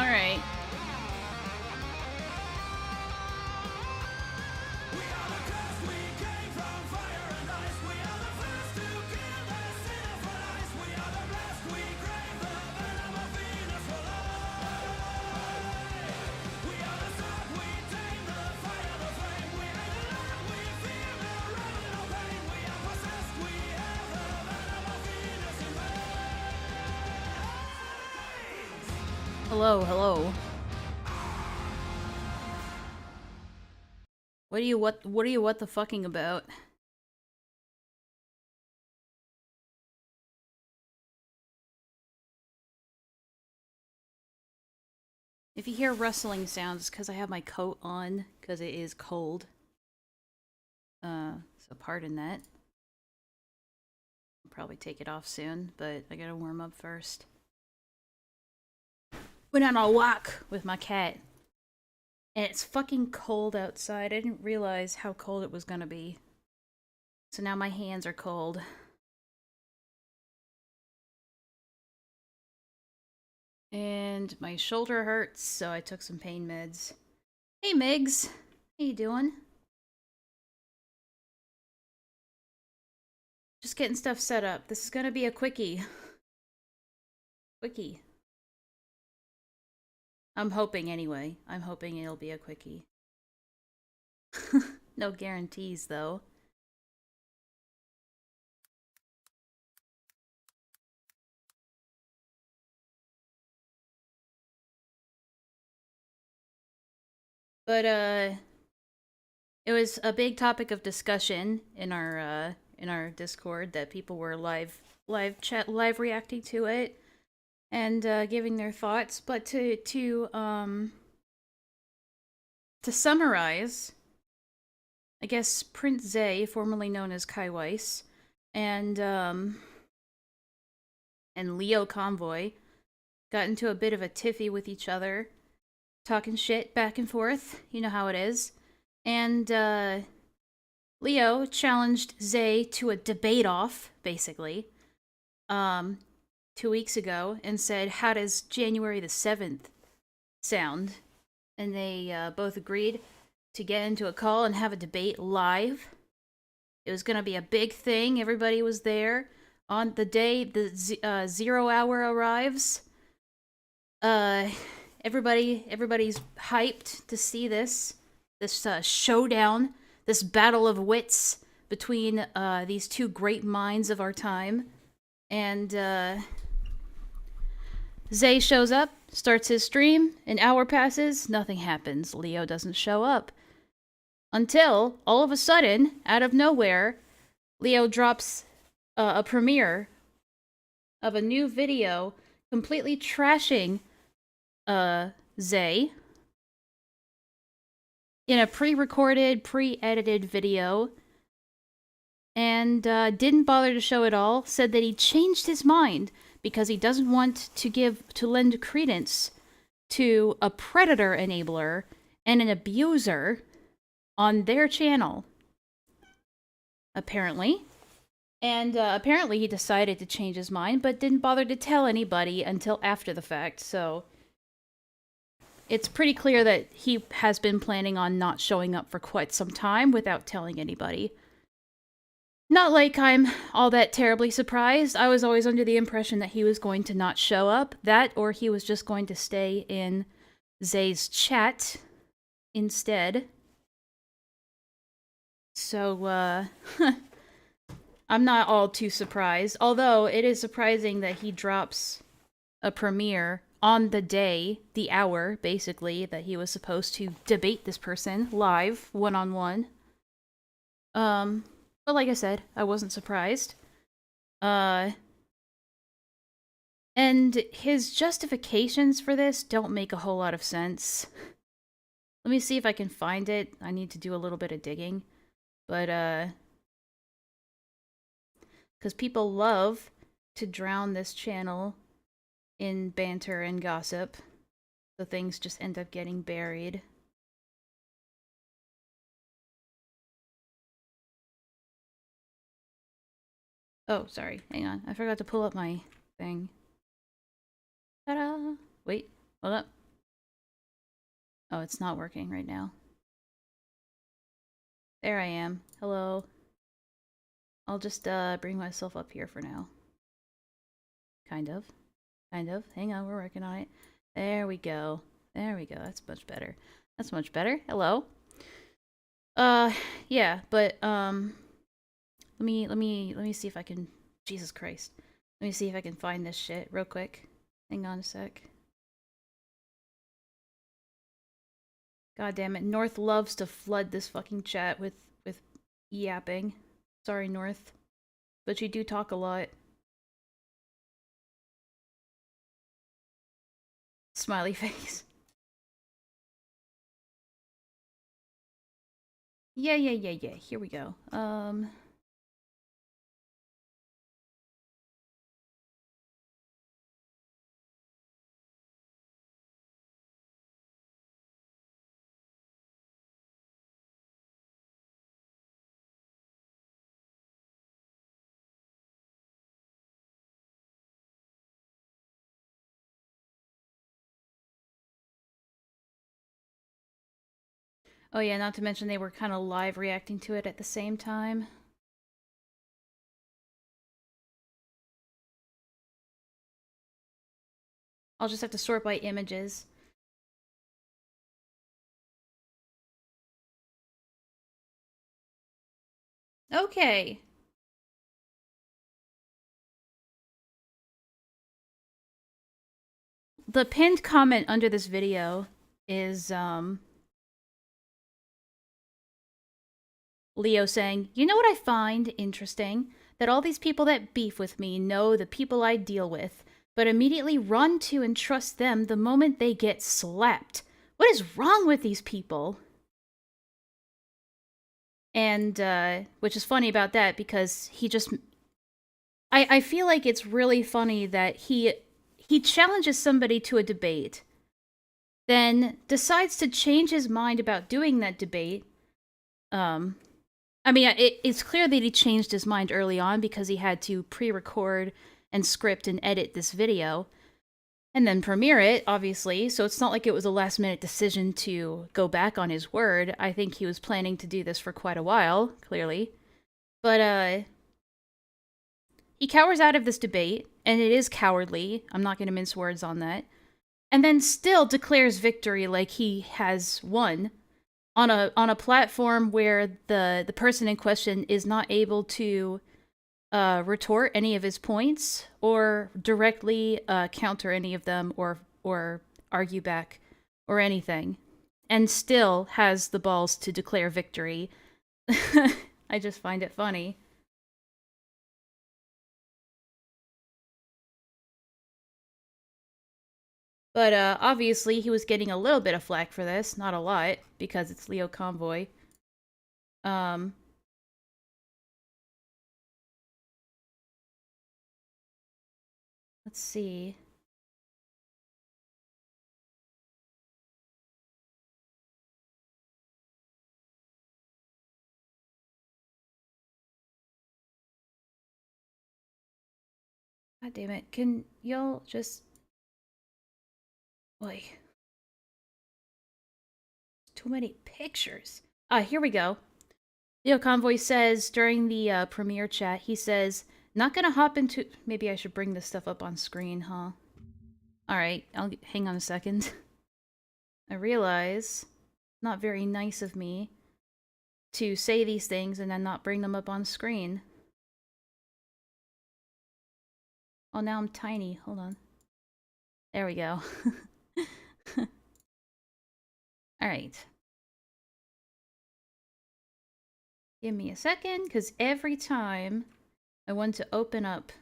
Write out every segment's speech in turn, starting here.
Alright. Hello, hello. What are you what the fucking about? If you hear rustling sounds, it's because I have my coat on, because it is cold. So pardon that. I'll probably take it off soon, but I gotta warm up first. Went on a walk with my cat. And it's fucking cold outside. I didn't realize how cold it was gonna be. So now my hands are cold. And my shoulder hurts, so I took some pain meds. Hey Migs! How you doing? Just getting stuff set up. This is gonna be a quickie. Quickie. I'm hoping anyway. I'm hoping it'll be a quickie. No guarantees, though. But, it was a big topic of discussion in our Discord that people were live reacting to it and giving their thoughts. But to summarize, I guess Prince Xzae, formerly known as Kai Weiss, and LioConvoy got into a bit of a tiffy with each other, talking shit back and forth. You know how it is. And Leo challenged Xzae to a debate off, basically, 2 weeks ago, and said, "How does January the 7th sound?" And they both agreed to get into a call and have a debate live. It was going to be a big thing. Everybody was there. On the day the 0 hour arrives, everybody's hyped to see this showdown, this battle of wits between these two great minds of our time. And Xzae shows up, starts his stream, an hour passes, nothing happens. Leo doesn't show up. Until, all of a sudden, out of nowhere, Leo drops a premiere of a new video completely trashing Xzae in a pre-recorded, pre-edited video, and didn't bother to show it all. Said that he changed his mind because he doesn't want to lend credence to a predator enabler and an abuser on their channel, apparently. And apparently he decided to change his mind, but didn't bother to tell anybody until after the fact, so it's pretty clear that he has been planning on not showing up for quite some time without telling anybody. Not like I'm all that terribly surprised. I was always under the impression that he was going to not show up. That, or he was just going to stay in Xzae's chat instead. So, I'm not all too surprised. Although, it is surprising that he drops a premiere on the day, the hour, basically, that he was supposed to debate this person live, one-on-one. But like I said, I wasn't surprised. And his justifications for this don't make a whole lot of sense. Let me see if I can find it. I need to do a little bit of digging. But, because people love to drown this channel in banter and gossip, so things just end up getting buried. Oh, sorry. Hang on. I forgot to pull up my thing. Ta-da! Wait. Hold up. Oh, it's not working right now. There I am. Hello. I'll just bring myself up here for now. Kind of. Hang on, we're working on it. There we go. That's much better. Hello. Yeah, but let me see if I can. Jesus Christ. Let me see if I can find this shit real quick. Hang on a sec. God damn it. North loves to flood this fucking chat with yapping. Sorry, North. But you do talk a lot. Smiley face. Yeah. Here we go. Oh yeah, not to mention they were kind of live reacting to it at the same time. I'll just have to sort by images. Okay. The pinned comment under this video is, Leo saying, "You know what I find interesting? That all these people that beef with me know the people I deal with, but immediately run to and trust them the moment they get slapped. What is wrong with these people?" And, which is funny about that because he just I feel like it's really funny that he challenges somebody to a debate, then decides to change his mind about doing that debate. Um, I mean, it's clear that he changed his mind early on because he had to pre-record and script and edit this video and then premiere it, obviously. So it's not like it was a last-minute decision to go back on his word. I think he was planning to do this for quite a while, clearly. But he cowers out of this debate, and it is cowardly. I'm not going to mince words on that. And then still declares victory like he has won on a platform where the person in question is not able to retort any of his points or directly counter any of them or argue back or anything, and still has the balls to declare victory. I just find it funny. But obviously, he was getting a little bit of flack for this, not a lot, because it's LioConvoy. Um, let's see. God damn it! Can y'all just like too many pictures? Here we go. LioConvoy says during the premiere chat, he says, "Not gonna hop into." Maybe I should bring this stuff up on screen, huh? All right, I'll hang on a second. I realize not very nice of me to say these things and then not bring them up on screen. Oh, now I'm tiny. Hold on. There we go. All right. Give me a second, because every time I want to open up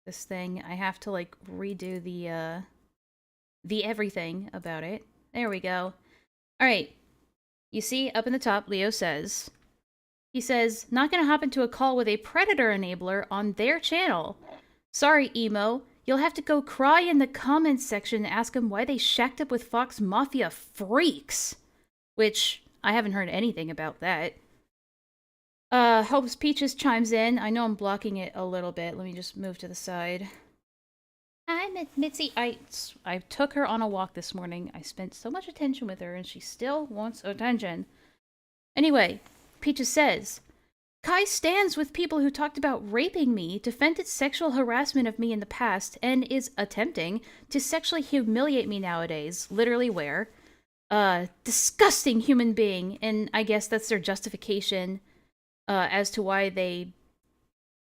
this thing, I have to, like, redo the everything about it. There we go. All right. You see, up in the top, Leo says, he says, "Not gonna hop into a call with a predator enabler on their channel. Sorry, emo. You'll have to go cry in the comments section and ask them why they shacked up with Fox Mafia freaks." Which, I haven't heard anything about that. Hopes Peaches chimes in. I know I'm blocking it a little bit. Let me just move to the side. Hi, Mitzi. I took her on a walk this morning. I spent so much attention with her, and she still wants attention. Anyway, Peaches says, "Kai stands with people who talked about raping me, defended sexual harassment of me in the past, and is attempting to sexually humiliate me nowadays. Literally where? Disgusting human being." And I guess that's their justification as to why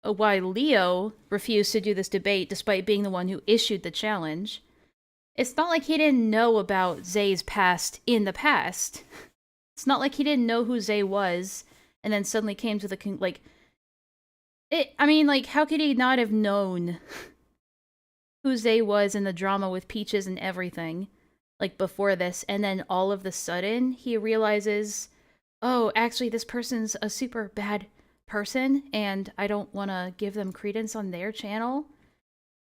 Leo refused to do this debate despite being the one who issued the challenge. It's not like he didn't know about Xzae's past in the past. It's not like he didn't know who Xzae was and then suddenly came to the how could he not have known who Xzae was in the drama with Peaches and everything, like, before this, and then all of the sudden he realizes, oh, actually this person's a super bad person and I don't want to give them credence on their channel?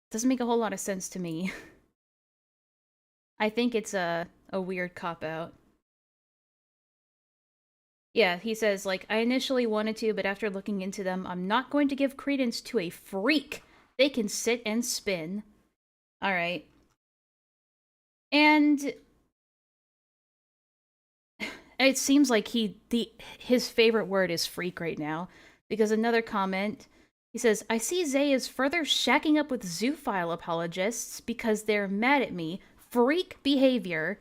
Doesn't make a whole lot of sense to me. I think it's a weird cop-out. Yeah, he says, like, "I initially wanted to, but after looking into them, I'm not going to give credence to a freak. They can sit and spin." Alright. And it seems like his favorite word is freak right now, because another comment, he says, "I see Xzae is further shacking up with zoophile apologists because they're mad at me. Freak behavior."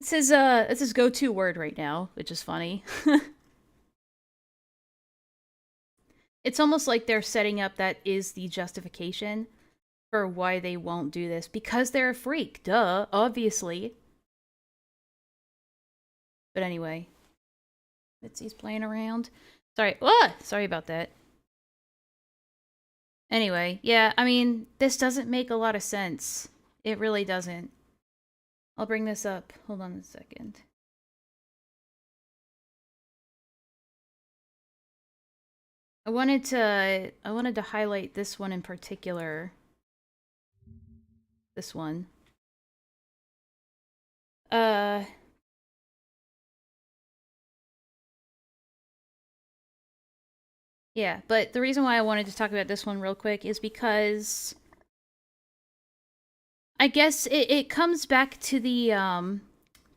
It's his go-to word right now, which is funny. It's almost like they're setting up that is the justification for why they won't do this. Because they're a freak. Duh, obviously. But anyway. Mitzi's playing around. Sorry. Sorry about that. Anyway, yeah, I mean, this doesn't make a lot of sense. It really doesn't. I'll bring this up. Hold on a second. I wanted to highlight this one in particular. This one. Yeah, but the reason why I wanted to talk about this one real quick is because I guess it comes back to the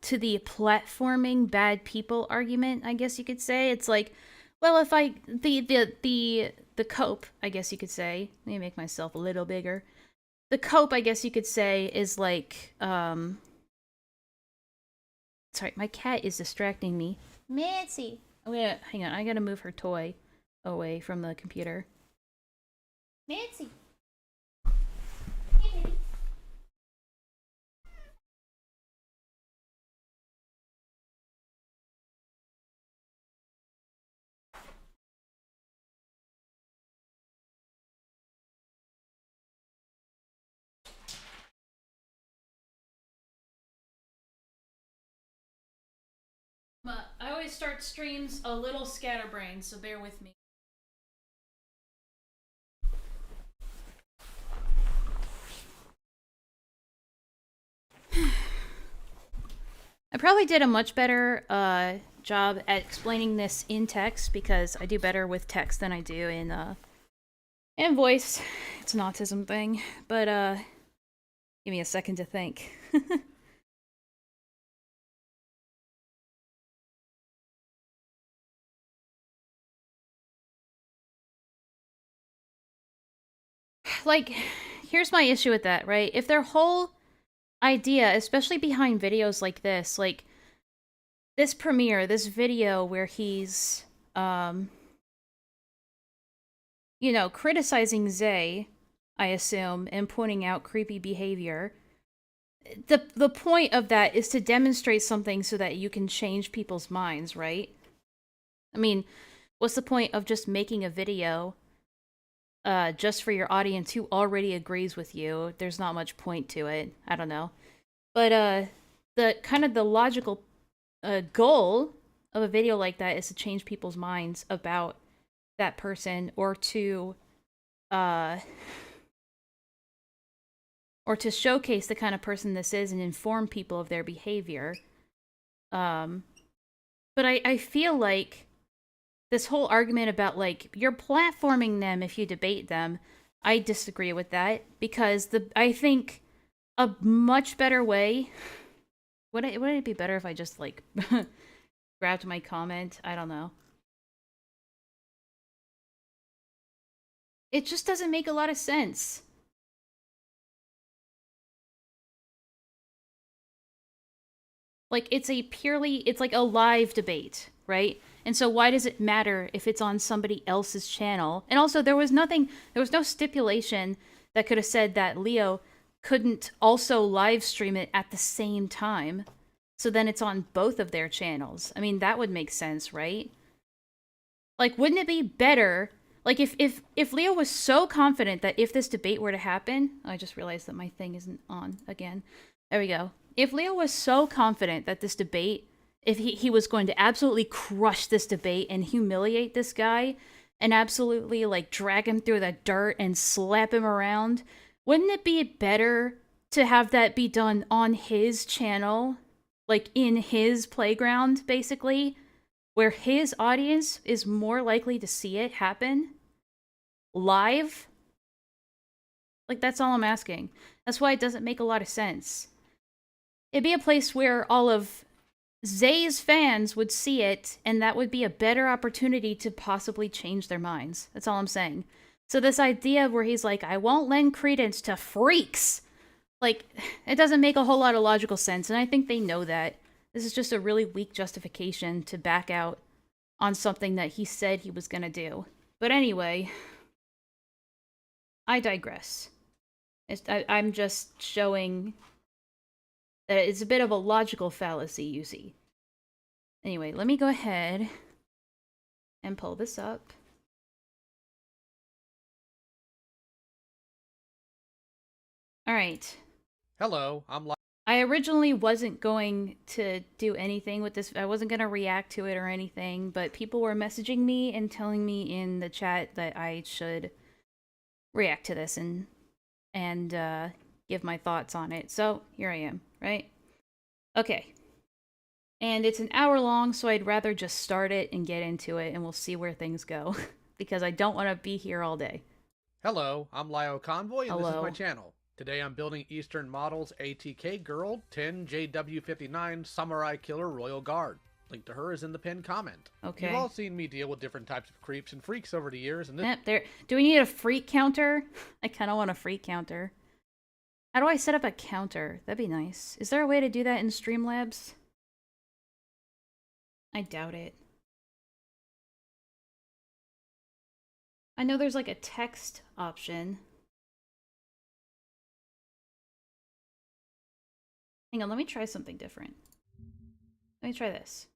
platforming bad people argument, I guess you could say. It's like, well, if I the cope, I guess you could say. Let me make myself a little bigger. The cope, I guess you could say, is like sorry, my cat is distracting me. Nancy. Oh yeah, hang on, I gotta move her toy away from the computer. Nancy. Hey, baby. I always start streams a little scatterbrained, so bear with me. I probably did a much better job at explaining this in text because I do better with text than I do in voice. It's an autism thing, but give me a second to think. Like, here's my issue with that, right? If their whole idea, especially behind videos like this, like this premiere, this video where he's you know, criticizing Xzae, I assume, and pointing out creepy behavior. The point of that is to demonstrate something so that you can change people's minds, right? I mean, what's the point of just making a video just for your audience who already agrees with you? There's not much point to it. I don't know. But the kind of the logical goal of a video like that is to change people's minds about that person uh or to showcase the kind of person this is and inform people of their behavior. Um but I feel like this whole argument about like you're platforming them if you debate them, I disagree with that because I think a much better way wouldn't it be better if I just like grabbed my comment? I don't know. It just doesn't make a lot of sense. Like it's like a live debate, right? And so why does it matter if it's on somebody else's channel? And also there was no stipulation that could have said that Leo couldn't also live stream it at the same time. So then it's on both of their channels. I mean, that would make sense, right? Like, wouldn't it be better? Like, if Leo was so confident that if this debate were to happen, I just realized that my thing isn't on again. There we go. If Leo was so confident that this debate, if he was going to absolutely crush this debate and humiliate this guy and absolutely like drag him through the dirt and slap him around, wouldn't it be better to have that be done on his channel, like in his playground, basically, where his audience is more likely to see it happen live? Like, that's all I'm asking. That's why it doesn't make a lot of sense. It'd be a place where all of Xzae's fans would see it, and that would be a better opportunity to possibly change their minds. That's all I'm saying. So this idea where he's like, I won't lend credence to freaks, like, it doesn't make a whole lot of logical sense, and I think they know that. This is just a really weak justification to back out on something that he said he was gonna do. But anyway, I digress. I'm just showing that it's a bit of a logical fallacy, you see. Anyway, let me go ahead and pull this up. All right. Hello, I'm I originally wasn't going to do anything with this. I wasn't going to react to it or anything, but people were messaging me and telling me in the chat that I should react to this and give my thoughts on it. So here I am, right? Okay. And it's an hour long, so I'd rather just start it and get into it, and we'll see where things go. Because I don't want to be here all day. Hello, I'm LioConvoy, and Hello. this is my channel. Today I'm building Eastern Models ATK Girl 10JW59 Samurai Killer Royal Guard. Link to her is in the pinned comment. Okay. You've all seen me deal with different types of creeps and freaks over the years, and this... Yep, there. Do we need a freak counter? I kind of want a freak counter. How do I set up a counter? That'd be nice. Is there a way to do that in Streamlabs? I doubt it. I know there's like a text option. Hang on, let me try something different. Let me try this.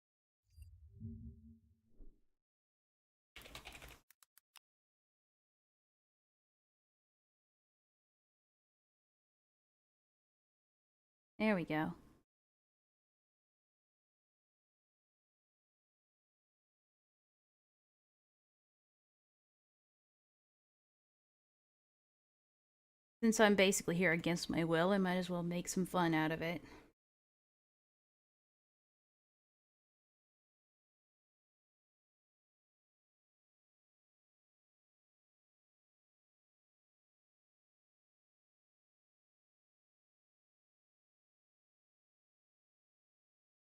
There we go. Since I'm basically here against my will, I might as well make some fun out of it.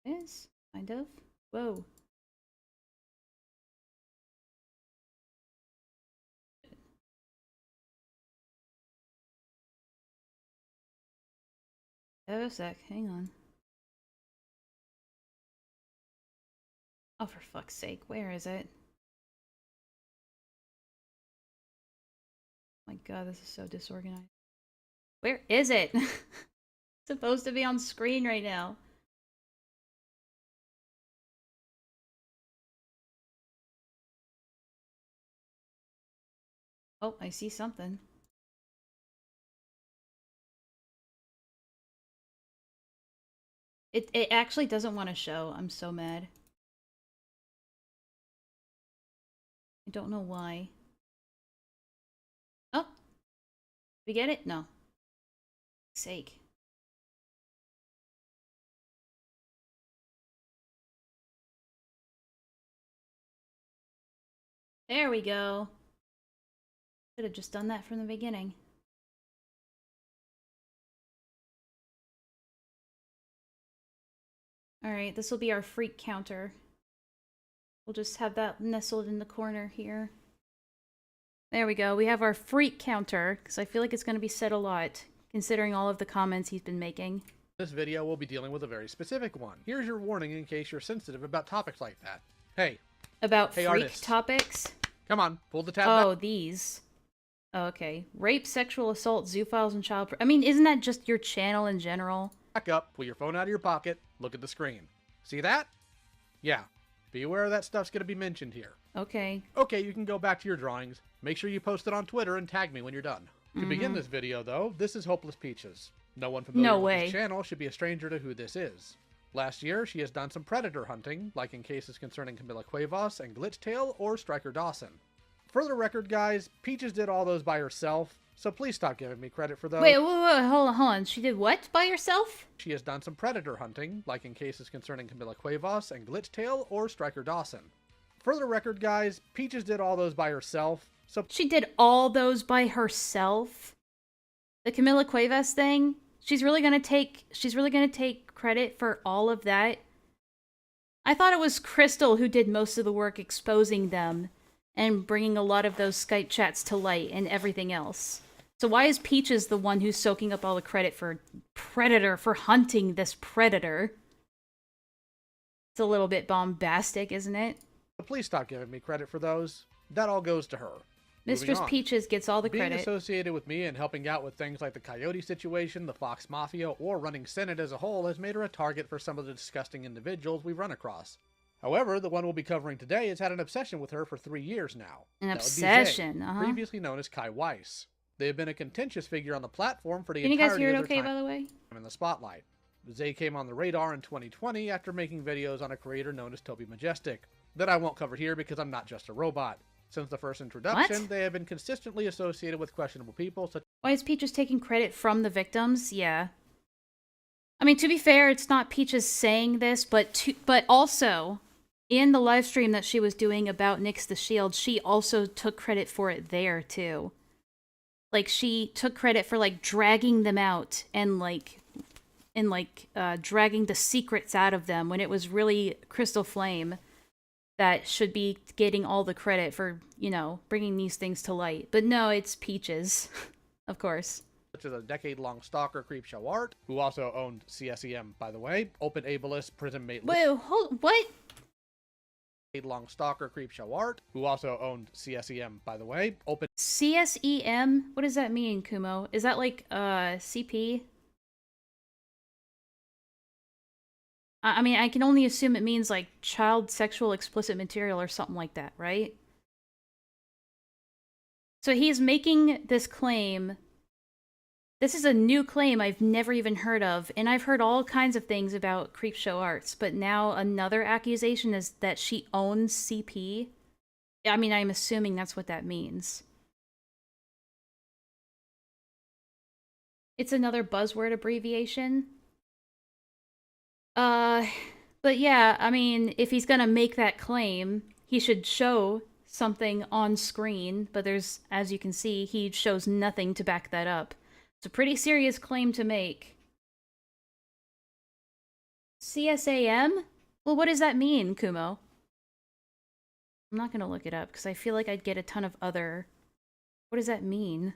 Is kind of. Whoa. Oh, a sec. Hang on. Oh, for fuck's sake. Where is it? Oh my god, this is so disorganized. Where is it? It's supposed to be on screen right now. Oh, I see something. It actually doesn't want to show. I'm so mad. I don't know why. Oh! We get it? No. Sake. There we go. Should have just done that from the beginning. Alright, this will be our freak counter. We'll just have that nestled in the corner here. There we go. We have our freak counter, because I feel like it's going to be said a lot, considering all of the comments he's been making. This video will be dealing with a very specific one. Here's your warning in case you're sensitive about topics like that. Hey. About hey, freak artists. topics? Come on, pull the tab Oh, back. these. Oh, okay. Rape, sexual assault, zoophiles, and child... I mean, isn't that just your channel in general? Back up, pull your phone out of your pocket, look at the screen. See that? Yeah. Be aware that stuff's going to be mentioned here. Okay. Okay, you can go back to your drawings. Make sure you post it on Twitter and tag me when you're done. To begin this video, though, this is Hopeless Peaches. No one familiar with this channel should be a stranger to who this is. Last year, she has done some predator hunting, like in cases concerning Camilla Cuevas and Glitchtail or Striker Dawson. For the record, guys, Peaches did all those by herself, so please stop giving me credit for those. Wait, hold on. She did what by herself? She has done some predator hunting, like in cases concerning Camilla Cuevas and Glitchtail or Striker Dawson. For the record, guys, Peaches did all those by herself, so... She did all those by herself? The Camilla Cuevas thing? She's really gonna take credit for all of that? I thought it was Crystal who did most of the work exposing them and bringing a lot of those Skype chats to light and everything else. So why is Peaches the one who's soaking up all the credit for Predator, for hunting this Predator? It's a little bit bombastic, isn't it? Please stop giving me credit for those. That all goes to her. Mistress Peaches gets all the credit. Being associated with me and helping out with things like the Coyote situation, the Fox Mafia, or running Senate as a whole has made her a target for some of the disgusting individuals we've run across. However, the one we'll be covering today has had an obsession with her for 3 years now. An obsession, Xzae, previously known as Kai Weiss. They have been a contentious figure on the platform for the entirety of their okay, time by the way? in the spotlight. Xzae came on the radar in 2020 after making videos on a creator known as Toby Majestic, that I won't cover here because I'm not just a robot. Since the first introduction, they have been consistently associated with questionable people such. Why is Peaches taking credit from the victims? Yeah. I mean, to be fair, it's not Peaches saying this, but also, in the live stream that she was doing about Nyx the Shield, she also took credit for it there, too. Like, she took credit for, like, dragging them out and, dragging the secrets out of them when it was really Crystal Flame that should be getting all the credit for, you know, bringing these things to light. But no, it's Peaches, of course. Such as a decade-long stalker Creepshow Art, who also owned CSEM, by the way, open ableist prison mate. Whoa, hold, what? Decade-long stalker Creepshow Art, who also owned CSEM, by the way, open. CSEM? What does that mean, Kumo? Is that like, CP? I mean, I can only assume it means, like, child sexual explicit material or something like that, right? So he's making this claim. This is a new claim I've never even heard of, and I've heard all kinds of things about Creepshow Arts, but now another accusation is that she owns CP. I mean, I'm assuming that's what that means. It's another buzzword abbreviation. But yeah, I mean, if he's gonna make that claim, he should show something on screen, but there's, as you can see, he shows nothing to back that up. It's a pretty serious claim to make. CSAM? Well, what does that mean, Kumo? I'm not gonna look it up, because I feel like I'd get a ton of other... What does that mean?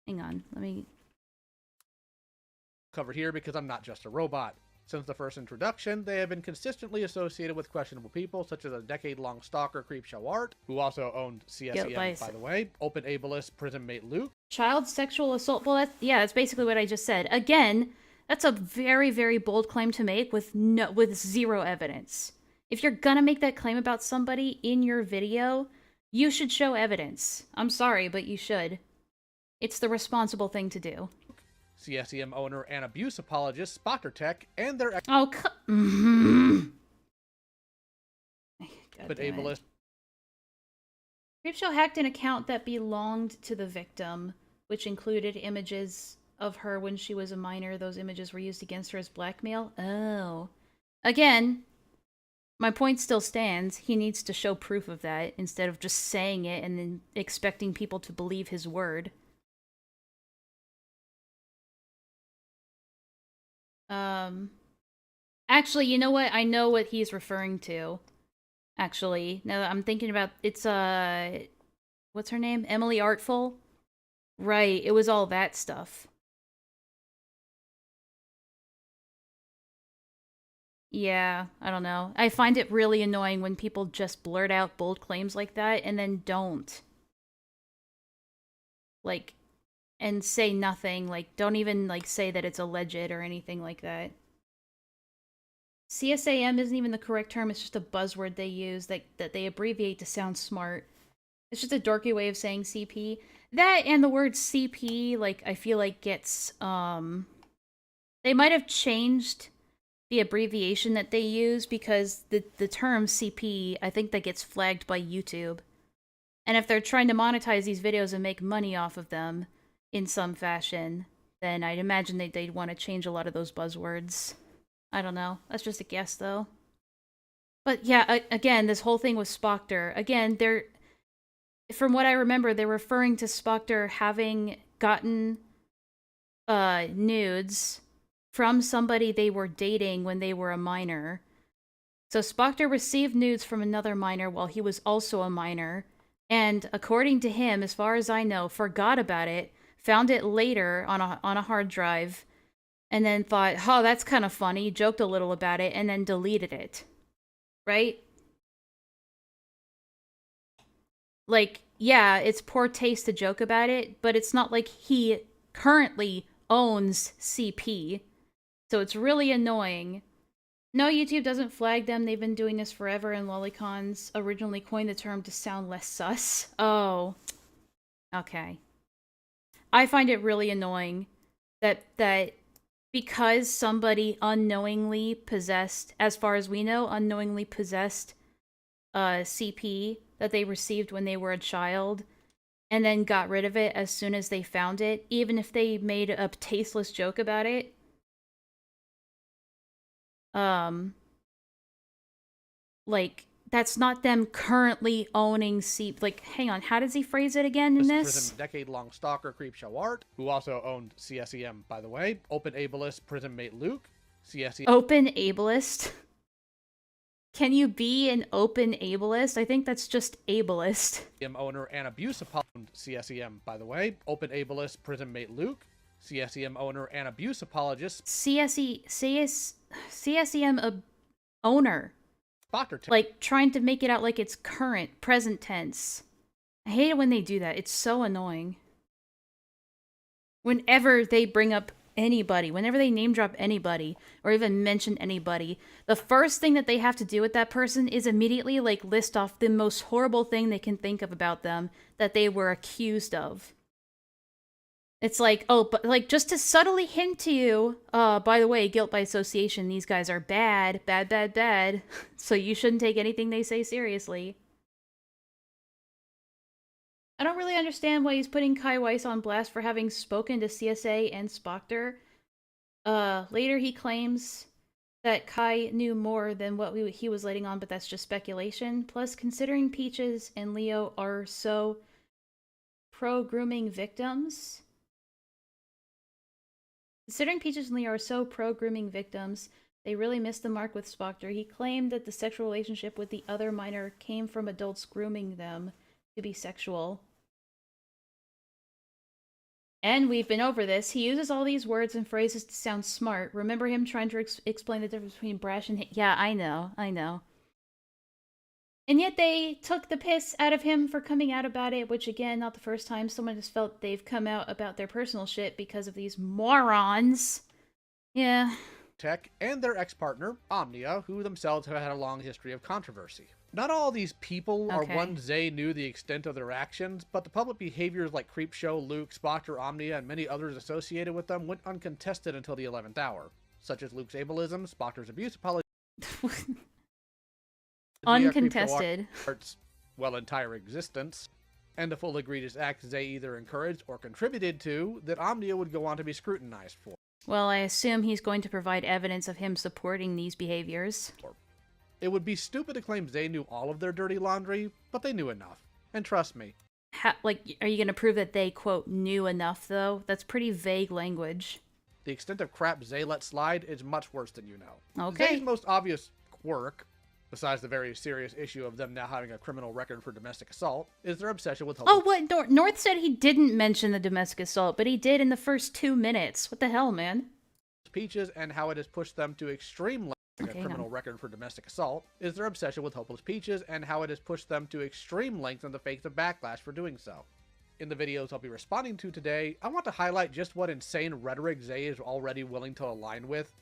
Hang on, let me... Cover here because I'm not just a robot. Since the first introduction, they have been consistently associated with questionable people such as a decade-long stalker Creepshow Art, who also owned CSEM, by the way, open ableist prison mate Luke. Child sexual assault. Well, that's basically what I just said. Again, that's a very, very bold claim to make with zero evidence. If you're gonna make that claim about somebody in your video, you should show evidence. I'm sorry, but you should. It's the responsible thing to do. CSEM owner and abuse apologist Spotter Tech and their but ableist. Creepshow hacked an account that belonged to the victim, which included images of her when she was a minor. Those images were used against her as blackmail. Oh. Again, my point still stands. He needs to show proof of that instead of just saying it and then expecting people to believe his word. Actually, you know what? I know what he's referring to. Actually, now that I'm thinking about it's, what's her name? Emily Artful? Right, it was all that stuff. Yeah, I don't know. I find it really annoying when people just blurt out bold claims like that and then don't. Like, and say nothing, like, don't even, like, say that it's alleged or anything like that. CSAM isn't even the correct term, it's just a buzzword they use that they abbreviate to sound smart. It's just a dorky way of saying CP. That and the word CP, like, I feel like gets, they might have changed the abbreviation that they use because the term CP, I think that gets flagged by YouTube. And if they're trying to monetize these videos and make money off of them in some fashion, then I'd imagine they'd want to change a lot of those buzzwords. I don't know. That's just a guess, though. But yeah, again, this whole thing with Spoctor. Again, from what I remember, they're referring to Spoctor having gotten nudes from somebody they were dating when they were a minor. So Spoctor received nudes from another minor while he was also a minor, and according to him, as far as I know, forgot about it, found it later on a hard drive, and then thought, oh, that's kind of funny, joked a little about it, and then deleted it. Right? Like, yeah, it's poor taste to joke about it, but it's not like he currently owns CP. So it's really annoying No, YouTube doesn't flag them. They've been doing this forever, and lolicons originally coined the term to sound less sus. Oh. Okay. I find it really annoying that because somebody unknowingly possessed, as far as we know, unknowingly possessed CP that they received when they were a child, and then got rid of it as soon as they found it, even if they made a tasteless joke about it. Like, that's not them currently owning CP. Like, hang on, how does he phrase it again in this? Prism decade-long stalker Creepshow Art, who also owned CSEM, by the way. Open ableist Prism mate Luke. CSEM. Open ableist? Can you be an open ableist? I think that's just ableist. Owner and abuse apologist. CSEM, by the way. Open ableist Prism mate Luke. CSEM owner and abuse apologist. CSEM owner. Like, trying to make it out like it's current, present tense. I hate it when they do that. It's so annoying. Whenever they bring up anybody, whenever they name drop anybody, or even mention anybody, the first thing that they have to do with that person is immediately, like, list off the most horrible thing they can think of about them that they were accused of. It's like, oh, but, like, just to subtly hint to you, by the way, guilt by association, these guys are bad, bad, bad, bad, so you shouldn't take anything they say seriously. I don't really understand why he's putting Kai Weiss on blast for having spoken to CSA and Spoctor. Later he claims that Kai knew more than what he was letting on, but that's just speculation. Plus, considering Peaches and Leo are so pro-grooming victims... Considering Peaches and Leo are so pro-grooming victims, they really missed the mark with Spoctor. He claimed that the sexual relationship with the other minor came from adults grooming them to be sexual. And we've been over this. He uses all these words and phrases to sound smart. Remember him trying to explain the difference between brash and... Yeah, I know. And yet they took the piss out of him for coming out about it, which, again, not the first time someone has felt they've come out about their personal shit because of these morons. Yeah. Tech and their ex-partner, Omnia, who themselves have had a long history of controversy. Not all these people are ones Xzae knew the extent of their actions, but the public behaviors like Creepshow, Luke, Spoctor, Omnia, and many others associated with them went uncontested until the 11th hour, such as Luke's ableism, Spoctor's abuse apology... Uncontested. Art's, well, entire existence, and the full egregious acts Xzae either encouraged or contributed to that Omnia would go on to be scrutinized for. Well, I assume he's going to provide evidence of him supporting these behaviors. It would be stupid to claim Xzae knew all of their dirty laundry, but they knew enough. And trust me. Are you going to prove that they, quote, knew enough, though? That's pretty vague language. The extent of crap Xzae let slide is much worse than you know. Okay. Xzae's most obvious quirk, besides the very serious issue of them now having a criminal record for domestic assault, is their obsession with... Oh, what? North said he didn't mention the domestic assault, but he did in the first 2 minutes. What the hell, man? Peaches and how it has pushed them to extreme lengths. A criminal record for domestic assault is their obsession with hopeless Peaches and how it has pushed them to extreme lengths in the face of backlash for doing so. In the videos I'll be responding to today, I want to highlight just what insane rhetoric Xzae is already willing to align with.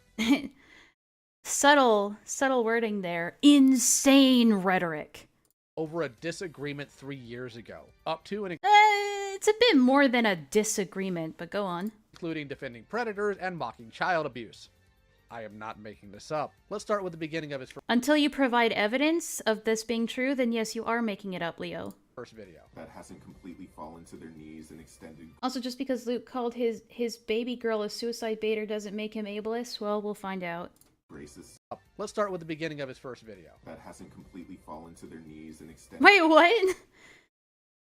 Subtle wording there. Insane rhetoric. Over a disagreement 3 years ago. Up to and it's a bit more than a disagreement, but go on. Including defending predators and mocking child abuse. I am not making this up. Let's start with the beginning of his Until you provide evidence of this being true, then yes, you are making it up, Leo. First video. That hasn't completely fallen to their knees and extended... Also, just because Luke called his baby girl a suicide baiter doesn't make him ableist? Well, we'll find out. Racist. Let's start with the beginning of his first video. That hasn't completely fallen to their knees and extended... Wait, what?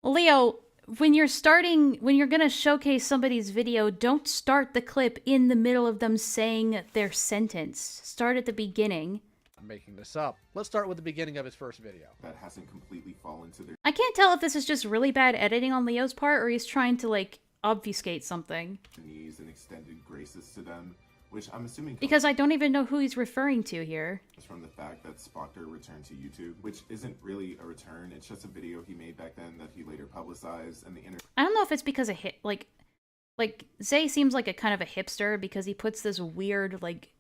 Leo, when you're gonna showcase somebody's video, don't start the clip in the middle of them saying their sentence. Start at the beginning. I'm making this up. Let's start with the beginning of his first video. That hasn't completely fallen to their... I can't tell if this is just really bad editing on Leo's part or he's trying to, like, obfuscate something. ...knees and extended graces to them, which I'm assuming... Because I don't even know who he's referring to here. ...from the fact that Spoctor returned to YouTube, which isn't really a return, it's just a video he made back then that he later publicized, and the internet... I don't know if it's because of like Xzae seems like a kind of a hipster because he puts this weird, like,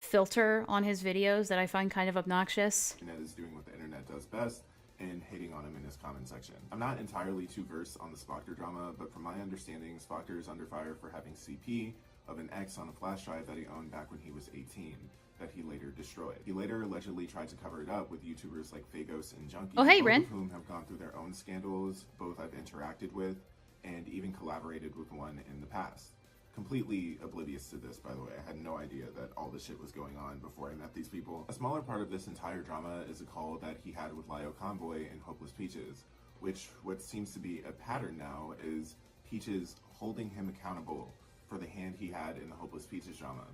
filter on his videos that I find kind of obnoxious. Internet is doing what the internet does best and hating on him in his comment section. I'm not entirely too versed on the Spockter drama, but from my understanding, Spockter is under fire for having CP of an X on a flash drive that he owned back when he was 18 that he later destroyed. He later allegedly tried to cover it up with YouTubers like Fagos and Junkie, oh, hey, both Ren. of whom have gone through their own scandals, both I've interacted with, and even collaborated with one in the past. Completely oblivious to this, by the way. I had no idea that all this shit was going on before I met these people. A smaller part of this entire drama is a call that he had with LioConvoy and Hopeless Peaches, which what seems to be a pattern now is Peaches holding him accountable for the hand he had in the Hopeless Peaches drama.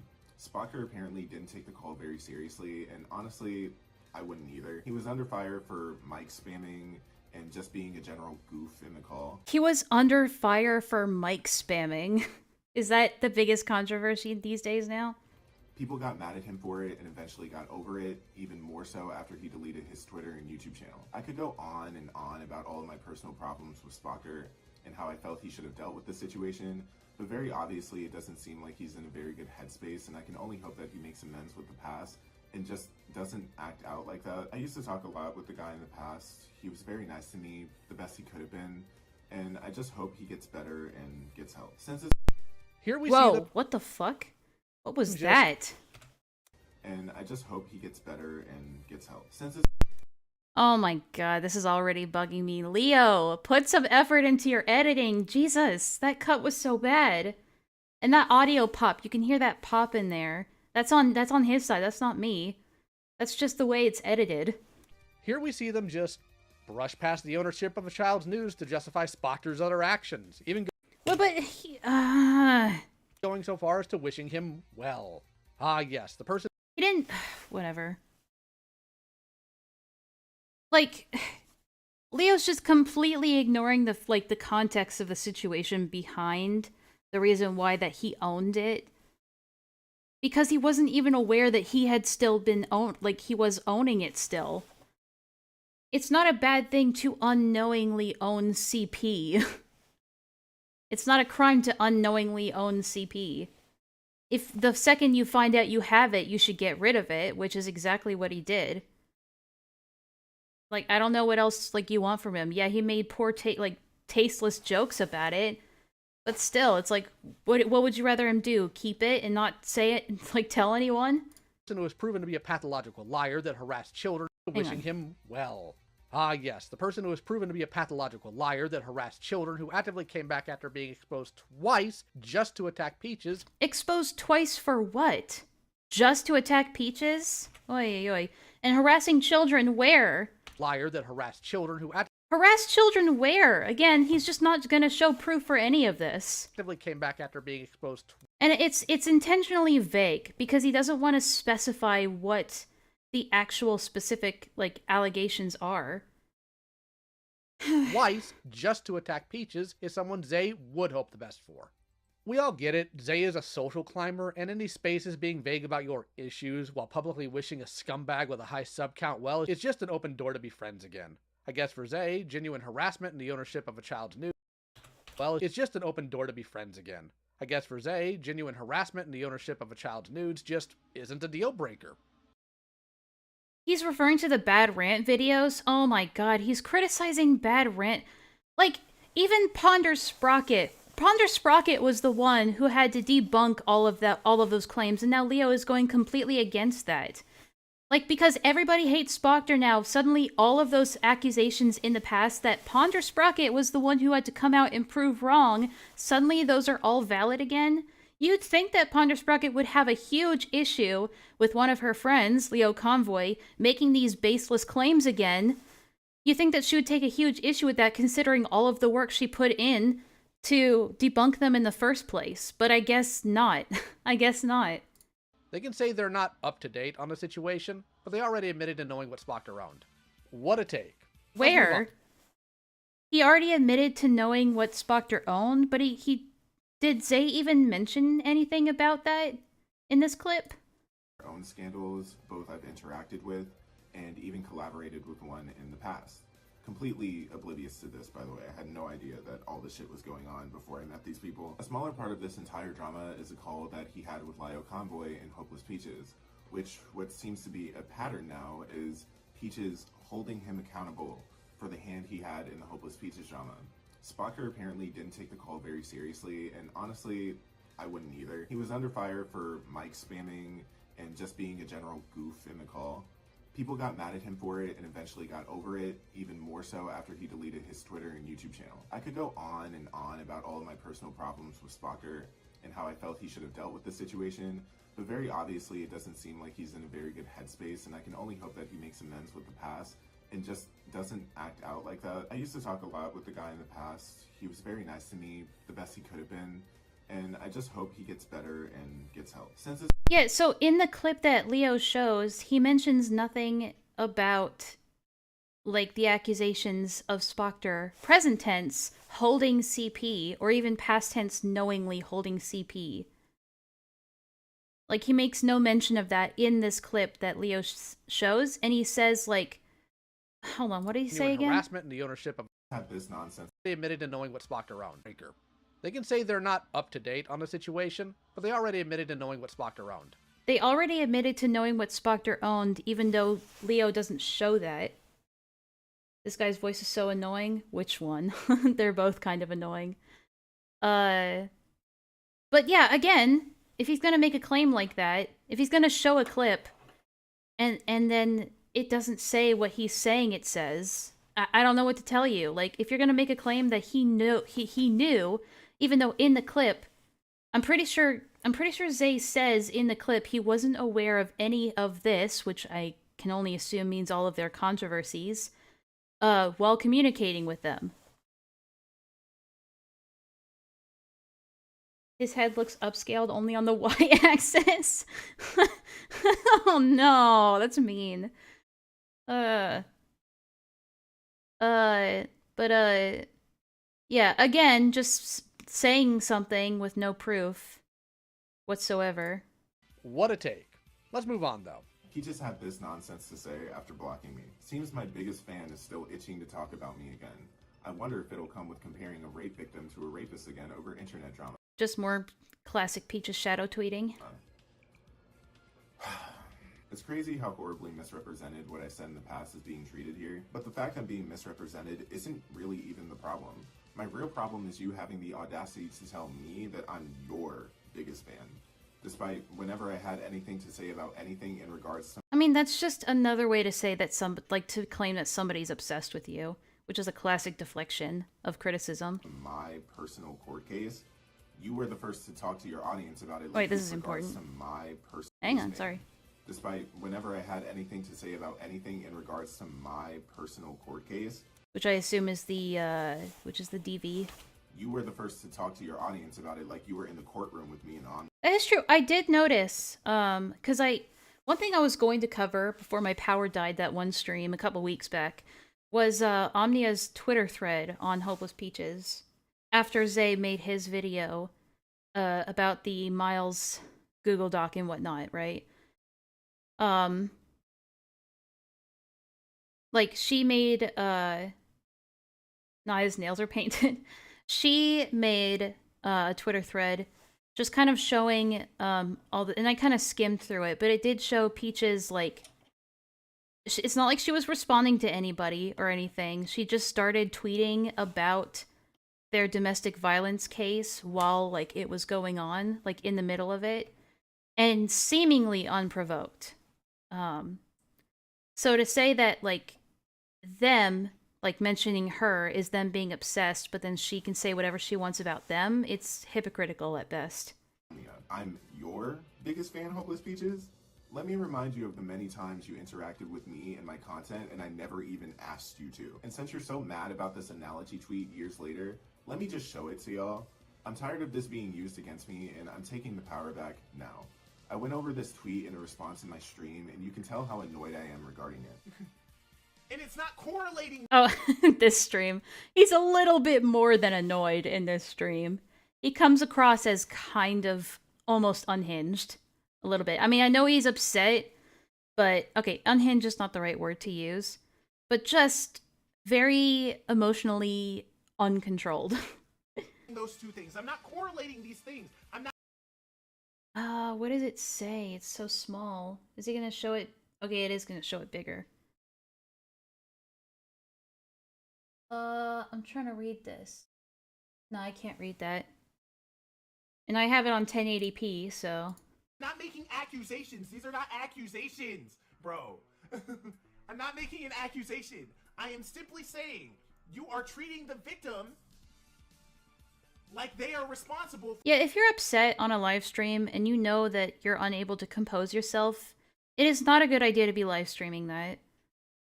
Spockter apparently didn't take the call very seriously, and honestly, I wouldn't either. He was under fire for mic spamming and just being a general goof in the call. He was under fire for mic spamming. Is that the biggest controversy these days now? People got mad at him for it and eventually got over it, even more so after he deleted his Twitter and YouTube channel. I could go on and on about all of my personal problems with Spockter and how I felt he should have dealt with the situation, but very obviously it doesn't seem like he's in a very good headspace, and I can only hope that he makes amends with the past and just doesn't act out like that. I used to talk a lot with the guy in the past. He was very nice to me, the best he could have been, and I just hope he gets better and gets help. Since it's Here we Whoa, see the... what the fuck? What was that? And I just hope he gets better and gets help. Since it's... Oh my god, this is already bugging me. Leo, put some effort into your editing. Jesus, that cut was so bad. And that audio pop, you can hear that pop in there. That's on his side, that's not me. That's just the way it's edited. Here we see them just brush past the ownership of a child's news to justify Spockter's other actions, even Well, but he, going so far as to wishing him well. Ah, yes, the person... He didn't... Whatever. Like, Leo's just completely ignoring the context of the situation behind the reason why that he owned it. Because he wasn't even aware that he had still been he was owning it still. It's not a bad thing to unknowingly own CP. It's not a crime to unknowingly own CP. If the second you find out you have it, you should get rid of it, which is exactly what he did. Like, I don't know what else, you want from him. Yeah, he made poor, tasteless jokes about it. But still, it's like, what would you rather him do? Keep it and not say it, tell anyone? Who was proven to be a pathological liar that harassed children, wishing him well. Ah, yes, the person who was proven to be a pathological liar that harassed children, who actively came back after being exposed twice just to attack Peaches. Exposed twice for what? Just to attack Peaches? Oy, oy. And harassing children where? Liar that harassed children, who harassed children where? Again, he's just not gonna show proof for any of this. actively came back after being exposed and it's intentionally vague, because he doesn't want to specify what the actual specific, allegations are. twice just to attack Peaches is someone Xzae would hope the best for. We all get it, Xzae is a social climber, and in these spaces being vague about your issues while publicly wishing a scumbag with a high sub count well, it's just an open door to be friends again. I guess for Xzae, genuine harassment and the ownership of a child's nude, well, it's just an open door to be friends again. I guess for Xzae, genuine harassment and the ownership of a child's nudes just isn't a deal breaker. He's referring to the Bad Rant videos? Oh my god, he's criticizing Bad Rant. Even Ponder Sprocket. Ponder Sprocket was the one who had to debunk all of those claims, and now Leo is going completely against that. Because everybody hates Spockter now, suddenly all of those accusations in the past that Ponder Sprocket was the one who had to come out and prove wrong, suddenly those are all valid again? You'd think that Ponder Sprocket would have a huge issue with one of her friends, LioConvoy, making these baseless claims again. You think that she would take a huge issue with that, considering all of the work she put in to debunk them in the first place. But I guess not. I guess not. They can say they're not up to date on the situation, but they already admitted to knowing what Spockter owned. What a take. Where? He already admitted to knowing what Spockter owned, but he did Xzae even mention anything about that in this clip? Our own scandals, both I've interacted with, and even collaborated with one in the past. Completely oblivious to this, by the way. I had no idea that all this shit was going on before I met these people. A smaller part of this entire drama is a call that he had with LioConvoy and Hopeless Peaches, which what seems to be a pattern now is Peaches holding him accountable for the hand he had in the Hopeless Peaches drama. Spocker apparently didn't take the call very seriously, and honestly, I wouldn't either. He was under fire for mic spamming and just being a general goof in the call. People got mad at him for it and eventually got over it, even more so after he deleted his Twitter and YouTube channel. I could go on and on about all of my personal problems with Spocker and how I felt he should have dealt with the situation, but very obviously it doesn't seem like he's in a very good headspace, and I can only hope that he makes amends with the past and just doesn't act out like that. I used to talk a lot with the guy in the past. He was very nice to me, the best he could have been, and I just hope he gets better and gets help. Yeah, so in the clip that Leo shows, he mentions nothing about, like, the accusations of Spocker, present tense, holding CP, or even past tense, knowingly holding CP. Like, he makes no mention of that in this clip that Leo shows, and he says, like, hold on, what did he say again? Harassment and the ownership of this nonsense. They admitted to knowing what Spocker owned. They can say they're not up to date on the situation, but they already admitted to knowing what Spocker owned. They already admitted to knowing what Spocker owned, even though Leo doesn't show that. This guy's voice is so annoying. Which one? They're both kind of annoying. But yeah, again, if he's gonna make a claim like that, if he's gonna show a clip, and then it doesn't say what he's saying it says, I don't know what to tell you. Like, if you're gonna make a claim that he knew, even though in the clip, I'm pretty sure Xzae says in the clip he wasn't aware of any of this, which I can only assume means all of their controversies, while communicating with them. His head looks upscaled only on the y-axis. Oh no, that's mean. Yeah, again, just saying something with no proof whatsoever. What a take. Let's move on, though. He just had this nonsense to say after blocking me. Seems my biggest fan is still itching to talk about me again. I wonder if it'll come with comparing a rape victim to a rapist again over internet drama. Just more classic Peaches shadow tweeting. It's crazy how horribly misrepresented what I said in the past is being treated here, but the fact I'm being misrepresented isn't really even the problem. My real problem is you having the audacity to tell me that I'm your biggest fan, despite whenever I had anything to say about anything in regards to— I mean, that's just another way to say that to claim that somebody's obsessed with you, which is a classic deflection of criticism. My personal court case. You were the first to talk to your audience about it. Wait, this is important. Hang on, sorry. Despite whenever I had anything to say about anything in regards to my personal court case, which I assume is the DV. You were the first to talk to your audience about it, like you were in the courtroom with me and on. That is true. I did notice, because one thing I was going to cover before my power died that one stream a couple weeks back was Omnia's Twitter thread on Hopeless Peaches after Xzae made his video about the Miles Google Doc and whatnot, right? Like, she made, Naya's nails are painted. She made a Twitter thread just kind of showing all the, and I kind of skimmed through it, but it did show Peaches, like, it's not like she was responding to anybody or anything. She just started tweeting about their domestic violence case while, like, it was going on, like, in the middle of it, and seemingly unprovoked. So to say that, like, them, like, mentioning her is them being obsessed, but then she can say whatever she wants about them, it's hypocritical at best. I'm your biggest fan, Hopeless Peaches. Let me remind you of the many times you interacted with me and my content, and I never even asked you to. And since you're so mad about this analogy tweet years later, let me just show it to y'all. I'm tired of this being used against me, and I'm taking the power back now. I went over this tweet in a response in my stream, and you can tell how annoyed I am regarding it. And it's not correlating. Oh, this stream. He's a little bit more than annoyed in this stream. He comes across as kind of almost unhinged. A little bit. I mean, I know he's upset, but okay, unhinged is not the right word to use. But just very emotionally uncontrolled. Those two things. I'm not correlating these things. I'm not. What does it say? It's so small. Is it gonna show it? Okay, it is gonna show it bigger. I'm trying to read this. No, I can't read that. And I have it on 1080p, so... Not making accusations. These are not accusations, bro. I'm not making an accusation. I am simply saying you are treating the victim like they are responsible. Yeah, if you're upset on a live stream and you know that you're unable to compose yourself, it is not a good idea to be live streaming that.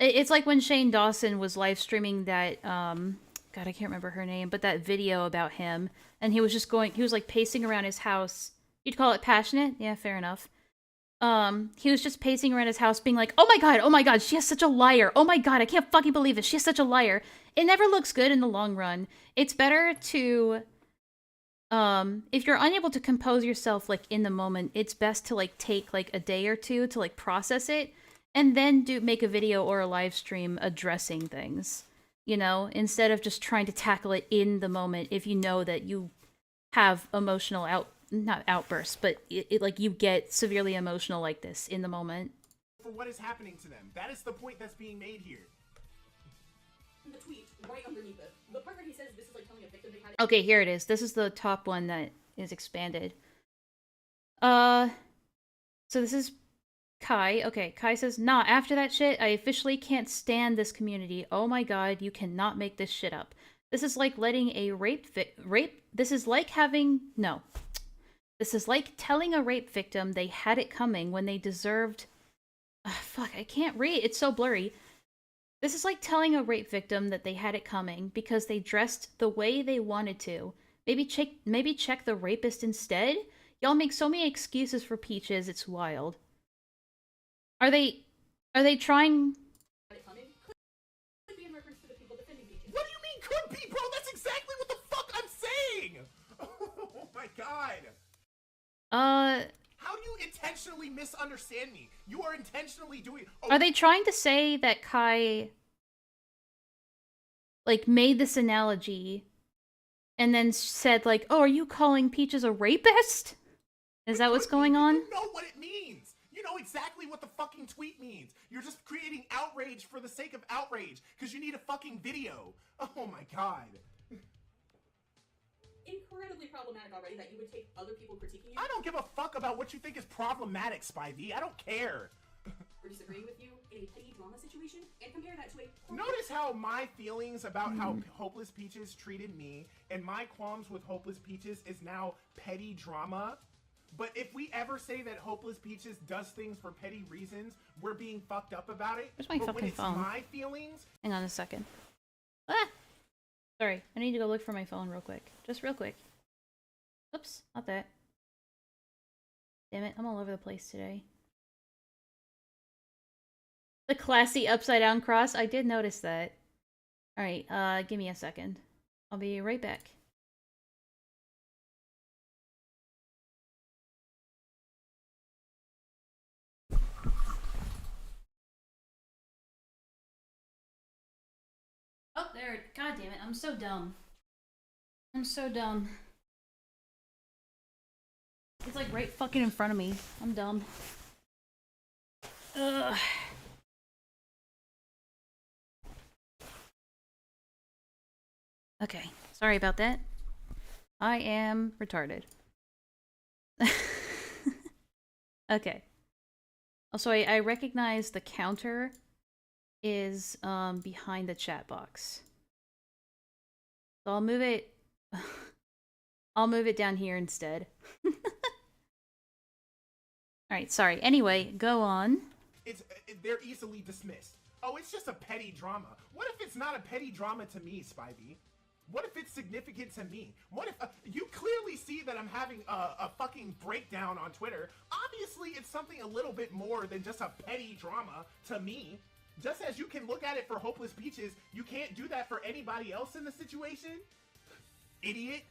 It's like when Shane Dawson was live streaming that, God, I can't remember her name, but that video about him, and he was just he was like pacing around his house. You'd call it passionate? Yeah, fair enough. He was just pacing around his house being like, oh my god, she is such a liar. Oh my god, I can't fucking believe it. She is such a liar. It never looks good in the long run. It's better to, if you're unable to compose yourself, like, in the moment, it's best to, like, take, like, a day or two to, like, process it, and then make a video or a live stream addressing things, you know, instead of just trying to tackle it in the moment if you know that you have emotional not outbursts, but like you get severely emotional like this in the moment. For what is happening to them. That is the point that's being made here. The tweet right underneath it. The part where he says this is like telling a victim they had. Okay, here it is. This is the top one that is expanded. So this is Kai. Okay, Kai says, nah, after that shit, I officially can't stand this community. Oh my god, you cannot make this shit up. This is like letting a this is like telling a rape victim they had it coming when they deserved... fuck, I can't read. It's so blurry. This is like telling a rape victim that they had it coming because they dressed the way they wanted to. Maybe check the rapist instead? Y'all make so many excuses for Peaches, it's wild. Are they trying... Could be in reference to the people defending Peaches. What do you mean could be, bro? That's exactly what the fuck I'm saying! Oh my god. How do you intentionally misunderstand me? You are intentionally doing... Are they trying to say that Kai, like, made this analogy and then said, like, oh, are you calling Peaches a rapist? Is that what's going on? You know what it means. You know exactly what the fucking tweet means. You're just creating outrage for the sake of outrage because you need a fucking video. Oh my god. Incredibly problematic already that you would take other people critiquing you. I don't give a fuck about what you think is problematic, Spivey. I don't care. Or disagreeing with you in a petty drama situation and compare that to a... Notice how my feelings about how Hopeless Peaches treated me and my qualms with Hopeless Peaches is now petty drama. But if we ever say that Hopeless Peaches does things for petty reasons, we're being fucked up about it. Where's my but fucking when it's phone? my feelings... Hang on a second. Ah! Sorry, I need to go look for my phone real quick. Just real quick. Oops, not that. Damn it, I'm all over the place today. The classy upside down cross, I did notice that. Alright, give me a second. I'll be right back. Oh, there. God damn it, I'm so dumb. I'm so dumb. It's like right fucking in front of me. I'm dumb. Ugh. Okay, sorry about that. I am retarded. Okay. Also, I recognize the counter is behind the chat box. So I'll move it... I'll move it down here instead. Alright, sorry. Anyway, go on. They're easily dismissed. Oh, it's just a petty drama. What if it's not a petty drama to me, Spivey? What if it's significant to me? What if you clearly see that I'm having a fucking breakdown on Twitter? Obviously, it's something a little bit more than just a petty drama to me. Just as you can look at it for Hopeless Peaches, you can't do that for anybody else in the situation? Idiot.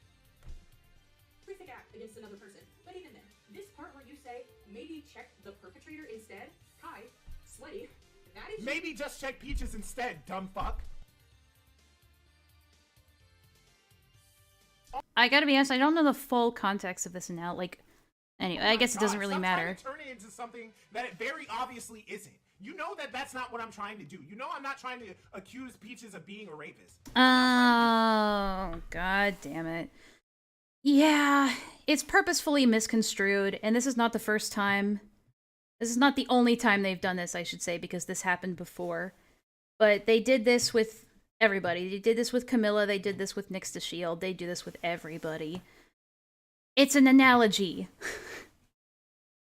Horrific act against another person. But even then, this part where you say, maybe check the perpetrator instead, Kai, sweaty, that is... Maybe just check Peaches instead, dumb fuck. I gotta be honest, I don't know the full context of this now. Like, Anyway, I guess it doesn't really Stop matter. trying to turn it into something that it very obviously isn't. You know that that's not what I'm trying to do. You know I'm not trying to accuse Peaches of being a rapist. Oh, god damn it. Yeah, it's purposefully misconstrued, and this is not the first time. This is not the only time they've done this, I should say, because this happened before. But they did this with everybody. They did this with Camilla, they did this with Nyx the Shield, they do this with everybody. It's an analogy.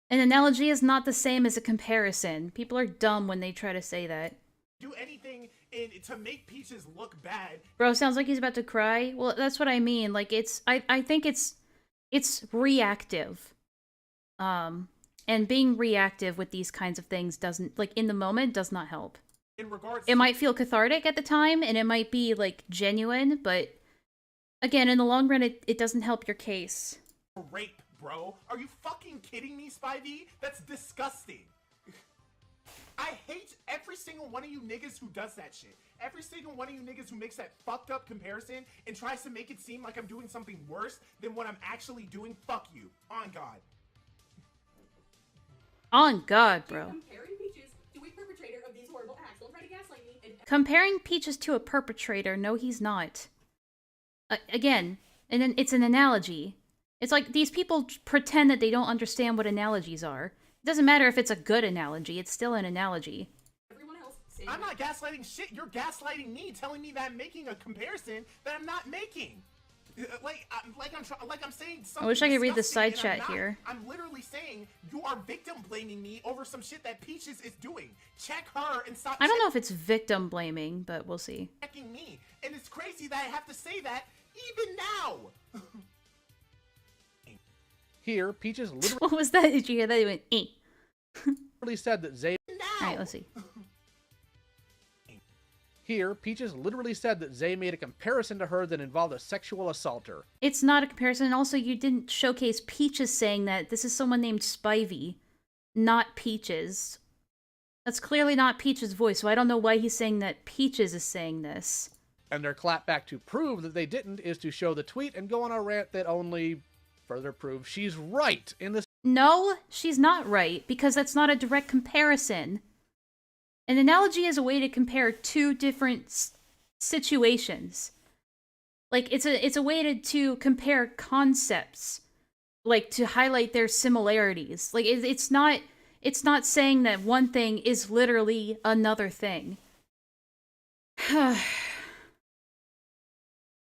An analogy is not the same as a comparison. People are dumb when they try to say that. Do anything to make Peaches look bad. Bro, sounds like he's about to cry. Well, that's what I mean. Like, I think it's reactive. And being reactive with these kinds of things doesn't, like, in the moment, does not help. In regards it might feel cathartic at the time, and it might be, like, genuine, but, again, in the long run, it doesn't help your case. Rape, bro. Are you fucking kidding me, Spivey? That's disgusting. I hate every single one of you niggas who does that shit. Every single one of you niggas who makes that fucked up comparison and tries to make it seem like I'm doing something worse than what I'm actually doing. Fuck you. On God. On God, bro. Comparing Peaches to a perpetrator of these horrible acts. Don't try to gaslight me. And Comparing Peaches to a perpetrator, no, he's not. Again, and then it's an analogy. It's like these people pretend that they don't understand what analogies are. It doesn't matter if it's a good analogy, it's still an analogy. everyone else I'm not gaslighting shit. You're gaslighting me, telling me that I'm making a comparison that I'm not making. I'm saying something. I wish I could read the disgusting, side and I'm chat not. here. I'm literally saying you are victim blaming me over some shit that Peaches is doing. Check her and stop. I don't know if it's victim blaming, but we'll see. Checking me, and it's crazy that I have to say that even now. Here, Peaches literally What was that? Did you hear that? He went, eh. said that Xzae. Alright, let's see. Here, Peaches literally said that Xzae made a comparison to her that involved a sexual assaulter. It's not a comparison, and also you didn't showcase Peaches saying that. This is someone named Spivey, not Peaches. That's clearly not Peaches' voice, so I don't know why he's saying that Peaches is saying this. And their clapback to prove that they didn't is to show the tweet and go on a rant that only further proves she's right in this. No, she's not right, because that's not a direct comparison. An analogy is a way to compare two different situations. Like, it's a way to compare concepts. Like, to highlight their similarities. Like, it's not saying that one thing is literally another thing. A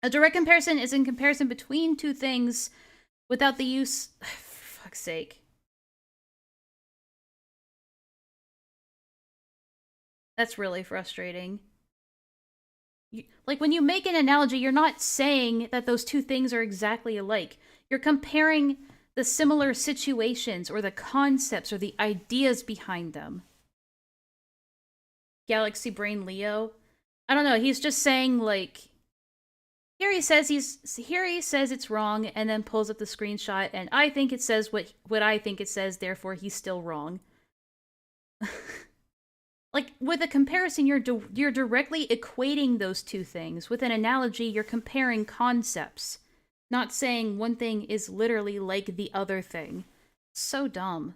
direct comparison is in comparison between two things without the use... For fuck's sake. That's really frustrating. Like, when you make an analogy, you're not saying that those two things are exactly alike. You're comparing the similar situations or the concepts or the ideas behind them. Galaxy Brain Leo? I don't know, he's just saying, like... Here he says it's wrong, and then pulls up the screenshot, and I think it says what I think it says, therefore he's still wrong. Like, with a comparison, you're directly equating those two things. With an analogy, you're comparing concepts, not saying one thing is literally like the other thing. So dumb.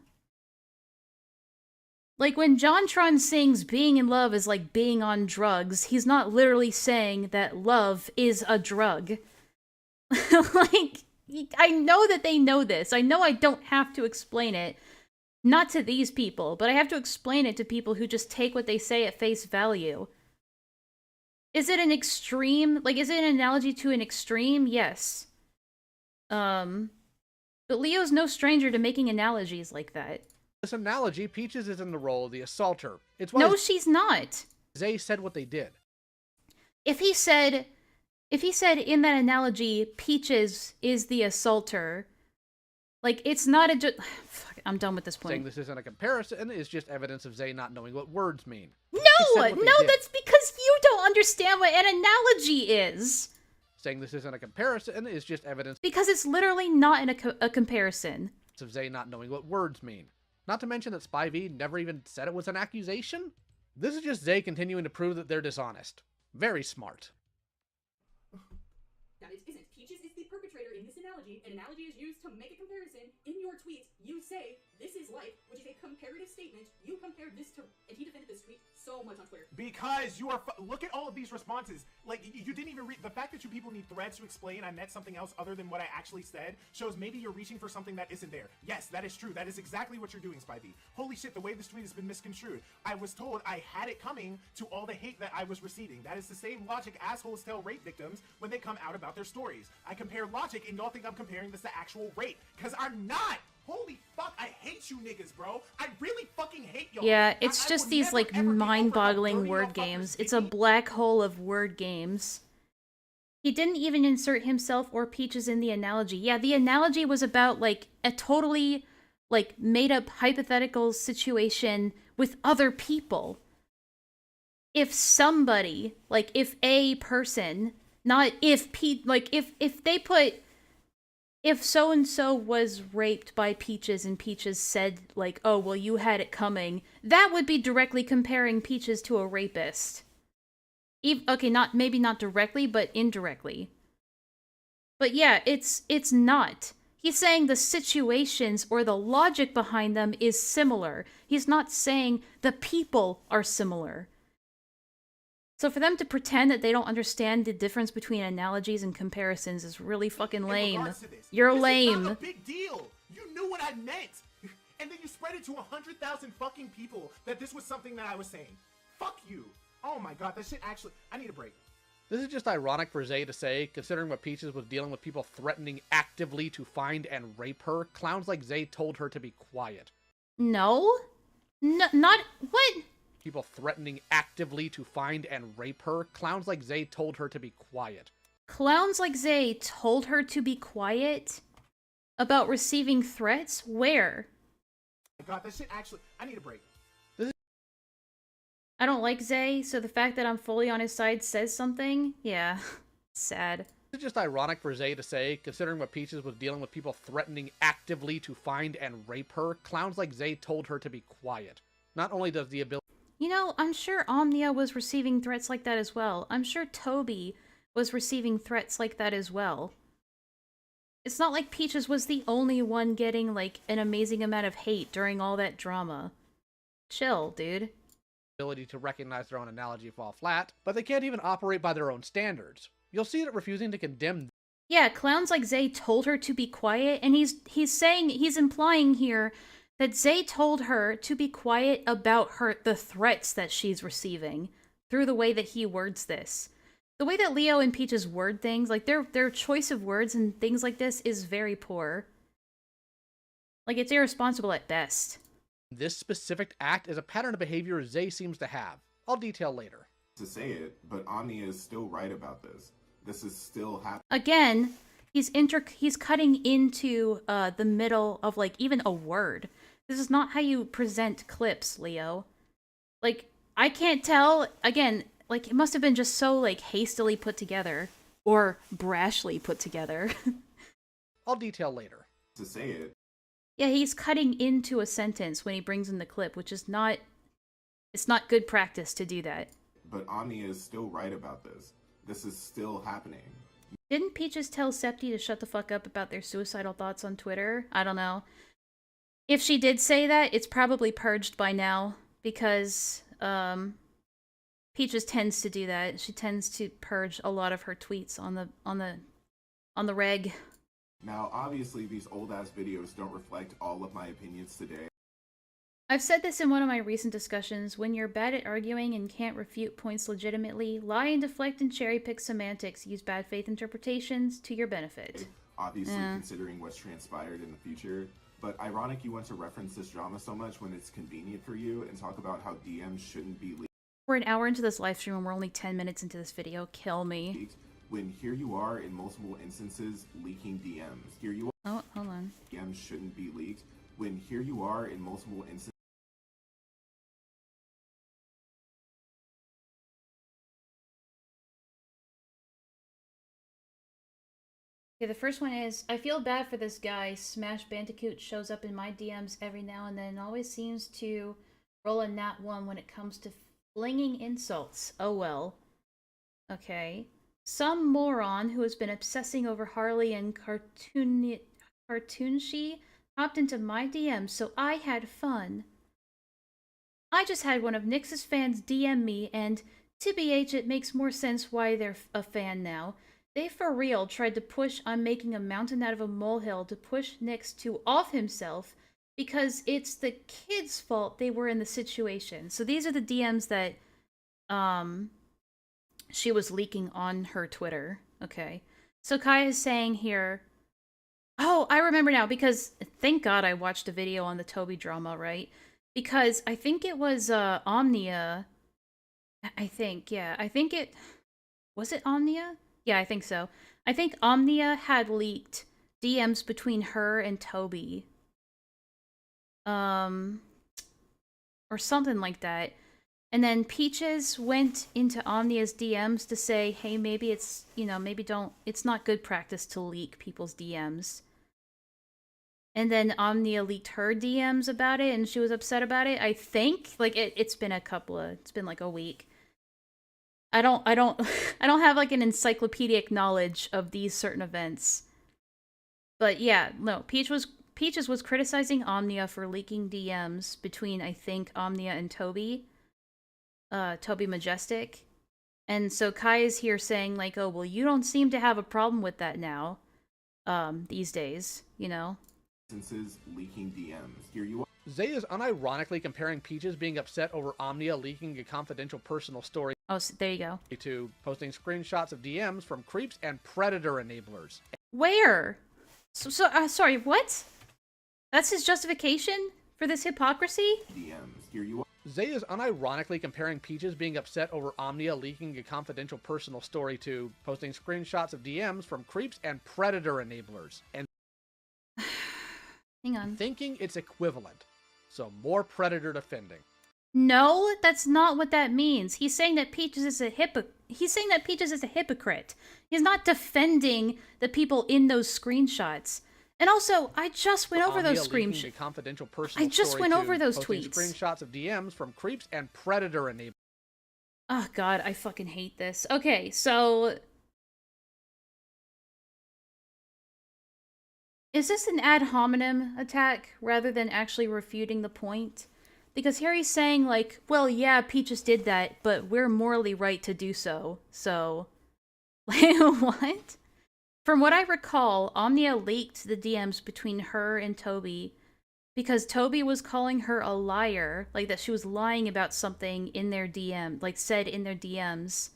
Like, when JonTron sings being in love is like being on drugs, he's not literally saying that love is a drug. Like, I know that they know this. I know I don't have to explain it. Not to these people, but I have to explain it to people who just take what they say at face value. Is it an extreme? Like, is it an analogy to an extreme? Yes. But Leo's no stranger to making analogies like that. This analogy, Peaches is in the role of the assaulter. It's why No, she's not. Xzae said what they did. If he said in that analogy, Peaches is the assaulter, like, it's not a fuck, I'm done with this point. Saying this isn't a comparison is just evidence of Xzae not knowing what words mean. No, did. that's because you don't understand what an analogy is. Saying this isn't a comparison is just evidence Because it's literally not a comparison. of Xzae not knowing what words mean. Not to mention that Spivey never even said it was an accusation. This is just Xzae continuing to prove that they're dishonest. Very smart. that it isn't. Peaches is the perpetrator in this analogy. analogy. An analogy is used to make a comparison. In your tweet, you say, this is life, which is a comparative statement. You compared this to, and he defended this tweet so much on Twitter. Because you are, look at all of these responses. Like, you didn't even read, the fact that you people need threads to explain I meant something else other than what I actually said shows maybe you're reaching for something that isn't there. Yes, that is true. That is exactly what you're doing, Spivey. Holy shit, the way this tweet has been misconstrued. I was told I had it coming to all the hate that I was receiving. That is the same logic assholes tell rape victims when they come out about their stories. I compare logic and y'all think I'm comparing this to actual rape. Because I'm not! Holy fuck, I hate you niggas, bro. I really fucking hate y'all. Yeah, it's I just will these, never, like, ever get over how mind-boggling dirty word y'all fuckers games. think It's a me. black hole of word games. He didn't even insert himself or Peaches in the analogy. Yeah, the analogy was about, like, a totally, like, made-up hypothetical situation with other people. If somebody, like, if a person, not if if they put, if so-and-so was raped by Peaches and Peaches said, like, oh, well, you had it coming, that would be directly comparing Peaches to a rapist. Okay, maybe not directly, but indirectly. But yeah, it's not. He's saying the situations or the logic behind them is similar. He's not saying the people are similar. So for them to pretend that they don't understand the difference between analogies and comparisons is really fucking lame. You're lame. This is not a big deal. You knew what I meant. And then you spread it to 100,000 fucking people that this was something that I was saying. Fuck you. Oh my god, that shit actually... I need a break. This is just ironic for Xzae to say, considering what Peaches was dealing with people threatening actively to find and rape her. Clowns like Xzae told her to be quiet. No? Not... What? People threatening actively to find and rape her. Clowns like Xzae told her to be quiet. Clowns like Xzae told her to be quiet? About receiving threats? Where? Oh my god, that shit actually... I need a break. I don't like Xzae, so the fact that I'm fully on his side says something? Yeah. Sad. It's just ironic for Xzae to say, considering what Peaches was dealing with people threatening actively to find and rape her. Clowns like Xzae told her to be quiet. Not only does the ability... You know, I'm sure Omnia was receiving threats like that as well. I'm sure Toby was receiving threats like that as well. It's not like Peaches was the only one getting, like, an amazing amount of hate during all that drama. Chill, dude. Ability to recognize their own analogy fall flat, but they can't even operate by their own standards. You'll see that refusing to condemn... Yeah, clowns like Xzae told her to be quiet, and he's implying here that Xzae told her to be quiet about the threats that she's receiving through the way that he words this. The way that Leo and Peaches word things, like their choice of words and things like this is very poor. Like, it's irresponsible at best. This specific act is a pattern of behavior Xzae seems to have. I'll detail later. To say it, but Omnia is still right about this. This is still happening. Again, he's cutting into the middle of, like, even a word. This is not how you present clips, Leo. Like, I can't tell, again, like, it must have been just so, like, hastily put together. Or brashly put together. I'll detail later. To say it. Yeah, he's cutting into a sentence when he brings in the clip, which is not... It's not good practice to do that. But Omnia is still right about this. This is still happening. Didn't Peaches tell Septi to shut the fuck up about their suicidal thoughts on Twitter? I don't know. If she did say that, it's probably purged by now, because, Peaches tends to do that. She tends to purge a lot of her tweets on the reg. Now, obviously, these old-ass videos don't reflect all of my opinions today. I've said this in one of my recent discussions. When you're bad at arguing and can't refute points legitimately, lie and deflect and cherry-pick semantics. Use bad faith interpretations to your benefit. Obviously, considering what's transpired in the future. But ironic you want to reference this drama so much when it's convenient for you and talk about how DMs shouldn't be leaked. We're an hour into this live stream and we're only 10 minutes into this video. Kill me. When here you are in multiple instances leaking DMs. Here you are. Oh, hold on. DMs shouldn't be leaked. When here you are in multiple instances. Okay, the first one is, I feel bad for this guy. Smash Bandicoot shows up in my DMs every now and then. Always seems to roll a nat 1 when it comes to flinging insults. Oh well. Okay. Some moron who has been obsessing over Harley and Cartoonshi hopped into my DMs, so I had fun. I just had one of Nyx's fans DM me, and TBH, it makes more sense why they're a fan now. They for real tried to push on making a mountain out of a molehill to push Nyx to off himself because it's the kids' fault they were in the situation. So these are the DMs that she was leaking on her Twitter. Okay. So Kai is saying here, oh, I remember now, because thank God I watched a video on the Toby drama, right? Because I think it was Omnia. I think it was it Omnia? Yeah, I think so. I think Omnia had leaked DMs between her and Toby. Or something like that. And then Peaches went into Omnia's DMs to say, hey, maybe it's, it's not good practice to leak people's DMs. And then Omnia leaked her DMs about it, and she was upset about it. I think, like, it's been like a week. I don't have like an encyclopedic knowledge of these certain events. But yeah, no, Peaches was criticizing Omnia for leaking DMs between, I think, Omnia and Toby Majestic. And so Kai is here saying, like, oh, well, you don't seem to have a problem with that now, these days, Leaking DMs. Here you are. Xzae is unironically comparing Peaches being upset over Omnia leaking a confidential personal story. Oh, so there you go. To posting screenshots of DMs from creeps and predator enablers. Where? Sorry, what? That's his justification for this hypocrisy? DMs. Here you are. Xzae is unironically comparing Peaches being upset over Omnia leaking a confidential personal story to posting screenshots of DMs from creeps and predator enablers. And hang on. Thinking it's equivalent. So more predator defending. No, that's not what that means. He's saying that Peaches is a hypocrite. He's not defending the people in those screenshots. And also, I just went over those screenshots. I just went over those tweets. Screenshots of DMs from creeps and predator enablers. Oh god, I fucking hate this. Okay, so is this an ad hominem attack rather than actually refuting the point? Because here he's saying, like, well, yeah, Peaches did that, but we're morally right to do so. So, what? From what I recall, Omnia leaked the DMs between her and Toby because Toby was calling her a liar, like that she was lying about something in their DM, like said in their DMs.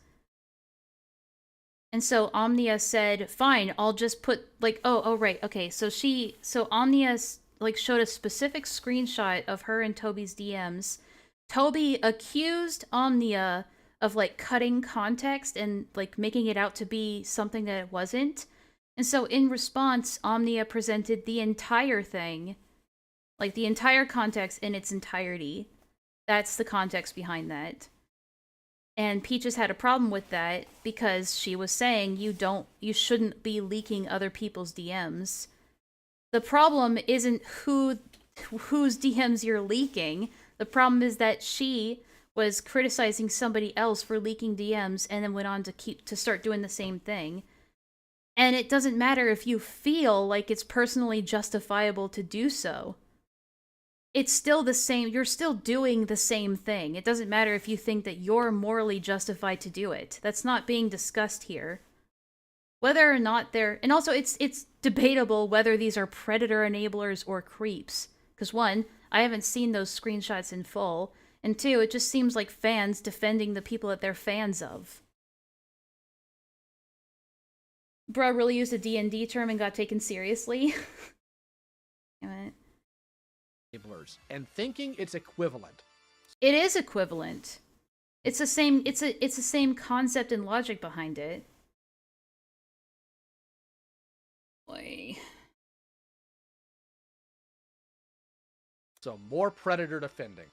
And so Omnia said, fine, I'll just put, like, oh, right, okay. So Omnia, like, showed a specific screenshot of her and Toby's DMs. Toby accused Omnia of, like, cutting context and, like, making it out to be something that it wasn't. And so in response, Omnia presented the entire thing, like the entire context in its entirety. That's the context behind that. And Peaches had a problem with that because she was saying you shouldn't be leaking other people's DMs. The problem isn't whose DMs you're leaking. The problem is that she was criticizing somebody else for leaking DMs and then went on to start doing the same thing. And it doesn't matter if you feel like it's personally justifiable to do so. It's still the same. You're still doing the same thing. It doesn't matter if you think that you're morally justified to do it. That's not being discussed here. Whether or not they're... And also, it's debatable whether these are predator enablers or creeps. Because one, I haven't seen those screenshots in full. And two, it just seems like fans defending the people that they're fans of. Bro really used a D&D term and got taken seriously. Damn it. And thinking it's equivalent. It is equivalent. It's the same. It's the same concept and logic behind it. Boy. So more predator defending.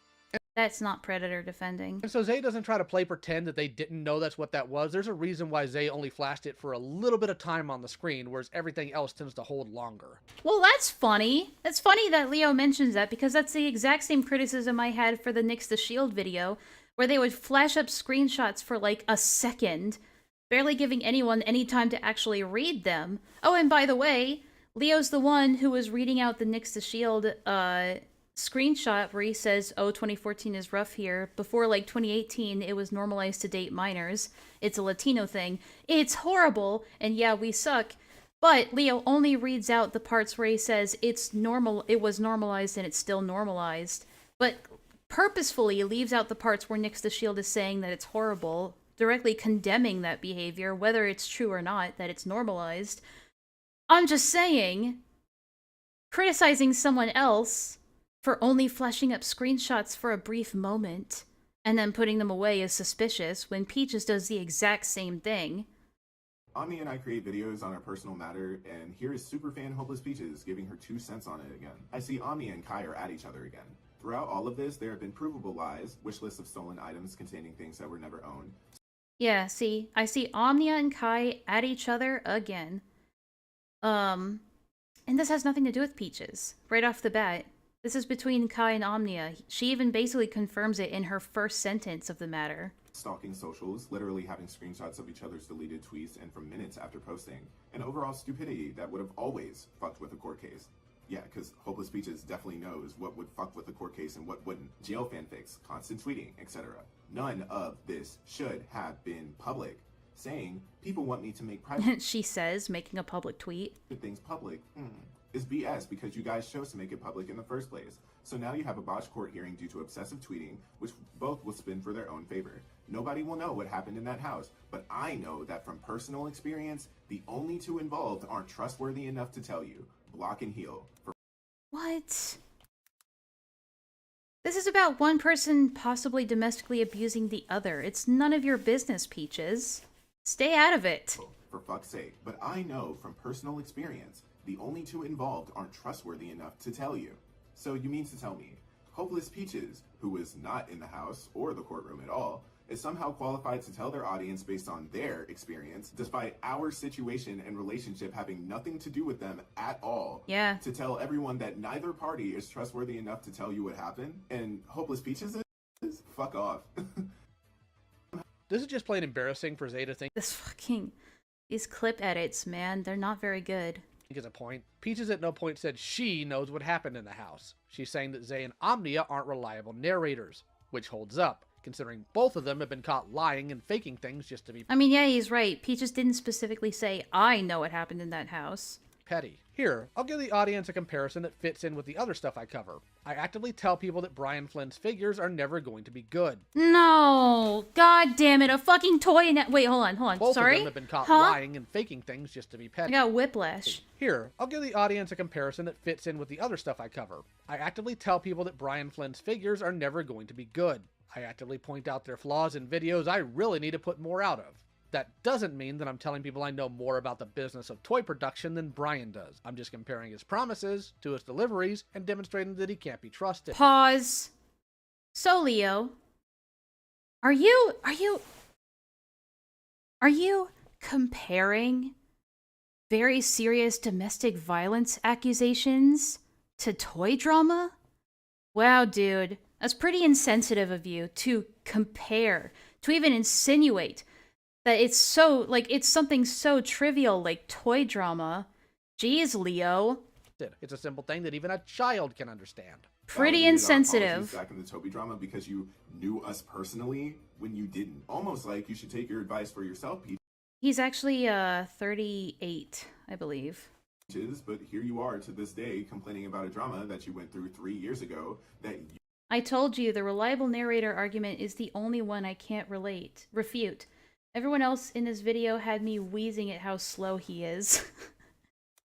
That's not predator defending. And so Xzae doesn't try to play pretend that they didn't know that's what that was. There's a reason why Xzae only flashed it for a little bit of time on the screen, whereas everything else tends to hold longer. Well, that's funny. That's funny that Leo mentions that, because that's the exact same criticism I had for the Nyx the Shield video, where they would flash up screenshots for like a second, barely giving anyone any time to actually read them. Oh, and by the way, Leo's the one who was reading out the Nix the Shield screenshot where he says, oh, 2014 is rough here. Before, like, 2018, it was normalized to date minors. It's a Latino thing. It's horrible, and yeah, we suck. But Leo only reads out the parts where he says it's normal, it was normalized and it's still normalized. But purposefully leaves out the parts where Nix the Shield is saying that it's horrible, directly condemning that behavior, whether it's true or not, that it's normalized. I'm just saying, criticizing someone else for only flashing up screenshots for a brief moment and then putting them away is suspicious when Peaches does the exact same thing. Ami and I create videos on our personal matter, and here is superfan Hopeless Peaches giving her 2 cents on it again. I see Ami and Kai are at each other again. Throughout all of this, there have been provable lies, wish lists of stolen items containing things that were never owned. Yeah, see, I see Omnia and Kai at each other again. And this has nothing to do with Peaches, right off the bat. This is between Kai and Omnia. She even basically confirms it in her first sentence of the matter. Stalking socials, literally having screenshots of each other's deleted tweets and from minutes after posting, and overall stupidity that would have always fucked with a court case. Yeah, because Hopeless Peaches definitely knows what would fuck with a court case and what wouldn't. Jail fanfics, constant tweeting, etc. None of this should have been public. Saying, people want me to make private she says, making a public tweet. things public, is BS because you guys chose to make it public in the first place. So now you have a botched court hearing due to obsessive tweeting, which both will spin for their own favor. Nobody will know what happened in that house, but I know that from personal experience, the only 2 involved aren't trustworthy enough to tell you. Block and heal. What? This is about one person possibly domestically abusing the other. It's none of your business, Peaches. Stay out of it. For fuck's sake. But I know from personal experience, the only 2 involved aren't trustworthy enough to tell you. So you mean to tell me, Hopeless Peaches, who was not in the house or the courtroom at all, is somehow qualified to tell their audience based on their experience, despite our situation and relationship having nothing to do with them at all. Yeah. To tell everyone that neither party is trustworthy enough to tell you what happened, and Hopeless Peaches is? Fuck off. This is just plain embarrassing for Xzae to think. These clip edits, man, they're not very good. Is a point. Peaches at no point said she knows what happened in the house. She's saying that Xzae and Omnia aren't reliable narrators, which holds up, considering both of them have been caught lying and faking things just to be I mean, yeah, he's right. Peaches didn't specifically say, I know what happened in that house. petty. Here, I'll give the audience a comparison that fits in with the other stuff I cover. I actively tell people that Brian Flynn's figures are never going to be good. No! God damn it, a fucking toy in that- Wait, hold on. Both Sorry? of them have been caught lying and faking things just to be I petty. got whiplash. Here, I'll give the audience a comparison that fits in with the other stuff I cover. I actively tell people that Brian Flynn's figures are never going to be good. I actively point out their flaws in videos I really need to put more out of. That doesn't mean that I'm telling people I know more about the business of toy production than Brian does. I'm just comparing his promises to his deliveries and demonstrating that he can't be trusted. Pause. So, Leo, are you comparing very serious domestic violence accusations to toy drama? Wow, dude, that's pretty insensitive of you to compare, to even insinuate that it's so, like, it's something so trivial like toy drama. Jeez, Leo. It's a simple thing that even a child can understand. Pretty insensitive. Back in the Toby drama because you knew us personally when you didn't. Almost like you should take your advice for yourself, He's actually 38, I believe. Peaches, but here you are to this day complaining about a drama that you went through 3 years ago that you I told you the reliable narrator argument is the only one I can't refute. Everyone else in this video had me wheezing at how slow he is.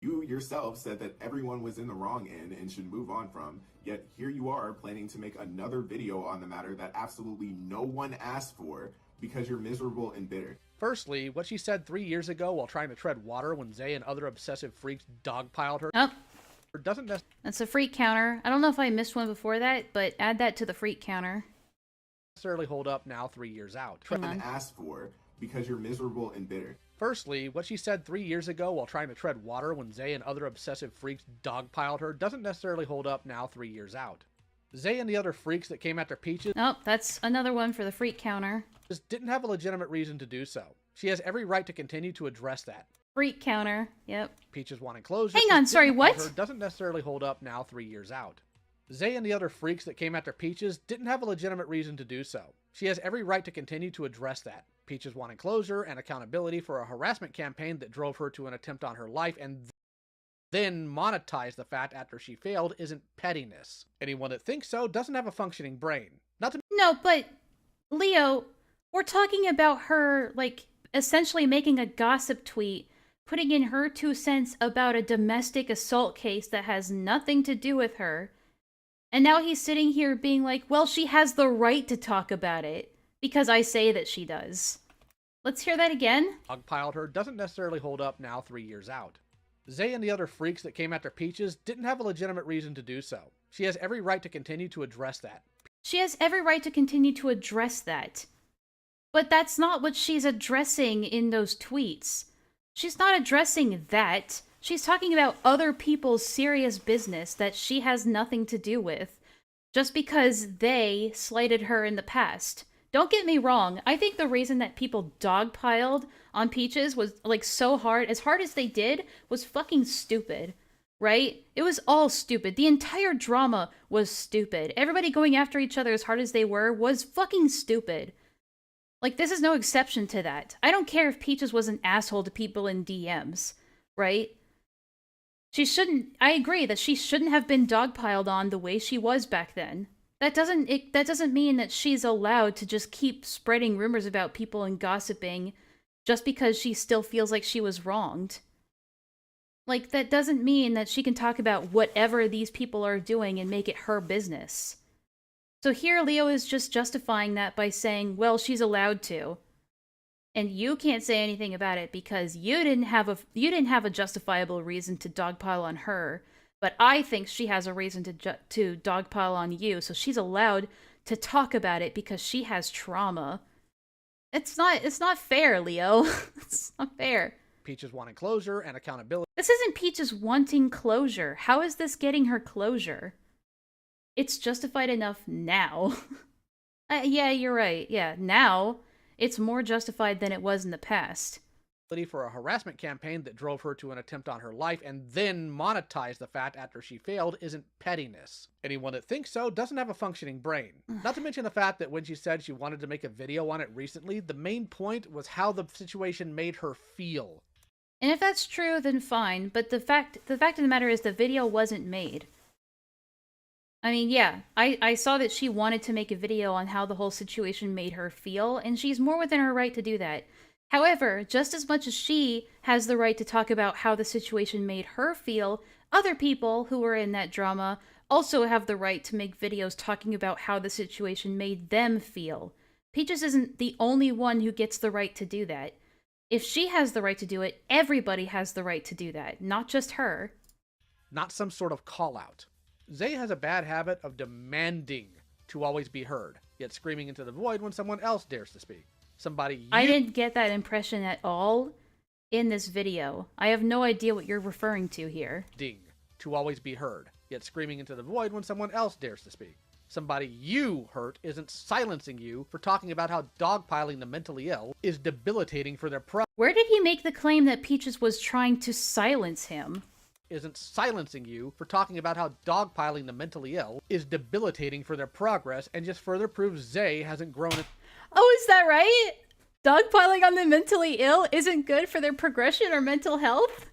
You yourself said that everyone was in the wrong end and should move on from, yet here you are planning to make another video on the matter that absolutely no one asked for because you're miserable and bitter. Firstly, what she said 3 years ago while trying to tread water when Xzae and other obsessive freaks dogpiled her doesn't That's a freak counter. I don't know if I missed one before that, but add that to the freak counter. necessarily hold up now 3 years out. And asked for because you're miserable and bitter. Firstly, what she said 3 years ago while trying to tread water when Xzae and other obsessive freaks dogpiled her doesn't necessarily hold up now 3 years out. Xzae and the other freaks that came after Peaches Oh, that's another one for the freak counter. just didn't have a legitimate reason to do so. She has every right to continue to address that. Freak counter. Yep. Peaches wanting closure. Hang on, sorry, what? Doesn't necessarily hold up now 3 years out. Xzae and the other freaks that came after Peaches didn't have a legitimate reason to do so. She has every right to continue to address that. Peaches wanting closure and accountability for a harassment campaign that drove her to an attempt on her life and then monetize the fact after she failed isn't pettiness. Anyone that thinks so doesn't have a functioning brain. No, but Leo, we're talking about her, like, essentially making a gossip tweet, putting in her 2 cents about a domestic assault case that has nothing to do with her. And now he's sitting here being like, well, she has the right to talk about it because I say that she does. Let's hear that again. Dogpiled her doesn't necessarily hold up now 3 years out. Xzae and the other freaks that came after Peaches didn't have a legitimate reason to do so. She has every right to continue to address that. She has every right to continue to address that. But that's not what she's addressing in those tweets. She's not addressing that. She's talking about other people's serious business that she has nothing to do with, just because they slighted her in the past. Don't get me wrong, I think the reason that people dogpiled on Peaches was, like, so hard as they did, was fucking stupid, right? It was all stupid. The entire drama was stupid. Everybody going after each other as hard as they were was fucking stupid. Like, this is no exception to that. I don't care if Peaches was an asshole to people in DMs, right? I agree that she shouldn't have been dogpiled on the way she was back then. That doesn't mean that she's allowed to just keep spreading rumors about people and gossiping just because she still feels like she was wronged. Like, that doesn't mean that she can talk about whatever these people are doing and make it her business. So here Leo is just justifying that by saying, well, she's allowed to. And you can't say anything about it because you didn't have a justifiable reason to dogpile on her. But I think she has a reason to dogpile on you, so she's allowed to talk about it because she has trauma. It's not fair, Leo. It's not fair. Peaches wanting closure and accountability. This isn't Peaches wanting closure. How is this getting her closure? It's justified enough now. Yeah, you're right. Yeah, now it's more justified than it was in the past. For a harassment campaign that drove her to an attempt on her life and then monetize the fact after she failed isn't pettiness. Anyone that thinks so doesn't have a functioning brain. Not to mention the fact that when she said she wanted to make a video on it recently, the main point was how the situation made her feel. And if that's true, then fine, but the fact of the matter is the video wasn't made. I mean, yeah, I saw that she wanted to make a video on how the whole situation made her feel, and she's more within her right to do that. However, just as much as she has the right to talk about how the situation made her feel, other people who were in that drama also have the right to make videos talking about how the situation made them feel. Peaches isn't the only one who gets the right to do that. If she has the right to do it, everybody has the right to do that, not just her. Not some sort of call-out. Xzae has a bad habit of demanding to always be heard, yet screaming into the void when someone else dares to speak. I didn't get that impression at all in this video. I have no idea what you're referring to here. To always be heard, yet screaming into the void when someone else dares to speak. Somebody you hurt isn't silencing you for talking about how dogpiling the mentally ill is debilitating for their Where did he make the claim that Peaches was trying to silence him? Isn't silencing you for talking about how dogpiling the mentally ill is debilitating for their progress and just further proves Xzae hasn't grown it. Oh, is that right? Dogpiling on the mentally ill isn't good for their progression or mental health?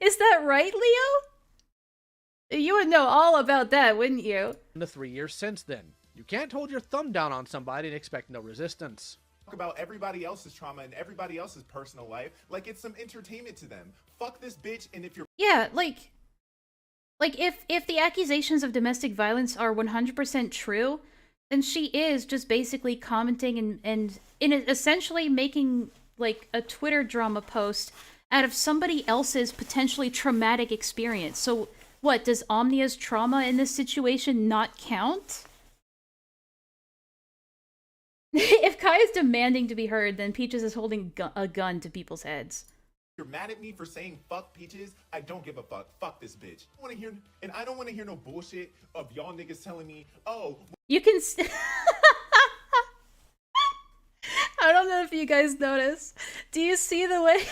Is that right, Leo? You would know all about that, wouldn't you? In the 3 years since then, you can't hold your thumb down on somebody and expect no resistance. Talk about everybody else's trauma and everybody else's personal life like it's some entertainment to them. Fuck this bitch, and if you're like if the accusations of domestic violence are 100% true, then she is just basically commenting and essentially making, like, a Twitter drama post out of somebody else's potentially traumatic experience. So, what, does Omnia's trauma in this situation not count? If Kai is demanding to be heard, then Peaches is holding a gun to people's heads. You're mad at me for saying fuck Peaches, I don't give a fuck. Fuck this bitch. I don't want to hear no bullshit of y'all niggas telling me, oh, you can I don't know if you guys notice. Do you see the way...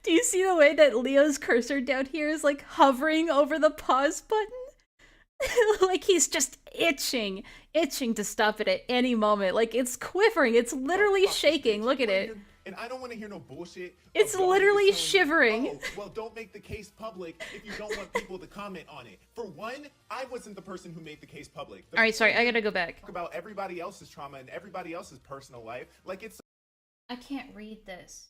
Do you see the way that Leo's cursor down here is like hovering over the pause button? Like he's just itching to stop it at any moment. Like it's quivering, it's literally shaking. Look at it. And I don't want to hear no bullshit. It's literally shivering. Oh, well, don't make the case public if you don't want people to comment on it. For one, I wasn't the person who made the case public. All right, sorry, I gotta go back. Talk about everybody else's trauma and everybody else's personal life. Like it's... I can't read this.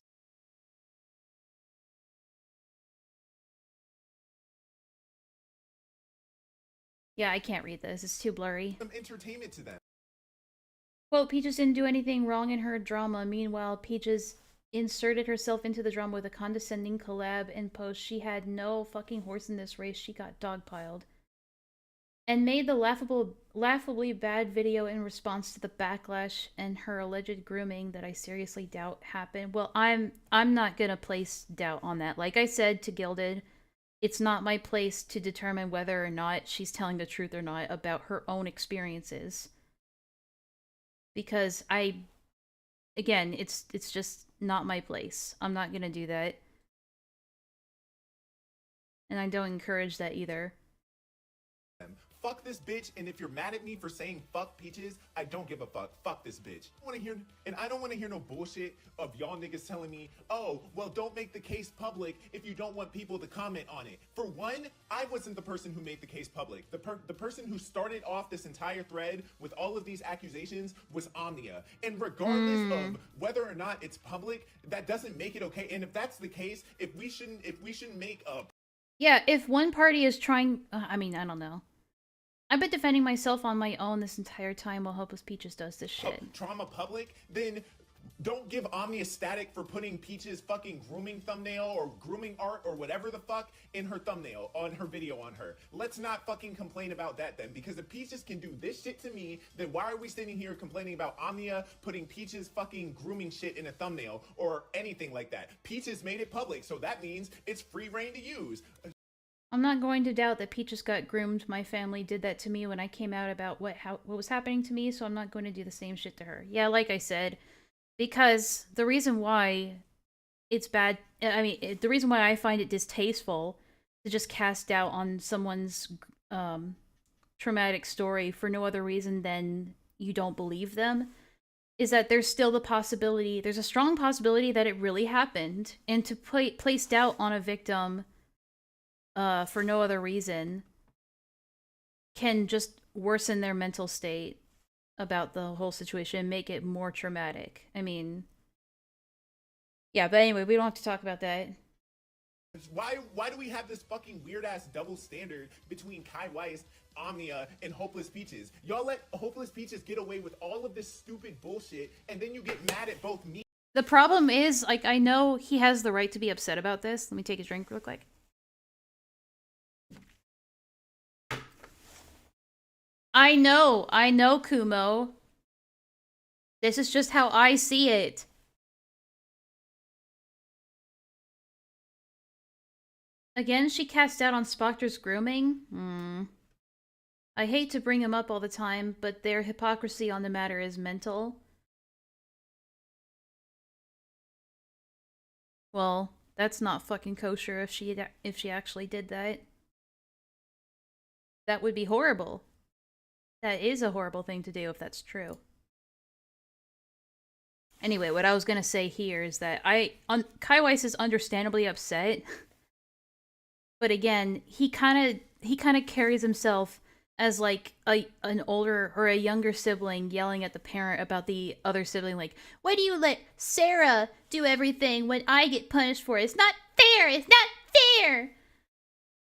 Yeah, I can't read this. It's too blurry. Some entertainment to them. Quote, Peaches didn't do anything wrong in her drama. Meanwhile, Peaches inserted herself into the drama with a condescending collab in post. She had no fucking horse in this race. She got dogpiled. And made the laughably bad video in response to the backlash and her alleged grooming that I seriously doubt happened. Well, I'm not gonna place doubt on that. Like I said to Gilded, it's not my place to determine whether or not she's telling the truth or not about her own experiences. Because again, it's just not my place. I'm not gonna do that. And I don't encourage that either. Fuck this bitch, and if you're mad at me for saying fuck Peaches, I don't give a fuck. Fuck this bitch. I don't want to hear no bullshit of y'all niggas telling me, oh, well, don't make the case public if you don't want people to comment on it. For one, I wasn't the person who made the case public. The person who started off this entire thread with all of these accusations was Omnia. And regardless of whether or not it's public, that doesn't make it okay. And if that's the case, if we shouldn't make a... Yeah, if one party is trying... I mean, I don't know. I've been defending myself on my own this entire time while Hopeless Peaches does this shit. Trauma public, then don't give Omnia static for putting Peaches' fucking grooming thumbnail or grooming art or whatever the fuck in her thumbnail, on her video on her. Let's not fucking complain about that then, because if Peaches can do this shit to me, then why are we sitting here complaining about Omnia putting Peaches' fucking grooming shit in a thumbnail or anything like that? Peaches made it public, so that means it's free reign to use. I'm not going to doubt that Peaches got groomed. My family did that to me when I came out about what was happening to me, so I'm not going to do the same shit to her. Yeah, like I said, because the reason why it's bad, the reason why I find it distasteful to just cast doubt on someone's traumatic story for no other reason than you don't believe them, is that there's still the possibility, there's a strong possibility that it really happened, and to place doubt on a victim for no other reason can just worsen their mental state about the whole situation and make it more traumatic. I mean, yeah, but anyway, we don't have to talk about that. Why do we have this fucking weird-ass double standard between Kai Weiss, Omnia, and Hopeless Peaches? Y'all let Hopeless Peaches get away with all of this stupid bullshit, and then you get mad at both me. The problem is, like, I know he has the right to be upset about this. Let me take a drink real quick. I know, Kumo. This is just how I see it. Again, she cast doubt on Spoctor's grooming? I hate to bring him up all the time, but their hypocrisy on the matter is mental. Well, that's not fucking kosher if she actually did that. That would be horrible. That is a horrible thing to do if that's true. Anyway, what I was gonna say here is that Kai Weiss is understandably upset, but again, he kind of carries himself as like an older or a younger sibling yelling at the parent about the other sibling, like, why do you let Sarah do everything when I get punished for it? It's not fair. It's not fair.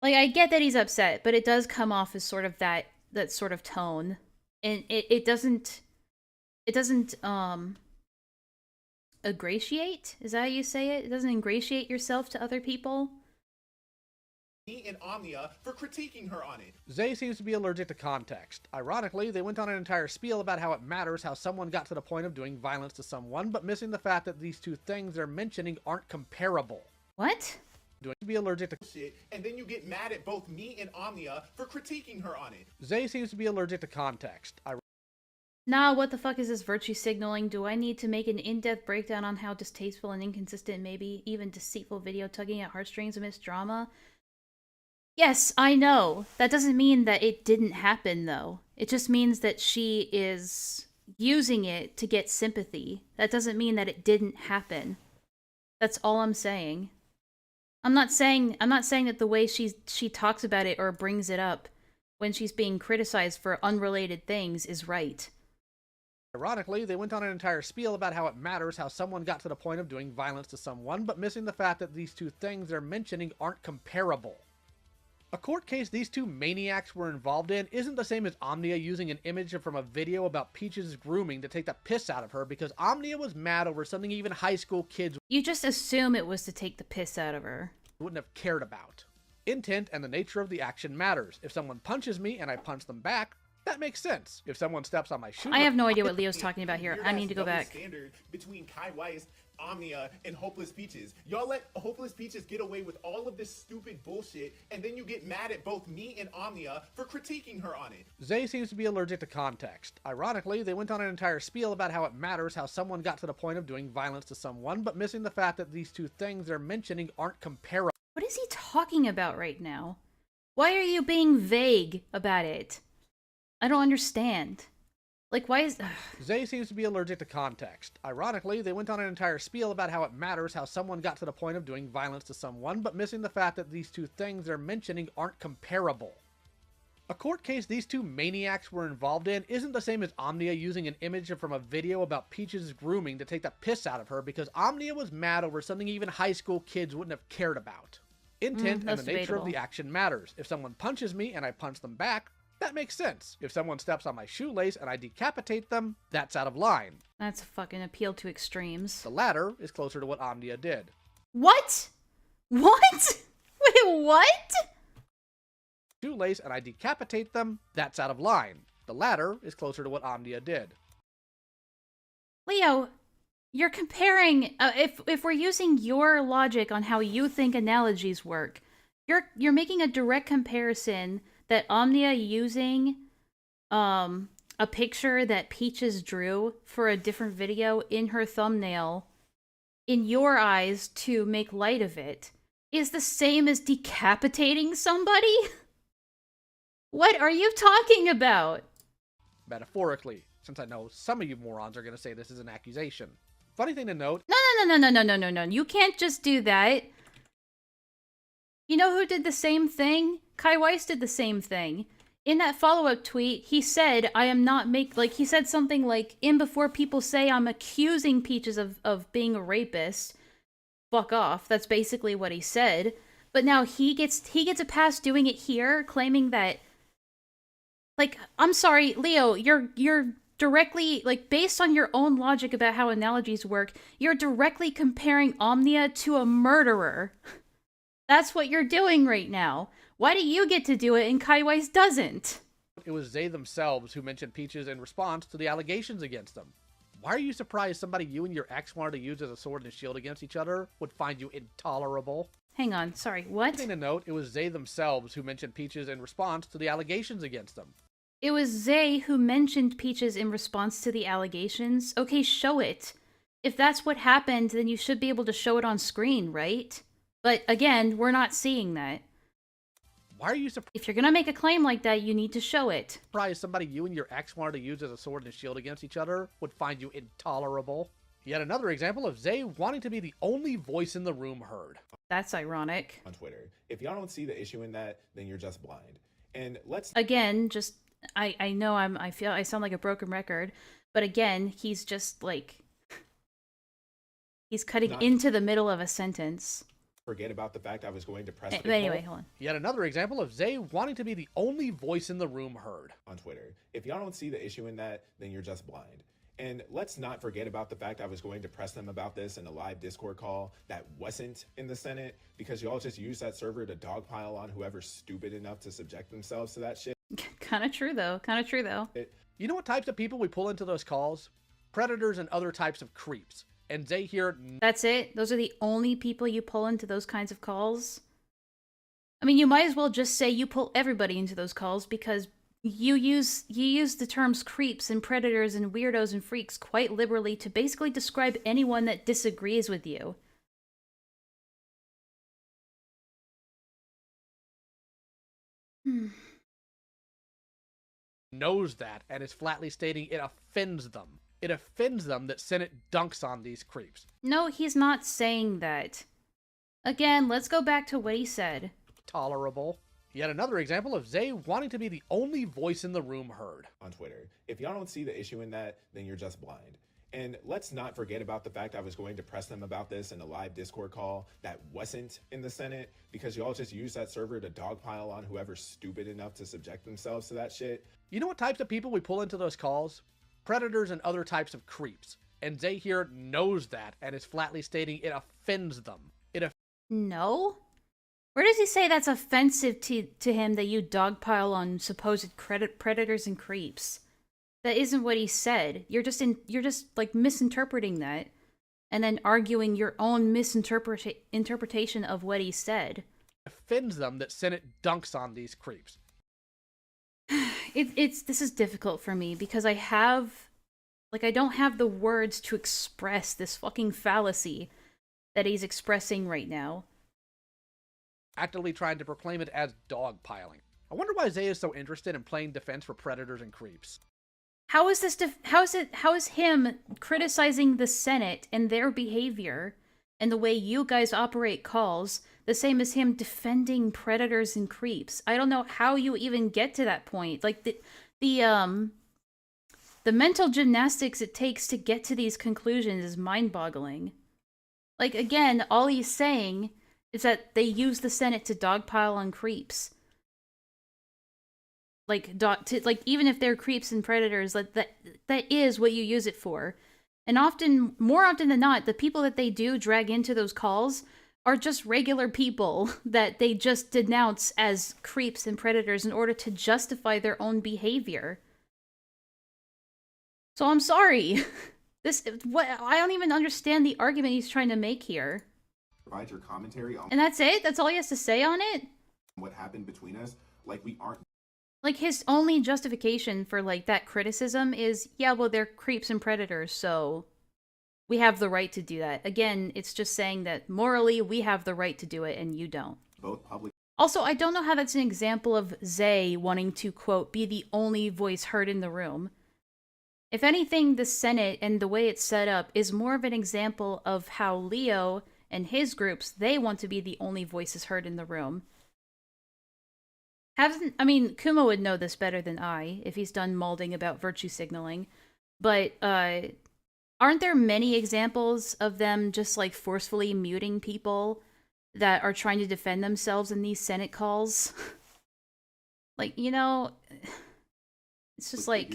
Like, I get that he's upset, but it does come off as sort of that sort of tone, and it doesn't ingratiate? Is that how you say it? It doesn't ingratiate yourself to other people? Me and Omnia for critiquing her on it. Xzae seems to be allergic to context. Ironically, they went on an entire spiel about how it matters how someone got to the point of doing violence to someone, but missing the fact that these two things they're mentioning aren't comparable. What? To be allergic to shit, and then you get mad at both me and Omnia for critiquing her on it. Xzae seems to be allergic to context. Nah, what the fuck is this virtue signaling? Do I need to make an in-depth breakdown on how distasteful and inconsistent, maybe even deceitful video tugging at heartstrings amidst drama? Yes, I know. That doesn't mean that it didn't happen, though. It just means that she is using it to get sympathy. That doesn't mean that it didn't happen. That's all I'm saying. I'm not saying that the way she talks about it or brings it up when she's being criticized for unrelated things is right. Ironically, they went on an entire spiel about how it matters how someone got to the point of doing violence to someone, but missing the fact that these two things they're mentioning aren't comparable. A court case these two maniacs were involved in isn't the same as Omnia using an image from a video about Peach's grooming to take the piss out of her because Omnia was mad over something even high school kids You just assume it was to take the piss out of her. Wouldn't have cared about. Intent and the nature of the action matters. If someone punches me and I punch them back, that makes sense. If someone steps on my shoe... I have no idea what Leo's talking about here. I need to go back. Standard between Kai Weiss, Omnia, and Hopeless Peaches. Y'all let Hopeless Peaches get away with all of this stupid bullshit, and then you get mad at both me and Omnia for critiquing her on it. Xzae seems to be allergic to context. Ironically, they went on an entire spiel about how it matters how someone got to the point of doing violence to someone, but missing the fact that these two things they're mentioning aren't comparable. What is he talking about right now? Why are you being vague about it? I don't understand. Like, why is... Xzae seems to be allergic to context. Ironically, they went on an entire spiel about how it matters how someone got to the point of doing violence to someone, but missing the fact that these two things they're mentioning aren't comparable. A court case these two maniacs were involved in isn't the same as Omnia using an image from a video about Peach's grooming to take the piss out of her because Omnia was mad over something even high school kids wouldn't have cared about. Intent and the nature of the action matters. If someone punches me and I punch them back, that makes sense. If someone steps on my shoelace and I decapitate them, that's out of line. That's a fucking appeal to extremes. The latter is closer to what Omnia did. What? What? Wait, what? Shoelace and I decapitate them, that's out of line. The latter is closer to what Omnia did. Leo, you're comparing... if we're using your logic on how you think analogies work, you're making a direct comparison that Omnia using a picture that Peaches drew for a different video in her thumbnail, in your eyes, to make light of it, is the same as decapitating somebody? What are you talking about? Metaphorically, since I know some of you morons are going to say this is an accusation. Funny thing to note... No. You can't just do that. You know who did the same thing? Kai Weiss did the same thing. In that follow-up tweet, he said, I am not he said something like, in before people say I'm accusing Peaches of being a rapist. Fuck off. That's basically what he said. But now he gets a pass doing it here, claiming that, like, I'm sorry, Leo, you're directly, like, based on your own logic about how analogies work, you're directly comparing Omnia to a murderer. That's what you're doing right now. Why do you get to do it and Kai Weiss doesn't? It was Xzae themselves who mentioned Peaches in response to the allegations against them. Why are you surprised somebody you and your ex wanted to use as a sword and shield against each other would find you intolerable? Hang on, sorry, what? Thing to note, it was Xzae themselves who mentioned Peaches in response to the allegations against them. It was Xzae who mentioned Peaches in response to the allegations? Okay, show it. If that's what happened, then you should be able to show it on screen, right? But again, we're not seeing that. Why are you surprised? If you're gonna make a claim like that, you need to show it. Surprised somebody you and your ex wanted to use as a sword and shield against each other would find you intolerable? Yet another example of Xzae wanting to be the only voice in the room heard. That's ironic. On Twitter. If y'all don't see the issue in that, then you're just blind. And let's... Again, just... I know I feel I sound like a broken record, but again, he's just like... He's cutting into the middle of a sentence. Forget about the fact I was going to press... Anyway, hold on. Yet another example of Xzae wanting to be the only voice in the room heard. On Twitter. If y'all don't see the issue in that, then you're just blind. And let's not forget about the fact I was going to press them about this in a live Discord call that wasn't in the Senate, because y'all just used that server to dogpile on whoever's stupid enough to subject themselves to that shit. Kind of true, though. You know what types of people we pull into those calls? Predators and other types of creeps. And Xzae here... That's it? Those are the only people you pull into those kinds of calls? I mean, you might as well just say you pull everybody into those calls, because you use the terms creeps and predators and weirdos and freaks quite liberally to basically describe anyone that disagrees with you. Knows that and is flatly stating it offends them. It offends them that Senate dunks on these creeps. No, he's not saying that. Again, let's go back to what he said. Tolerable. Yet another example of Xzae wanting to be the only voice in the room heard. On Twitter. If y'all don't see the issue in that, then you're just blind. And let's not forget about the fact I was going to press them about this in a live Discord call that wasn't in the Senate, because y'all just use that server to dogpile on whoever's stupid enough to subject themselves to that shit. You know what types of people we pull into those calls? Predators and other types of creeps. And Xzae here knows that and is flatly stating it offends them. No? Where does he say that's offensive to him that you dogpile on supposed predators and creeps? That isn't what he said. You're just like misinterpreting that, and then arguing your own interpretation of what he said. Offends them that Senate dunks on these creeps. This is difficult for me because I don't have the words to express this fucking fallacy that he's expressing right now. Actively trying to proclaim it as dogpiling. I wonder why Xzae is so interested in playing defense for predators and creeps. How is him criticizing the Senate and their behavior and the way you guys operate calls the same as him defending predators and creeps? I don't know how you even get to that point. Like the mental gymnastics it takes to get to these conclusions is mind-boggling. Like, again, all he's saying is that they use the Senate to dogpile on creeps. Like, even if they're creeps and predators, that is what you use it for. And more often than not, the people that they do drag into those calls are just regular people that they just denounce as creeps and predators in order to justify their own behavior. So I'm sorry. I don't even understand the argument he's trying to make here. Provide your commentary on And that's it? That's all he has to say on it? what happened between us. Like, we aren't. Like, his only justification for, like, that criticism is, yeah, well, they're creeps and predators, so we have the right to do that. Again, it's just saying that morally we have the right to do it and you don't. Both public. Also, I don't know how that's an example of Xzae wanting to, quote, be the only voice heard in the room. If anything, the Senate and the way it's set up is more of an example of how Leo and his groups, they want to be the only voices heard in the room. Kuma would know this better than I, if he's done molding about virtue signaling. But, aren't there many examples of them just, like, forcefully muting people that are trying to defend themselves in these Senate calls? Like, you know, it's just like...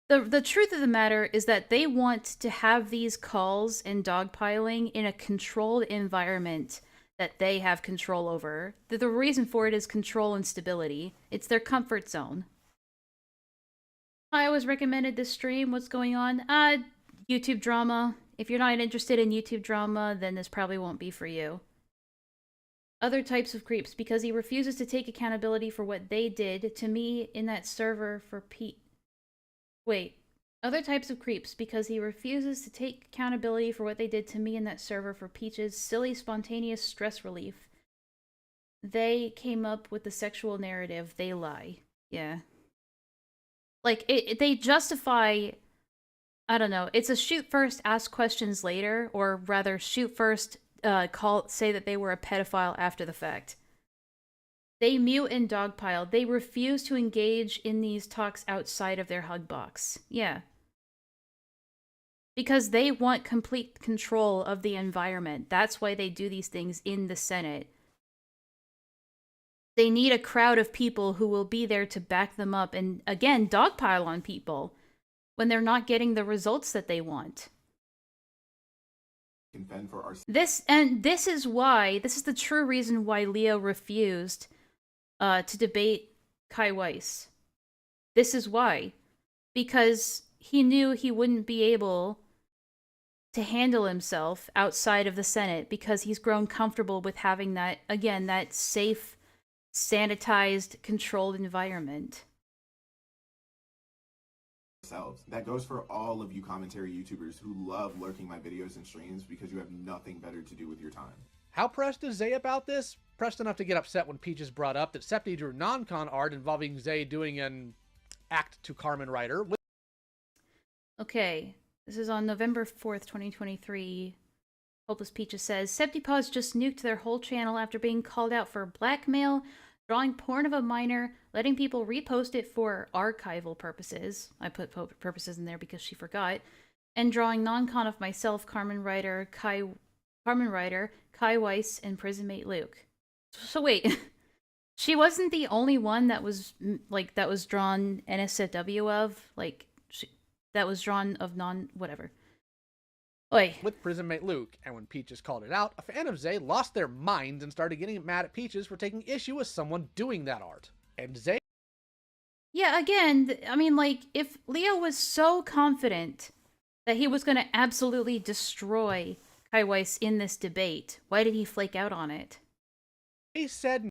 The truth of the matter is that they want to have these calls and dogpiling in a controlled environment that they have control over. The reason for it is control and stability. It's their comfort zone. I was recommended this stream. What's going on? YouTube drama. If you're not interested in YouTube drama, then this probably won't be for you. Other types of creeps, because he refuses to take accountability for what they did to me in that server for Other types of creeps, because he refuses to take accountability for what they did to me in that server for Peach's silly, spontaneous stress relief. They came up with the sexual narrative. They lie. Yeah. Like, they justify... I don't know. It's a shoot first, ask questions later, or rather, shoot first, say that they were a pedophile after the fact. They mute and dogpile. They refuse to engage in these talks outside of their hug box. Yeah. Because they want complete control of the environment. That's why they do these things in the Senate. They need a crowd of people who will be there to back them up and, again, dogpile on people when they're not getting the results that they want. This is the true reason why Leo refused to debate Kai Weiss. This is why. Because he knew he wouldn't be able to handle himself outside of the Senate because he's grown comfortable with having that, again, that safe, sanitized, controlled environment. yourselves. That goes for all of you commentary YouTubers who love lurking my videos and streams because you have nothing better to do with your time. How pressed is Xzae about this? Pressed enough to get upset when Peaches brought up that Septi drew non-con art involving Xzae doing an act to Carmen writer. Okay, this is on November 4th, 2023. Hopeless Peaches says, Septipause just nuked their whole channel after being called out for blackmail, drawing porn of a minor, letting people repost it for archival purposes. I put purposes in there because she forgot. And drawing non-con of myself, Carmen Writer, Kai Weiss, and prison mate Luke. So wait, she wasn't the only one that was drawn NSFW of, that was drawn of whatever. Oi. With prison mate Luke, and when Peaches called it out, a fan of Xzae lost their minds and started getting mad at Peaches for taking issue with someone doing that art. And Xzae... Yeah, again, I mean, if Leo was so confident that he was going to absolutely destroy Kai Weiss in this debate, why did he flake out on it? He said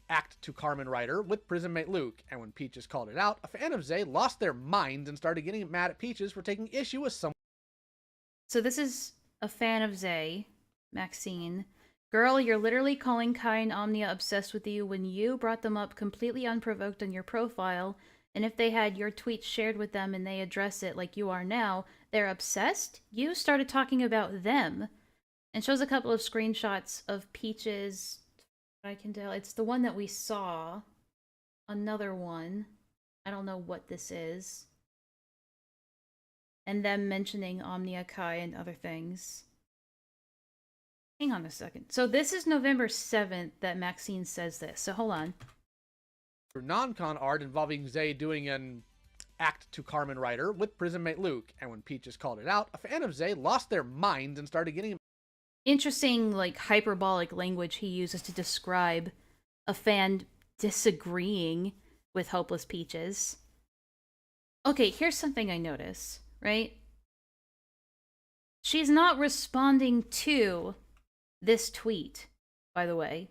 act to Carmen writer with prison mate Luke, and when Peaches called it out, a fan of Xzae lost their minds and started getting mad at Peaches for taking issue with someone... So this is a fan of Xzae, Maxine. Girl, you're literally calling Kai and Omnia obsessed with you when you brought them up completely unprovoked on your profile, and if they had your tweets shared with them and they address it like you are now, they're obsessed? You started talking about them. And shows a couple of screenshots of Peaches. I can tell it's the one that we saw. Another one. I don't know what this is. And them mentioning Omnia, Kai, and other things. Hang on a second. So this is November 7th that Maxine says this. So hold on. Non-con art involving Xzae doing an act to Carmen writer with prison mate Luke, and when Peaches called it out, a fan of Xzae lost their minds and started getting... Interesting, hyperbolic language he uses to describe a fan disagreeing with Hopeless Peaches. Okay, here's something I notice. Right? She's not responding to this tweet, by the way.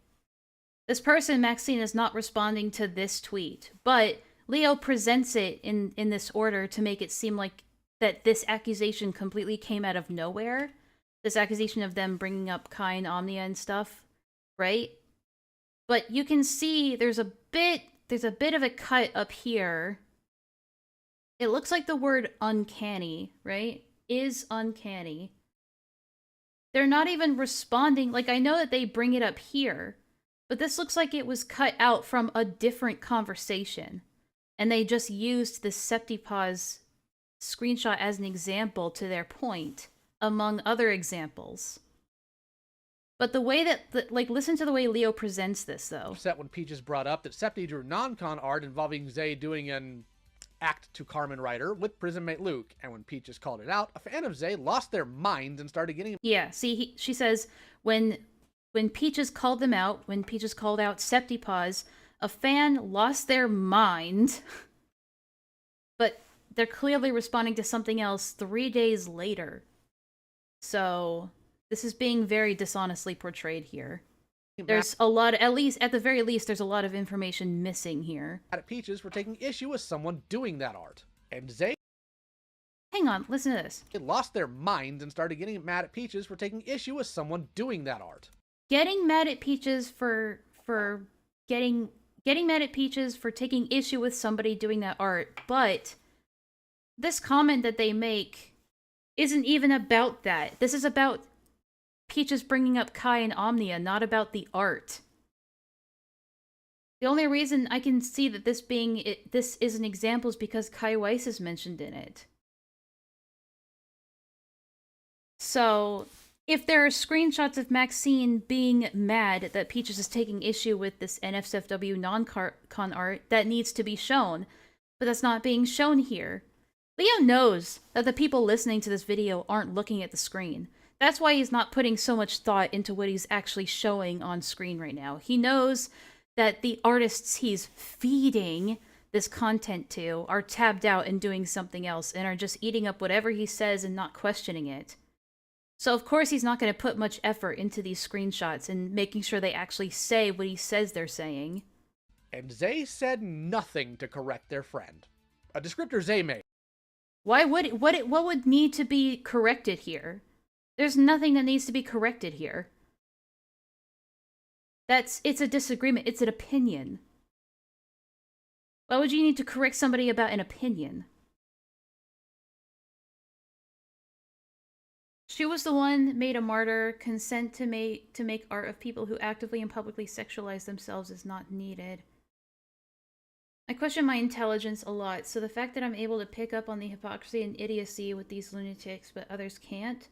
This person, Maxine, is not responding to this tweet, but Leo presents it in this order to make it seem like that this accusation completely came out of nowhere. This accusation of them bringing up Kai and Omnia and stuff, right? But you can see there's a bit of a cut up here. It looks like the word uncanny, right? Is uncanny. They're not even responding. I know that they bring it up here, but this looks like it was cut out from a different conversation. And they just used the Septipause screenshot as an example to their point, among other examples. But the way that, listen to the way Leo presents this, though. Upset when Peaches brought up that Septi drew non-con art involving Xzae doing an act to Carmen writer with prison mate Luke, and when Peaches called it out, a fan of Xzae lost their minds and started getting... Yeah, see, she says, when Peaches called them out, when Peaches called out Septipause, a fan lost their mind, but they're clearly responding to something else 3 days later. So, this is being very dishonestly portrayed here. There's a lot, at the very least, there's a lot of information missing here. At Peaches for taking issue with someone doing that art. And Xzae... Hang on, listen to this. They lost their minds and started getting mad at Peaches for taking issue with someone doing that art. Getting mad at Peaches for getting mad at Peaches for taking issue with somebody doing that art, but this comment that they make isn't even about that. This is about Peaches bringing up Kai and Omnia, not about the art. The only reason I can see that this is an example is because Kai Weiss is mentioned in it. So, if there are screenshots of Maxine being mad that Peaches is taking issue with this NSFW non-con art, that needs to be shown. But that's not being shown here. Leo knows that the people listening to this video aren't looking at the screen. That's why he's not putting so much thought into what he's actually showing on screen right now. He knows that the artists he's feeding this content to are tabbed out and doing something else and are just eating up whatever he says and not questioning it. So of course he's not going to put much effort into these screenshots and making sure they actually say what he says they're saying. And Xzae said nothing to correct their friend. A descriptor Xzae made. Why would what would need to be corrected here? There's nothing that needs to be corrected here. It's a disagreement. It's an opinion. Why would you need to correct somebody about an opinion? She was the one made a martyr. Consent to make art of people who actively and publicly sexualize themselves is not needed. I question my intelligence a lot, so the fact that I'm able to pick up on the hypocrisy and idiocy with these lunatics, but others can't,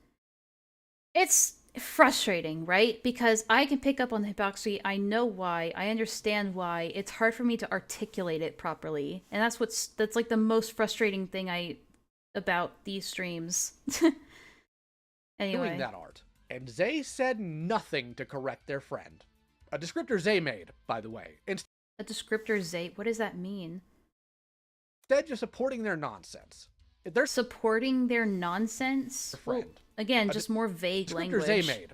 it's frustrating, right? Because I can pick up on the hypocrisy, I know why, I understand why, it's hard for me to articulate it properly, and that's like the most frustrating thing about these streams. Anyway. Doing that art. And Xzae said nothing to correct their friend. A descriptor Xzae made, by the way. A descriptor Xzae? What does that mean? Instead, just supporting their nonsense. They're supporting their nonsense? Friend. Well, again, just more vague language. Xzae made.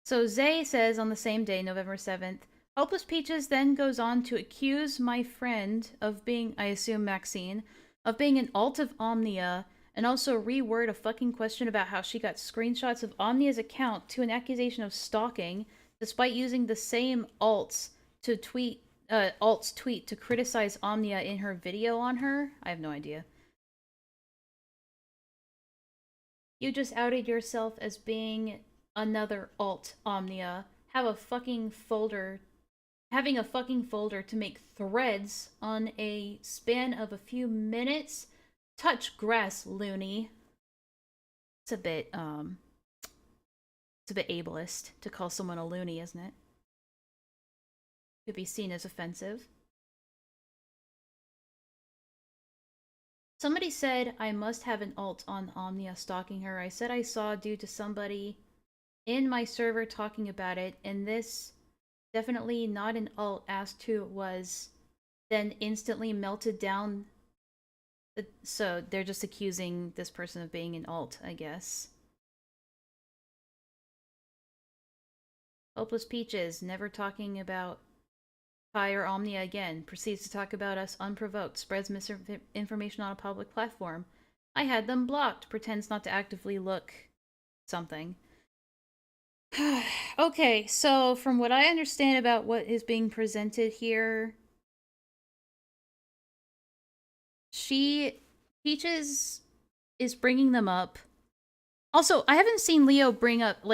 So Xzae says on the same day, November 7th, Hopeless Peaches then goes on to accuse my friend of being, I assume Maxine, of being an alt of Omnia, and also reword a fucking question about how she got screenshots of Omnia's account to an accusation of stalking, despite using the same alt's tweet to criticize Omnia in her video on her. I have no idea. You just outed yourself as being another alt, Omnia. Having a fucking folder to make threads on a span of a few minutes. Touch grass, loony. It's a bit ableist to call someone a loony, isn't it? Could be seen as offensive. Somebody said I must have an alt on Omnia stalking her. I said I saw due to somebody in my server talking about it, and this definitely not an alt. Asked who it was, then instantly melted down. So they're just accusing this person of being an alt, I guess. Hopeless Peaches, never talking about Kai or Omnia again. Proceeds to talk about us unprovoked. Spreads misinformation on a public platform. I had them blocked. Pretends not to actively look something. Okay, so from what I understand about what is being presented here, Peaches is bringing them up. Also, I haven't seen Leo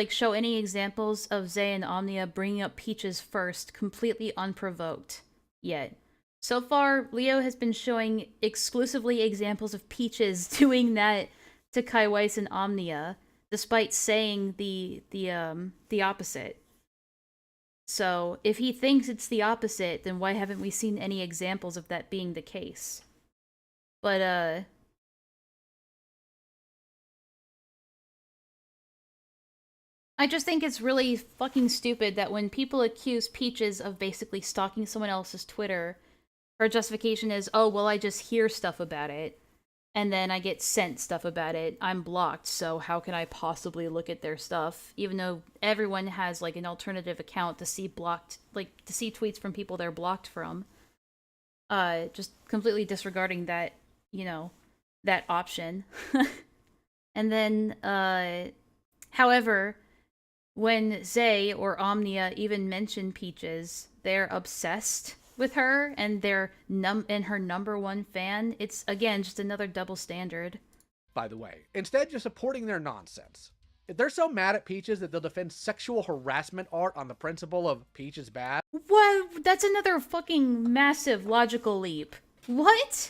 show any examples of Xzae and Omnia bringing up Peaches first, completely unprovoked, yet. So far, Leo has been showing exclusively examples of Peaches doing that to Kai Weiss and Omnia, despite saying the opposite. So, if he thinks it's the opposite, then why haven't we seen any examples of that being the case? But, I just think it's really fucking stupid that when people accuse Peaches of basically stalking someone else's Twitter, her justification is, oh, well, I just hear stuff about it, and then I get sent stuff about it. I'm blocked, so how can I possibly look at their stuff? Even though everyone has, like, an alternative account to see to see tweets from people they're blocked from. Just completely disregarding that, that option. And then, however, when Xzae or Omnia even mention Peaches, they're obsessed with her and they're her number one fan. It's, again, just another double standard. By the way, instead just supporting their nonsense. If they're so mad at Peaches that they'll defend sexual harassment art on the principle of Peach is bad. What? That's another fucking massive logical leap. What?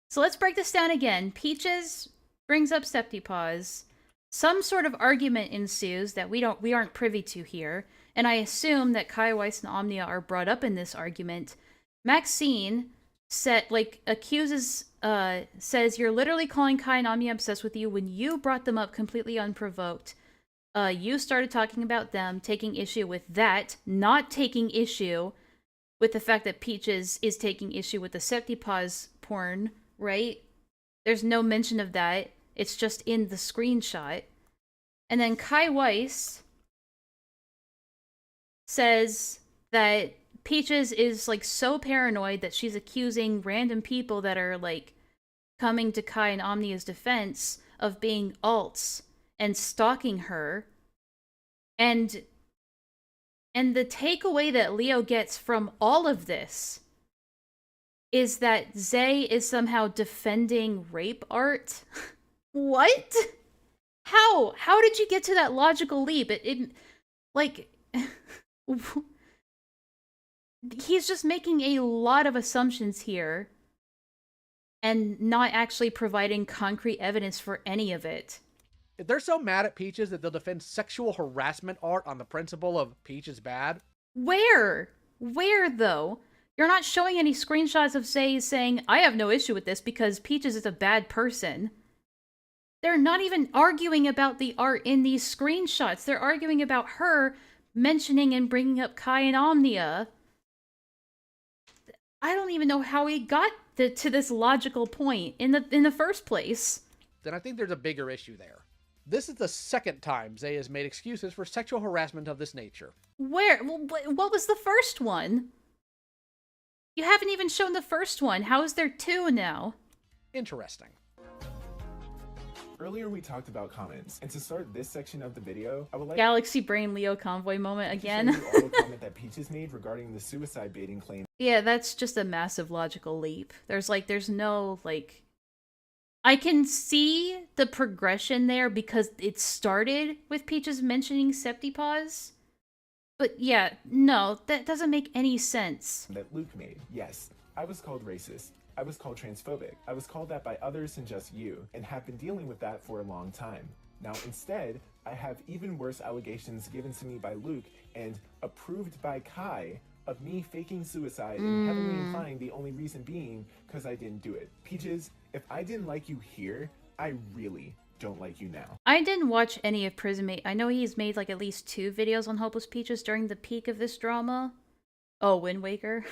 So let's break this down again. Peaches brings up Septipaws. Some sort of argument ensues that we aren't privy to here, and I assume that Kai Weiss and Omnia are brought up in this argument. Maxine says you're literally calling Kai and Omnia obsessed with you when you brought them up completely unprovoked. You started talking about them, taking issue with that, not taking issue with the fact that Peaches is taking issue with the Septipaws porn, right? There's no mention of that. It's just in the screenshot. And then Kai Weiss says that Peaches is, like, so paranoid that she's accusing random people that are, like, coming to Kai and Omnia's defense of being alts and stalking her. And the takeaway that Leo gets from all of this is that Xzae is somehow defending rape art. What? How did you get to that logical leap? It like he's just making a lot of assumptions here and not actually providing concrete evidence for any of it. If they're so mad at Peaches that they'll defend sexual harassment art on the principle of Peach is bad. Where? Where, though? You're not showing any screenshots of Xzae saying, I have no issue with this because Peaches is a bad person. They're not even arguing about the art in these screenshots. They're arguing about her mentioning and bringing up Kai and Omnia. I don't even know how he got to this logical point in the first place. Then I think there's a bigger issue there. This is the second time Xzae has made excuses for sexual harassment of this nature. Where? What was the first one? You haven't even shown the first one. How is there two now? Interesting. Earlier we talked about comments, and to start this section of the video, I would like Galaxy Brain Leo Convoy moment again. to show you all the comment that Peaches made regarding the suicide baiting claim. Yeah, that's just a massive logical leap. There's no, I can see the progression there because it started with Peaches mentioning Septipause. But yeah, no, that doesn't make any sense. That Luke made. Yes, I was called racist. I was called transphobic. I was called that by others than just you, and have been dealing with that for a long time. Now instead, I have even worse allegations given to me by Luke and approved by Kai of me faking suicide and heavily implying the only reason being because I didn't do it. Peaches, if I didn't like you here, I really don't like you now. I didn't watch any of Prismate. I know he's made at least 2 videos on Hopeless Peaches during the peak of this drama. Oh, Wind Waker.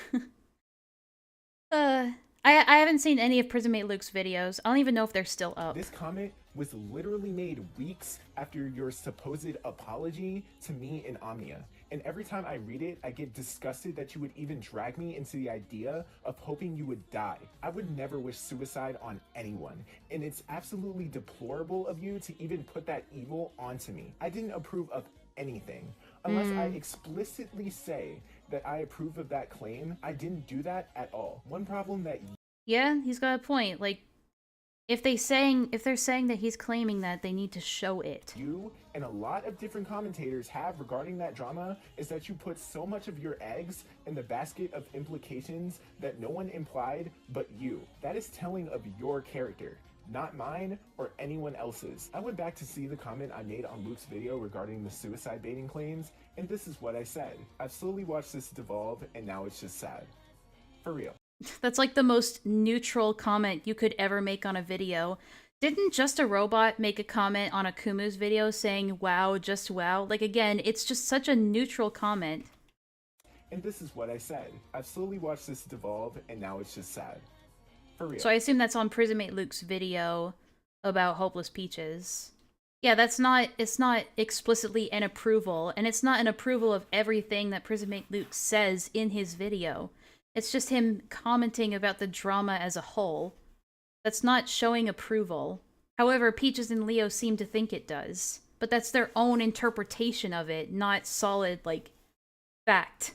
I haven't seen any of Prismate Luke's videos. I don't even know if they're still up. This comment was literally made weeks after your supposed apology to me and Omnia. And every time I read it, I get disgusted that you would even drag me into the idea of hoping you would die. I would never wish suicide on anyone, and it's absolutely deplorable of you to even put that evil onto me. I didn't approve of anything. Unless I explicitly say that I approve of that claim, I didn't do that at all. One problem that yeah, he's got a point. If they're saying that he's claiming that, they need to show it. You and a lot of different commentators have regarding that drama is that you put so much of your eggs in the basket of implications that no one implied but you. That is telling of your character, not mine or anyone else's. I went back to see the comment I made on Luke's video regarding the suicide baiting claims, and this is what I said. I've slowly watched this devolve, and now it's just sad. For real. That's the most neutral comment you could ever make on a video. Didn't Just a Robot make a comment on Akumu's video saying, wow, just wow? Again, it's just such a neutral comment. And this is what I said. I've slowly watched this devolve, and now it's just sad. For real. So I assume that's on Prismate Luke's video about Hopeless Peaches. Yeah, it's not explicitly an approval, and it's not an approval of everything that Prismate Luke says in his video. It's just him commenting about the drama as a whole. That's not showing approval. However, Peaches and Leo seem to think it does. But that's their own interpretation of it, not solid, fact.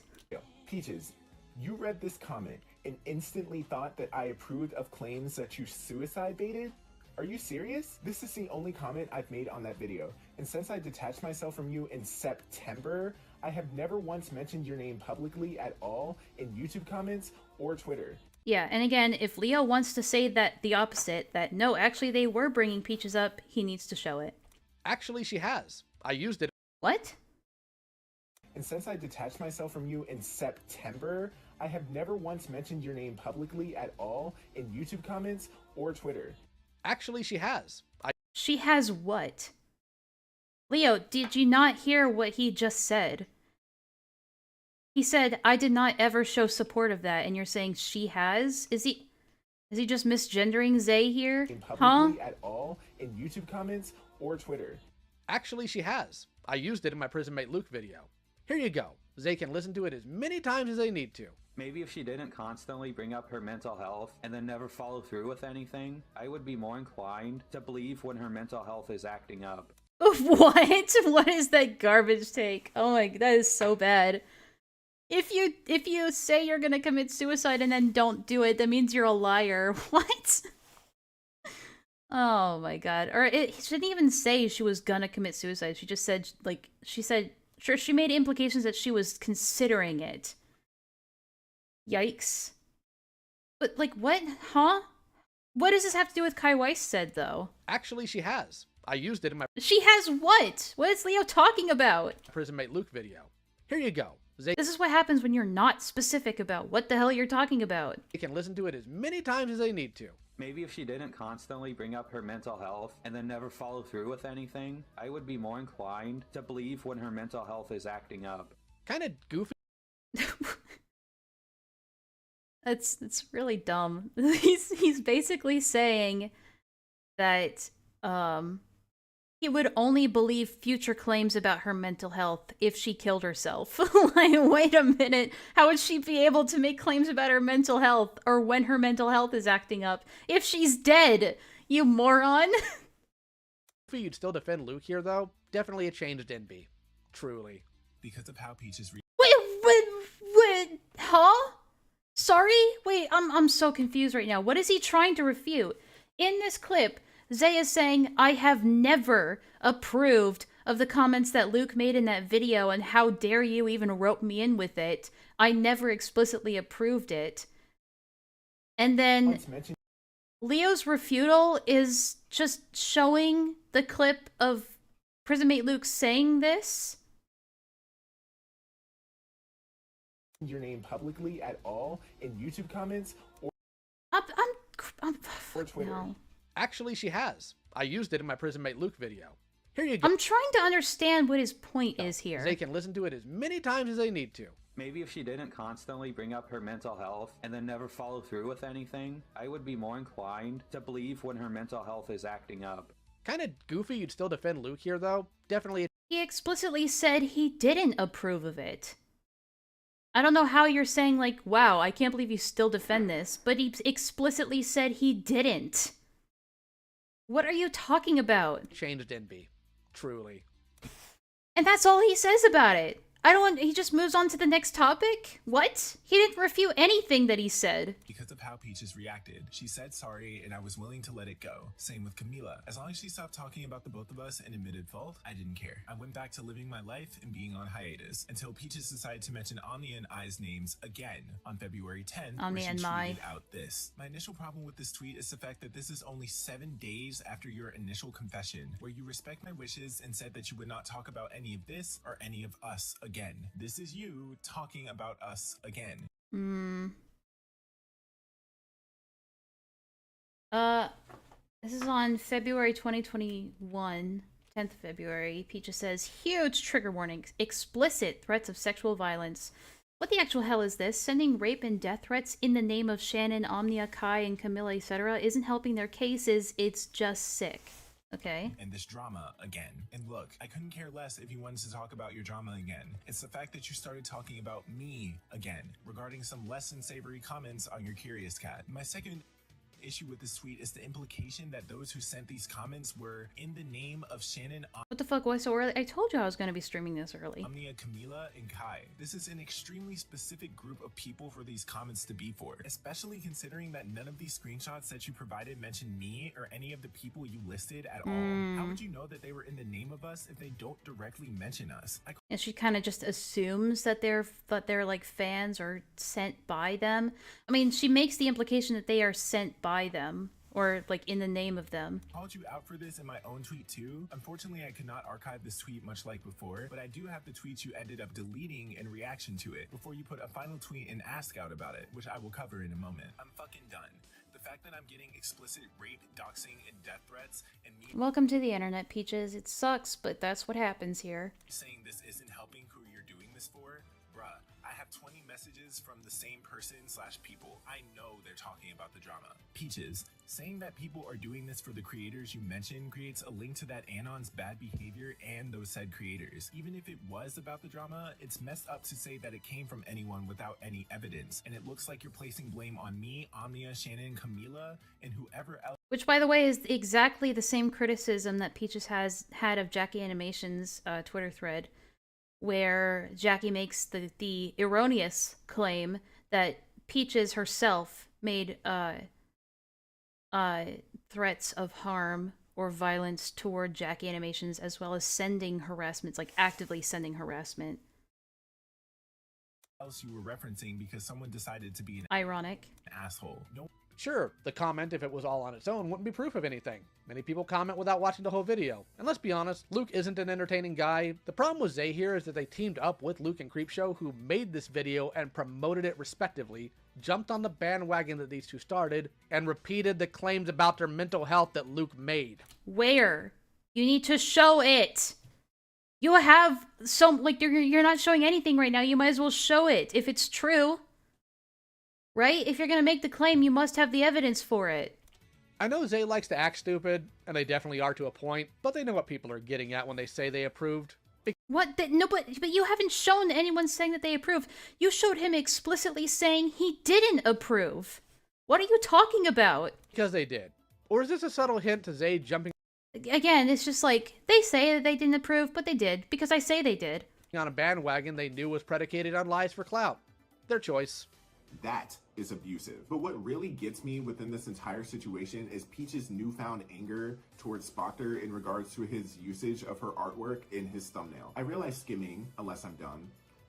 Peaches, you read this comment and instantly thought that I approved of claims that you suicide baited? Are you serious? This is the only comment I've made on that video. And since I detached myself from you in September, I have never once mentioned your name publicly at all in YouTube comments or Twitter. Yeah, and again, if Leo wants to say that the opposite, that no, actually they were bringing Peaches up, he needs to show it. Actually, she has. I used it. What? And since I detached myself from you in September, I have never once mentioned your name publicly at all in YouTube comments or Twitter. Actually, she has. She has what? Leo, did you not hear what he just said? He said, I did not ever show support of that, and you're saying she has? Is he just misgendering Xzae here? Publicly at all in YouTube comments or Twitter. Actually, she has. I used it in my Prismate Luke video. Here you go. Xzae can listen to it as many times as they need to. Maybe if she didn't constantly bring up her mental health and then never follow through with anything, I would be more inclined to believe when her mental health is acting up. What? What is that garbage take? Oh my, that is so bad. If you say you're gonna commit suicide and then don't do it, that means you're a liar. What? Oh my god. Or she didn't even say she was gonna commit suicide. She just said, like, sure, she made implications that she was considering it. Yikes. But, like, what? Huh? What does this have to do with Kai Weiss said, though? Actually, she has. I used it in my She has what? What is Leo talking about? Prison Mate Luke video. Here you go. Xzae This is what happens when you're not specific about what the hell you're talking about. can listen to it as many times as they need to. Maybe if she didn't constantly bring up her mental health and then never follow through with anything, I would be more inclined to believe when her mental health is acting up. Kinda goofy. It's really dumb. He's basically saying that he would only believe future claims about her mental health if she killed herself. Like, wait a minute. How would she be able to make claims about her mental health or when her mental health is acting up if she's dead? You moron. You'd still defend Luke here, though. Definitely a changed NB. Truly. Because of how Peaches Wait, huh? Sorry? Wait, I'm so confused right now. What is he trying to refute? In this clip, Xzae is saying, I have never approved of the comments that Luke made in that video, and how dare you even rope me in with it. I never explicitly approved it. And then Leo's refutal is just showing the clip of Prison Mate Luke saying this. your name publicly at all in YouTube comments or Twitter. No. Actually, she has. I used it in my Prison Mate Luke video. Here you go. I'm trying to understand what his point is here. They can listen to it as many times as they need to. Maybe if she didn't constantly bring up her mental health and then never follow through with anything, I would be more inclined to believe when her mental health is acting up. Kinda goofy you'd still defend Luke here, though. Definitely. He explicitly said he didn't approve of it. I don't know how you're saying, like, wow, I can't believe you still defend this, but he explicitly said he didn't. What are you talking about? Changed NB. Truly. And that's all he says about it. He just moves on to the next topic? What? He didn't refute anything that he said. Because of how Peaches reacted, she said sorry and I was willing to let it go. Same with Camila. As long as she stopped talking about the both of us and admitted fault, I didn't care. I went back to living my life and being on hiatus until Peaches decided to mention Omnia and I's names again on February 10th, where she tweeted out this. My initial problem with this tweet is the fact that this is only 7 days after your initial confession, where you respect my wishes and said that you would not talk about any of this or any of us again. This is you talking about us again. This is on February 2021, 10th February. Peaches says, huge trigger warning, explicit threats of sexual violence. What the actual hell is this? Sending rape and death threats in the name of Shannon, Omnia, Kai, and Camilla, etc. isn't helping their cases, it's just sick. Okay. And this drama again. And look, I couldn't care less if you wanted to talk about your drama again. It's the fact that you started talking about me again, regarding some less than savory comments on your Curious Cat. My second issue with this tweet is the implication that those who sent these comments were in the name of Shannon, What the fuck was so early? I told you I was going to be streaming this early. Omnia, Camila, and Kai. This is an extremely specific group of people for these comments to be for, especially considering that none of these screenshots that you provided mention me or any of the people you listed at all. How would you know that they were in the name of us if they don't directly mention us? And she kind of just assumes that they're like fans or sent by them. I mean, she makes the implication that they are sent by them or like in the name of them. I called you out for this in my own tweet too. Unfortunately, I could not archive this tweet much like before, but I do have the tweets you ended up deleting in reaction to it before you put a final tweet and ask out about it, which I will cover in a moment. I'm fucking done. The fact that I'm getting explicit rape, doxing, and death threats and me Welcome to the internet, Peaches. It sucks, but that's what happens here. saying this isn't helping who you're doing this for, bruh, I have 20 messages from the same person/people. I know they're talking about the drama. Peaches, saying that people are doing this for the creators you mentioned creates a link to that Anon's bad behavior and those said creators. Even if it was about the drama, it's messed up to say that it came from anyone without any evidence. And it looks like you're placing blame on me, Omnia, Shannon, Camila, and whoever else. Which, by the way, is exactly the same criticism that Peaches has had of Jackie Animation's Twitter thread, where Jackie makes the erroneous claim that Peaches herself made threats of harm or violence toward Jackie Animations, as well as sending harassments, like actively sending harassment. Else you were referencing because someone decided to be an ironic asshole. No. Sure, the comment, if it was all on its own, wouldn't be proof of anything. Many people comment without watching the whole video. And let's be honest, Luke isn't an entertaining guy. The problem with Xzae here is that they teamed up with Luke and Creepshow, who made this video and promoted it respectively, jumped on the bandwagon that these two started, and repeated the claims about their mental health that Luke made. Where? You need to show it! You have some, like, you're not showing anything right now. You might as well show it, if it's true. Right? If you're gonna make the claim, you must have the evidence for it. I know Xzae likes to act stupid, and they definitely are to a point, but they know what people are getting at when they say they approved. What? No, but you haven't shown anyone saying that they approve. You showed him explicitly saying he didn't approve. What are you talking about? Because they did. Or is this a subtle hint to Xzae jumping Again, it's just like, they say that they didn't approve, but they did, because I say they did. On a bandwagon they knew was predicated on lies for clout? Their choice. That is abusive. But what really gets me within this entire situation is Peach's newfound anger towards Spoctor in regards to his usage of her artwork in his thumbnail. I realize skimming, unless I'm dumb,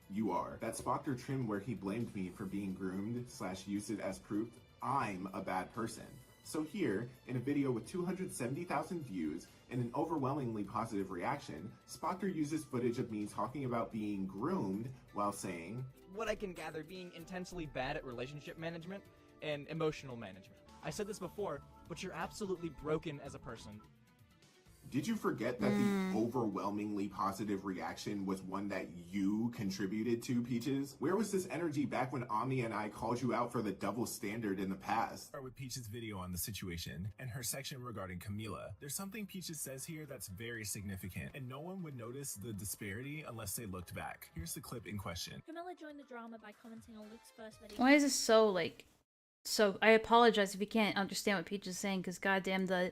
you are, that Spoctor trim where he blamed me for being groomed / used it as proof I'm a bad person. So here, in a video with 270,000 views and an overwhelmingly positive reaction, Spoctor uses footage of me talking about being groomed while saying, what I can gather, being intensely bad at relationship management and emotional management. I said this before, but you're absolutely broken as a person. Did you forget that the overwhelmingly positive reaction was one that you contributed to, Peaches? Where was this energy back when Omni and I called you out for the double standard in the past? Start with Peaches' video on the situation and her section regarding Camila. There's something Peaches says here that's very significant, and no one would notice the disparity unless they looked back. Here's the clip in question. Camila joined the drama by commenting on Luke's first video. Why is this so, like... So, I apologize if you can't understand what Peach is saying, because goddamn, the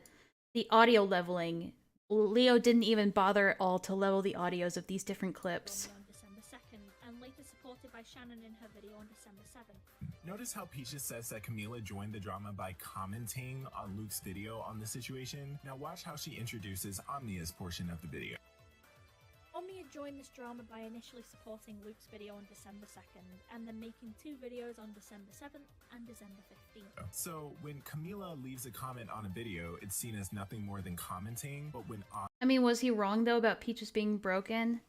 audio leveling... Leo didn't even bother at all to level the audios of these different clips. On December 2nd, and later supported by Shannon in her video on December 7th. Notice how Peaches says that Camila joined the drama by commenting on Luke's video on the situation. Now watch how she introduces Omnia's portion of the video. Omnia joined this drama by initially supporting Luke's video on December 2nd, and then making 2 videos on December 7th and December 15th. So when Camila leaves a comment on a video, it's seen as nothing more than commenting, but when I mean, was he wrong though about Peaches being broken?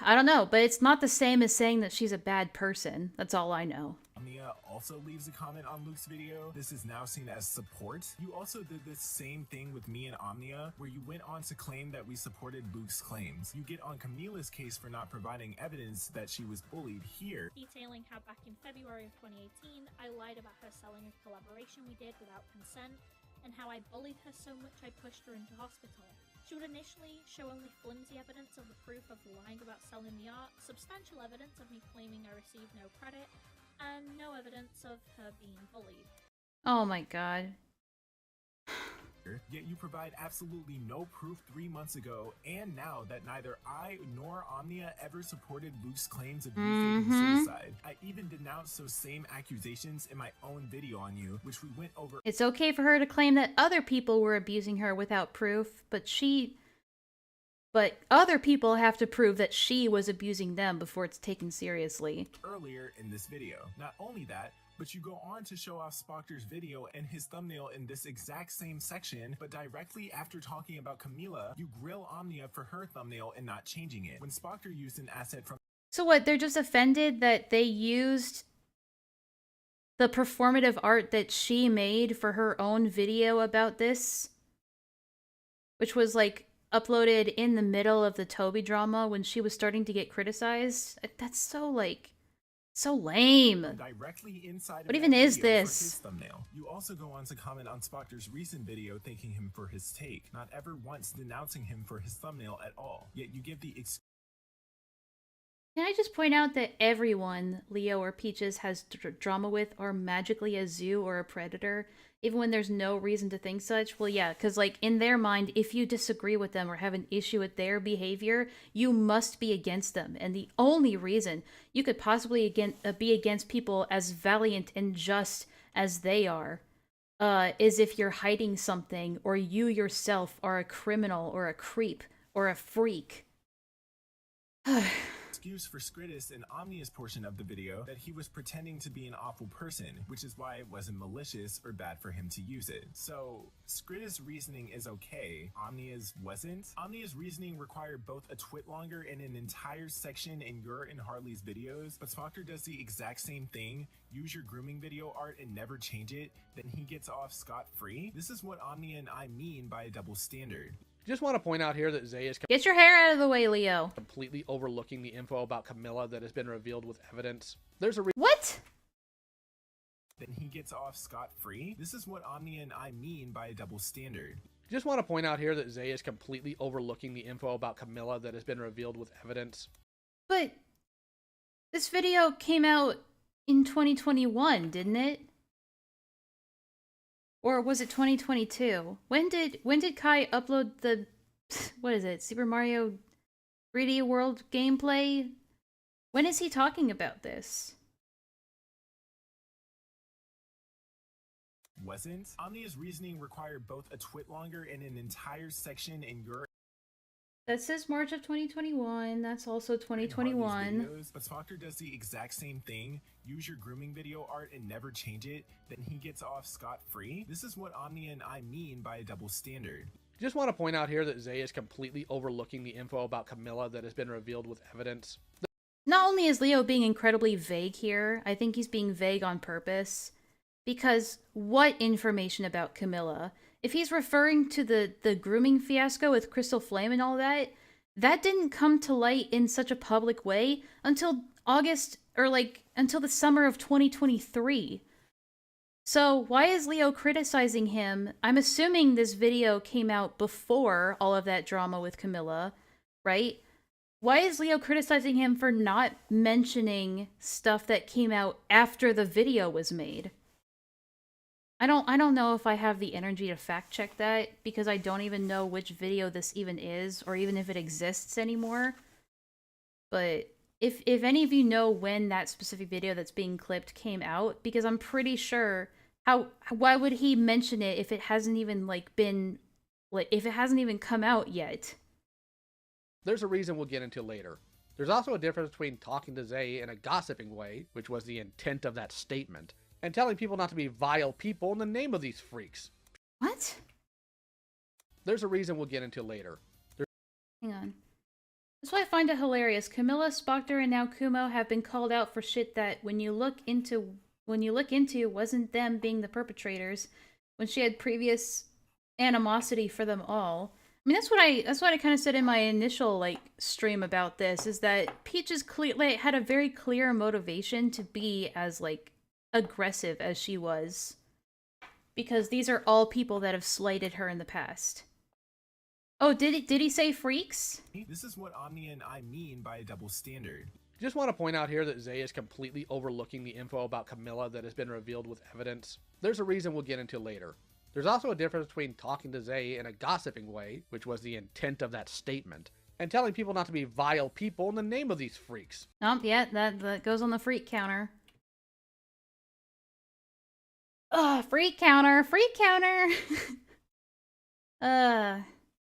I don't know, but it's not the same as saying that she's a bad person. That's all I know. Omnia also leaves a comment on Luke's video. This is now seen as support. You also did this same thing with me and Omnia, where you went on to claim that we supported Luke's claims. You get on Camila's case for not providing evidence that she was bullied here. Detailing how back in February of 2018, I lied about her selling a collaboration we did without consent, and how I bullied her so much I pushed her into hospital. She would initially show only flimsy evidence of the proof of lying about selling the art, substantial evidence of me claiming I received no credit, and no evidence of her being bullied. Oh my god. Yet you provide absolutely no proof 3 months ago and now that neither I nor Omnia ever supported Luke's claims of you faking suicide. I even denounced those same accusations in my own video on you, which we went over. It's okay for her to claim that other people were abusing her without proof, but other people have to prove that she was abusing them before it's taken seriously. Earlier in this video. Not only that, but you go on to show off Spoctor's video and his thumbnail in this exact same section, but directly after talking about Camila, you grill Omnia for her thumbnail and not changing it. When Spoctor used an asset from... So what, they're just offended that they used the performative art that she made for her own video about this? Which was like uploaded in the middle of the Toby drama when she was starting to get criticized. That's so, like, so lame. Directly inside what even is this? For his thumbnail. You also go on to comment on Spoctor's recent video thanking him for his take, not ever once denouncing him for his thumbnail at all. Yet you give the Can I just point out that everyone Leo or Peaches has drama with are magically a zoo or a predator, even when there's no reason to think such? Well, yeah, because, like, in their mind, if you disagree with them or have an issue with their behavior, you must be against them. And the only reason you could possibly be against people as valiant and just as they are is if you're hiding something, or you yourself are a criminal or a creep or a freak. excuse for Skritus and Omnia's portion of the video that he was pretending to be an awful person, which is why it wasn't malicious or bad for him to use it. So, Skritus' reasoning is okay, Omnia's wasn't. Omnia's reasoning required both a twit longer and an entire section in your and Harley's videos, but Spoctor does the exact same thing, use your grooming video art and never change it, then he gets off scot-free? This is what Omnia and I mean by a double standard. Just want to point out here that Xzae is Get your hair out of the way, Leo. Completely overlooking the info about Camilla that has been revealed with evidence. There's a What? Then he gets off scot-free? This is what Omnia and I mean by a double standard. Just want to point out here that Xzae is completely overlooking the info about Camilla that has been revealed with evidence. But this video came out in 2021, didn't it? Or was it 2022? When did Kai upload the, what is it, Super Mario 3D World gameplay? When is he talking about this? Wasn't. Omnia's reasoning required both a twit longer and an entire section in your That says March of 2021. That's also 2021. Videos, but Spoctor does the exact same thing. Use your grooming video art and never change it. Then he gets off scot-free. This is what Omnia and I mean by a double standard. Just want to point out here that Xzae is completely overlooking the info about Camilla that has been revealed with evidence. Not only is Leo being incredibly vague here, I think he's being vague on purpose. Because what information about Camilla? If he's referring to the grooming fiasco with Crystal Flame and all that, that didn't come to light in such a public way until August, or like, until the summer of 2023. So why is Leo criticizing him? I'm assuming this video came out before all of that drama with Camilla, right? Why is Leo criticizing him for not mentioning stuff that came out after the video was made? I don't know if I have the energy to fact check that, because I don't even know which video this even is, or even if it exists anymore. But if any of you know when that specific video that's being clipped came out, because I'm pretty sure why would he mention it if it hasn't even if it hasn't even come out yet? There's a reason we'll get into later. There's also a difference between talking to Xzae in a gossiping way, which was the intent of that statement, and telling people not to be vile people in the name of these freaks. What? There's a reason we'll get into later. Hang on. That's why I find it hilarious. Camilla, Spoctor, and now Kumo have been called out for shit that when you look into wasn't them being the perpetrators, when she had previous animosity for them all. I mean, that's what I kind of said in my initial stream about this, is that Peaches had a very clear motivation to be as aggressive as she was, because these are all people that have slighted her in the past. Oh, did he say freaks? This is what Omnia and I mean by a double standard. Just want to point out here that Xzae is completely overlooking the info about Camilla that has been revealed with evidence. There's a reason we'll get into later. There's also a difference between talking to Xzae in a gossiping way, which was the intent of that statement, and telling people not to be vile people in the name of these freaks. Yeah, that goes on the freak counter. Freak counter! Freak counter!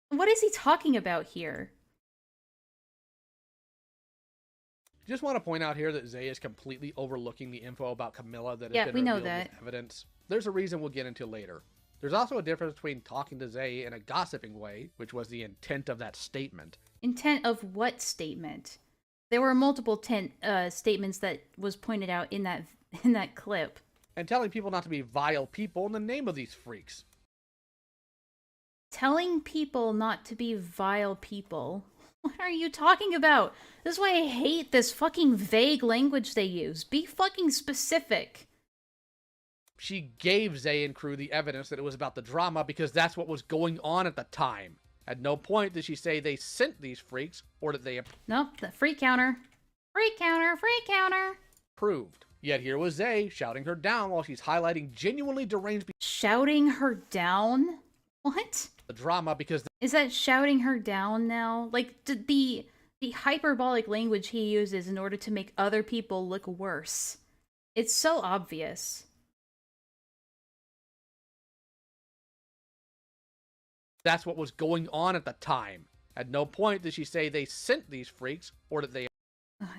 What is he talking about here? Just want to point out here that Xzae is completely overlooking the info about Camilla that has been revealed with evidence. There's a reason we'll get into later. There's also a difference between talking to Xzae in a gossiping way, which was the intent of that statement. Intent of what statement? There were multiple statements that was pointed out in that clip. And telling people not to be vile people in the name of these freaks. Telling people not to be vile people. What are you talking about? This is why I hate this fucking vague language they use. Be fucking specific. She gave Xzae and crew the evidence that it was about the drama because that's what was going on at the time. At no point did she say they sent these freaks or that they Nope, the free counter. Free counter, free counter. Approved. Yet here was Xzae shouting her down while she's highlighting genuinely deranged Shouting her down? What? the drama because Is that shouting her down now? Like, the hyperbolic language he uses in order to make other people look worse. It's so obvious. that's what was going on at the time. At no point did she say they sent these freaks or that they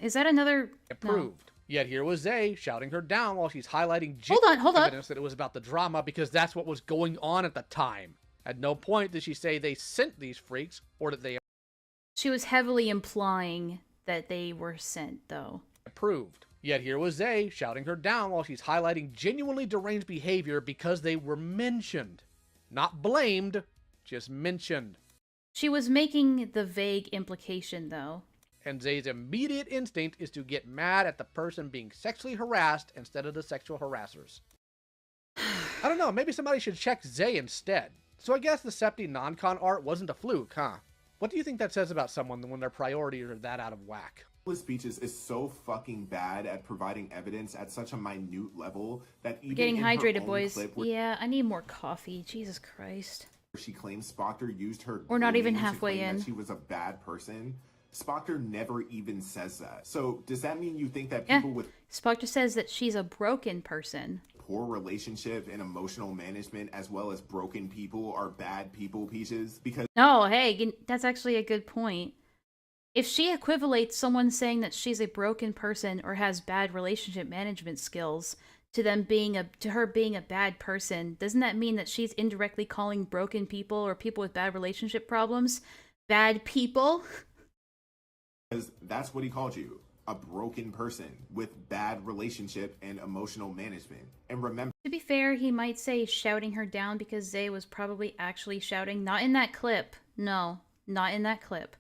Is that another... approved. No. Yet here was Xzae shouting her down while she's highlighting Hold on. evidence that it was about the drama because that's what was going on at the time. At no point did she say they sent these freaks or that they She was heavily implying that they were sent, though. approved. Yet here was Xzae shouting her down while she's highlighting genuinely deranged behavior because they were mentioned. Not blamed, just mentioned. She was making the vague implication, though. And Xzae's immediate instinct is to get mad at the person being sexually harassed instead of the sexual harassers. I don't know, maybe somebody should check Xzae instead. So I guess the Septi non-con art wasn't a fluke, huh? What do you think that says about someone when their priorities are that out of whack? Speeches is so fucking bad at providing evidence at such a minute level that even Getting in her hydrated, own boys. clip where Yeah, I need more coffee. Jesus Christ. she claims Spoctor used her We're not even grooming to halfway claim in. that she was a bad person. Spoctor never even says that. So does that mean you think that Yeah. people with Spoctor says that she's a broken person. poor relationship and emotional management as well as broken people are bad people, Peaches? Because No, hey, that's actually a good point. If she equivalates someone saying that she's a broken person or has bad relationship management skills to her being a bad person, doesn't that mean that she's indirectly calling broken people or people with bad relationship problems bad people? that's what he called you. A broken person with bad relationship and emotional management. And remember, To be fair, he might say shouting her down because Xzae was probably actually shouting. Not in that clip. No, not in that clip.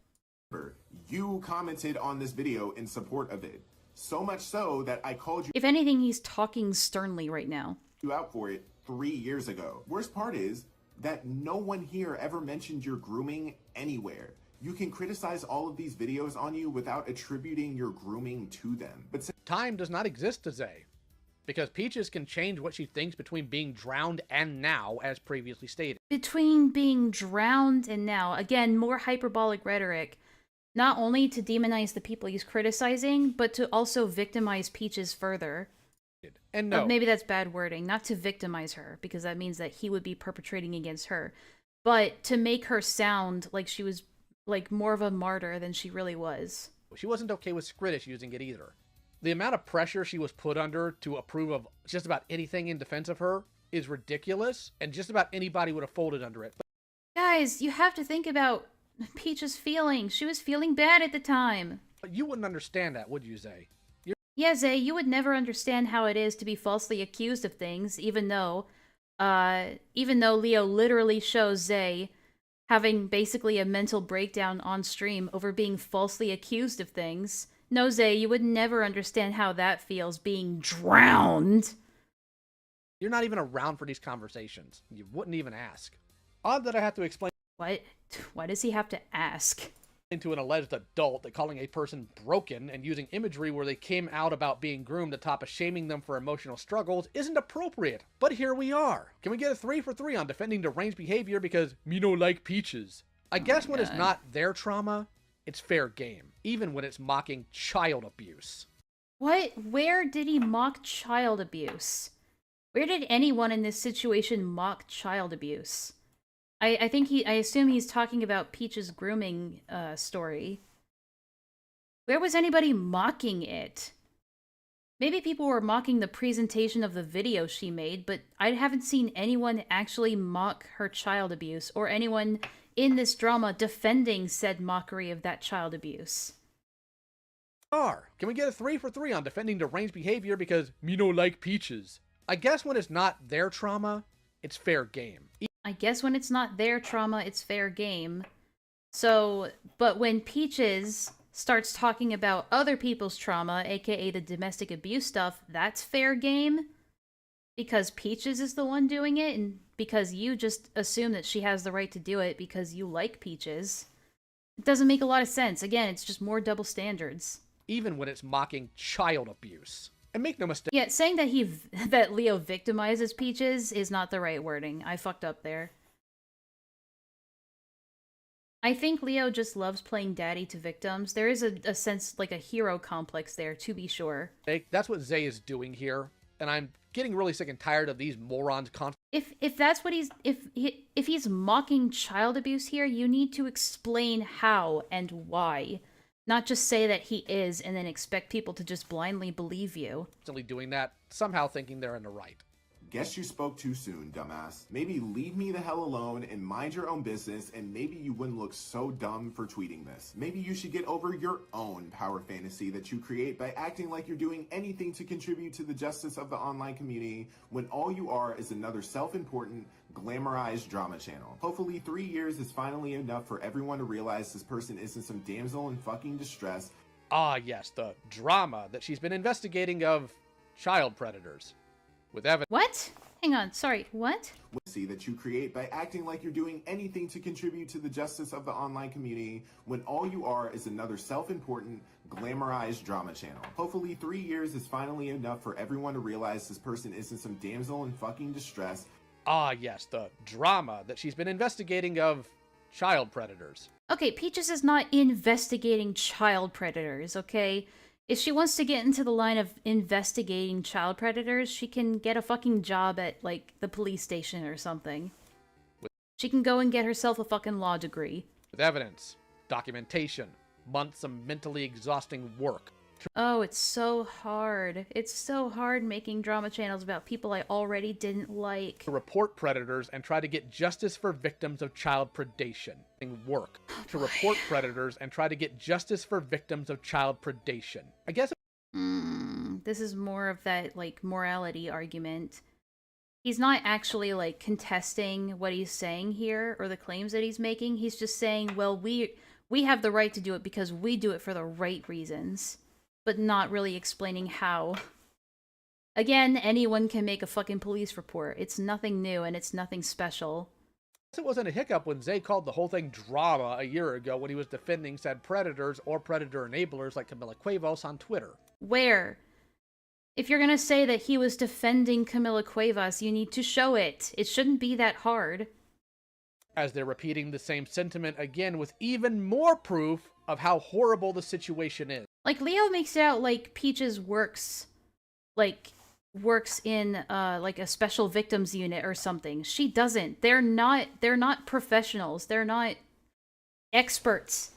you commented on this video in support of it. So much so that I called If anything, he's talking sternly right now. you out for it 3 years ago. Worst part is that no one here ever mentioned your grooming anywhere. You can criticize all of these videos on you without attributing your grooming to them. But Time does not exist to Xzae. Because Peaches can change what she thinks between being drowned and now, as previously stated. Between being drowned and now, again, more hyperbolic rhetoric. Not only to demonize the people he's criticizing, but to also victimize Peaches further. And no, Maybe that's bad wording. Not to victimize her, because that means that he would be perpetrating against her. But to make her sound like she was like more of a martyr than she really was. she wasn't okay with Skritish using it either. The amount of pressure she was put under to approve of just about anything in defense of her is ridiculous, and just about anybody would have folded under it. But Guys, you have to think about Peach's feelings. She was feeling bad at the time. you wouldn't understand that, would you, Xzae? Yeah, Xzae, you would never understand how it is to be falsely accused of things, even though Leo literally shows Xzae having basically a mental breakdown on stream over being falsely accused of things. No, Xzae, you would never understand how that feels, being drowned. You're not even around for these conversations. You wouldn't even ask. Odd that I have to explain What? Why does he have to ask? to an alleged adult that calling a person broken and using imagery where they came out about being groomed atop of shaming them for emotional struggles isn't appropriate. But here we are. Can we get a 3 for 3 on defending deranged behavior because me no like Peaches? I guess when it's God. not their trauma, it's fair game, even when it's mocking child abuse. What? Where did he mock child abuse? Where did anyone in this situation mock child abuse? I assume he's talking about Peach's grooming story. Where was anybody mocking it? Maybe people were mocking the presentation of the video she made, but I haven't seen anyone actually mock her child abuse, or anyone in this drama defending said mockery of that child abuse. Can we get a 3 for 3 on defending deranged behavior because me no like Peaches? I guess when it's not their trauma, it's fair game. I guess when it's not their trauma, it's fair game. So, but when Peaches starts talking about other people's trauma, aka the domestic abuse stuff, that's fair game? Because Peaches is the one doing it, and because you just assume that she has the right to do it because you like Peaches. It doesn't make a lot of sense. Again, it's just more double standards. Even when it's mocking child abuse. And make no mistake. Yeah, saying that that Leo victimizes Peaches is not the right wording. I fucked up there. I think Leo just loves playing daddy to victims. There is a sense, like a hero complex there, to be sure. That's what Xzae is doing here, and I'm getting really sick and tired of these morons If that's what if he's mocking child abuse here, you need to explain how and why. Not just say that he is and then expect people to just blindly believe you. Constantly doing that, somehow thinking they're in the right. Guess you spoke too soon, dumbass. Maybe leave me the hell alone and mind your own business, and maybe you wouldn't look so dumb for tweeting this. Maybe you should get over your own power fantasy that you create by acting like you're doing anything to contribute to the justice of the online community when all you are is another self-important, glamorized drama channel. Hopefully 3 years is finally enough for everyone to realize this person isn't some damsel in fucking distress. Ah, yes, the drama that she's been investigating of child predators. With evidence. What? Hang on, sorry, what? See that you create by acting like you're doing anything to contribute to the justice of the online community when all you are is another self-important, glamorized drama channel. Hopefully 3 years is finally enough for everyone to realize this person isn't some damsel in fucking distress. Ah, yes, the drama that she's been investigating of child predators. Okay, Peaches is not investigating child predators, okay? If she wants to get into the line of investigating child predators, she can get a fucking job at, like, the police station or something. She can go and get herself a fucking law degree. With evidence, documentation, months of mentally exhausting work. Oh, it's so hard. It's so hard making drama channels about people I already didn't like. To report predators and try to get justice for victims of child predation. Work. To report predators and try to get justice for victims of child predation. I guess. This is more of that, like, morality argument. He's not actually, like, contesting what he's saying here or the claims that he's making. He's just saying, well, we have the right to do it because we do it for the right reasons. But not really explaining how. Again, anyone can make a fucking police report. It's nothing new and it's nothing special. It wasn't a hiccup when Xzae called the whole thing drama a year ago when he was defending said predators or predator enablers like LioConvoy's on Twitter. Where? If you're gonna say that he was defending LioConvoy's, you need to show it. It shouldn't be that hard. As they're repeating the same sentiment again with even more proof of how horrible the situation is. Like, Leo makes it out like Peaches works in, like, a special victims unit or something. She doesn't. They're not professionals. They're not experts.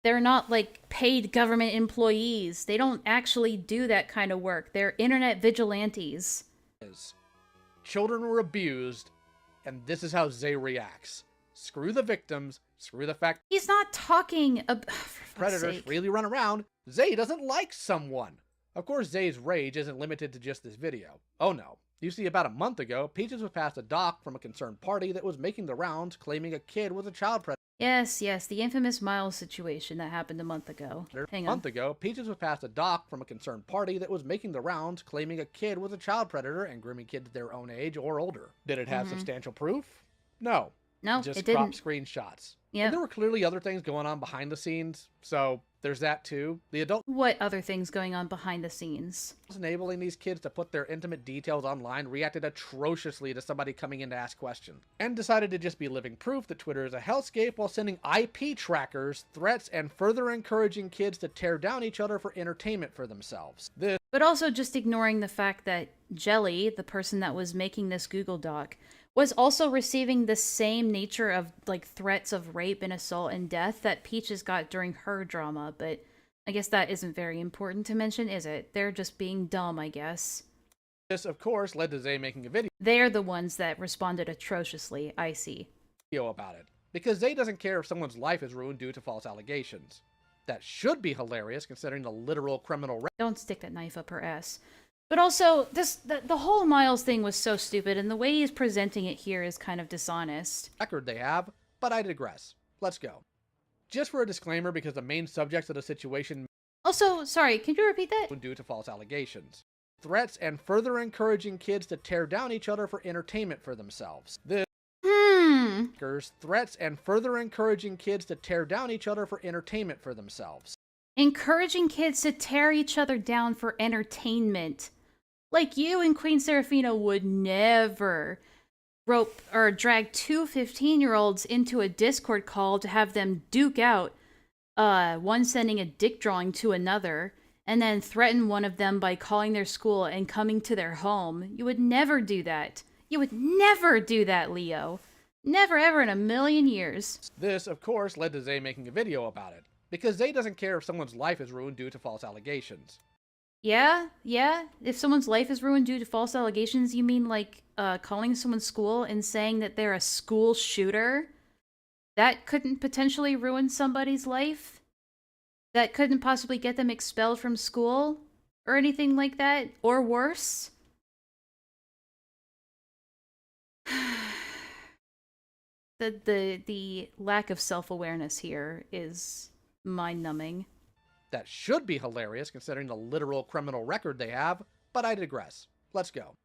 They're not, like, paid government employees. They don't actually do that kind of work. They're internet vigilantes. Children were abused, and this is how Xzae reacts. Screw the victims, screw the fact he's not talking about predators freely run around. Xzae doesn't like someone. Of course, Xzae's rage isn't limited to just this video. Oh no. You see, about a month ago, Peaches was passed a doc from a concerned party that was making the rounds claiming a kid was a child predator. Yes, the infamous Miles situation that happened a month ago. Hang on. A month ago, Peaches was passed a doc from a concerned party that was making the rounds claiming a kid was a child predator and grooming kids their own age or older. Did it have substantial proof? No. No, just it didn't. cropped screenshots. Yeah. And there were clearly other things going on behind the scenes, so there's that too. The adult. What other things going on behind the scenes? Enabling these kids to put their intimate details online reacted atrociously to somebody coming in to ask questions, and decided to just be living proof that Twitter is a hellscape while sending IP trackers, threats, and further encouraging kids to tear down each other for entertainment for themselves. But also just ignoring the fact that Jelly, the person that was making this Google Doc, was also receiving the same nature of, like, threats of rape and assault and death that Peaches got during her drama, but I guess that isn't very important to mention, is it? They're just being dumb, I guess. This, of course, led to Xzae making a video. They're the ones that responded atrociously, I see. About it. Because Xzae doesn't care if someone's life is ruined due to false allegations. That should be hilarious considering the literal criminal record. Don't stick that knife up her ass. But also, the whole Miles thing was so stupid, and the way he's presenting it here is kind of dishonest. Record they have, but I digress. Let's go. Just for a disclaimer, because the main subject of the situation... Also, sorry, can you repeat that? ...due to false allegations. Threats and further encouraging kids to tear down each other for entertainment for themselves. This... Threats and further encouraging kids to tear down each other for entertainment for themselves. Encouraging kids to tear each other down for entertainment. Like, you and Queen Seraphina would never rope or drag two 15-year-olds into a Discord call to have them duke out, one sending a dick drawing to another, and then threaten one of them by calling their school and coming to their home. You would never do that. You would never do that, Leo. Never ever in a million years. This, of course, led to Xzae making a video about it, because Xzae doesn't care if someone's life is ruined due to false allegations. Yeah. If someone's life is ruined due to false allegations, you mean like calling someone's school and saying that they're a school shooter? That couldn't potentially ruin somebody's life? That couldn't possibly get them expelled from school? Or anything like that? Or worse? The lack of self-awareness here is mind-numbing. That should be hilarious considering the literal criminal record they have, but I digress. Let's go.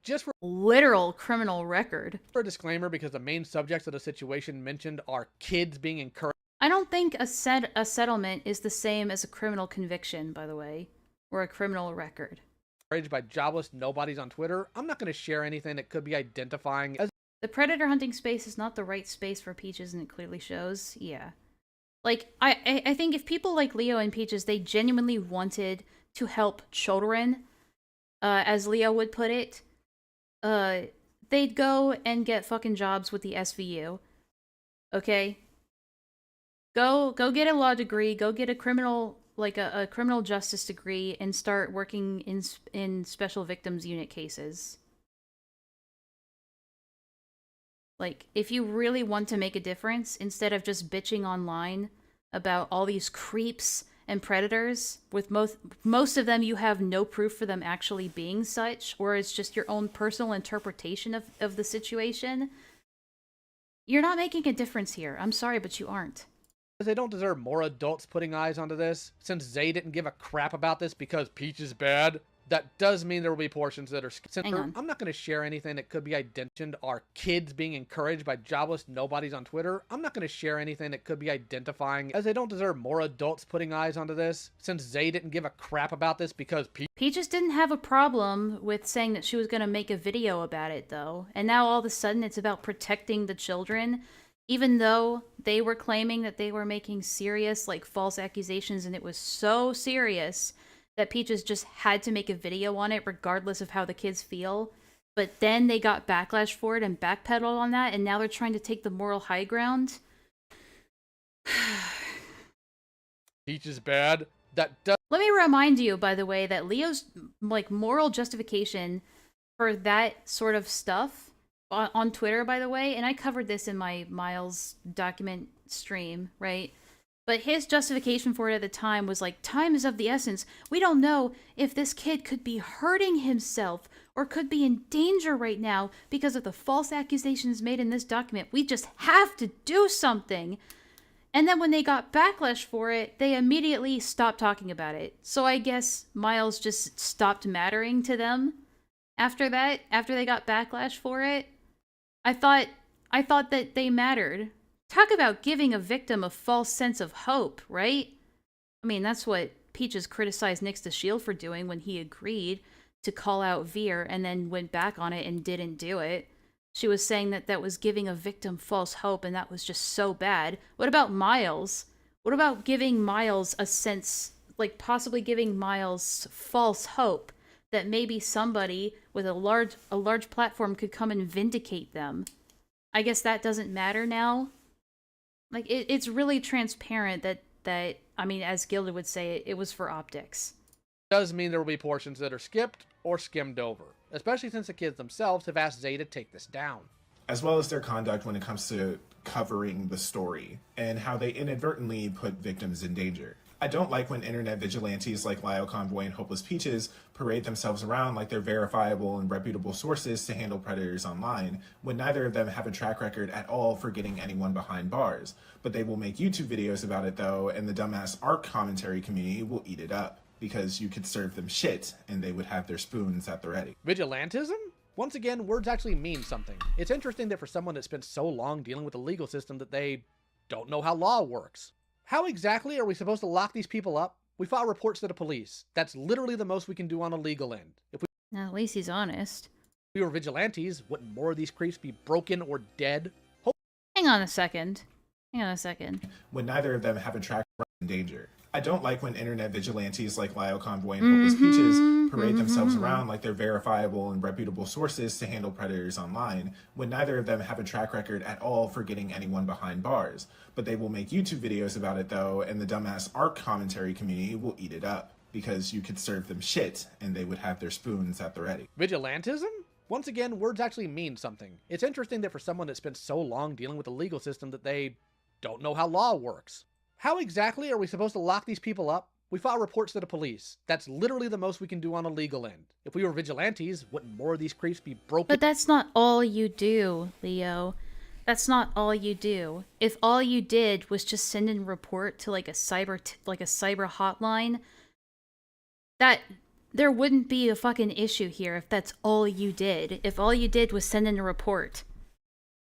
Just for literal criminal record. For a disclaimer, because the main subjects of the situation mentioned are kids being encouraged. I don't think a settlement is the same as a criminal conviction, by the way, or a criminal record. Encouraged by jobless nobodies on Twitter, I'm not going to share anything that could be identifying as... The predator hunting space is not the right space for Peaches, and it clearly shows. Yeah. Like, I think if people like Leo and Peaches, they genuinely wanted to help children, as Leo would put it, they'd go and get fucking jobs with the SVU. Okay? Go get a law degree, go get a criminal, like a criminal justice degree, and start working in special victims unit cases. Like, if you really want to make a difference, instead of just bitching online about all these creeps and predators, with most of them you have no proof for them actually being such, or it's just your own personal interpretation of the situation, you're not making a difference here. I'm sorry, but you aren't. They don't deserve more adults putting eyes onto this. Since Xzae didn't give a crap about this because Peach is bad, that does mean there will be portions that are... Hang on. I'm not going to share anything that could be identified are kids being encouraged by jobless nobodies on Twitter. I'm not going to share anything that could be identifying, as they don't deserve more adults putting eyes onto this. Since Xzae didn't give a crap about this because Peaches didn't have a problem with saying that she was going to make a video about it, though. And now all of a sudden it's about protecting the children, even though they were claiming that they were making serious, like, false accusations, and it was so serious that Peaches just had to make a video on it regardless of how the kids feel. But then they got backlash for it and backpedaled on that, and now they're trying to take the moral high ground. Peach is bad. Let me remind you, by the way, that Leo's, like, moral justification for that sort of stuff on Twitter, by the way, and I covered this in my Miles document stream, right? But his justification for it at the time was like, time is of the essence. We don't know if this kid could be hurting himself or could be in danger right now because of the false accusations made in this document. We just have to do something. And then when they got backlash for it, they immediately stopped talking about it. So I guess Miles just stopped mattering to them after that, after they got backlash for it. I thought that they mattered. Talk about giving a victim a false sense of hope, right? I mean, that's what Peaches criticized Nyx the Shield for doing when he agreed to call out Veer and then went back on it and didn't do it. She was saying that that was giving a victim false hope, and that was just so bad. What about Miles? What about giving Miles a sense, like possibly giving Miles false hope that maybe somebody with a large platform could come and vindicate them? I guess that doesn't matter now. Like, it's really transparent that, I mean, as Gilded would say, it was for optics. Does mean there will be portions that are skipped or skimmed over, especially since the kids themselves have asked Xzae to take this down. as well as their conduct when it comes to covering the story and how they inadvertently put victims in danger. I don't like when internet vigilantes like LioConvoy and Hopeless Peaches parade themselves around like they're verifiable and reputable sources to handle predators online, when neither of them have a track record at all for getting anyone behind bars. But they will make YouTube videos about it though, and the dumbass art commentary community will eat it up, because you could serve them shit and they would have their spoons at the ready. Vigilantism? Once again, words actually mean something. It's interesting that for someone that spent so long dealing with the legal system that they don't know how law works. How exactly are we supposed to lock these people up? We file reports to the police. That's literally the most we can do on a legal end. If At least he's honest. we were vigilantes, wouldn't more of these creeps be broken or dead? Hang on a second. Hang on a second. When neither of them have a track record in danger. I don't like when internet vigilantes like LioConvoy and Hopeless Peaches parade themselves around like they're verifiable and reputable sources to handle predators online, when neither of them have a track record at all for getting anyone behind bars. But they will make YouTube videos about it though, and the dumbass art commentary community will eat it up, because you could serve them shit and they would have their spoons at the ready. Vigilantism? Once again, words actually mean something. It's interesting that for someone that spent so long dealing with the legal system that they don't know how law works. How exactly are we supposed to lock these people up? We file reports to the police. That's literally the most we can do on a legal end. If we were vigilantes, wouldn't more of these creeps be broken? But that's not all you do, Leo. That's not all you do. If all you did was just send in a report to like a cyber hotline, that there wouldn't be a fucking issue here if that's all you did. If all you did was send in a report.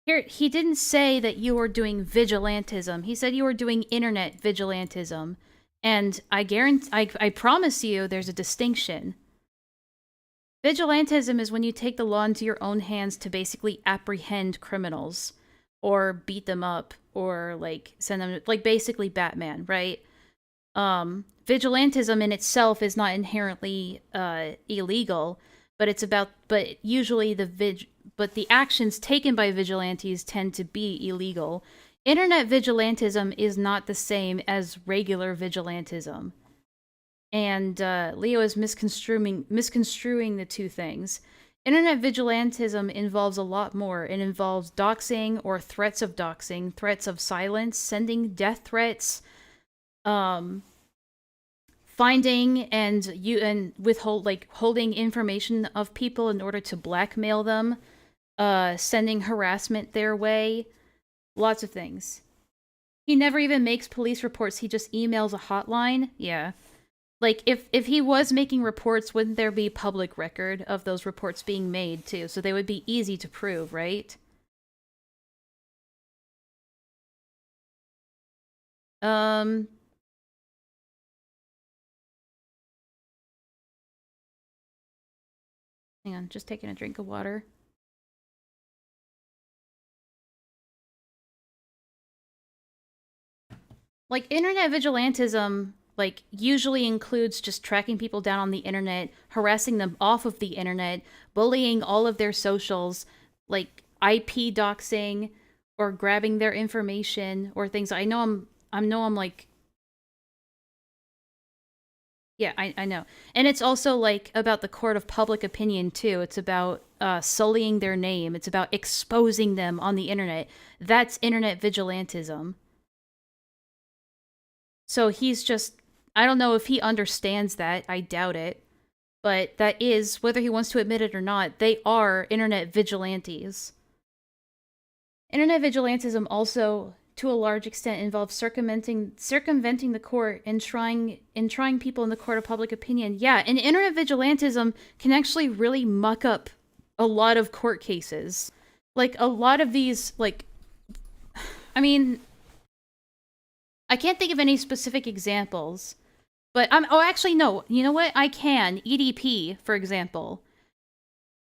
Here, he didn't say that you were doing vigilantism. He said you were doing internet vigilantism. And I promise you there's a distinction. Vigilantism is when you take the law into your own hands to basically apprehend criminals or beat them up or like send them, like basically Batman, right? Vigilantism in itself is not inherently illegal, but usually the actions taken by vigilantes tend to be illegal. Internet vigilantism is not the same as regular vigilantism. And Leo is misconstruing the two things. Internet vigilantism involves a lot more. It involves doxing or threats of doxing, threats of silence, sending death threats, finding and holding information of people in order to blackmail them, sending harassment their way, lots of things. He never even makes police reports. He just emails a hotline. Yeah. Like, if he was making reports, wouldn't there be public record of those reports being made, too? So they would be easy to prove, right? Hang on, just taking a drink of water. Like, internet vigilantism, like, usually includes just tracking people down on the internet, harassing them off of the internet, bullying all of their socials, like IP doxing, or grabbing their information, or things. I know I'm like... Yeah, I know. And it's also, like, about the court of public opinion, too. It's about sullying their name. It's about exposing them on the internet. That's internet vigilantism. So he's just... I don't know if he understands that. I doubt it. But that is, whether he wants to admit it or not, they are internet vigilantes. Internet vigilantism also, to a large extent, involves circumventing the court and trying people in the court of public opinion. Yeah, and internet vigilantism can actually really muck up a lot of court cases. Like, a lot of these, like... I mean... I can't think of any specific examples. But oh, actually, no. You know what? I can. EDP, for example.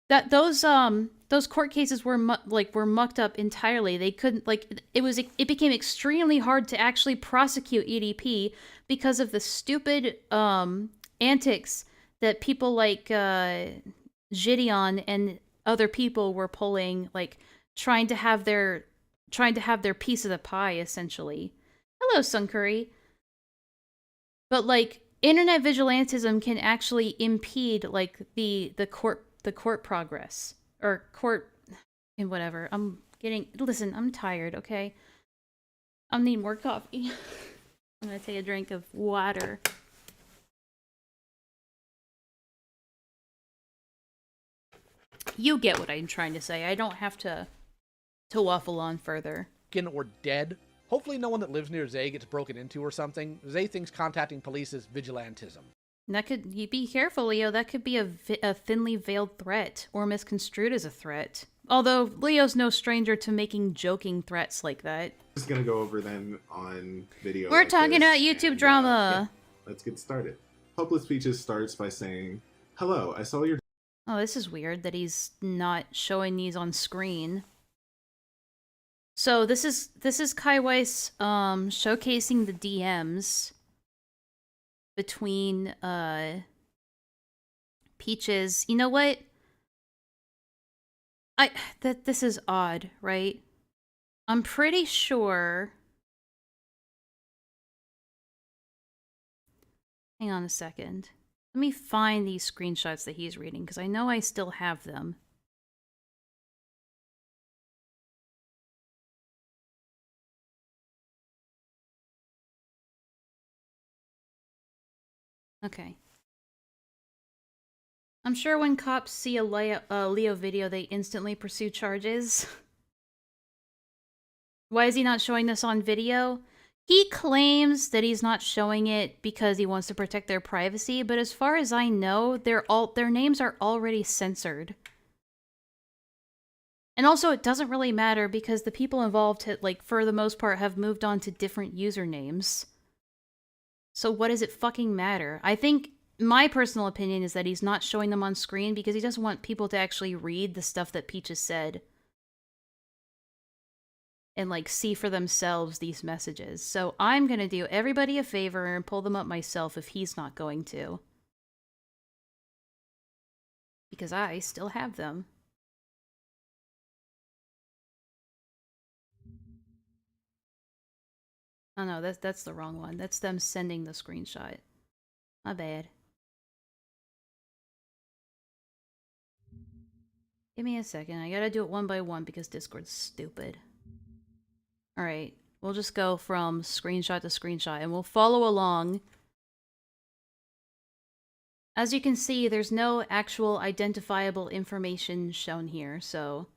That those court cases were mucked up entirely. They couldn't it became extremely hard to actually prosecute EDP because of the stupid antics that people like Gideon and other people were pulling, like trying to have their piece of the pie, essentially. Hello, Suncurry. But, like, internet vigilantism can actually impede, like, the court progress. Or court... And whatever. Listen, I'm tired, okay? I need more coffee. I'm gonna take a drink of water. You get what I'm trying to say. I don't have to waffle on further. Or dead. Hopefully no one that lives near Xzae gets broken into or something. Xzae thinks contacting police is vigilantism. That could... You be careful, Leo. That could be a thinly veiled threat, or misconstrued as a threat. Although, Leo's no stranger to making joking threats like that. Just gonna go over them on video. We're talking about YouTube drama. Yeah, let's get started. Hopeless Peaches starts by saying, "Hello, I saw your..." Oh, this is weird that he's not showing these on screen. So this is Kai Weiss showcasing the DMs between Peaches. You know what? This is odd, right? I'm pretty sure. Hang on a second. Let me find these screenshots that he's reading, because I know I still have them. Okay. I'm sure when cops see a Leo video, they instantly pursue charges. Why is he not showing this on video? He claims that he's not showing it because he wants to protect their privacy, but as far as I know, their names are already censored. And also, it doesn't really matter because the people involved, for the most part, have moved on to different usernames. So what does it fucking matter? I think my personal opinion is that he's not showing them on screen because he doesn't want people to actually read the stuff that Peaches said. And, see for themselves these messages. So I'm gonna do everybody a favor and pull them up myself if he's not going to. Because I still have them. Oh no, that's the wrong one. That's them sending the screenshot. My bad. Give me a second. I gotta do it one by one because Discord's stupid. Alright, we'll just go from screenshot to screenshot and we'll follow along. As you can see, there's no actual identifiable information shown here, so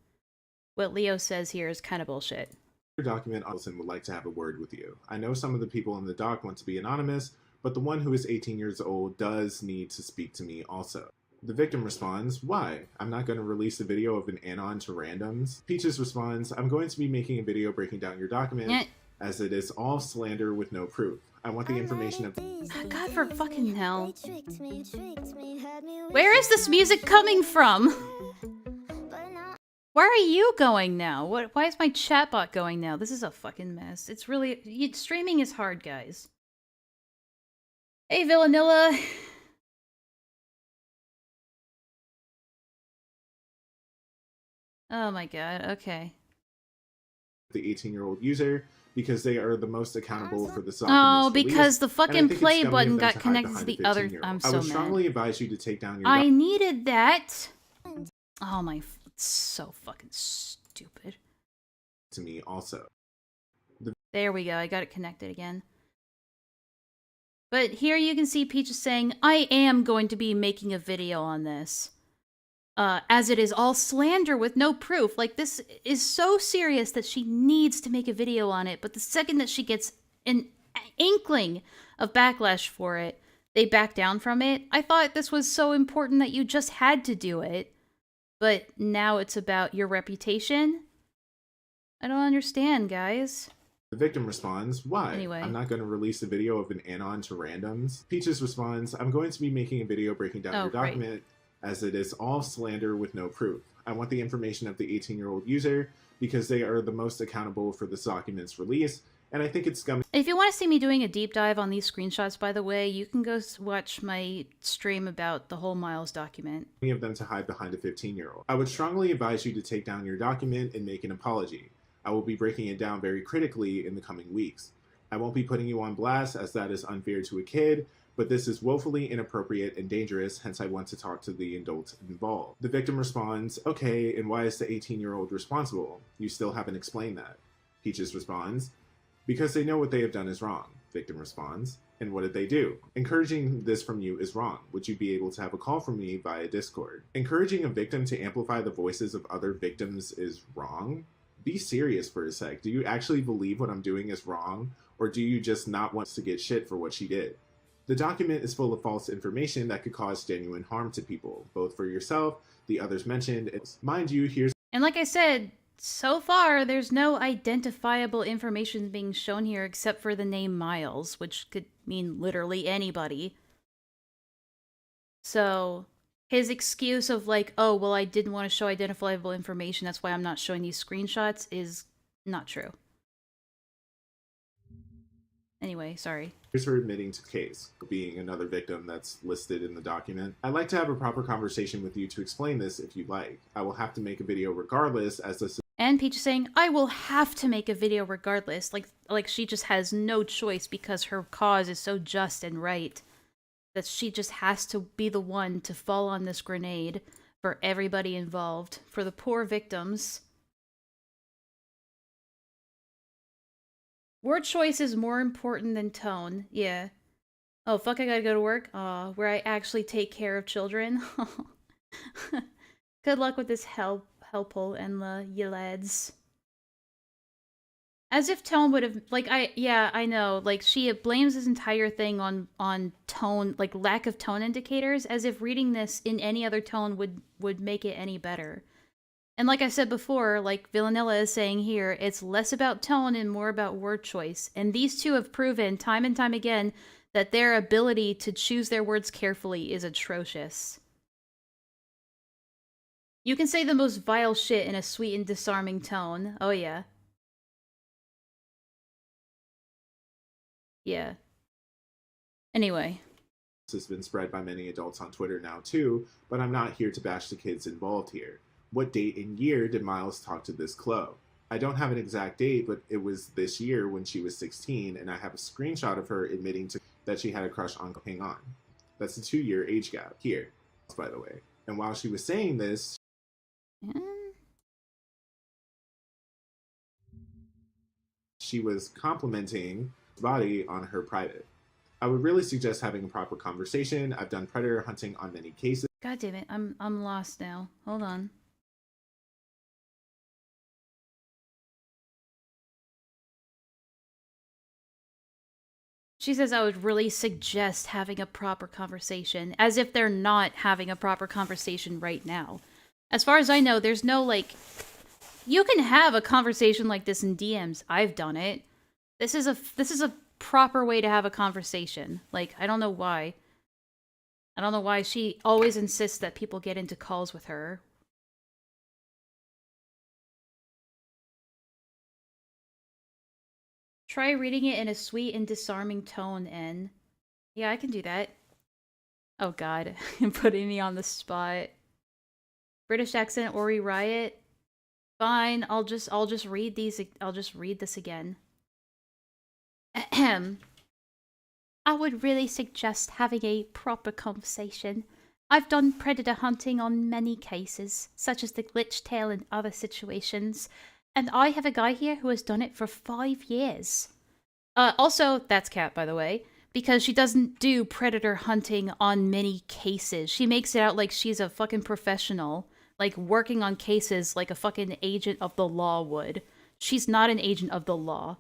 what Leo says here is kind of bullshit. Your document, Allison would like to have a word with you. I know some of the people in the doc want to be anonymous, but the one who is 18 years old does need to speak to me also. The victim responds, "Why? I'm not going to release a video of an anon to randoms." Peaches responds, "I'm going to be making a video breaking down your document, as it is all slander with no proof. I want the information of..." God for fucking hell. Where is this music coming from? Where are you going now? Why is my chatbot going now? This is a fucking mess. It's really... Streaming is hard, guys. Hey, Villanilla. Oh my god, okay. The 18-year-old user, because they are the most accountable for the Oh, because the fucking play button got connected to the other... I'm so mad. I would strongly advise you to take down your... I needed that! Oh my... It's so fucking stupid. To me also. There we go, I got it connected again. But here you can see Peaches saying, "I am going to be making a video on this. As it is all slander with no proof." Like, this is so serious that she needs to make a video on it, but the second that she gets an inkling of backlash for it, they back down from it. I thought this was so important that you just had to do it, but now it's about your reputation? I don't understand, guys. The victim responds, "Why? Anyway. I'm not going to release a video of an anon to randoms." Peaches responds, "I'm going to be making a video breaking down your document, as it is all slander with no proof. I want the information of the 18-year-old user because they are the most accountable for this document's release, and I think it's scummy." If you want to see me doing a deep dive on these screenshots, by the way, you can go watch my stream about the whole Miles document. Of them to hide behind a 15-year-old. I would strongly advise you to take down your document and make an apology. I will be breaking it down very critically in the coming weeks. I won't be putting you on blast as that is unfair to a kid, but this is woefully inappropriate and dangerous, hence I want to talk to the adults involved. The victim responds, okay, and why is the 18-year-old responsible? You still haven't explained that. Peaches responds, because they know what they have done is wrong. Victim responds, and what did they do? Encouraging this from you is wrong. Would you be able to have a call from me via Discord? Encouraging a victim to amplify the voices of other victims is wrong? Be serious for a sec. Do you actually believe what I'm doing is wrong, or do you just not want to get shit for what she did? The document is full of false information that could cause genuine harm to people, both for yourself, the others mentioned. Mind you, here's... And like I said, so far, there's no identifiable information being shown here except for the name Miles, which could mean literally anybody. So, his excuse of like, oh, well, I didn't want to show identifiable information, that's why I'm not showing these screenshots, is not true. Anyway, sorry. Here's her admitting to the case, being another victim that's listed in the document. I'd like to have a proper conversation with you to explain this if you'd like. I will have to make a video regardless, as this... And Peach is saying, I will have to make a video regardless. Like she just has no choice because her cause is so just and right. That she just has to be the one to fall on this grenade for everybody involved. For the poor victims. Word choice is more important than tone. Yeah. Oh, fuck, I gotta go to work? Aw, where I actually take care of children? Good luck with this helpful Enlaa, you lads. As if tone would have, like, I know, like, she blames this entire thing on tone, like, lack of tone indicators, as if reading this in any other tone would make it any better. And like I said before, like Villanella is saying here, it's less about tone and more about word choice. And these two have proven time and time again that their ability to choose their words carefully is atrocious. You can say the most vile shit in a sweet and disarming tone. Oh yeah. Yeah. Anyway. This has been spread by many adults on Twitter now too, but I'm not here to bash the kids involved here. What date and year did Miles talk to this Chloe? I don't have an exact date, but it was this year when she was 16, and I have a screenshot of her admitting to that she had a crush on Hang On. That's a 2-year age gap here, by the way. And while she was saying this, she was complimenting his body on her private. I would really suggest having a proper conversation. I've done predator hunting on many cases. God damn it, I'm lost now. Hold on. She says I would really suggest having a proper conversation, as if they're not having a proper conversation right now. As far as I know, there's no, like... You can have a conversation like this in DMs. I've done it. This is a proper way to have a conversation. Like, I don't know why. I don't know why she always insists that people get into calls with her. Try reading it in a sweet and disarming tone, N. Yeah, I can do that. Oh god, you're putting me on the spot. British accent, Ori Riot. Fine, I'll just read these. I'll just read this again. Ahem. I would really suggest having a proper conversation. I've done predator hunting on many cases, such as the glitch tail and other situations, and I have a guy here who has done it for 5 years. Also, that's Kat, by the way, because she doesn't do predator hunting on many cases. She makes it out like she's a fucking professional, like working on cases like a fucking agent of the law would. She's not an agent of the law.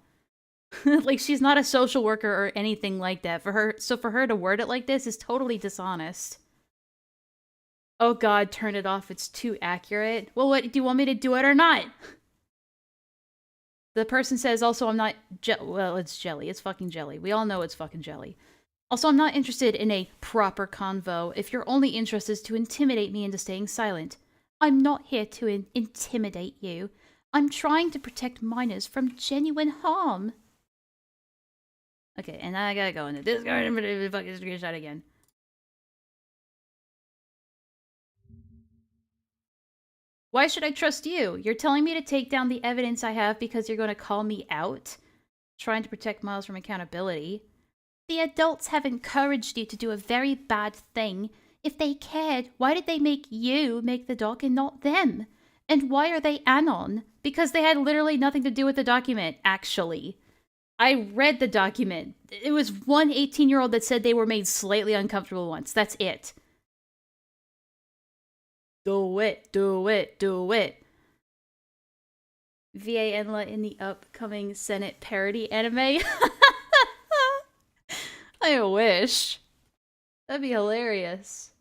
Like, she's not a social worker or anything like that. For her to word it like this is totally dishonest. Oh god, turn it off. It's too accurate. Well, what, do you want me to do it or not? The person says, also, I'm not well, it's jelly. It's fucking jelly. We all know it's fucking jelly. Also, I'm not interested in a proper convo if your only interest is to intimidate me into staying silent. I'm not here to intimidate you. I'm trying to protect minors from genuine harm. Okay, and now I gotta go into Discord and fucking screenshot again. Why should I trust you? You're telling me to take down the evidence I have because you're going to call me out? Trying to protect Miles from accountability. The adults have encouraged you to do a very bad thing. If they cared, why did they make you make the doc and not them? And why are they anon? Because they had literally nothing to do with the document, actually. I read the document. It was one 18-year-old that said they were made slightly uncomfortable once. That's it. Do it, do it, do it. VA Enlaa in the upcoming Senate parody anime. I wish. That'd be hilarious.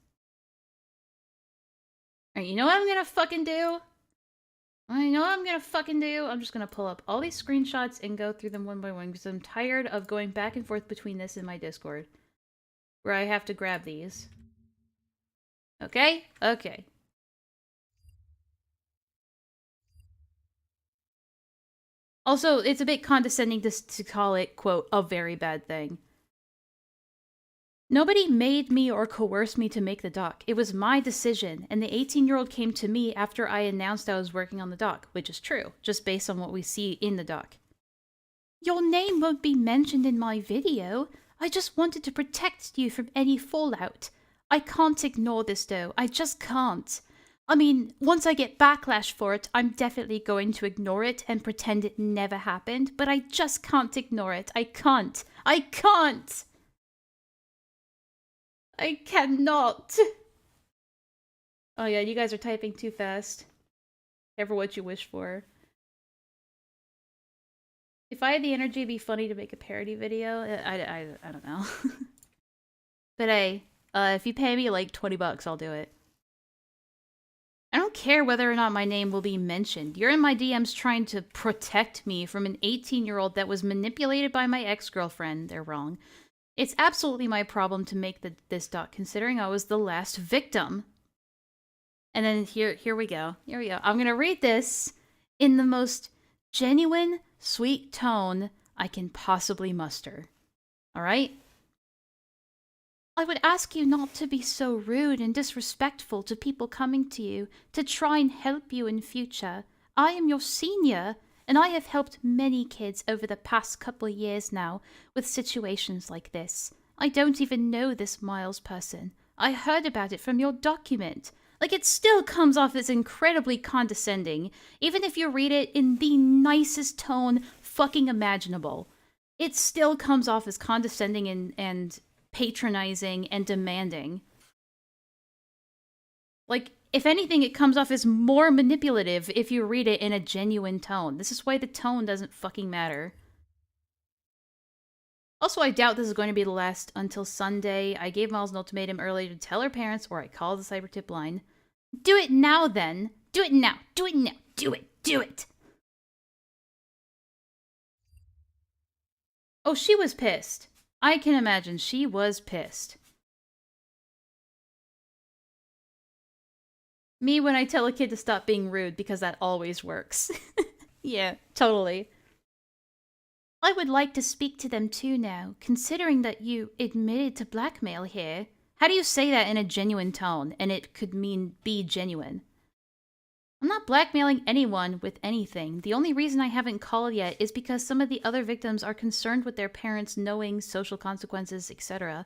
Alright, you know what I'm gonna fucking do? I'm just gonna pull up all these screenshots and go through them one by one because I'm tired of going back and forth between this and my Discord. Where I have to grab these. Okay? Okay. Also, it's a bit condescending to call it, quote, a very bad thing. Nobody made me or coerced me to make the doc. It was my decision, and the 18-year-old came to me after I announced I was working on the doc, which is true, just based on what we see in the doc. Your name won't be mentioned in my video. I just wanted to protect you from any fallout. I can't ignore this, though. I just can't. I mean, once I get backlash for it, I'm definitely going to ignore it and pretend it never happened, but I just can't ignore it. I can't. I can't! I cannot. Oh yeah, you guys are typing too fast. Ever what you wish for. If I had the energy, it'd be funny to make a parody video. I don't know. But hey, if you pay me like $20, I'll do it. I don't care whether or not my name will be mentioned. You're in my DMs trying to protect me from an 18-year-old that was manipulated by my ex-girlfriend. They're wrong. It's absolutely my problem to make this doc, considering I was the last victim. And then here we go. Here we go. I'm gonna read this in the most genuine, sweet tone I can possibly muster. Alright? I would ask you not to be so rude and disrespectful to people coming to you to try and help you in future. I am your senior, and I have helped many kids over the past couple of years now with situations like this. I don't even know this Miles person. I heard about it from your document. Like, it still comes off as incredibly condescending, even if you read it in the nicest tone fucking imaginable. It still comes off as condescending and patronizing and demanding. Like, if anything, it comes off as more manipulative if you read it in a genuine tone. This is why the tone doesn't fucking matter. Also, I doubt this is going to be the last until Sunday. I gave Miles an ultimatum earlier to tell her parents or I call the cyber tip line. Do it now, then. Do it now. Do it now. Do it. Do it. Oh, she was pissed. I can imagine she was pissed. Me when I tell a kid to stop being rude because that always works. Yeah, totally. I would like to speak to them too now, considering that you admitted to blackmail here. How do you say that in a genuine tone, and it could mean be genuine? I'm not blackmailing anyone with anything. The only reason I haven't called yet is because some of the other victims are concerned with their parents knowing social consequences, etc.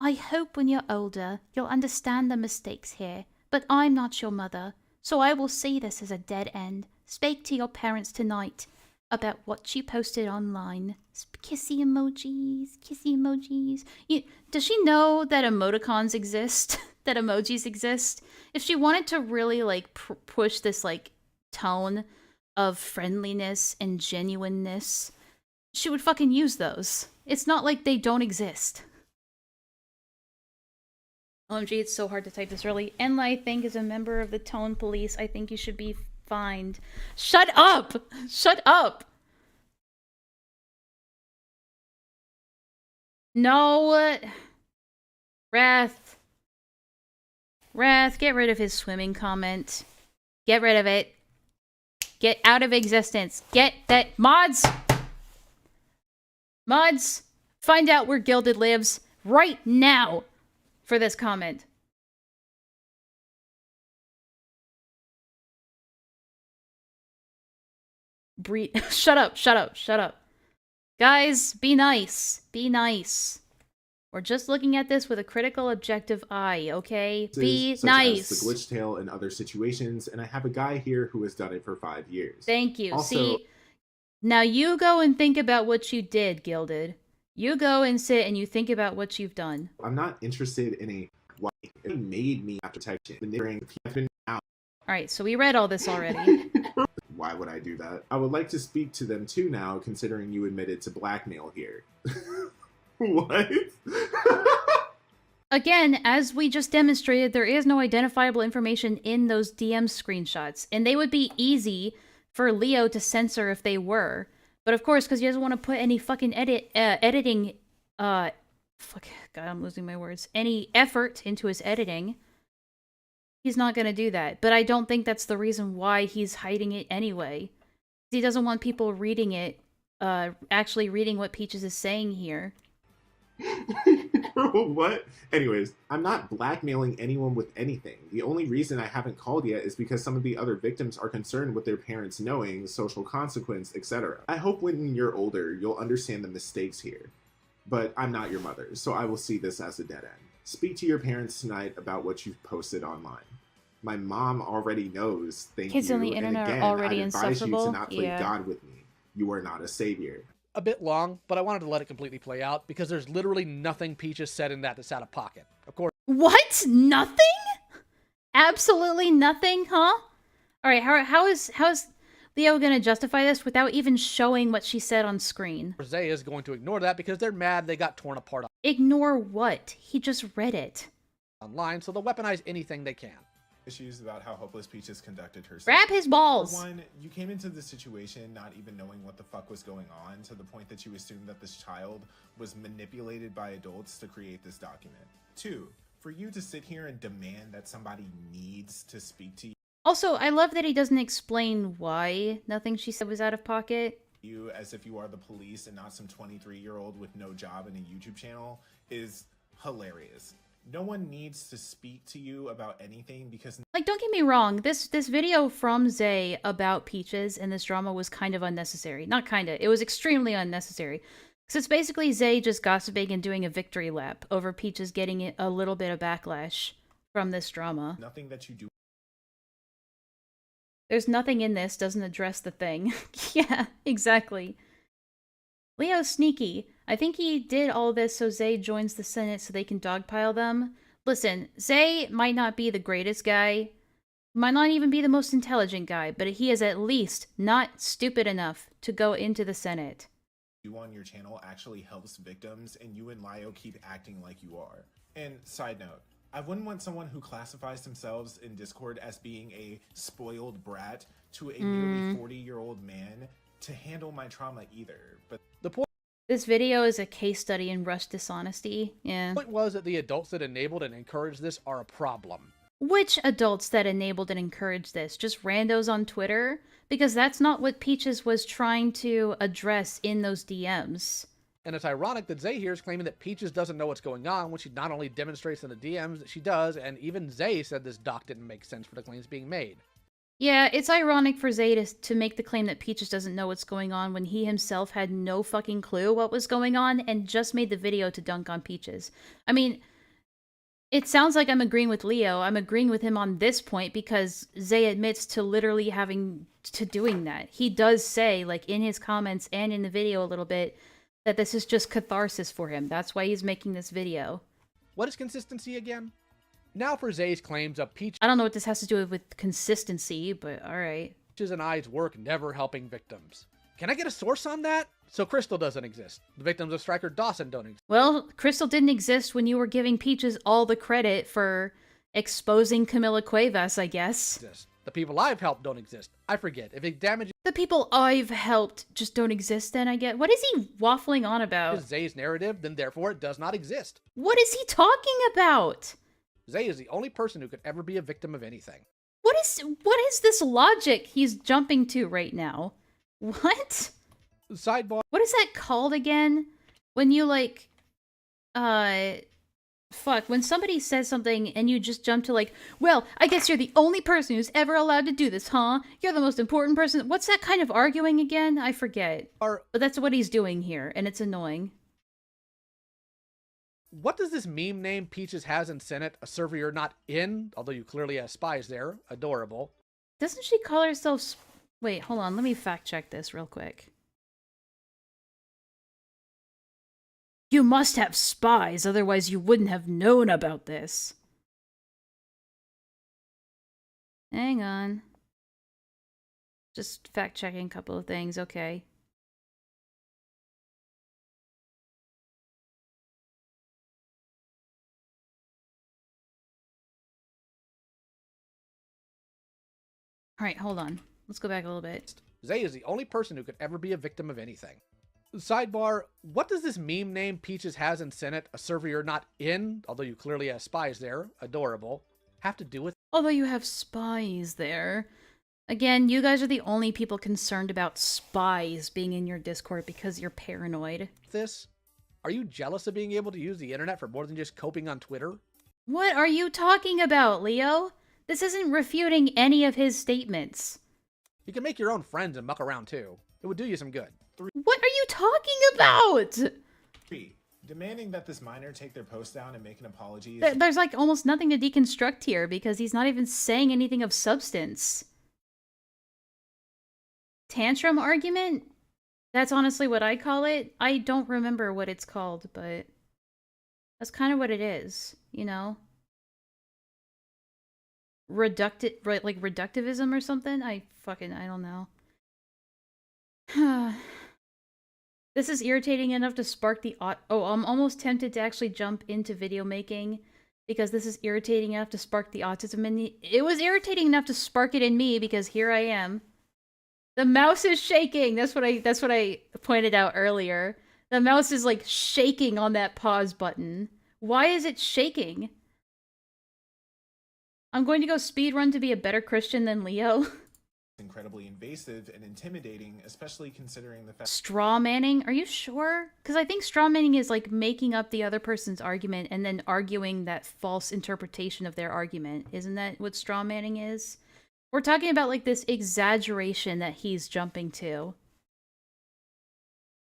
I hope when you're older, you'll understand the mistakes here, but I'm not your mother, so I will see this as a dead end. Speak to your parents tonight about what you posted online. Kissy emojis, kissy emojis. Does she know that emoticons exist? That emojis exist? If she wanted to really, like, push this, like, tone of friendliness and genuineness, she would fucking use those. It's not like they don't exist. OMG, it's so hard to type this early. Enlaa, I think, is a member of the Tone Police. I think you should be fined. Shut up! Shut up! No! Wrath, get rid of his swimming comment. Get rid of it. Get out of existence. Get that. Mods! Mods! Find out where Gilded lives right now for this comment. Shut up, shut up, shut up. Guys, be nice. Be nice. We're just looking at this with a critical, objective eye, okay? Be such nice. As the glitch tail and other situations, and I have a guy here who has done it for 5 years. Thank you. Also, see, now you go and think about what you did, Gilded. You go and sit and you think about what you've done. I'm not interested in a white. It made me have protection. Alright, so we read all this already. Why would I do that? I would like to speak to them too now, considering you admitted to blackmail here. What? Again, as we just demonstrated, there is no identifiable information in those DM screenshots, and they would be easy for Leo to censor if they were. But of course, because he doesn't want to put any fucking editing, fuck, God, I'm losing my words, any effort into his editing, he's not going to do that. But I don't think that's the reason why he's hiding it anyway. He doesn't want people reading it, actually reading what Peaches is saying here. What? Anyways, I'm not blackmailing anyone with anything. The only reason I haven't called yet is because some of the other victims are concerned with their parents knowing, social consequence, etc. I hope when you're older, you'll understand the mistakes here. But I'm not your mother, so I will see this as a dead end. Speak to your parents tonight about what you've posted online. My mom already knows, thank Kids you, on the internet and again, are already I advise you insufferable. to not play God with me. You are not a savior. A bit long, but I wanted to let it completely play out because there's literally nothing Peaches said in that's out of pocket. Of course. What? Nothing? Absolutely nothing, huh? Alright, how is Leo gonna justify this without even showing what she said on screen? Xzae is going to ignore that because they're mad they got torn apart Ignore what? He just read it. online, so they'll weaponize anything they can. Issues about how hopeless Peaches conducted herself. Grab his balls! For one, you came into the situation not even knowing what the fuck was going on, to the point that you assumed that this child was manipulated by adults to create this document. 2, for you to sit here and demand that somebody needs to speak to Also, I love that he doesn't explain why nothing she said was out of pocket. you as if you are the police and not some 23-year-old with no job and a YouTube channel is hilarious. No one needs to speak to you about anything because... Like, don't get me wrong, this video from Xzae about Peaches and this drama was kind of unnecessary. Not kinda, it was extremely unnecessary. Because it's basically Xzae just gossiping and doing a victory lap over Peaches getting a little bit of backlash from this drama. Nothing that you do... There's nothing in this doesn't address the thing. Yeah, exactly. Leo's sneaky. I think he did all this so Xzae joins the Senate so they can dogpile them. Listen, Xzae might not be the greatest guy, might not even be the most intelligent guy, but he is at least not stupid enough to go into the Senate. You on your channel actually helps victims, and you and Lio keep acting like you are. And side note, I wouldn't want someone who classifies themselves in Discord as being a spoiled brat to a nearly 40-year-old man to handle my trauma either. But the point... This video is a case study in rush dishonesty. Yeah. The point was that the adults that enabled and encouraged this are a problem. Which adults that enabled and encouraged this? Just randos on Twitter? Because that's not what Peaches was trying to address in those DMs. And it's ironic that Xzae here is claiming that Peaches doesn't know what's going on when she not only demonstrates in the DMs that she does, and even Xzae said this doc didn't make sense for the claims being made. Yeah, it's ironic for Xzae to make the claim that Peaches doesn't know what's going on when he himself had no fucking clue what was going on and just made the video to dunk on Peaches. I mean, it sounds like I'm agreeing with Leo. I'm agreeing with him on this point because Xzae admits to literally doing that. He does say, like, in his comments and in the video a little bit, that this is just catharsis for him. That's why he's making this video. What is consistency again? Now for Xzae's claims of Peaches. I don't know what this has to do with consistency, but alright. Peaches and I's work never helping victims. Can I get a source on that? So Crystal doesn't exist. The victims of Striker Dawson don't exist. Well, Crystal didn't exist when you were giving Peaches all the credit for exposing Camila Cuevas, I guess. The people I've helped don't exist. I forget. If it damages... The people I've helped just don't exist then, I guess. What is he waffling on about? Xzae's narrative, then therefore it does not exist. What is he talking about? Xzae is the only person who could ever be a victim of anything. What is this logic he's jumping to right now? What? Sidebar. What is that called again? When you, like, fuck, when somebody says something and you just jump to like, well, I guess you're the only person who's ever allowed to do this, huh? You're the most important person. What's that kind of arguing again? I forget. But that's what he's doing here, and it's annoying. What does this meme name Peaches has in Senate, a server you're not in, although you clearly have spies there, adorable? Doesn't she call herself... Wait, hold on, let me fact check this real quick. You must have spies, otherwise you wouldn't have known about this. Hang on. Just fact checking a couple of things, okay. Alright, hold on. Let's go back a little bit. Xzae is the only person who could ever be a victim of anything. Sidebar, what does this meme name Peaches has in Senate, a server you're not in, although you clearly have spies there, adorable, have to do with... Although you have spies there. Again, you guys are the only people concerned about spies being in your Discord because you're paranoid. This? Are you jealous of being able to use the internet for more than just coping on Twitter? What are you talking about, Leo? This isn't refuting any of his statements. You can make your own friends and muck around too. It would do you some good. What are you talking about? 3. Demanding that this minor take their post down and make an apology. There's like almost nothing to deconstruct here because he's not even saying anything of substance. Tantrum argument? That's honestly what I call it. I don't remember what it's called, but that's kind of what it is, you know? Reductivism or something? I don't know. This is irritating enough to spark the I'm almost tempted to actually jump into video making because this is irritating enough to spark the autism in me. It was irritating enough to spark it in me because here I am. The mouse is shaking. That's what I pointed out earlier. The mouse is like shaking on that pause button. Why is it shaking? I'm going to go speedrun to be a better Christian than Leo. Incredibly invasive and intimidating, especially considering the fact... Straw manning? Are you sure? Because I think straw manning is like making up the other person's argument and then arguing that false interpretation of their argument. Isn't that what straw manning is? We're talking about like this exaggeration that he's jumping to.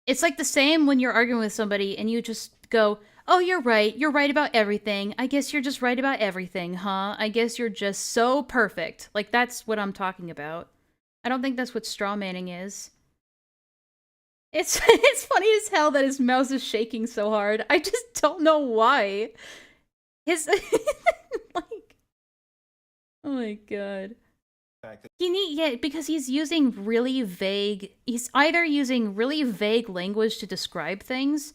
It's like the same when you're arguing with somebody and you just go, oh, you're right about everything. I guess you're just right about everything, huh? I guess you're just so perfect. Like, that's what I'm talking about. I don't think that's what straw manning is. It's funny as hell that his mouse is shaking so hard. I just don't know why. His, like, oh my god. Because he's using really vague, he's either using really vague language to describe things,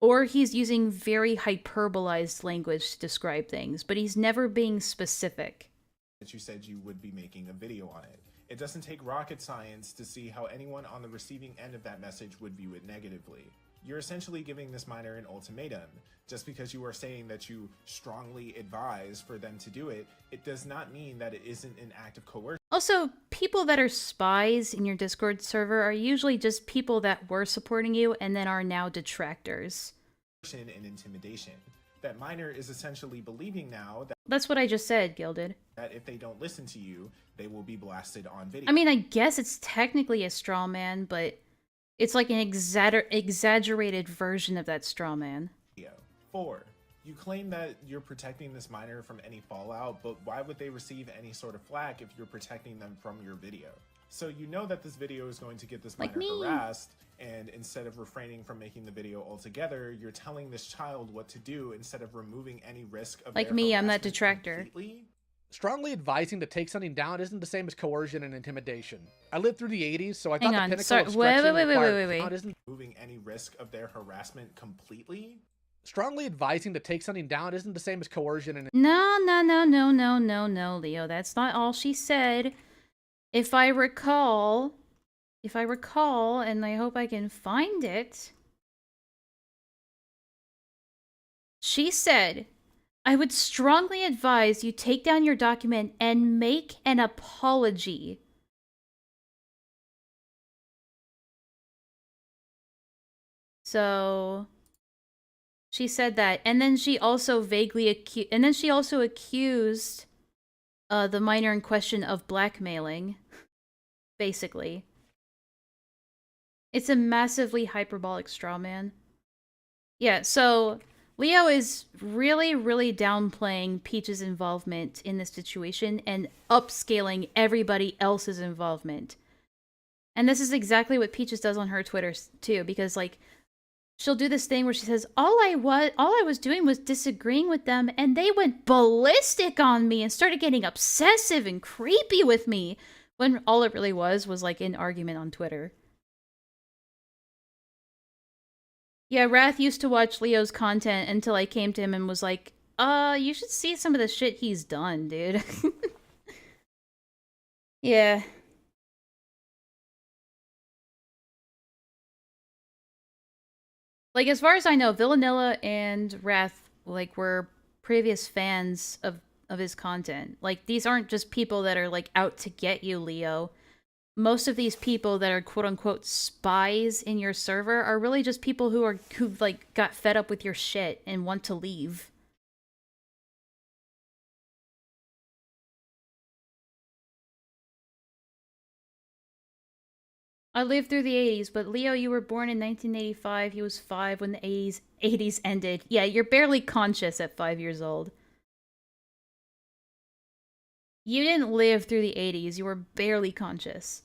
or he's using very hyperbolized language to describe things, but he's never being specific. That you said you would be making a video on it. It doesn't take rocket science to see how anyone on the receiving end of that message would view it negatively. You're essentially giving this minor an ultimatum. Just because you are saying that you strongly advise for them to do it, it does not mean that it isn't an act of coercion. Also, people that are spies in your Discord server are usually just people that were supporting you and then are now detractors. And intimidation. That minor is essentially believing now that... That's what I just said, Gilded. That if they don't listen to you, they will be blasted on video. I mean, I guess it's technically a straw man, but it's like an exaggerated version of that straw man. 4. You claim that you're protecting this minor from any fallout, but why would they receive any sort of flack if you're protecting them from your video? So you know that this video is going to get this minor harassed, and instead of refraining from making the video altogether, you're telling this child what to do instead of removing any risk of like me, I'm that detractor. Completely. Strongly advising to take something down isn't the same as coercion and intimidation. I lived through the 80s, so I thought the pinnacle of stretching wait. Isn't removing any risk of their harassment completely. Strongly advising to take something down isn't the same as coercion and... No, Leo. That's not all she said. If I recall, and I hope I can find it, she said, I would strongly advise you take down your document and make an apology. So... She said that, and then she also accused the minor in question of blackmailing, basically. It's a massively hyperbolic straw man. Yeah, so Leo is really, really downplaying Peach's involvement in this situation and upscaling everybody else's involvement. And this is exactly what Peaches does on her Twitter too, because like she'll do this thing where she says, all I was doing was disagreeing with them, and they went ballistic on me and started getting obsessive and creepy with me, when all it really was like an argument on Twitter. Yeah, Wrath used to watch Leo's content until I came to him and was like, you should see some of the shit he's done, dude. Yeah. Like, as far as I know, Villanilla and Wrath, like, were previous fans of his content. Like, these aren't just people that are, like, out to get you, Leo. Most of these people that are quote-unquote spies in your server are really just people who like, got fed up with your shit and want to leave. I lived through the 80s, but Leo, you were born in 1985. He was 5 when the 80s ended. Yeah, you're barely conscious at 5 years old. You didn't live through the 80s. You were barely conscious.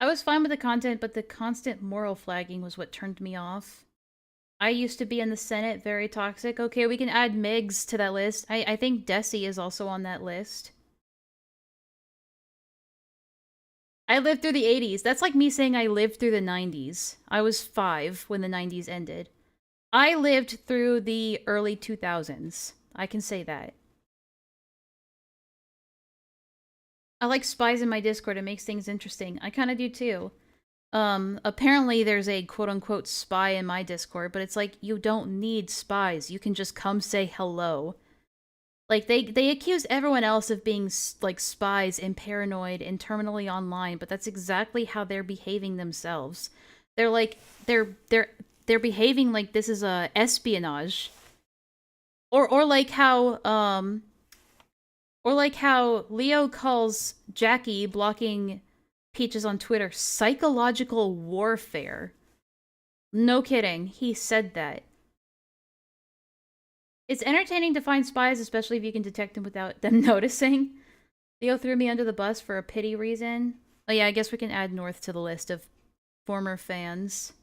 I was fine with the content, but the constant moral flagging was what turned me off. I used to be in the Senate, very toxic. Okay, we can add Migs to that list. I think Desi is also on that list. I lived through the 80s. That's like me saying I lived through the 90s. I was 5 when the 90s ended. I lived through the early 2000s. I can say that. I like spies in my Discord. It makes things interesting. I kind of do too. Apparently there's a quote-unquote spy in my Discord, but it's like, you don't need spies. You can just come say hello. Like, they accuse everyone else of being, like, spies and paranoid and terminally online, but that's exactly how they're behaving themselves. They're like, they're behaving like this is a espionage. Or like how Leo calls Jackie blocking Peaches on Twitter psychological warfare. No kidding, he said that. It's entertaining to find spies, especially if you can detect them without them noticing. Leo threw me under the bus for a pity reason. Oh yeah, I guess we can add North to the list of former fans.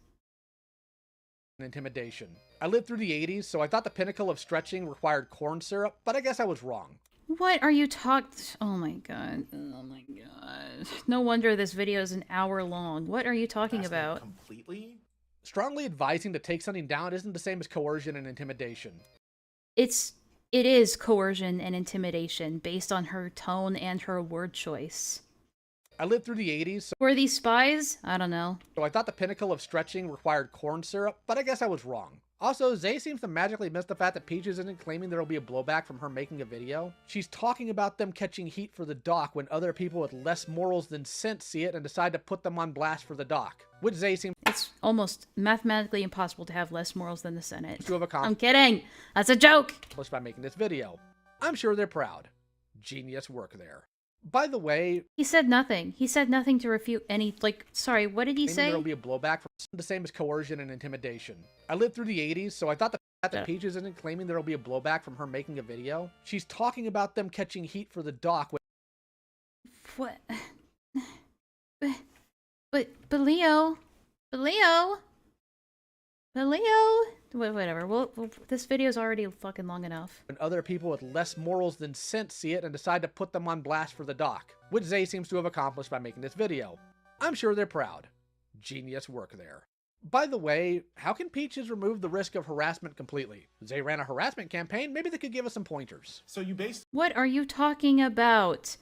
Intimidation. I lived through the 80s, so I thought the pinnacle of stretching required corn syrup, but I guess I was wrong. What are you Oh my god. Oh my god. No wonder this video is an hour long. What are you talking about? Completely? Strongly advising to take something down isn't the same as coercion and intimidation. It is coercion and intimidation based on her tone and her word choice. I lived through the 80s. So were these spies? I don't know. So I thought the pinnacle of stretching required corn syrup, but I guess I was wrong. Also, Xzae seems to magically miss the fact that Peaches isn't claiming there'll be a blowback from her making a video. She's talking about them catching heat for the dock when other people with less morals than sense see it and decide to put them on blast for the dock. Which Xzae seems... It's almost mathematically impossible to have less morals than the Senate. To have accomplished. I'm kidding! That's a joke! By making this video. I'm sure they're proud. Genius work there. By the way... He said nothing. He said nothing to refute any... Like, sorry, what did he say? There'll be a blowback from the same as coercion and intimidation. I lived through the 80s, so I thought the fact that Peaches isn't claiming there'll be a blowback from her making a video. She's talking about them catching heat for the dock when... What? But Leo... Whatever. Well, this video's already fucking long enough. When other people with less morals than sense see it and decide to put them on blast for the dock. Which Xzae seems to have accomplished by making this video. I'm sure they're proud. Genius work there. By the way, how can Peaches remove the risk of harassment completely? Xzae ran a harassment campaign, maybe they could give us some pointers. So you based... What are you talking about?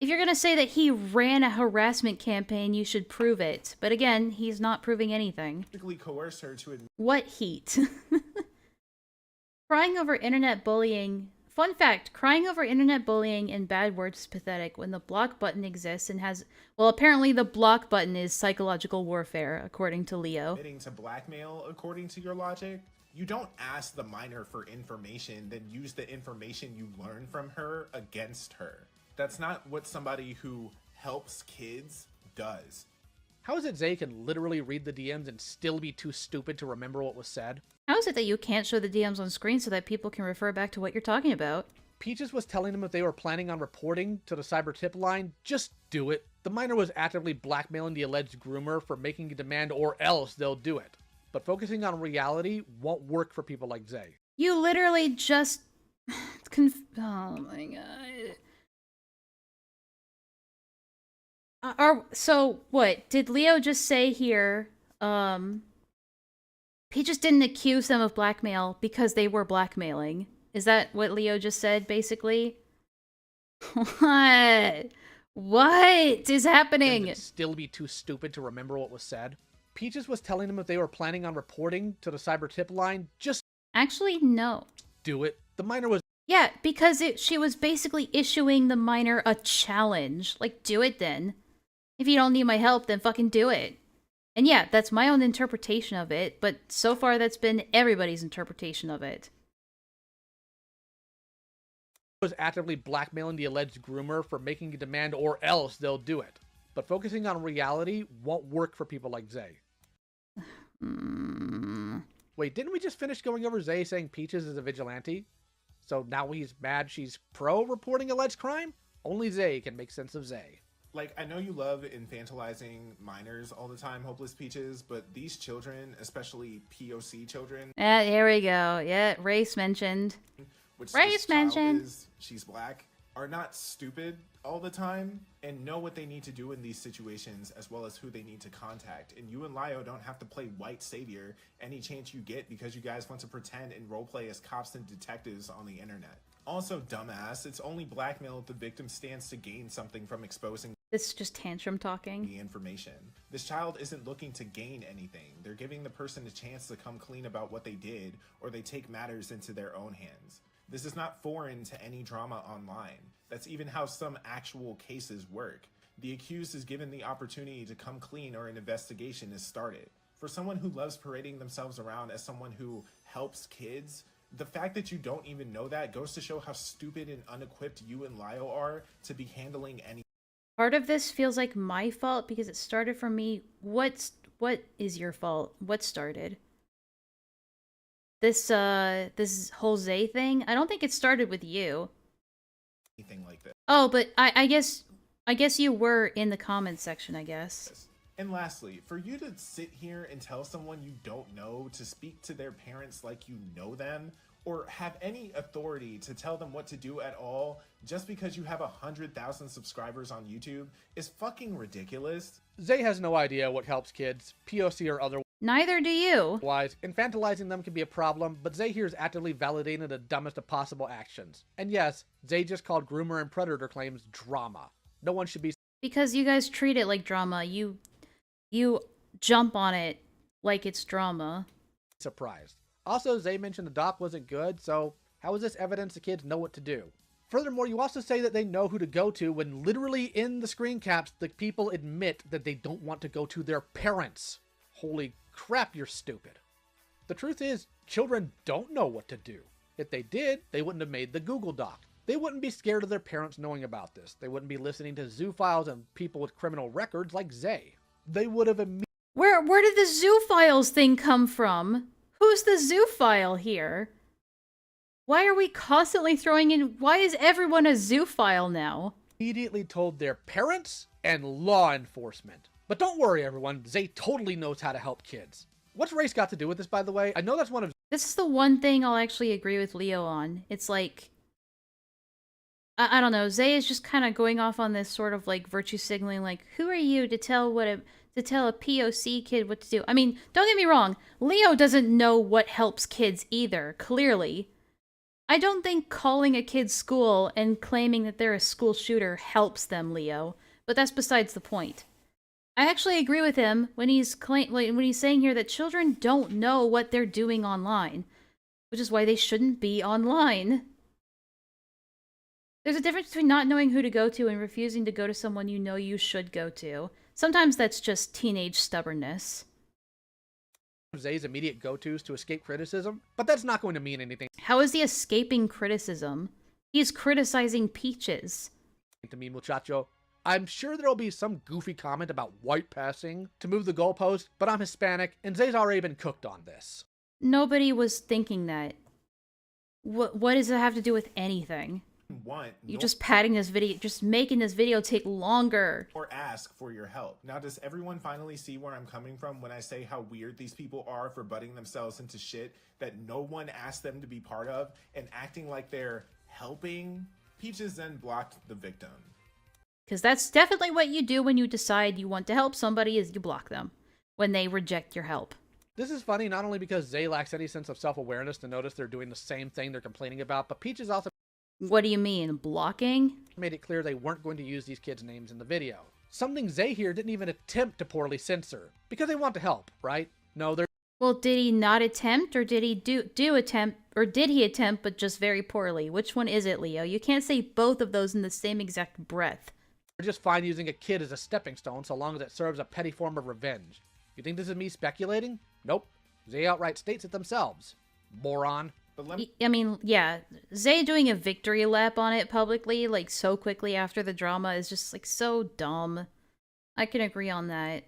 If you're gonna say that he ran a harassment campaign, you should prove it. But again, he's not proving anything. Coerce her to admit... What heat? Crying over internet bullying... Fun fact, crying over internet bullying and bad words is pathetic when the block button exists and has... Well, apparently the block button is psychological warfare, according to Leo. Admitting to blackmail, according to your logic? You don't ask the minor for information, then use the information you learn from her against her. That's not what somebody who helps kids does. How is it Xzae can literally read the DMs and still be too stupid to remember what was said? How is it that you can't show the DMs on screen so that people can refer back to what you're talking about? Peaches was telling them if they were planning on reporting to the cyber tip line, just do it. The minor was actively blackmailing the alleged groomer for making a demand or else they'll do it. But focusing on reality won't work for people like Xzae. You literally just... oh my god. So, what? Did Leo just say here, Peaches didn't accuse them of blackmail because they were blackmailing? Is that what Leo just said, basically? What? What is happening? Still be too stupid to remember what was said? Peaches was telling them if they were planning on reporting to the cyber tip line, just... Actually, no. Do it. The minor was... Yeah, because she was basically issuing the minor a challenge. Like, do it then. If you don't need my help, then fucking do it. And yeah, that's my own interpretation of it, but so far that's been everybody's interpretation of it. Was actively blackmailing the alleged groomer for making a demand or else they'll do it. But focusing on reality won't work for people like Xzae. Wait, didn't we just finish going over Xzae saying Peaches is a vigilante? So now he's mad she's pro reporting alleged crime? Only Xzae can make sense of Xzae. Like, I know you love infantilizing minors all the time, Hopeless Peaches, but these children, especially POC children... Here we go. Yeah, race mentioned. Which race mentioned. She's black, are not stupid all the time and know what they need to do in these situations as well as who they need to contact. And you and Lio don't have to play white savior any chance you get because you guys want to pretend and roleplay as cops and detectives on the internet. Also, dumbass, it's only blackmail if the victim stands to gain something from exposing... This is just tantrum talking. ...the information. This child isn't looking to gain anything. They're giving the person a chance to come clean about what they did, or they take matters into their own hands. This is not foreign to any drama online. That's even how some actual cases work. The accused is given the opportunity to come clean or an investigation is started. For someone who loves parading themselves around as someone who helps kids, the fact that you don't even know that goes to show how stupid and unequipped you and Lio are to be handling any... Part of this feels like my fault because it started from me. What is your fault? What started? This whole Xzae thing? I don't think it started with you. Anything like that. Oh, but I guess you were in the comments section, I guess. And lastly, for you to sit here and tell someone you don't know to speak to their parents like you know them, or have any authority to tell them what to do at all just because you have 100,000 subscribers on YouTube is fucking ridiculous. Xzae has no idea what helps kids, POC or otherwise. Neither do you. Infantilizing them can be a problem, but Xzae here is actively validating the dumbest of possible actions. And yes, Xzae just called groomer and predator claims drama. No one should be... Because you guys treat it like drama. You jump on it like it's drama. Surprised. Also, Xzae mentioned the doc wasn't good, so how is this evidence the kids know what to do? Furthermore, you also say that they know who to go to when literally in the screen caps, the people admit that they don't want to go to their parents. Holy crap, you're stupid. The truth is, children don't know what to do. If they did, they wouldn't have made the Google Doc. They wouldn't be scared of their parents knowing about this. They wouldn't be listening to zoo files and people with criminal records like Xzae. They would have immediately... Where did the zoo files thing come from? Who's the zoo file here? Why are we constantly throwing in... Why is everyone a zoo file now? Immediately told their parents and law enforcement. But don't worry, everyone. Xzae totally knows how to help kids. What's race got to do with this, by the way? I know that's one of... This is the one thing I'll actually agree with Leo on. It's like... I don't know. Xzae is just kind of going off on this sort of like virtue signaling, like, who are you to tell a POC kid what to do? I mean, don't get me wrong. Leo doesn't know what helps kids either, clearly. I don't think calling a kid school and claiming that they're a school shooter helps them, Leo. But that's besides the point. I actually agree with him when he's saying here that children don't know what they're doing online, which is why they shouldn't be online. There's a difference between not knowing who to go to and refusing to go to someone you know you should go to. Sometimes that's just teenage stubbornness. Xzae's immediate go-tos to escape criticism, but that's not going to mean anything. How is he escaping criticism? He's criticizing Peaches. To me, muchacho. I'm sure there'll be some goofy comment about white passing to move the goalpost, but I'm Hispanic, and Xzae's already been cooked on this. Nobody was thinking that. What does it have to do with anything? You're just padding this video, just making this video take longer. Or ask for your help. Now, does everyone finally see where I'm coming from when I say how weird these people are for butting themselves into shit that no one asked them to be part of and acting like they're helping? Peaches then blocked the victim. Because that's definitely what you do when you decide you want to help somebody, is you block them when they reject your help. This is funny not only because Xzae lacks any sense of self-awareness to notice they're doing the same thing they're complaining about, but Peaches also What do you mean, blocking? made it clear they weren't going to use these kids' names in the video. Something Xzae here didn't even attempt to poorly censor, because they want to help, right? No, they're... Well, did he not attempt, or did he do attempt, or did he attempt but just very poorly? Which one is it, Leo? You can't say both of those in the same exact breath. They're just fine using a kid as a stepping stone so long as it serves a petty form of revenge. You think this is me speculating? Nope. Xzae outright states it themselves. Moron. I mean, yeah, Xzae doing a victory lap on it publicly, like, so quickly after the drama is just, like, so dumb. I can agree on that.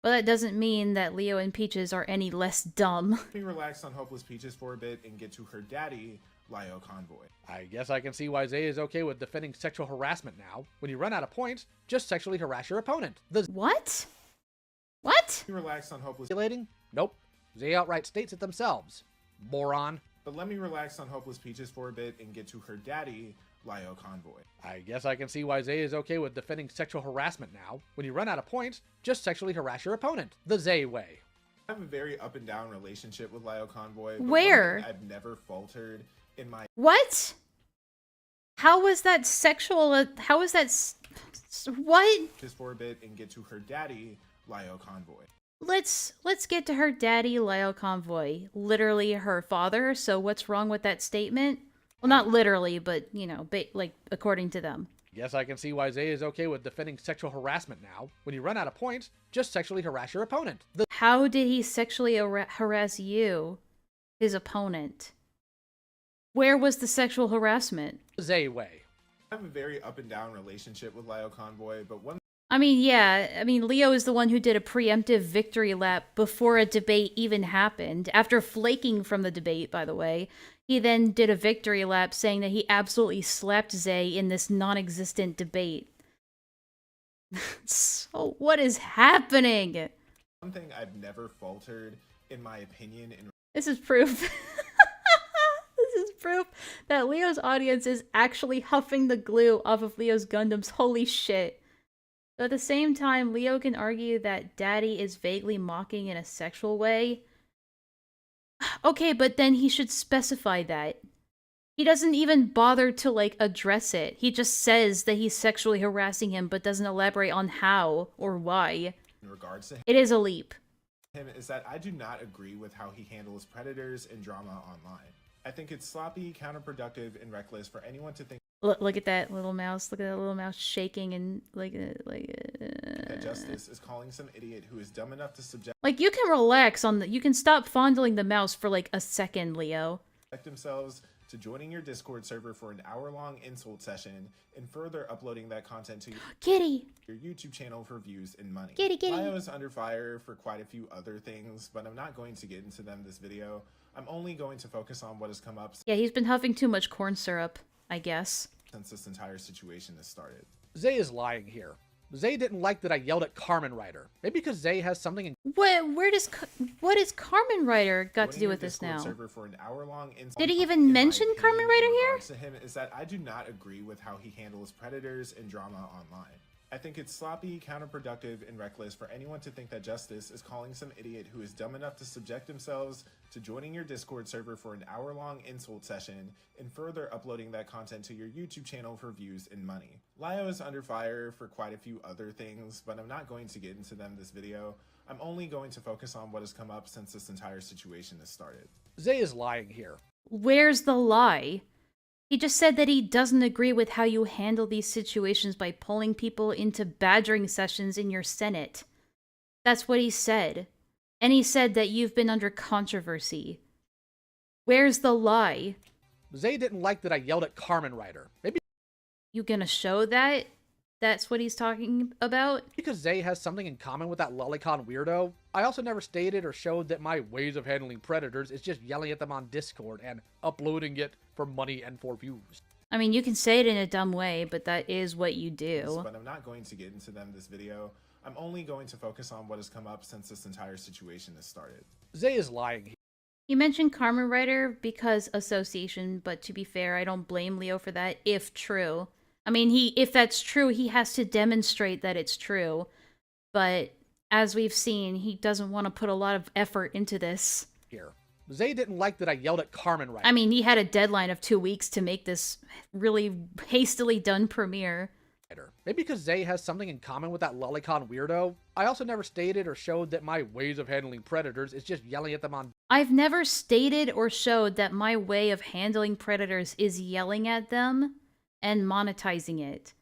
But that doesn't mean that Leo and Peaches are any less dumb. Let me relax on Hopeless Peaches for a bit and get to her daddy, LioConvoy. I guess I can see why Xzae is okay with defending sexual harassment now. When you run out of points, just sexually harass your opponent. What? What? Let me relax on Hopeless... Nope. Xzae outright states it themselves. Moron. But let me relax on Hopeless Peaches for a bit and get to her daddy, LioConvoy. I guess I can see why Xzae is okay with defending sexual harassment now. When you run out of points, just sexually harass your opponent. The Xzae way. I have a very up and down relationship with LioConvoy. Where? I've never faltered in my... What? How was that sexual? How was that... What? Just for a bit and get to her daddy, LioConvoy. Let's get to her daddy, LioConvoy. Literally her father, so what's wrong with that statement? Well, not literally, but, you know, like, according to them. Guess I can see why Xzae is okay with defending sexual harassment now. When you run out of points, just sexually harass your opponent. How did he sexually harass you, his opponent? Where was the sexual harassment? Xzae way. I have a very up and down relationship with LioConvoy, but one... I mean, yeah, I mean, Leo is the one who did a preemptive victory lap before a debate even happened. After flaking from the debate, by the way, he then did a victory lap saying that he absolutely slapped Xzae in this non-existent debate. So, what is happening? One thing I've never faltered, in my opinion... This is proof. This is proof that Leo's audience is actually huffing the glue off of Leo's Gundams. Holy shit. But at the same time, Leo can argue that Daddy is vaguely mocking in a sexual way. Okay, but then he should specify that. He doesn't even bother to, like, address it. He just says that he's sexually harassing him, but doesn't elaborate on how or why. In regards to it is a leap. Him is that I do not agree with how he handles predators and drama online. I think it's sloppy, counterproductive, and reckless for anyone to think Look at that little mouse. Look at that little mouse shaking and that justice is calling some idiot who is dumb enough to subject you can relax on the. You can stop fondling the mouse for like a second, Leo. Themselves to joining your Discord server for an hour-long insult session and further uploading that content to your YouTube channel for views and money. Lio is under fire for quite a few other things, but I'm not going to get into them this video. I'm only going to focus on what has come up. Yeah, he's been huffing too much corn syrup, I guess. Since this entire situation has started. Xzae is lying here. Xzae didn't like that I yelled at Carmen Rider. Maybe because Xzae has something in... What is Carmen Rider got to do with this now? For an hour-long Did he even mention Carmen Rider here? To him is that I do not agree with how he handles predators and drama online. I think it's sloppy, counterproductive, and reckless for anyone to think that justice is calling some idiot who is dumb enough to subject themselves to joining your Discord server for an hour-long insult session and further uploading that content to your YouTube channel for views and money. Lio is under fire for quite a few other things, but I'm not going to get into them this video. I'm only going to focus on what has come up since this entire situation has started. Xzae is lying here. Where's the lie? He just said that he doesn't agree with how you handle these situations by pulling people into badgering sessions in your Senate. That's what he said. And he said that you've been under controversy. Where's the lie? Xzae didn't like that I yelled at Carmen Ryder. Maybe you gonna show that? That's what he's talking about? Because Xzae has something in common with that lolicon weirdo, I also never stated or showed that my ways of handling predators is just yelling at them on Discord and uploading it for money and for views. I mean, you can say it in a dumb way, but that is what you do. But I'm not going to get into them this video. I'm only going to focus on what has come up since this entire situation has started. Xzae is lying. He mentioned Carmen Ryder because association, but to be fair, I don't blame Leo for that, if true. I mean, if that's true, he has to demonstrate that it's true. But as we've seen, he doesn't want to put a lot of effort into this. Here. Xzae didn't like that I yelled at Carmen Ryder. I mean, he had a deadline of 2 weeks to make this really hastily done premiere. Maybe because Xzae has something in common with that lolicon weirdo, I also never stated or showed that my ways of handling predators is just yelling at them on... I've never stated or showed that my way of handling predators is yelling at them and monetizing it.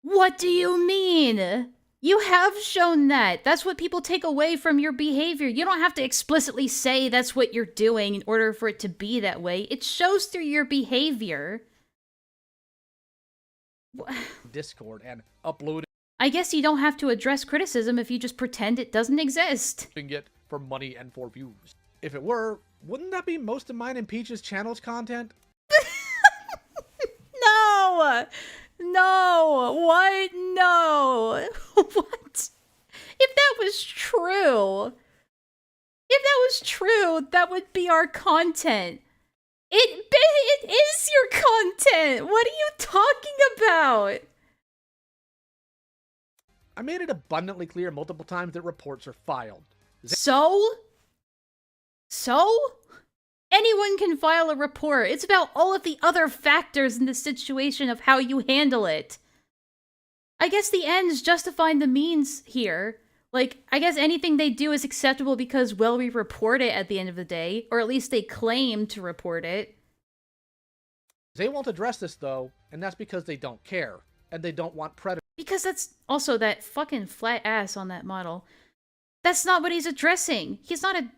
What do you mean? You have shown that. That's what people take away from your behavior. You don't have to explicitly say that's what you're doing in order for it to be that way. It shows through your behavior. Discord and uploading I guess you don't have to address criticism if you just pretend it doesn't exist. it for money and for views. If it were, wouldn't that be most of mine and Peach's channel's content? No! No! What? No! What? If that was true... If that was true, that would be our content. It is your content! What are you talking about? I made it abundantly clear multiple times that reports are filed. So? Anyone can file a report. It's about all of the other factors in the situation of how you handle it. I guess the ends justifying the means here. Like, I guess anything they do is acceptable because, well, we report it at the end of the day. Or at least they claim to report it. They won't address this, though, and that's because they don't care. And they don't want predators. Because that's also that fucking flat ass on that model. That's not what he's addressing. He's not a...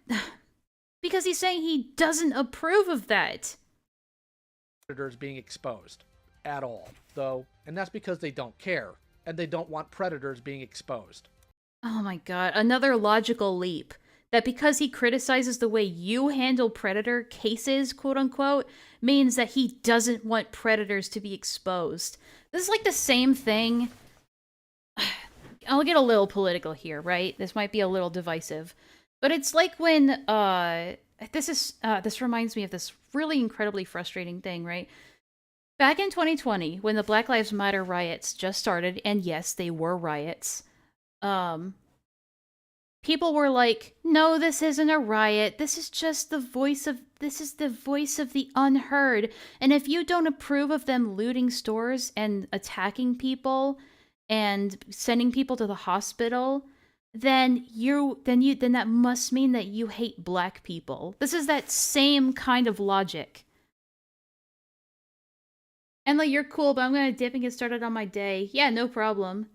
Because he's saying he doesn't approve of that. Predators being exposed. At all, though, and that's because they don't care. And they don't want predators being exposed. Oh my god, another logical leap. That because he criticizes the way you handle predator cases, quote-unquote, means that he doesn't want predators to be exposed. This is like the same thing... I'll get a little political here, right? This might be a little divisive. But it's like when, this reminds me of this really incredibly frustrating thing, right? Back in 2020, when the Black Lives Matter riots just started, and yes, they were riots, people were like, no, this isn't a riot. This is just the voice of the unheard. And if you don't approve of them looting stores and attacking people and sending people to the hospital, then that must mean that you hate black people. This is that same kind of logic. And like, you're cool, but I'm gonna dip and get started on my day. Yeah, no problem.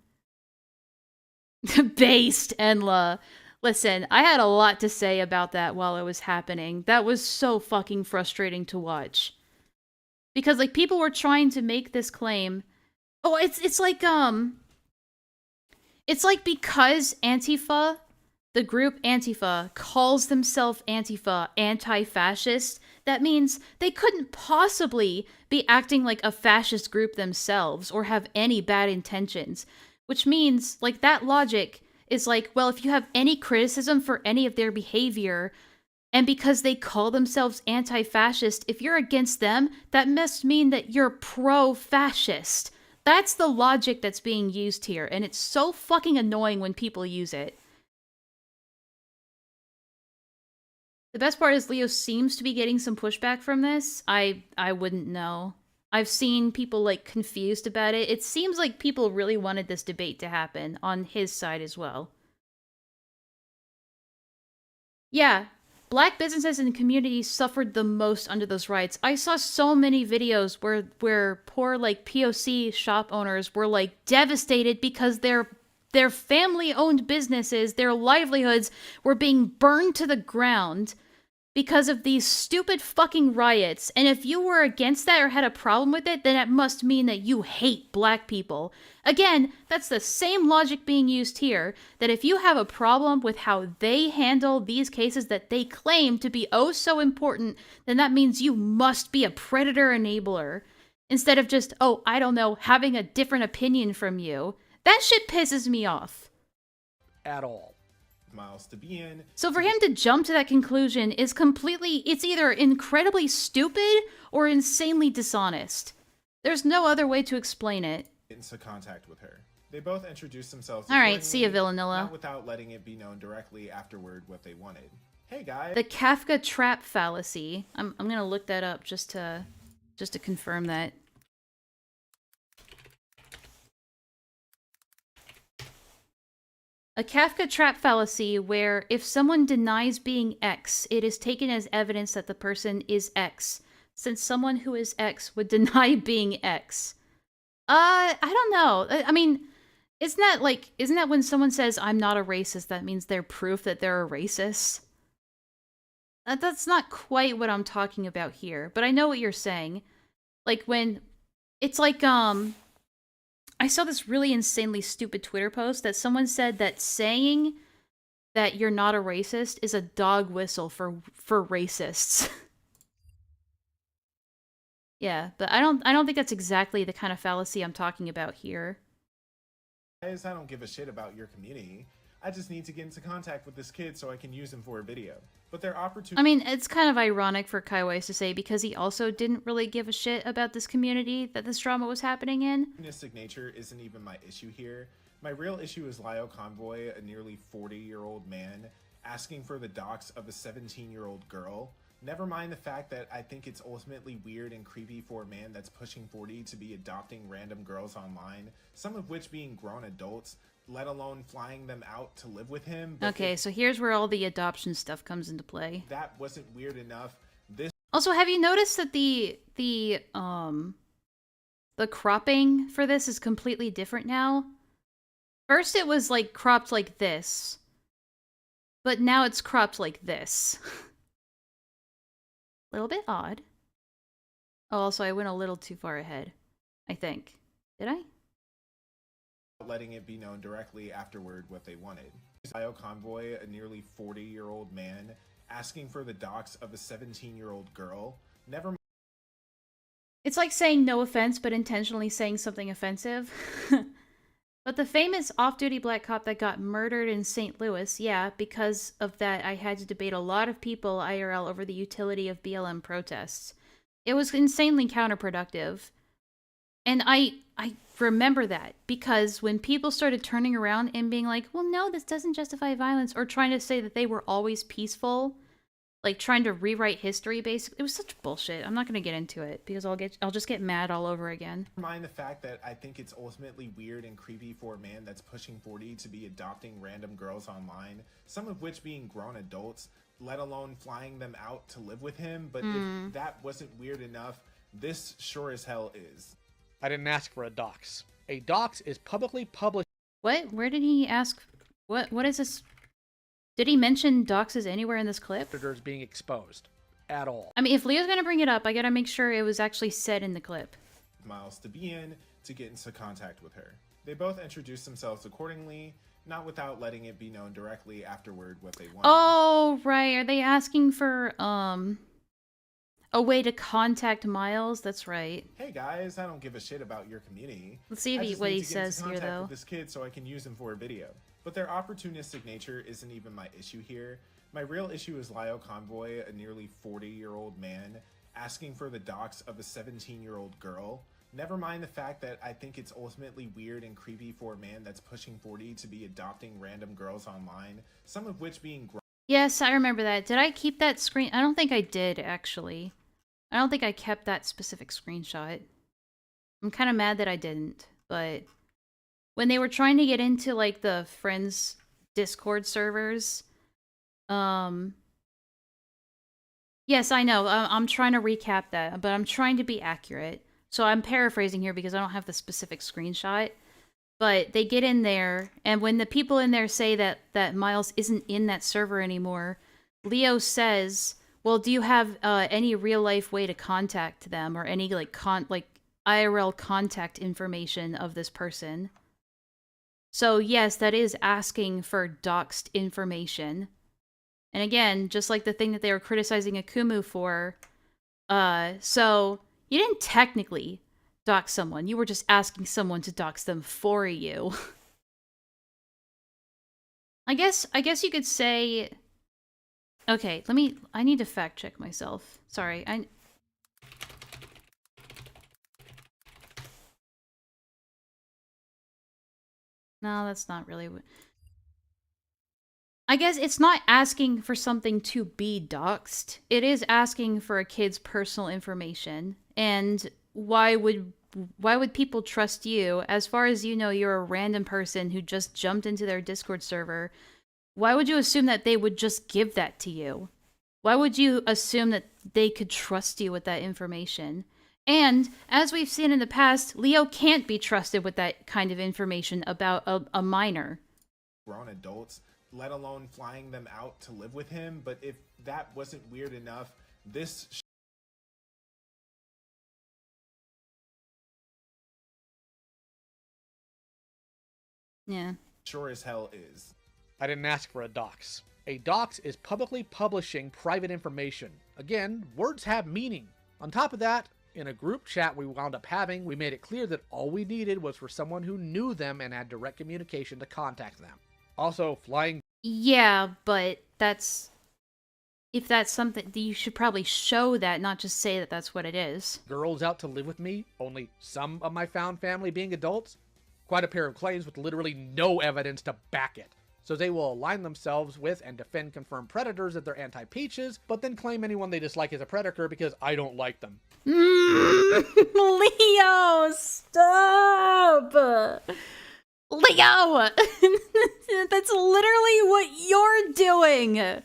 Based, Enlaa. Listen, I had a lot to say about that while it was happening. That was so fucking frustrating to watch. Because, like, people were trying to make this claim. Oh, it's like because Antifa, the group Antifa, calls themselves Antifa anti-fascist, that means they couldn't possibly be acting like a fascist group themselves or have any bad intentions. Which means, like, that logic is like, well, if you have any criticism for any of their behavior, and because they call themselves anti-fascist, if you're against them, that must mean that you're pro-fascist. That's the logic that's being used here, and it's so fucking annoying when people use it. The best part is Leo seems to be getting some pushback from this. I wouldn't know. I've seen people, like, confused about it. It seems like people really wanted this debate to happen on his side as well. Yeah, black businesses and communities suffered the most under those riots. I saw so many videos where poor, like, POC shop owners were, like, devastated because their their family-owned businesses, their livelihoods were being burned to the ground because of these stupid fucking riots. And if you were against that or had a problem with it, then that must mean that you hate black people. Again, that's the same logic being used here, that if you have a problem with how they handle these cases that they claim to be oh so important, then that means you must be a predator enabler. Instead of just, oh, I don't know, having a different opinion from you. That shit pisses me off. At all. Miles to be in. So for him to jump to that conclusion is completely, it's either incredibly stupid or insanely dishonest. There's no other way to explain it. Into contact with her. They both introduced themselves. Alright, see ya, Villanilla. Not without letting it be known directly afterward what they wanted. Hey guys. The Kafka trap fallacy. I'm gonna look that up just to confirm that. A Kafka trap fallacy where if someone denies being X, it is taken as evidence that the person is X, since someone who is X would deny being X. I don't know. I mean, isn't that when someone says, I'm not a racist, that means they're proof that they're a racist? That's not quite what I'm talking about here, but I know what you're saying. Like when, it's like, I saw this really insanely stupid Twitter post that someone said that saying that you're not a racist is a dog whistle for racists. Yeah, but I don't think that's exactly the kind of fallacy I'm talking about here. Guys, I don't give a shit about your community. I just need to get into contact with this kid so I can use him for a video. But their opportunity. I mean, it's kind of ironic for Kaiwise to say because he also didn't really give a shit about this community that this drama was happening in. Opportunistic nature isn't even my issue here. My real issue is LioConvoy, a nearly 40-year-old man, asking for the docs of a 17-year-old girl. Never mind the fact that I think it's ultimately weird and creepy for a man that's pushing 40 to be adopting random girls online, some of which being grown adults, let alone flying them out to live with him. Okay, so here's where all the adoption stuff comes into play. That wasn't weird enough. This also, have you noticed that the cropping for this is completely different now? First it was like cropped like this, but now it's cropped like this. A little bit odd. Oh, also I went a little too far ahead, I think. Did I? Letting it be known directly afterward what they wanted. LioConvoy, a nearly 40-year-old man, asking for the docs of a 17-year-old girl. Never. It's like saying no offense, but intentionally saying something offensive. But the famous off-duty black cop that got murdered in St. Louis, yeah, because of that I had to debate a lot of people IRL over the utility of BLM protests. It was insanely counterproductive. And I remember that because when people started turning around and being like, well, no, this doesn't justify violence, or trying to say that they were always peaceful, like trying to rewrite history, basically, it was such bullshit. I'm not going to get into it because I'll just get mad all over again. Never mind the fact that I think it's ultimately weird and creepy for a man that's pushing 40 to be adopting random girls online, some of which being grown adults, let alone flying them out to live with him. But if that wasn't weird enough, this sure as hell is. I didn't ask for a docs. A docs is publicly published. What? Where did he ask? What is this? Did he mention doxes anywhere in this clip? Predators being exposed. At all. I mean, if Leo's gonna bring it up, I gotta make sure it was actually said in the clip. Miles to be in to get into contact with her. They both introduced themselves accordingly, not without letting it be known directly afterward what they wanted. Oh, right. Are they asking for, a way to contact Miles? That's right. Hey guys, I don't give a shit about your community. Let's see what he says here, though. With this kid so I can use him for a video. But their opportunistic nature isn't even my issue here. My real issue is LioConvoy, a nearly 40-year-old man, asking for the docs of a 17-year-old girl. Never mind the fact that I think it's ultimately weird and creepy for a man that's pushing 40 to be adopting random girls online, some of which being grown. Yes, I remember that. Did I keep that screen? I don't think I did, actually. I don't think I kept that specific screenshot. I'm kind of mad that I didn't, but when they were trying to get into, like, the Friends Discord servers, yes, I know, I'm trying to recap that, but I'm trying to be accurate. So I'm paraphrasing here because I don't have the specific screenshot. But they get in there, and when the people in there say that Miles isn't in that server anymore, Leo says, well, do you have any real-life way to contact them, or any, like, IRL contact information of this person? So, yes, that is asking for doxed information. And again, just like the thing that they were criticizing Akumu for, so you didn't technically dox someone. You were just asking someone to dox them for you. I guess you could say... Okay, I need to fact check myself. Sorry, No, that's not really what... I guess it's not asking for something to be doxed. It is asking for a kid's personal information. And why would people trust you? As far as you know, you're a random person who just jumped into their Discord server. Why would you assume that they would just give that to you? Why would you assume that they could trust you with that information? And, as we've seen in the past, Leo can't be trusted with that kind of information about a minor. Grown adults, let alone flying them out to live with him. But if that wasn't weird enough, this yeah, sure as hell is. I didn't ask for a dox. A dox is publicly publishing private information. Again, words have meaning. On top of that, in a group chat we wound up having, we made it clear that all we needed was for someone who knew them and had direct communication to contact them. Also, flying... Yeah, but that's... If that's something, you should probably show that, not just say that that's what it is. Girls out to live with me, only some of my found family being adults? Quite a pair of claims with literally no evidence to back it. So they will align themselves with and defend confirmed predators that they're anti-peaches, but then claim anyone they dislike as a predator because I don't like them. Leo, stop! Leo! That's literally what you're doing! A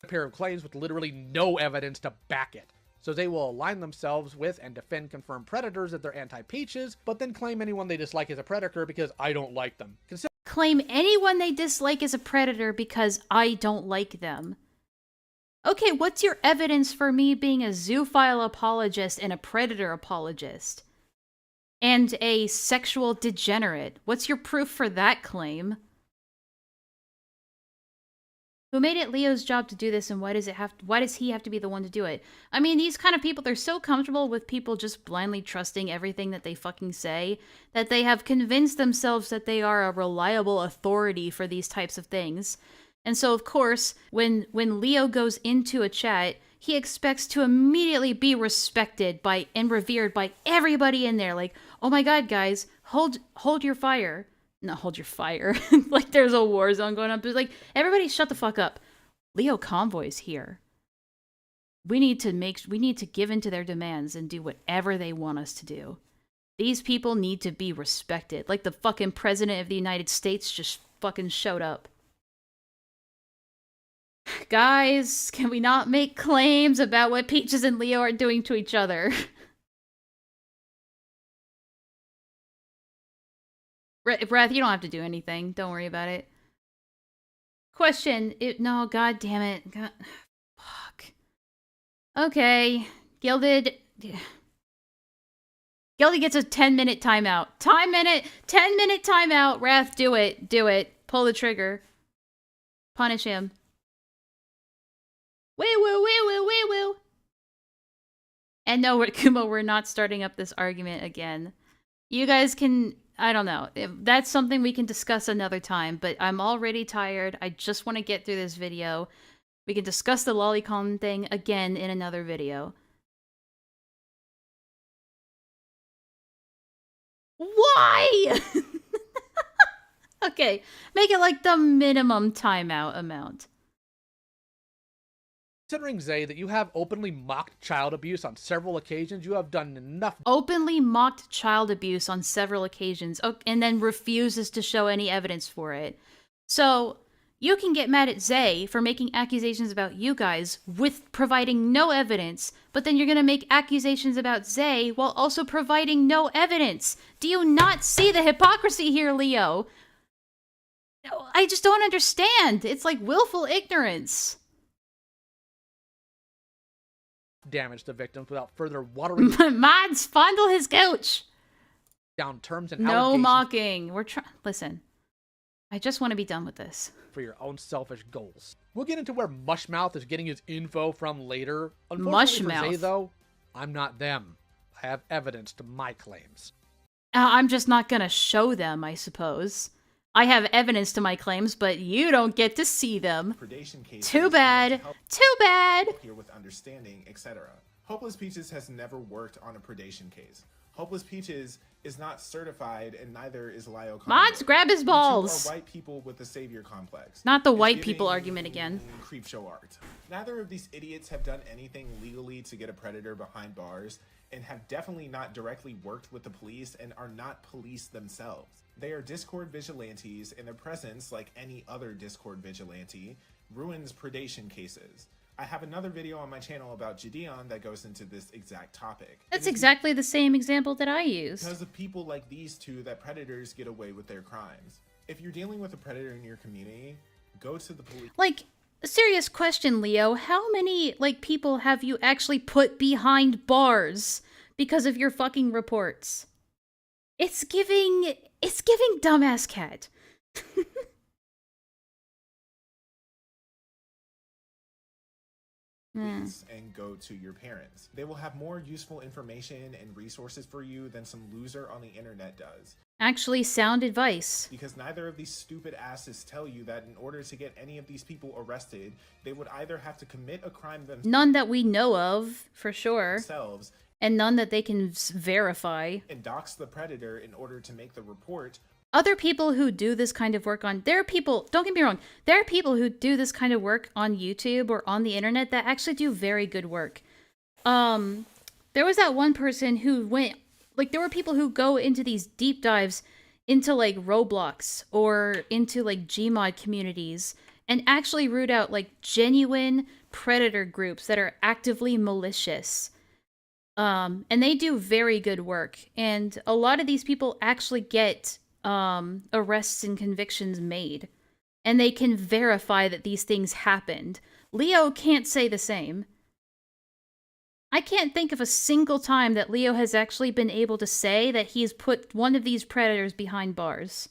pair of claims with literally no evidence to back it. So they will align themselves with and defend confirmed predators that they're anti-peaches, but then claim anyone they dislike as a predator because I don't like them. Claim anyone they dislike as a predator because I don't like them. Okay, what's your evidence for me being a zoophile apologist and a predator apologist? And a sexual degenerate? What's your proof for that claim? Who made it Leo's job to do this, and why does he have to be the one to do it? I mean, these kind of people, they're so comfortable with people just blindly trusting everything that they fucking say, that they have convinced themselves that they are a reliable authority for these types of things. And so, of course, when Leo goes into a chat, he expects to immediately be respected by and revered by everybody in there. Like, oh my god, guys, hold your fire. Not hold your fire. Like there's a war zone going on. But like, everybody shut the fuck up. LioConvoy's here. We need to give in to their demands and do whatever they want us to do. These people need to be respected. Like the fucking president of the United States just fucking showed up. Guys, can we not make claims about what Peaches and Leo are doing to each other? Breath, you don't have to do anything. Don't worry about it. Question. No, god damn it. God, fuck. Okay. Gilded gets a 10-minute timeout. 10-minute timeout. Wrath, do it. Do it. Pull the trigger. Punish him. Woo. And no, Kumo, we're not starting up this argument again. You guys can... I don't know. That's something we can discuss another time, but I'm already tired. I just want to get through this video. We can discuss the lolicon thing again in another video. Why? Okay, make it like the minimum timeout amount. Considering, Xzae, that you have openly mocked child abuse on several occasions, you have done enough... Openly mocked child abuse on several occasions, and then refuses to show any evidence for it. So, You can get mad at Xzae for making accusations about you guys with providing no evidence, but then you're gonna make accusations about Xzae while also providing no evidence. Do you not see the hypocrisy here, Leo? I just don't understand. It's like willful ignorance. Damage to victims without further watering Mods, fondle his couch. down terms and No allegations mocking. We're trying. Listen, I just want to be done with this. for your own selfish goals. We'll get into where Mushmouth is getting his info from later. Unfortunately for Xzae, though, I'm not them. I have evidence to my claims. I'm just not gonna show them, I suppose. I have evidence to my claims, but you don't get to see them. Predation cases Too bad. Too bad. Here with understanding, etc. Hopeless Peaches has never worked on a predation case. Hopeless Peaches is not certified, and neither is LioConvoy's. Mods, grab his balls. You two are white people with the savior complex. Not the It's white giving people argument again. Creepshow art. Neither of these idiots have done anything legally to get a predator behind bars, and have definitely not directly worked with the police and are not police themselves. They are Discord vigilantes, and their presence, like any other Discord vigilante, ruins predation cases. I have another video on my channel about Gideon that goes into this exact topic. That's exactly the same example that I used. Because of people like these two that predators get away with their crimes. If you're dealing with a predator in your community, go to the police. Like, a serious question, Leo. How many, like, people have you actually put behind bars because of your fucking reports? It's giving dumbass cat. And go to your parents. They will have more useful information and resources for you than some loser on the internet does. Actually, sound advice. Because neither of these stupid asses tell you that in order to get any of these people arrested, they would either have to commit a crime None that we know of, for sure. themselves, And none that they can verify. and dox the predator in order to make the report. Other people who do this kind of work on... There are people... Don't get me wrong. There are people who do this kind of work on YouTube or on the internet that actually do very good work. There was that one person who went... Like, there were people who go into these deep dives into, like, Roblox or into, like, Gmod communities and actually root out, like, genuine predator groups that are actively malicious. And they do very good work. And a lot of these people actually get... arrests and convictions made. And they can verify that these things happened. Leo can't say the same. I can't think of a single time that Leo has actually been able to say that he's put one of these predators behind bars.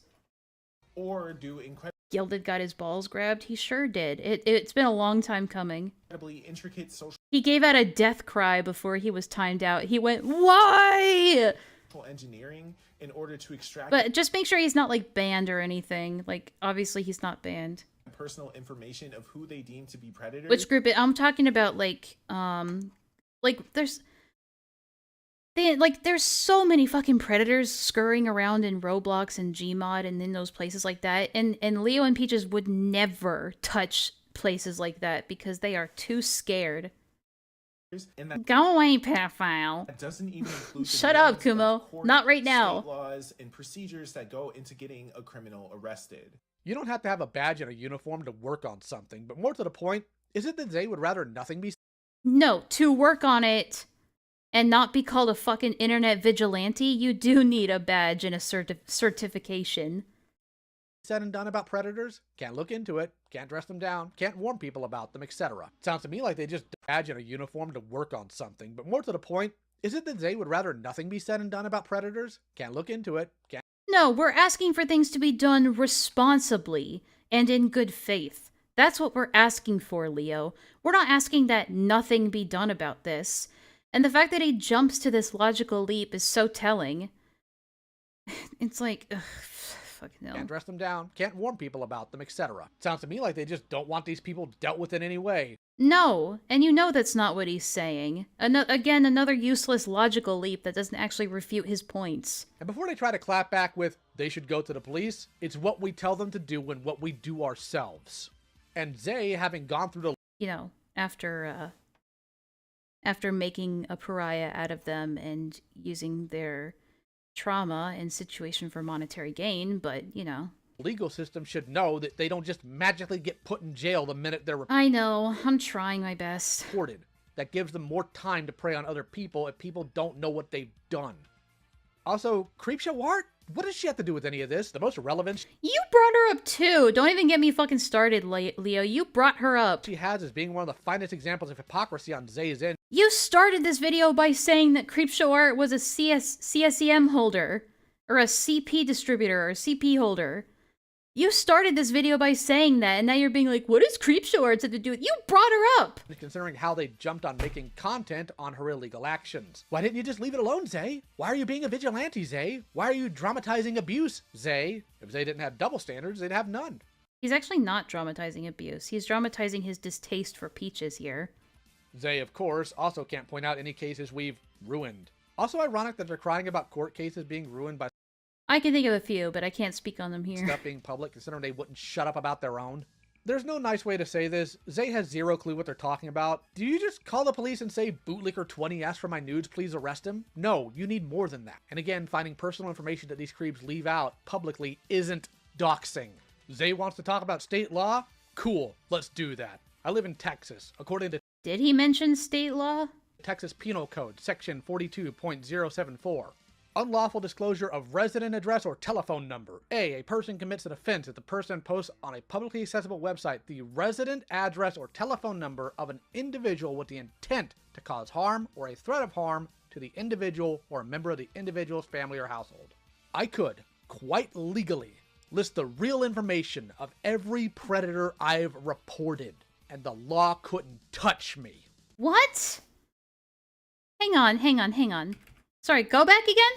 Or do incredibly Gilded got his balls grabbed? He sure did. It's been a long time coming. intricate social He gave out a death cry before he was timed out. He went, "Why?" engineering in order to extract But just make sure he's not, like, banned or anything. Like, obviously he's not banned. personal information of who they deem to be predators. Which group? I'm talking about, like there's so many fucking predators scurrying around in Roblox and Gmod and in those places like that. And Leo and Peaches would never touch places like that because they are too scared. And that Go away, pedophile. doesn't even include the Shut up, names of Kumo. court, Not right now. state laws and procedures that go into getting a criminal arrested. You don't have to have a badge and a uniform to work on something, but more to the point, is it that Xzae would rather nothing be No, to work on it and not be called a fucking internet vigilante, you do need a badge and a certification. said and done about predators? Can't look into it, can't dress them down, can't warn people about them, etc. Sounds to me like they just badge in a uniform to work on something, but more to the point, is it that Xzae would rather nothing be said and done about predators? Can't look into it, can't... No, we're asking for things to be done responsibly and in good faith. That's what we're asking for, Leo. We're not asking that nothing be done about this. And the fact that he jumps to this logical leap is so telling. It's like, ugh, fucking hell. Can't dress them down, can't warn people about them, etc. Sounds to me like they just don't want these people dealt with in any way. No, and you know that's not what he's saying. Again, another useless logical leap that doesn't actually refute his points. And before they try to clap back with, they should go to the police, it's what we tell them to do and what we do ourselves. And Xzae, having gone through the... You know, after making a pariah out of them and using their trauma and situation for monetary gain, but, you know, legal system should know that they don't just magically get put in jail the minute they're I know. I'm trying my best. reported. That gives them more time to prey on other people if people don't know what they've done. Also, Creepshow Art? What does she have to do with any of this? The most relevant You brought her up too. Don't even get me fucking started, Leo. You brought her up. she has is being one of the finest examples of hypocrisy on Xzae's end. You started this video by saying that Creepshow Art was a CSEM holder, or a CP distributor, or a CP holder. You started this video by saying that, and now you're being like, what does Creepshow Arts have to do with it? You brought her up! Considering how they jumped on making content on her illegal actions. Why didn't you just leave it alone, Xzae? Why are you being a vigilante, Xzae? Why are you dramatizing abuse, Xzae? If Xzae didn't have double standards, they'd have none. He's actually not dramatizing abuse. He's dramatizing his distaste for Peaches here. Xzae, of course, also can't point out any cases we've ruined. Also ironic that they're crying about court cases being ruined by I can think of a few, but I can't speak on them here. stuff being public, considering they wouldn't shut up about their own. There's no nice way to say this. Xzae has zero clue what they're talking about. Do you just call the police and say, Bootlicker20 asked for my nudes, please arrest him? No, you need more than that. And again, finding personal information that these creeps leave out publicly isn't doxing. Xzae wants to talk about state law? Cool, let's do that. I live in Texas. According to Did he mention state law? Texas Penal Code, Section 42.074. Unlawful disclosure of resident address or telephone number. A person commits an offense if the person posts on a publicly accessible website the resident address or telephone number of an individual with the intent to cause harm or a threat of harm to the individual or a member of the individual's family or household. I could, quite legally, list the real information of every predator I've reported, and the law couldn't touch me. What? Hang on. Sorry, go back again?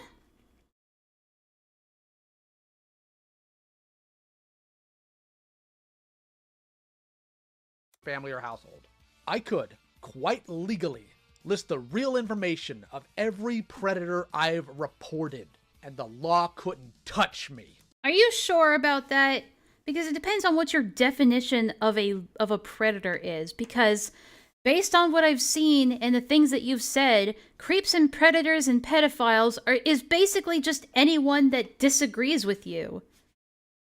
Family or household. I could, quite legally, list the real information of every predator I've reported, and the law couldn't touch me. Are you sure about that? Because it depends on what your definition of a predator is, because based on what I've seen and the things that you've said, creeps and predators and pedophiles is basically just anyone that disagrees with you.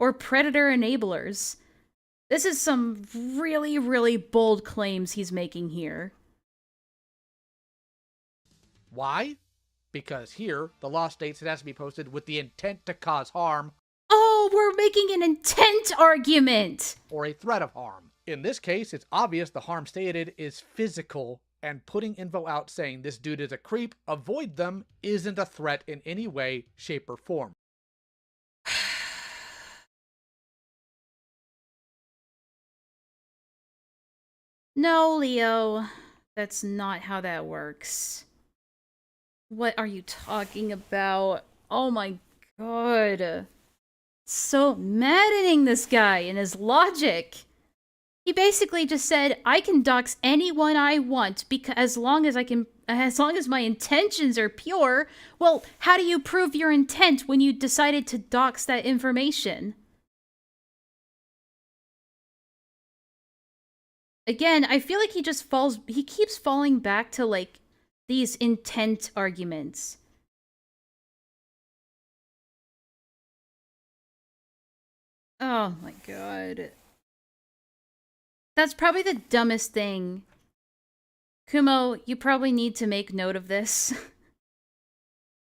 Or predator enablers. This is some really, really bold claims he's making here. Why? Because here, the law states it has to be posted with the intent to cause harm. Oh, we're making an intent argument! Or a threat of harm. In this case, it's obvious the harm stated is physical, and putting info out saying this dude is a creep, avoid them, isn't a threat in any way, shape, or form. No, Leo. That's not how that works. What are you talking about? Oh my god. So maddening, this guy and his logic. He basically just said, I can dox anyone I want because as long as my intentions are pure. Well, how do you prove your intent when you decided to dox that information? Again, I feel like he keeps falling back to like these intent arguments. Oh my god. That's probably the dumbest thing. Kumo, you probably need to make note of this.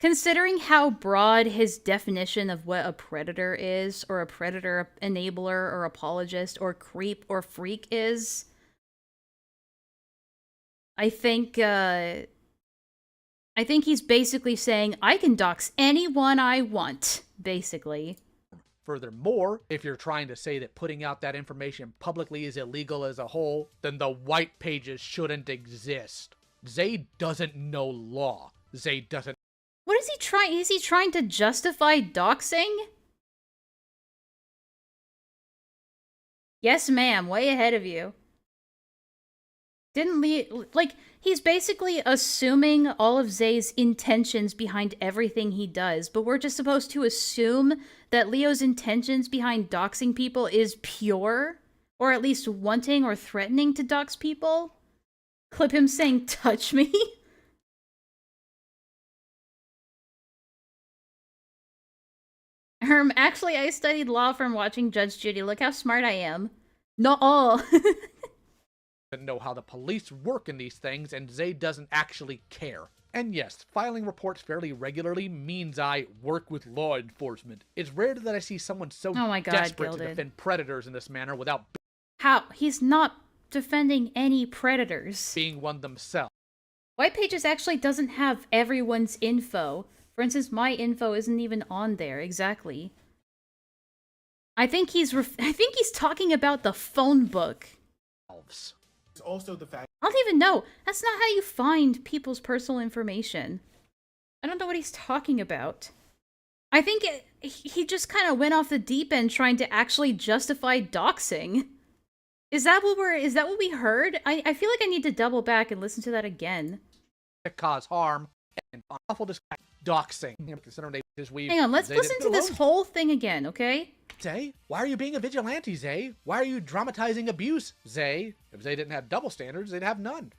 Considering how broad his definition of what a predator is, or a predator enabler, or apologist, or creep, or freak is, I think he's basically saying, I can dox anyone I want, basically. Furthermore, if you're trying to say that putting out that information publicly is illegal as a whole, then the white pages shouldn't exist. Xzae doesn't know law. Xzae doesn't... What is he trying? Is he trying to justify doxing? Yes, ma'am. Way ahead of you. He's basically assuming all of Xzae's intentions behind everything he does, but we're just supposed to assume that Leo's intentions behind doxing people is pure? Or at least wanting or threatening to dox people? Clip him saying, touch me? Actually, I studied law from watching Judge Judy. Look how smart I am. Not all. Know how the police work in these things, and Xzae doesn't actually care. And yes, filing reports fairly regularly means I work with law enforcement. It's rare that I see someone so desperate to defend predators in this manner without how? He's not defending any predators. Being one themselves. White Pages actually doesn't have everyone's info. For instance, my info isn't even on there exactly. I think he's talking about the phone book. It's also the fact. I don't even know. That's not how you find people's personal information. I don't know what he's talking about. I think he just kind of went off the deep end trying to actually justify doxing. Is that what we heard? I feel like I need to double back and listen to that again. To cause harm and unlawful doxing. Hang on, let's listen to this whole thing again, okay? Xzae, why are you being a vigilante, Xzae? Why are you dramatizing abuse, Xzae? If Xzae didn't have double standards, they'd have none.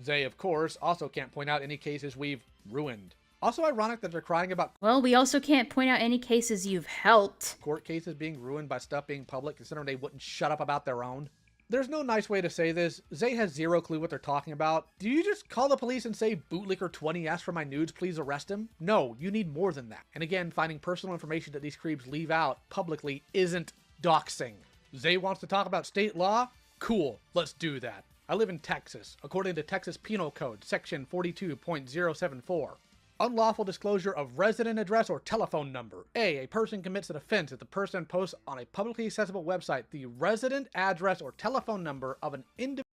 Xzae, of course, also can't point out any cases we've ruined. Also ironic that they're crying about... Well, we also can't point out any cases you've helped. Court cases being ruined by stuff being public, considering they wouldn't shut up about their own. There's no nice way to say this. Xzae has zero clue what they're talking about. Do you just call the police and say, Bootlicker20 asked for my nudes, please arrest him? No, you need more than that. And again, finding personal information that these creeps leave out publicly isn't doxing. Xzae wants to talk about state law? Cool, let's do that. I live in Texas. According to Texas Penal Code, section 42.074. Unlawful disclosure of resident address or telephone number. A person commits an offense if the person posts on a publicly accessible website the resident address or telephone number of an individual.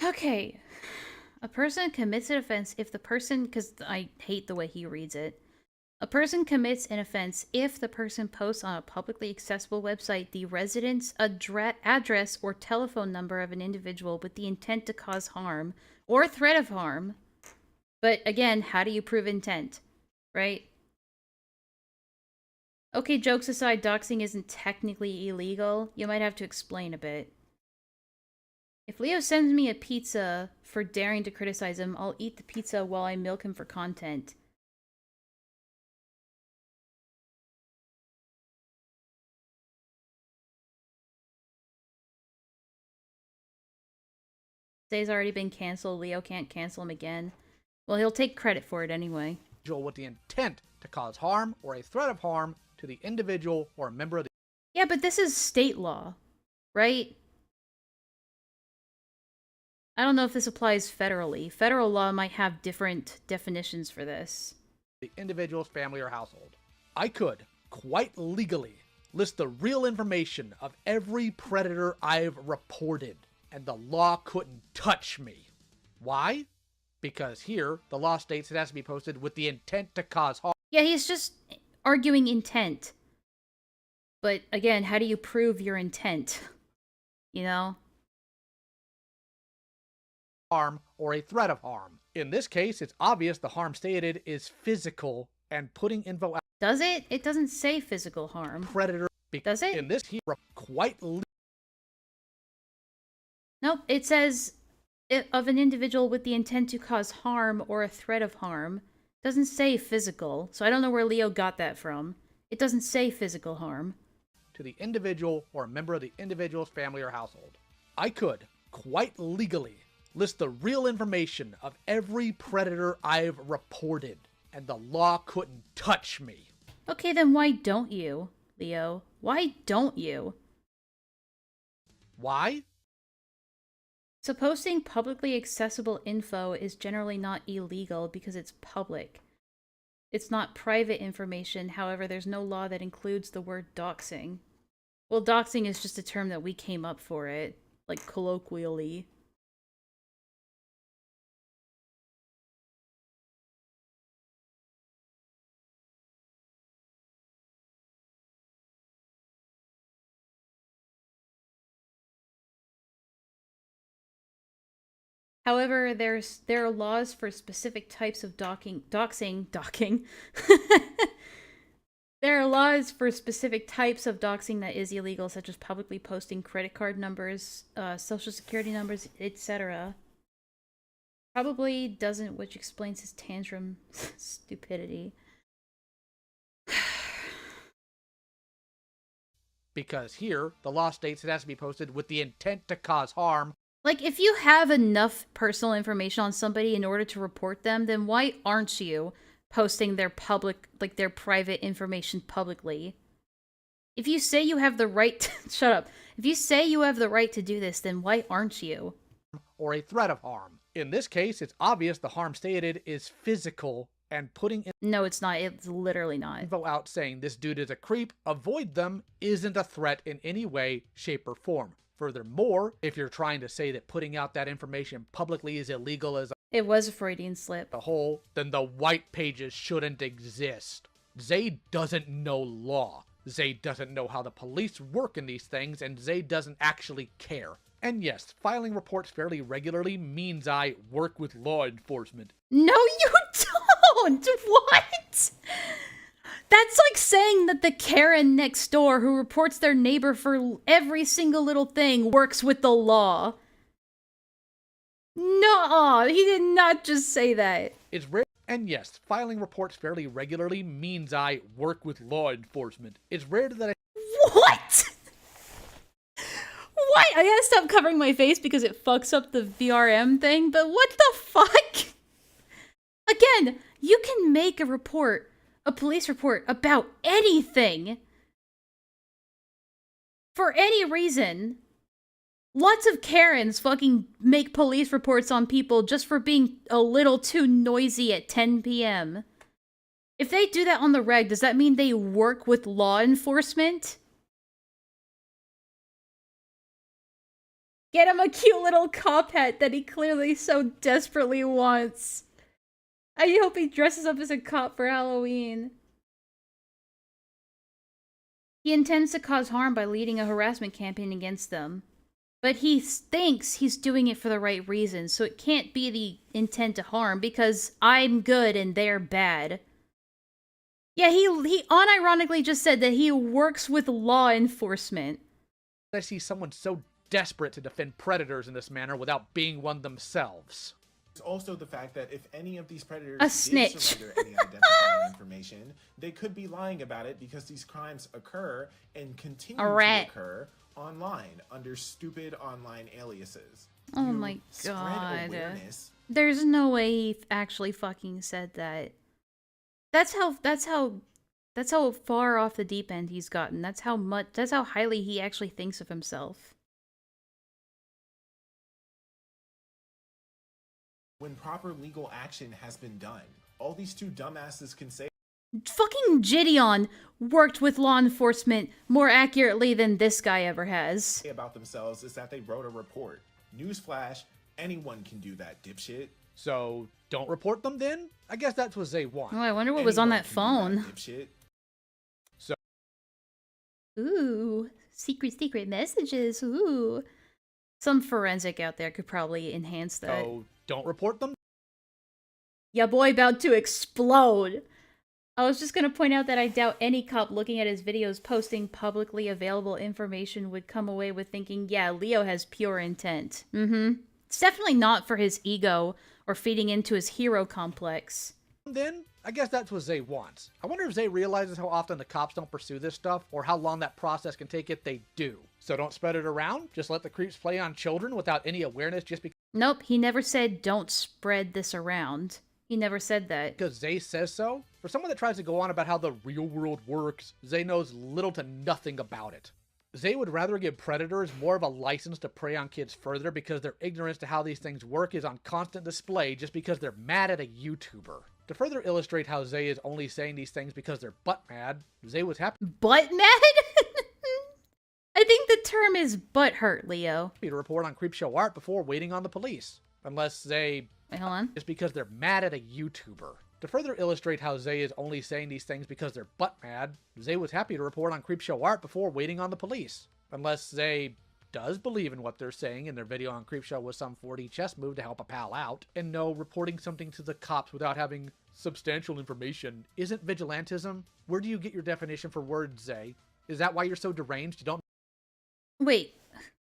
Okay. A person commits an offense if the person, because I hate the way he reads it. A person commits an offense if the person posts on a publicly accessible website the residence address or telephone number of an individual with the intent to cause harm or threat of harm. But again, how do you prove intent, right? Okay, jokes aside, doxing isn't technically illegal. You might have to explain a bit. If Leo sends me a pizza for daring to criticize him, I'll eat the pizza while I milk him for content. Xzae's already been canceled. Leo can't cancel him again. Well, he'll take credit for it anyway. With the intent to cause harm or a threat of harm to the individual or a member of the... Yeah, but this is state law, right? I don't know if this applies federally. Federal law might have different definitions for this. The individual's family or household. I could, quite legally, list the real information of every predator I've reported, and the law couldn't touch me. Why? Because here, the law states it has to be posted with the intent to cause harm. Yeah, he's just arguing intent. But again, how do you prove your intent? You know? Harm or a threat of harm. In this case, it's obvious the harm stated is physical and putting info out. Does it? It doesn't say physical harm. Predator. Does it? In this here, quite... Nope, it says... of an individual with the intent to cause harm or a threat of harm. Doesn't say physical, so I don't know where Leo got that from. It doesn't say physical harm. To the individual or a member of the individual's family or household. I could, quite legally, list the real information of every predator I've reported, and the law couldn't touch me. Okay, then why don't you, Leo? Why don't you? Why? So posting publicly accessible info is generally not illegal because it's public. It's not private information, however, there's no law that includes the word doxing. Well, doxing is just a term that we came up for it, like colloquially. However, there are laws for specific types of doxing. There are laws for specific types of doxing that is illegal, such as publicly posting credit card numbers, social security numbers, etc. Probably doesn't, which explains his tantrum stupidity. Because here, the law states it has to be posted with the intent to cause harm. Like, if you have enough personal information on somebody in order to report them, then why aren't you posting their public, like, their private information publicly? If you say you have the right to, shut up. If you say you have the right to do this, then why aren't you? Or a threat of harm. In this case, it's obvious the harm stated is physical, and putting No, it's not. It's literally not. info out saying this dude is a creep, avoid them, isn't a threat in any way, shape, or form. Furthermore, if you're trying to say that putting out that information publicly is illegal as It was a Freudian slip. a whole, then the white pages shouldn't exist. Xzae doesn't know law. Xzae doesn't know how the police work in these things, and Xzae doesn't actually care. And yes, filing reports fairly regularly means I work with law enforcement. No, you don't! What? That's like saying that the Karen next door who reports their neighbor for every single little thing works with the law. No, he did not just say that. It's rare. And yes, filing reports fairly regularly means I work with law enforcement. It's rare that I What? What? I gotta stop covering my face because it fucks up the VRM thing, but what the fuck? Again, you can make a report, a police report, about anything. For any reason. Lots of Karens fucking make police reports on people just for being a little too noisy at 10 p.m. If they do that on the reg, does that mean they work with law enforcement? Get him a cute little cop hat that he clearly so desperately wants. I hope he dresses up as a cop for Halloween. He intends to cause harm by leading a harassment campaign against them. But he thinks he's doing it for the right reason, so it can't be the intent to harm because I'm good and they're bad. Yeah, he unironically just said that he works with law enforcement. I see someone so desperate to defend predators in this manner without being one themselves. It's also the fact that if any of these predators A did snitch. surrender any identifying information, they could be lying about it because these crimes occur and continue A rat. to occur online under stupid online aliases. Oh You my spread god. awareness. There's no way he actually fucking said that. That's how far off the deep end he's gotten. That's how highly he actually thinks of himself. When proper legal action has been done, all these two dumbasses can say Fucking Gideon worked with law enforcement more accurately than this guy ever has. about themselves is that they wrote a report. Newsflash, anyone can do that, dipshit. So, don't report them then? I guess that's what Xzae wants. Oh, I wonder what was on Anyone that can do phone. dipshit. Ooh, secret messages. Ooh. Some forensic out there could probably enhance that. So, don't report them? Ya boy about to explode. I was just gonna point out that I doubt any cop looking at his videos posting publicly available information would come away with thinking, yeah, Leo has pure intent. It's definitely not for his ego or feeding into his hero complex. Then, I guess that's what Xzae wants. I wonder if Xzae realizes how often the cops don't pursue this stuff, or how long that process can take if they do. So don't spread it around, just let the creeps play on children without any awareness just Nope, he never said don't spread this around. He never said that. because Xzae says so. For someone that tries to go on about how the real world works, Xzae knows little to nothing about it. Xzae would rather give predators more of a license to prey on kids further because their ignorance to how these things work is on constant display just because they're mad at a YouTuber. To further illustrate how Xzae is only saying these things because they're butt mad, Xzae was happy Butt mad? I think the term is butt hurt, Leo. to report on Creepshow art before waiting on the police. Unless Xzae, Wait, hold on. just because they're mad at a YouTuber. To further illustrate how Xzae is only saying these things because they're butt mad, Xzae was happy to report on Creepshow art before waiting on the police. Unless Xzae does believe in what they're saying and their video on Creepshow was some 4D chess move to help a pal out, and no, reporting something to the cops without having substantial information isn't vigilantism. Where do you get your definition for words, Xzae? Is that why you're so deranged you don't Wait.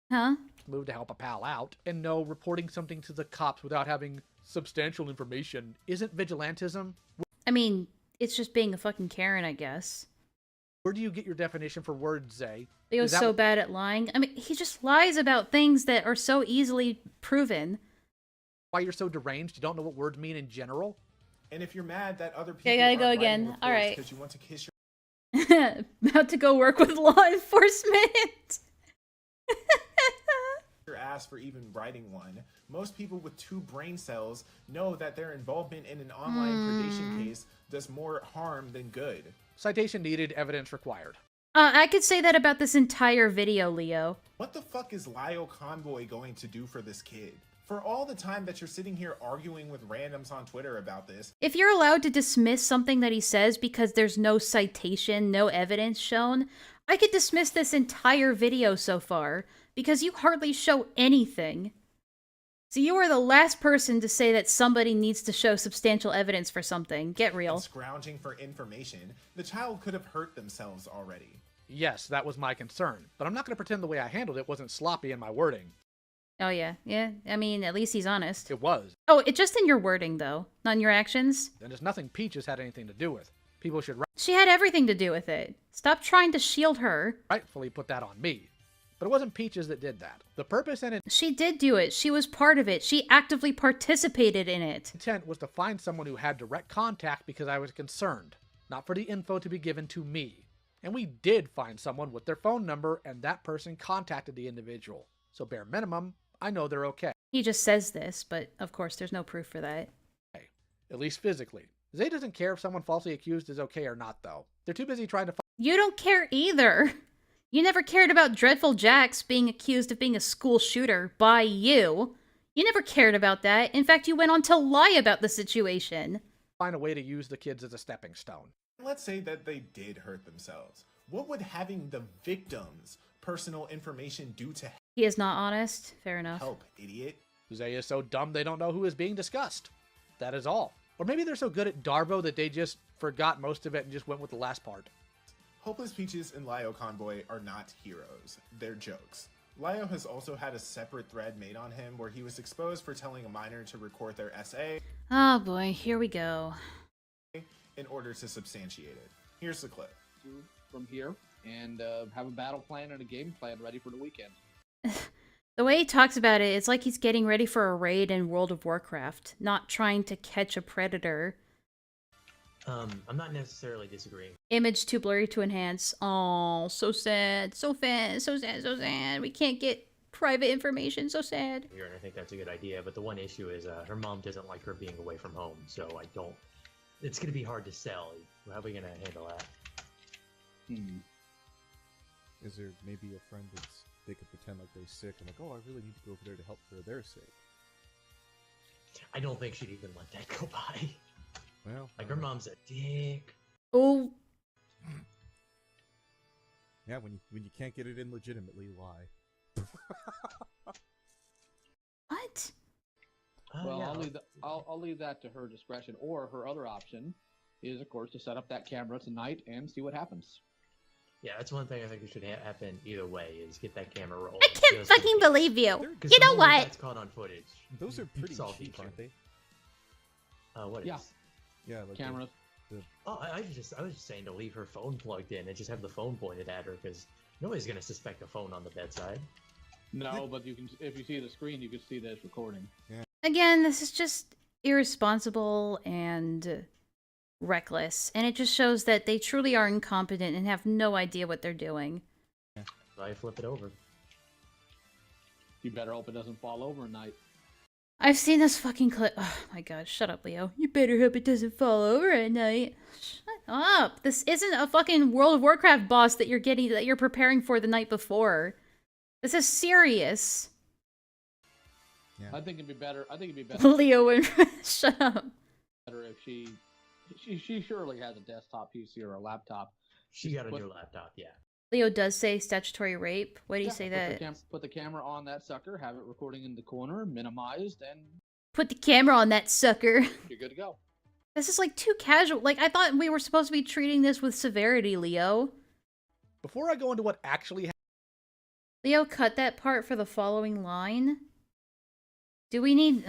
Huh? move to help a pal out? And no, reporting something to the cops without having substantial information isn't vigilantism. I mean, it's just being a fucking Karen, I guess. Where do you get your definition for word, Xzae? Leo's so bad at lying. I mean, he just lies about things that are so easily proven. Why you're so deranged? You don't know what words mean in general? And if you're mad that other people I gotta go aren't again. writing All reports right. because you want to kiss your About to go work with law enforcement. ass for even writing one, most people with 2 brain cells know that their involvement in an online predation case does more harm than good. Citation needed, evidence required. I could say that about this entire video, Leo. What the fuck is LioConvoy going to do for this kid? For all the time that you're sitting here arguing with randoms on Twitter about this. If you're allowed to dismiss something that he says because there's no citation, no evidence shown, I could dismiss this entire video so far because you hardly show anything. So you are the last person to say that somebody needs to show substantial evidence for something. Get real. Scrounging for information, the child could have hurt themselves already. Yes, that was my concern, but I'm not going to pretend the way I handled it wasn't sloppy in my wording. Oh yeah, yeah. I mean, at least he's honest. It was. Oh, it's just in your wording, though, not in your actions. And it's nothing Peaches had anything to do with. People should She had everything to do with it. Stop trying to shield her. rightfully put that on me. But it wasn't Peaches that did that. The purpose and She did do it. She was part of it. She actively participated in it. intent was to find someone who had direct contact because I was concerned, not for the info to be given to me. And we did find someone with their phone number, and that person contacted the individual. So bare minimum, I know they're okay. He just says this, but of course there's no proof for that. At least physically. Xzae doesn't care if someone falsely accused is okay or not, though. They're too busy trying to You don't care either. You never cared about Dreadful Jax being accused of being a school shooter by you. You never cared about that. In fact, you went on to lie about the situation. find a way to use the kids as a stepping stone. Let's say that they did hurt themselves. What would having the victim's personal information do to He is not honest. Fair enough. help, idiot? Xzae is so dumb they don't know who is being discussed. That is all. Or maybe they're so good at Darvo that they just forgot most of it and just went with the last part. Hopeless Peaches and LioConvoy are not heroes. They're jokes. Lio has also had a separate thread made on him where he was exposed for telling a minor to record their essay Oh boy, here we go. in order to substantiate it. Here's the clip. From here and have a battle plan and a game plan ready for the weekend. The way he talks about it, it's like he's getting ready for a raid in World of Warcraft, not trying to catch a predator. I'm not necessarily disagreeing. Image too blurry to enhance. Oh, so sad. So sad, so sad, so sad. We can't get private information. So sad. Here, and I think that's a good idea, but the one issue is her mom doesn't like her being away from home, so I don't... It's going to be hard to sell. How are we going to handle that? Is there maybe a friend that's they could pretend like they're sick and like, oh, I really need to go over there to help for their sake? I don't think she'd even let that go by. Well, like her mom's a dick. Oh. Yeah, when you can't get it in legitimately, lie. What? Well, yeah. I'll leave that to her discretion. Or her other option is, of course, to set up that camera tonight and see what happens. Yeah, that's one thing I think should happen either way, is get that camera rolling. I can't fucking believe you. You know what? That's caught on footage. Those are pretty solve cheap, issue. aren't they? What Yeah. is? Yeah, like Cameras. Oh, I was just saying to leave her phone plugged in and just have the phone pointed at her, because nobody's gonna suspect a phone on the bedside. No, but you can, if you see the screen, you can see that it's recording. Again, this is just irresponsible and reckless, and it just shows that they truly are incompetent and have no idea what they're doing. I flip it over. You better hope it doesn't fall over at night. I've seen this fucking clip. Oh my god, shut up, Leo. You better hope it doesn't fall over at night. Shut up. This isn't a fucking World of Warcraft boss that you're preparing for the night before. This is serious. Yeah. I think it'd be better. Leo and shut up. Better if she surely has a desktop PC or a laptop. She got a new laptop, yeah. Leo does say statutory rape. Why do you say that? Put the camera on that sucker, have it recording in the corner, minimized, and Put the camera on that sucker. you're good to go. This is like too casual. Like, I thought we were supposed to be treating this with severity, Leo. Before I go into what actually happened, Leo, cut that part for the following line. Do we need...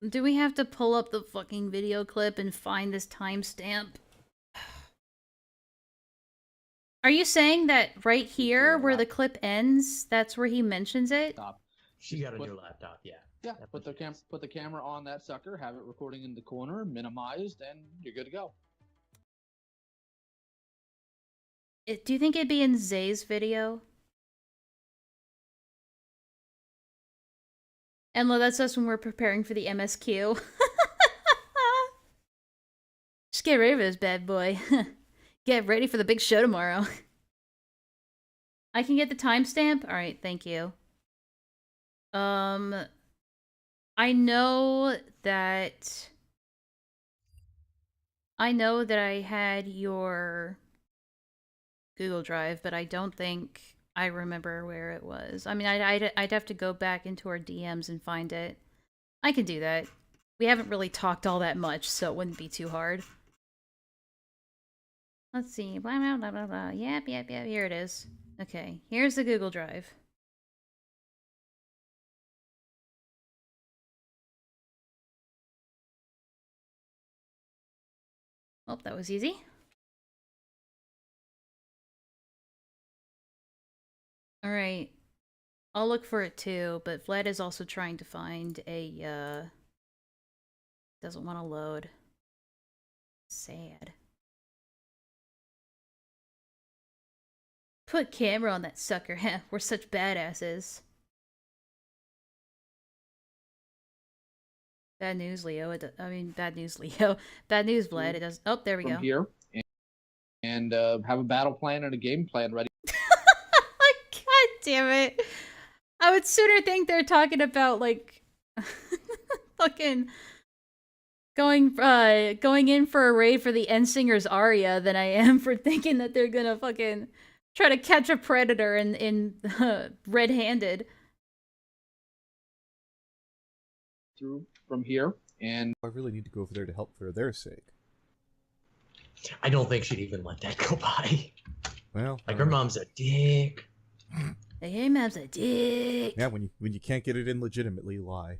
do we have to pull up the fucking video clip and find this timestamp? Are you saying that right here, where the clip ends, that's where he mentions it? Stop. She got a new laptop, yeah. Yeah, put the camera on that sucker, have it recording in the corner, minimized, and you're good to go. Do you think it'd be in Xzae's video? Enlaa, that's us when we're preparing for the MSQ. Just get ready for this bad boy. Get ready for the big show tomorrow. I can get the timestamp? Alright, thank you. I know that I had your Google Drive, but I don't think I remember where it was. I mean, I'd have to go back into our DMs and find it. I can do that. We haven't really talked all that much, so it wouldn't be too hard. Let's see. Blah, blah, blah, blah, blah. Yep. Here it is. Okay, here's the Google Drive. Oh, that was easy. Alright. I'll look for it too, but Vlad is also trying to find a, doesn't want to load. Sad. Put camera on that sucker, huh? We're such badasses. Bad news, Leo. Bad news, Leo. Bad news, Vlad. It does. Oh, there we go. Here, and have a battle plan and a game plan ready. God damn it. I would sooner think they're talking about, like, fucking going in for a raid for the Endsinger's Aria than I am for thinking that they're gonna fucking try to catch a predator in red-handed. Through from here, and I really need to go over there to help for their sake. I don't think she'd even let that go by. Well, like her mom's a dick. Hey, mom's a dick. Yeah, when you can't get it in legitimately, lie.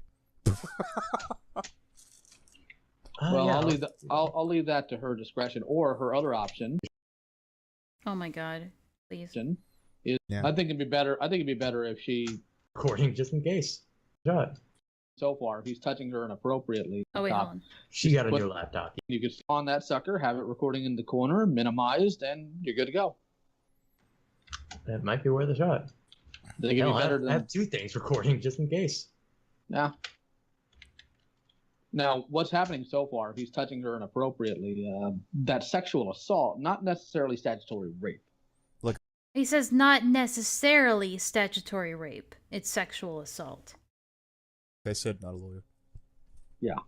Well, yeah, I'll leave that to her discretion, or her other option. Oh my god, please. Is, yeah. I think it'd be better if she recording just in case. God. So far, he's touching her inappropriately. Oh wait, hold on. She got a new laptop. You could on that sucker, have it recording in the corner, minimized, and you're good to go. That might be worth a shot. I have two things recording just in case. Yeah. Now, what's happening so far? He's touching her inappropriately. That's sexual assault, not necessarily statutory rape. Look, he says not necessarily statutory rape. It's sexual assault. I said not a lawyer. Yeah.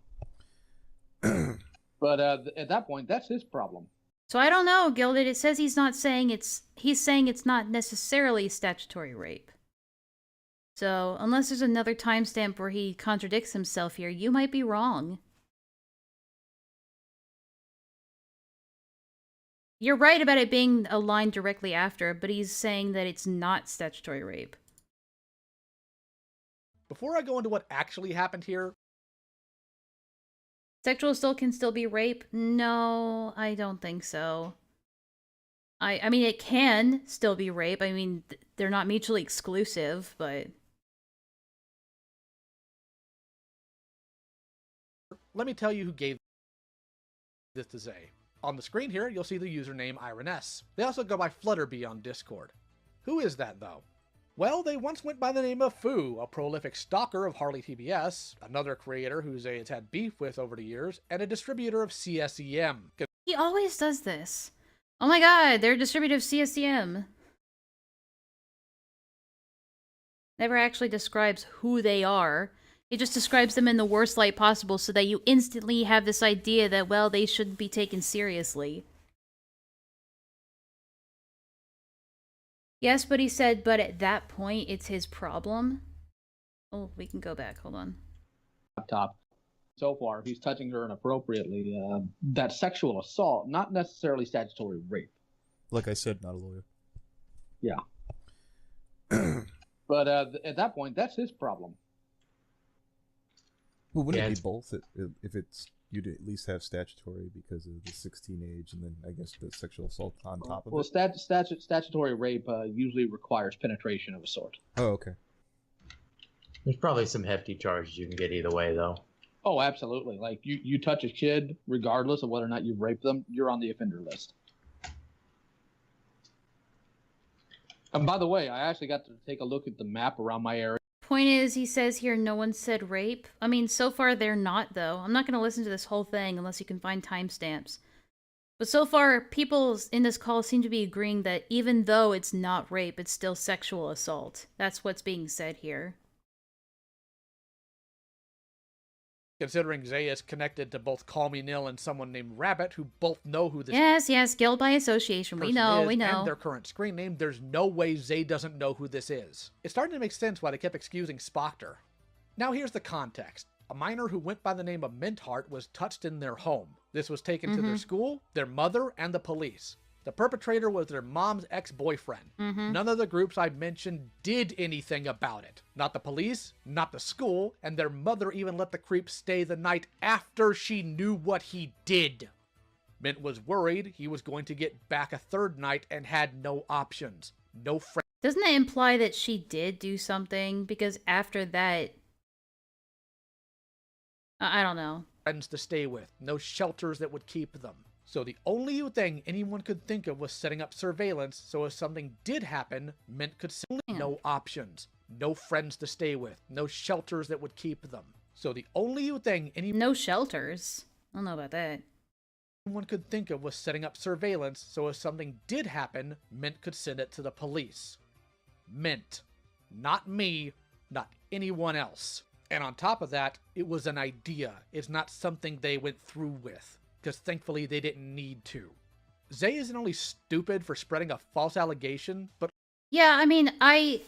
But at that point, that's his problem. So I don't know, Gilded. It says he's saying it's not necessarily statutory rape. So unless there's another timestamp where he contradicts himself here, you might be wrong. You're right about it being a line directly after, but he's saying that it's not statutory rape. Before I go into what actually happened here... Sexual assault can still be rape? No, I don't think so. I mean, it can still be rape. I mean, they're not mutually exclusive, but... Let me tell you who gave this to Xzae. On the screen here, you'll see the username IronS. They also go by Flutterbee on Discord. Who is that, though? Well, they once went by the name of Fu, a prolific stalker of Harley TBS, another creator who Xzae has had beef with over the years, and a distributor of CSEM. He always does this. Oh my god, they're a distributor of CSEM. Never actually describes who they are. He just describes them in the worst light possible so that you instantly have this idea that, well, they shouldn't be taken seriously. Yes, but he said, but at that point, it's his problem. Oh, we can go back. Hold on. Laptop. So far, he's touching her inappropriately. That's sexual assault, not necessarily statutory rape. Like I said, not a lawyer. Yeah. But at that point, that's his problem. Well, wouldn't it be both if it's, you'd at least have statutory because of the 16 age, and then I guess the sexual assault on top of well, it. statutory rape usually requires penetration of a sort. Oh, okay. There's probably some hefty charges you can get either way, though. Oh, absolutely. Like, you touch a kid, regardless of whether or not you've raped them, you're on the offender list. And by the way, I actually got to take a look at the map around my area. Point is, he says here no one said rape. I mean, so far they're not, though. I'm not going to listen to this whole thing unless you can find timestamps. But so far, people in this call seem to be agreeing that even though it's not rape, it's still sexual assault. That's what's being said here. Considering Xzae is connected to both Call Me Nil and someone named Rabbit, who both know who this Yes, guilt by association. We know, we know. And their current screen name, there's no way Xzae doesn't know who this is. It's starting to make sense why they kept excusing Spoctor. Now here's the context. A minor who went by the name of Mintheart was touched in their home. This was taken to their school, their mother, and the police. The perpetrator was their mom's ex-boyfriend. None of the groups I mentioned did anything about it. Not the police, not the school, and their mother even let the creep stay the night after she knew what he did. Mint was worried he was going to get back a third night and had no options. No friends. Doesn't that imply that she did do something? Because after that... I don't know. Friends to stay with. No shelters that would keep them. So the only thing anyone could think of was setting up surveillance, so if something did happen, Mint could simply no options. No friends to stay with. No shelters that would keep them. So the only thing No shelters? I don't know about that. Anyone could think of was setting up surveillance, so if something did happen, Mint could send it to the police. Mint. Not me, not anyone else. And on top of that, it was an idea. It's not something they went through with. Because thankfully they didn't need to. Xzae isn't only stupid for spreading a false allegation, but... Yeah, I mean, I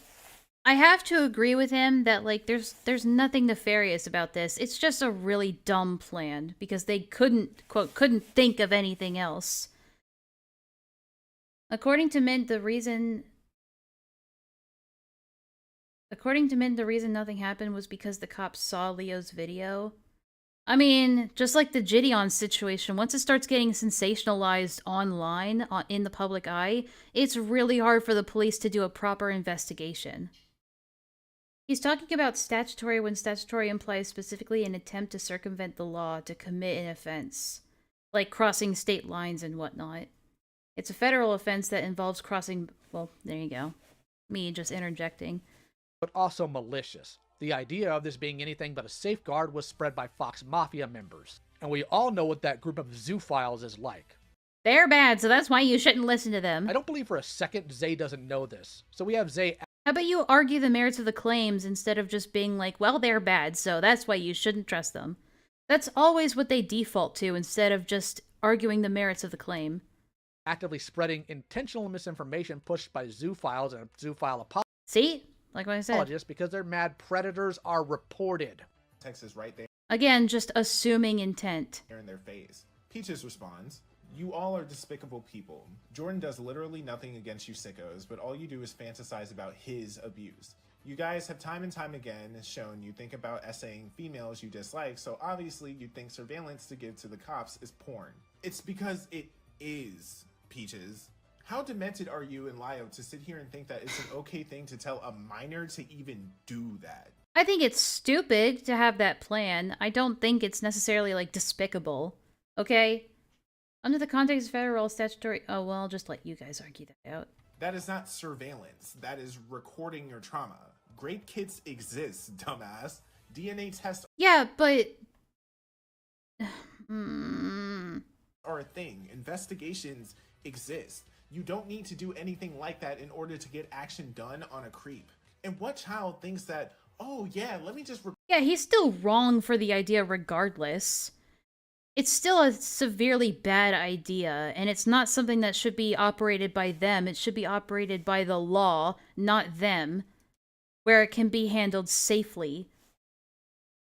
have to agree with him that, like, there's nothing nefarious about this. It's just a really dumb plan, because they couldn't think of anything else. According to Mint, the reason nothing happened was because the cops saw Leo's video. I mean, just like the Gideon situation, once it starts getting sensationalized online, in the public eye, it's really hard for the police to do a proper investigation. He's talking about statutory when statutory implies specifically an attempt to circumvent the law to commit an offense, like crossing state lines and whatnot. It's a federal offense that involves crossing... Well, there you go. Me just interjecting. But also malicious. The idea of this being anything but a safeguard was spread by Fox Mafia members. And we all know what that group of zoophiles is like. They're bad, so that's why you shouldn't listen to them. I don't believe for a second Xzae doesn't know this. So we have Xzae... How about you argue the merits of the claims instead of just being like, well, they're bad, so that's why you shouldn't trust them. That's always what they default to instead of just arguing the merits of the claim. Actively spreading intentional misinformation pushed by zoophiles and zoophile apologists. See? Like what I said. Because their mad predators are reported. Texas right there. Again, just assuming intent. In their face. Peaches responds, "You all are despicable people. Jordan does literally nothing against you sickos, but all you do is fantasize about his abuse. You guys have time and time again shown you think about essaying females you dislike, so obviously you think surveillance to give to the cops is porn. It's because it is, Peaches. How demented are you and Lio to sit here and think that it's an okay thing to tell a minor to even do that?" I think it's stupid to have that plan. I don't think it's necessarily, like, despicable. Okay? Under the context of federal statutory... Oh, well, I'll just let you guys argue that out. That is not surveillance. That is recording your trauma. Grape kits exist, dumbass. DNA tests... Yeah, but... are a thing. Investigations exist. You don't need to do anything like that in order to get action done on a creep. And what child thinks that, oh yeah, let me just... Yeah, he's still wrong for the idea regardless. It's still a severely bad idea, and it's not something that should be operated by them. It should be operated by the law, not them, where it can be handled safely.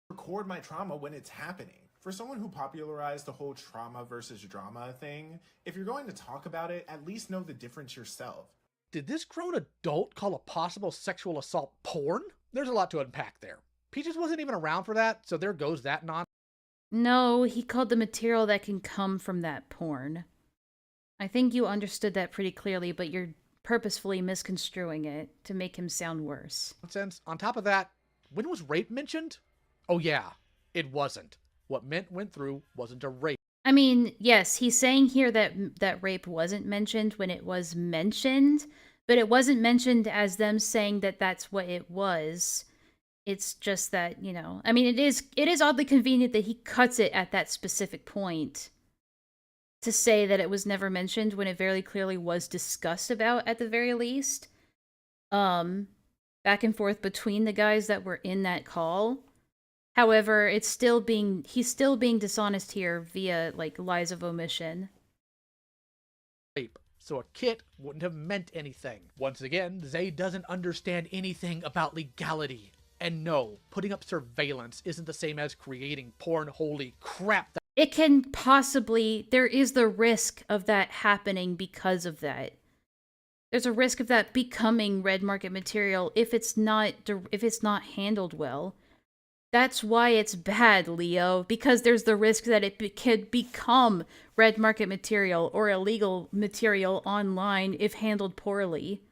Record my trauma when it's happening. For someone who popularized the whole trauma versus drama thing, if you're going to talk about it, at least know the difference yourself. Did this grown adult call a possible sexual assault porn? There's a lot to unpack there. Peaches wasn't even around for that, so there goes that nonsense. No, he called the material that can come from that porn. I think you understood that pretty clearly, but you're purposefully misconstruing it to make him sound worse. Nonsense. On top of that, when was rape mentioned? Oh yeah, it wasn't. What Mint went through wasn't a rape. I mean, yes, he's saying here that rape wasn't mentioned when it was mentioned, but it wasn't mentioned as them saying that that's what it was. It's just that, you know, I mean, it is oddly convenient that he cuts it at that specific point to say that it was never mentioned when it very clearly was discussed about at the very least. Back and forth between the guys that were in that call. However, he's still being dishonest here via like lies of omission. Rape. So a kit wouldn't have meant anything. Once again, Xzae doesn't understand anything about legality. And no, putting up surveillance isn't the same as creating porn. Holy crap. It can possibly, there is the risk of that happening because of that. There's a risk of that becoming red market material if it's not handled well. That's why it's bad, Leo, because there's the risk that it could become red market material or illegal material online if handled poorly.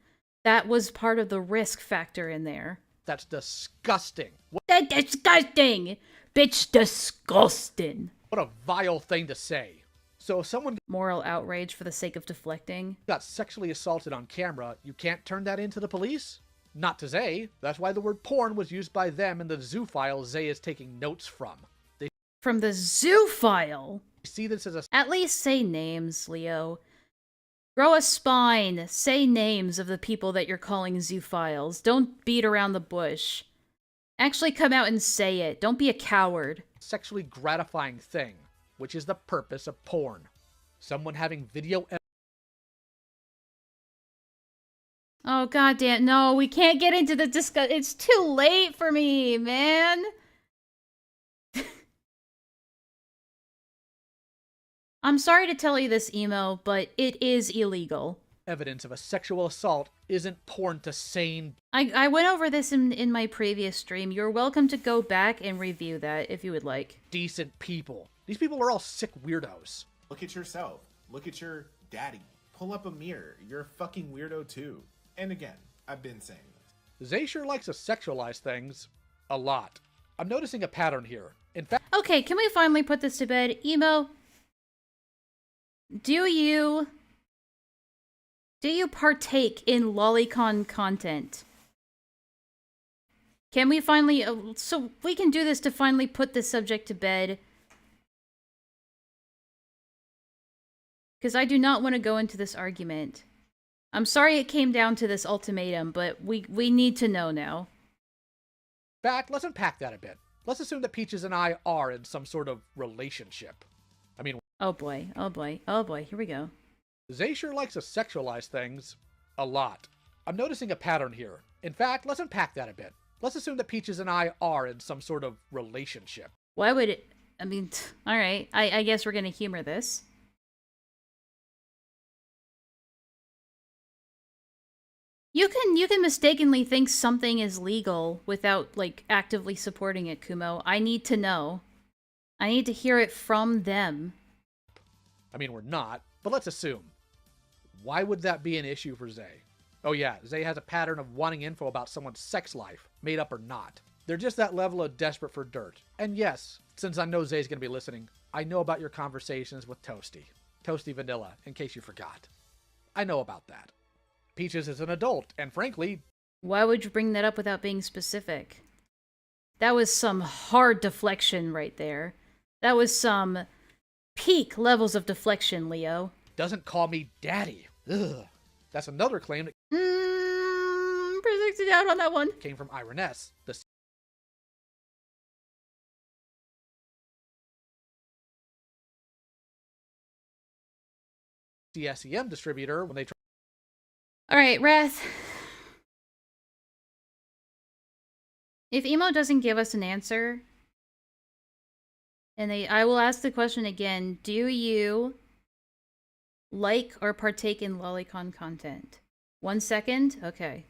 That was part of the risk factor in there. That's disgusting. That's disgusting! Bitch, disgusting. What a vile thing to say. So if someone... Moral outrage for the sake of deflecting. ...got sexually assaulted on camera, you can't turn that into the police? Not to Xzae. That's why the word porn was used by them in the zoo file Xzae is taking notes from. From the zoo file? See this as a... At least say names, Leo. Grow a spine. Say names of the people that you're calling zoo files. Don't beat around the bush. Actually come out and say it. Don't be a coward. Sexually gratifying thing, which is the purpose of porn. Someone having video... Oh, goddamn. No, we can't get into the discuss. It's too late for me, man. I'm sorry to tell you this, Emo, but it is illegal. Evidence of a sexual assault isn't porn to sane... I went over this in my previous stream. You're welcome to go back and review that if you would like. Decent people. These people are all sick weirdos. Look at yourself. Look at your daddy. Pull up a mirror. You're a fucking weirdo too. And again, I've been saying this. Xzae sure likes to sexualize things. A lot. I'm noticing a pattern here. In fact... Okay, can we finally put this to bed? Emo, do you partake in lolicon content? Can we finally... so we can do this to finally put this subject to bed. Because I do not want to go into this argument. I'm sorry it came down to this ultimatum, but we need to know now. In fact, let's unpack that a bit. Let's assume that Peaches and I are in some sort of relationship. I mean... Oh boy, oh boy, oh boy, here we go. Xzae sure likes to sexualize things. A lot. I'm noticing a pattern here. In fact, let's unpack that a bit. Let's assume that Peaches and I are in some sort of relationship. Why would it... I mean, alright, I guess we're gonna humor this. You can mistakenly think something is legal without, like, actively supporting it, Kumo. I need to know. I need to hear it from them. I mean, we're not, but let's assume. Why would that be an issue for Xzae? Oh yeah, Xzae has a pattern of wanting info about someone's sex life, made up or not. They're just that level of desperate for dirt. And yes, since I know Xzae's gonna be listening, I know about your conversations with Toasty. Toasty Vanilla, in case you forgot. I know about that. Peaches is an adult, and frankly... Why would you bring that up without being specific? That was some hard deflection right there. That was some peak levels of deflection, Leo. Doesn't call me daddy. Ugh. That's another claim that... Predicted out on that one. Came from Ironess, the... CSEM distributor when they... Alright, Wrath. If Emo doesn't give us an answer, and I will ask the question again, do you like or partake in lolicon content? 1 second? Okay.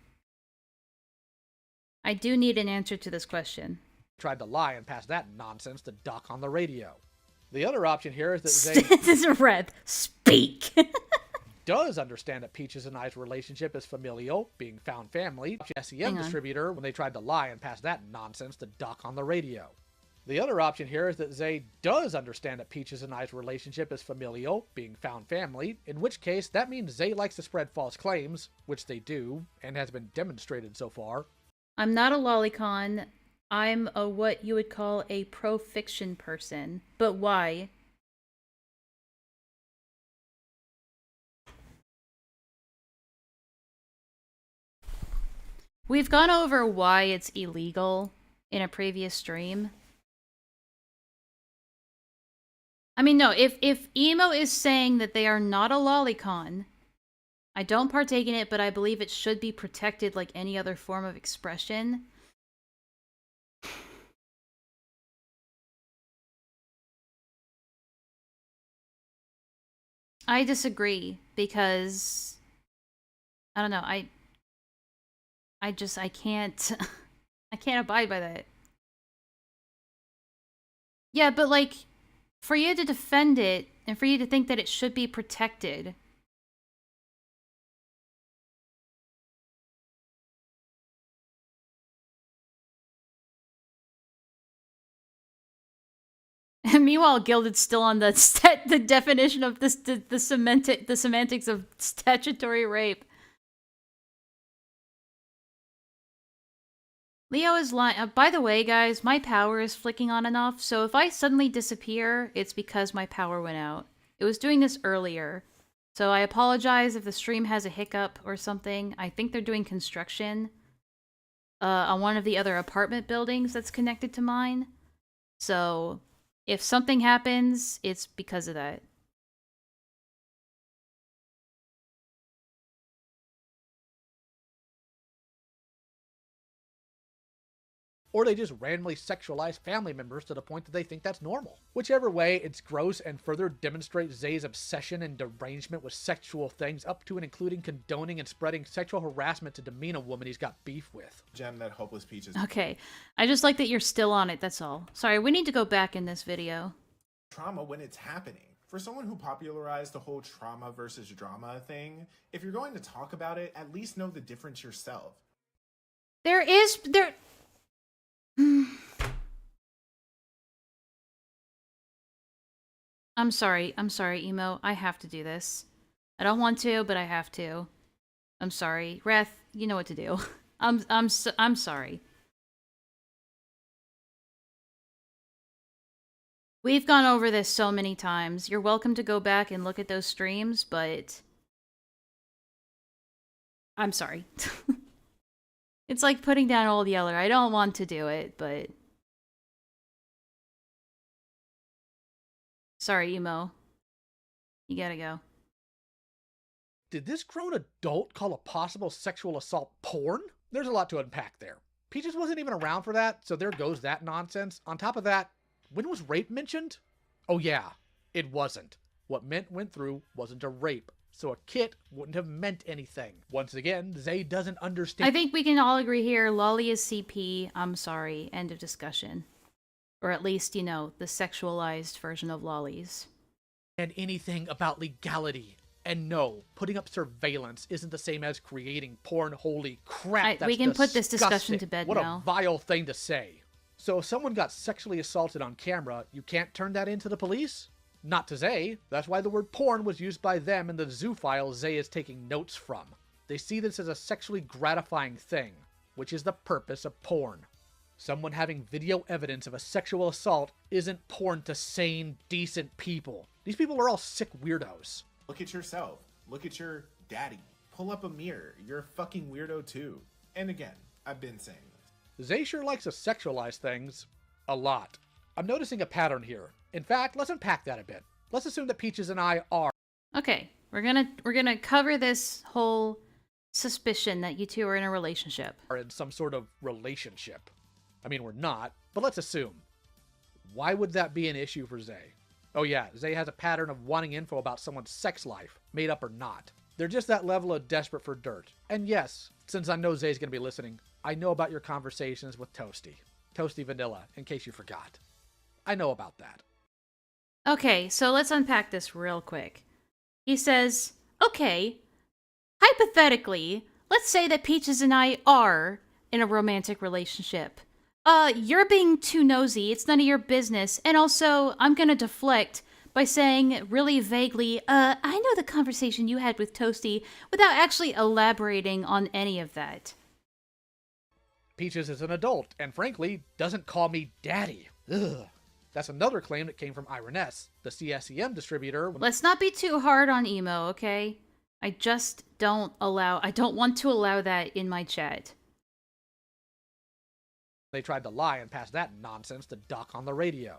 I do need an answer to this question. tried to lie and pass that nonsense to Doc on the radio. The other option here is that Xzae... This is Red. Speak! does understand that Peaches and I's relationship is familial, being found family, SEM distributor when they tried to lie and pass that nonsense to Doc on the radio. The other option here is that Xzae does understand that Peaches and I's relationship is familial, being found family, in which case that means Xzae likes to spread false claims, which they do, and has been demonstrated so far. I'm not a lolicon. I'm a what you would call a pro-fiction person. But why? We've gone over why it's illegal in a previous stream. I mean, no, if Emo is saying that they are not a lolicon, I don't partake in it, but I believe it should be protected like any other form of expression. I disagree because I don't know, I can't I can't abide by that. Yeah, but like for you to defend it and for you to think that it should be protected. And meanwhile, Gilded's still on the definition of this the semantics of statutory rape. Leo is lying. By the way, guys, my power is flicking on and off, so if I suddenly disappear, it's because my power went out. It was doing this earlier, so I apologize if the stream has a hiccup or something. I think they're doing construction on one of the other apartment buildings that's connected to mine. So if something happens, it's because of that. Or they just randomly sexualize family members to the point that they think that's normal. Whichever way, it's gross and further demonstrates Xzae's obsession and derangement with sexual things, up to and including condoning and spreading sexual harassment to demean a woman he's got beef with. Gem that Hopeless Peaches. Okay, I just like that you're still on it, that's all. Sorry, we need to go back in this video. Trauma when it's happening. For someone who popularized the whole trauma versus drama thing, if you're going to talk about it, at least know the difference yourself. I'm sorry, Emo. I have to do this. I don't want to, but I have to. I'm sorry. Wrath, you know what to do. I'm sorry. We've gone over this so many times. You're welcome to go back and look at those streams, but I'm sorry. It's like putting down Old Yeller. I don't want to do it, but sorry, Emo. You gotta go. Did this grown adult call a possible sexual assault porn? There's a lot to unpack there. Peaches wasn't even around for that, so there goes that nonsense. On top of that, when was rape mentioned? Oh yeah, it wasn't. What went through wasn't a rape, so a kit wouldn't have meant anything. Once again, Xzae doesn't understand. I think we can all agree here, Lolly is CP, I'm sorry, end of discussion. Or at least, you know, the sexualized version of lollies. And anything about legality. And no, putting up surveillance isn't the same as creating porn. Holy crap, that's we can disgusting. Put this discussion to bed what now. What a vile thing to say. So if someone got sexually assaulted on camera, you can't turn that into the police? Not to Xzae. That's why the word porn was used by them in the zoo file Xzae is taking notes from. They see this as a sexually gratifying thing, which is the purpose of porn. Someone having video evidence of a sexual assault isn't porn to sane, decent people. These people are all sick weirdos. Look at yourself. Look at your daddy. Pull up a mirror. You're a fucking weirdo too. And again, I've been saying this. Xzae sure likes to sexualize things. A lot. I'm noticing a pattern here. In fact, let's unpack that a bit. Let's assume that Peaches and I are... Okay, we're gonna cover this whole suspicion that you two are in a relationship. Are in some sort of relationship. I mean, we're not, but let's assume. Why would that be an issue for Xzae? Oh yeah, Xzae has a pattern of wanting info about someone's sex life, made up or not. They're just that level of desperate for dirt. And yes, since I know Xzae's gonna be listening, I know about your conversations with Toasty. Toasty Vanilla, in case you forgot. I know about that. Okay, so let's unpack this real quick. He says, okay, hypothetically, let's say that Peaches and I are in a romantic relationship. You're being too nosy, it's none of your business, and also, I'm gonna deflect by saying really vaguely, I know the conversation you had with Toasty, without actually elaborating on any of that. Peaches is an adult, and frankly, doesn't call me daddy. Ugh. That's another claim that came from Ironess, the CSEM distributor. Let's not be too hard on emo, okay? I don't want to allow that in my chat. They tried to lie and pass that nonsense to Doc on the radio.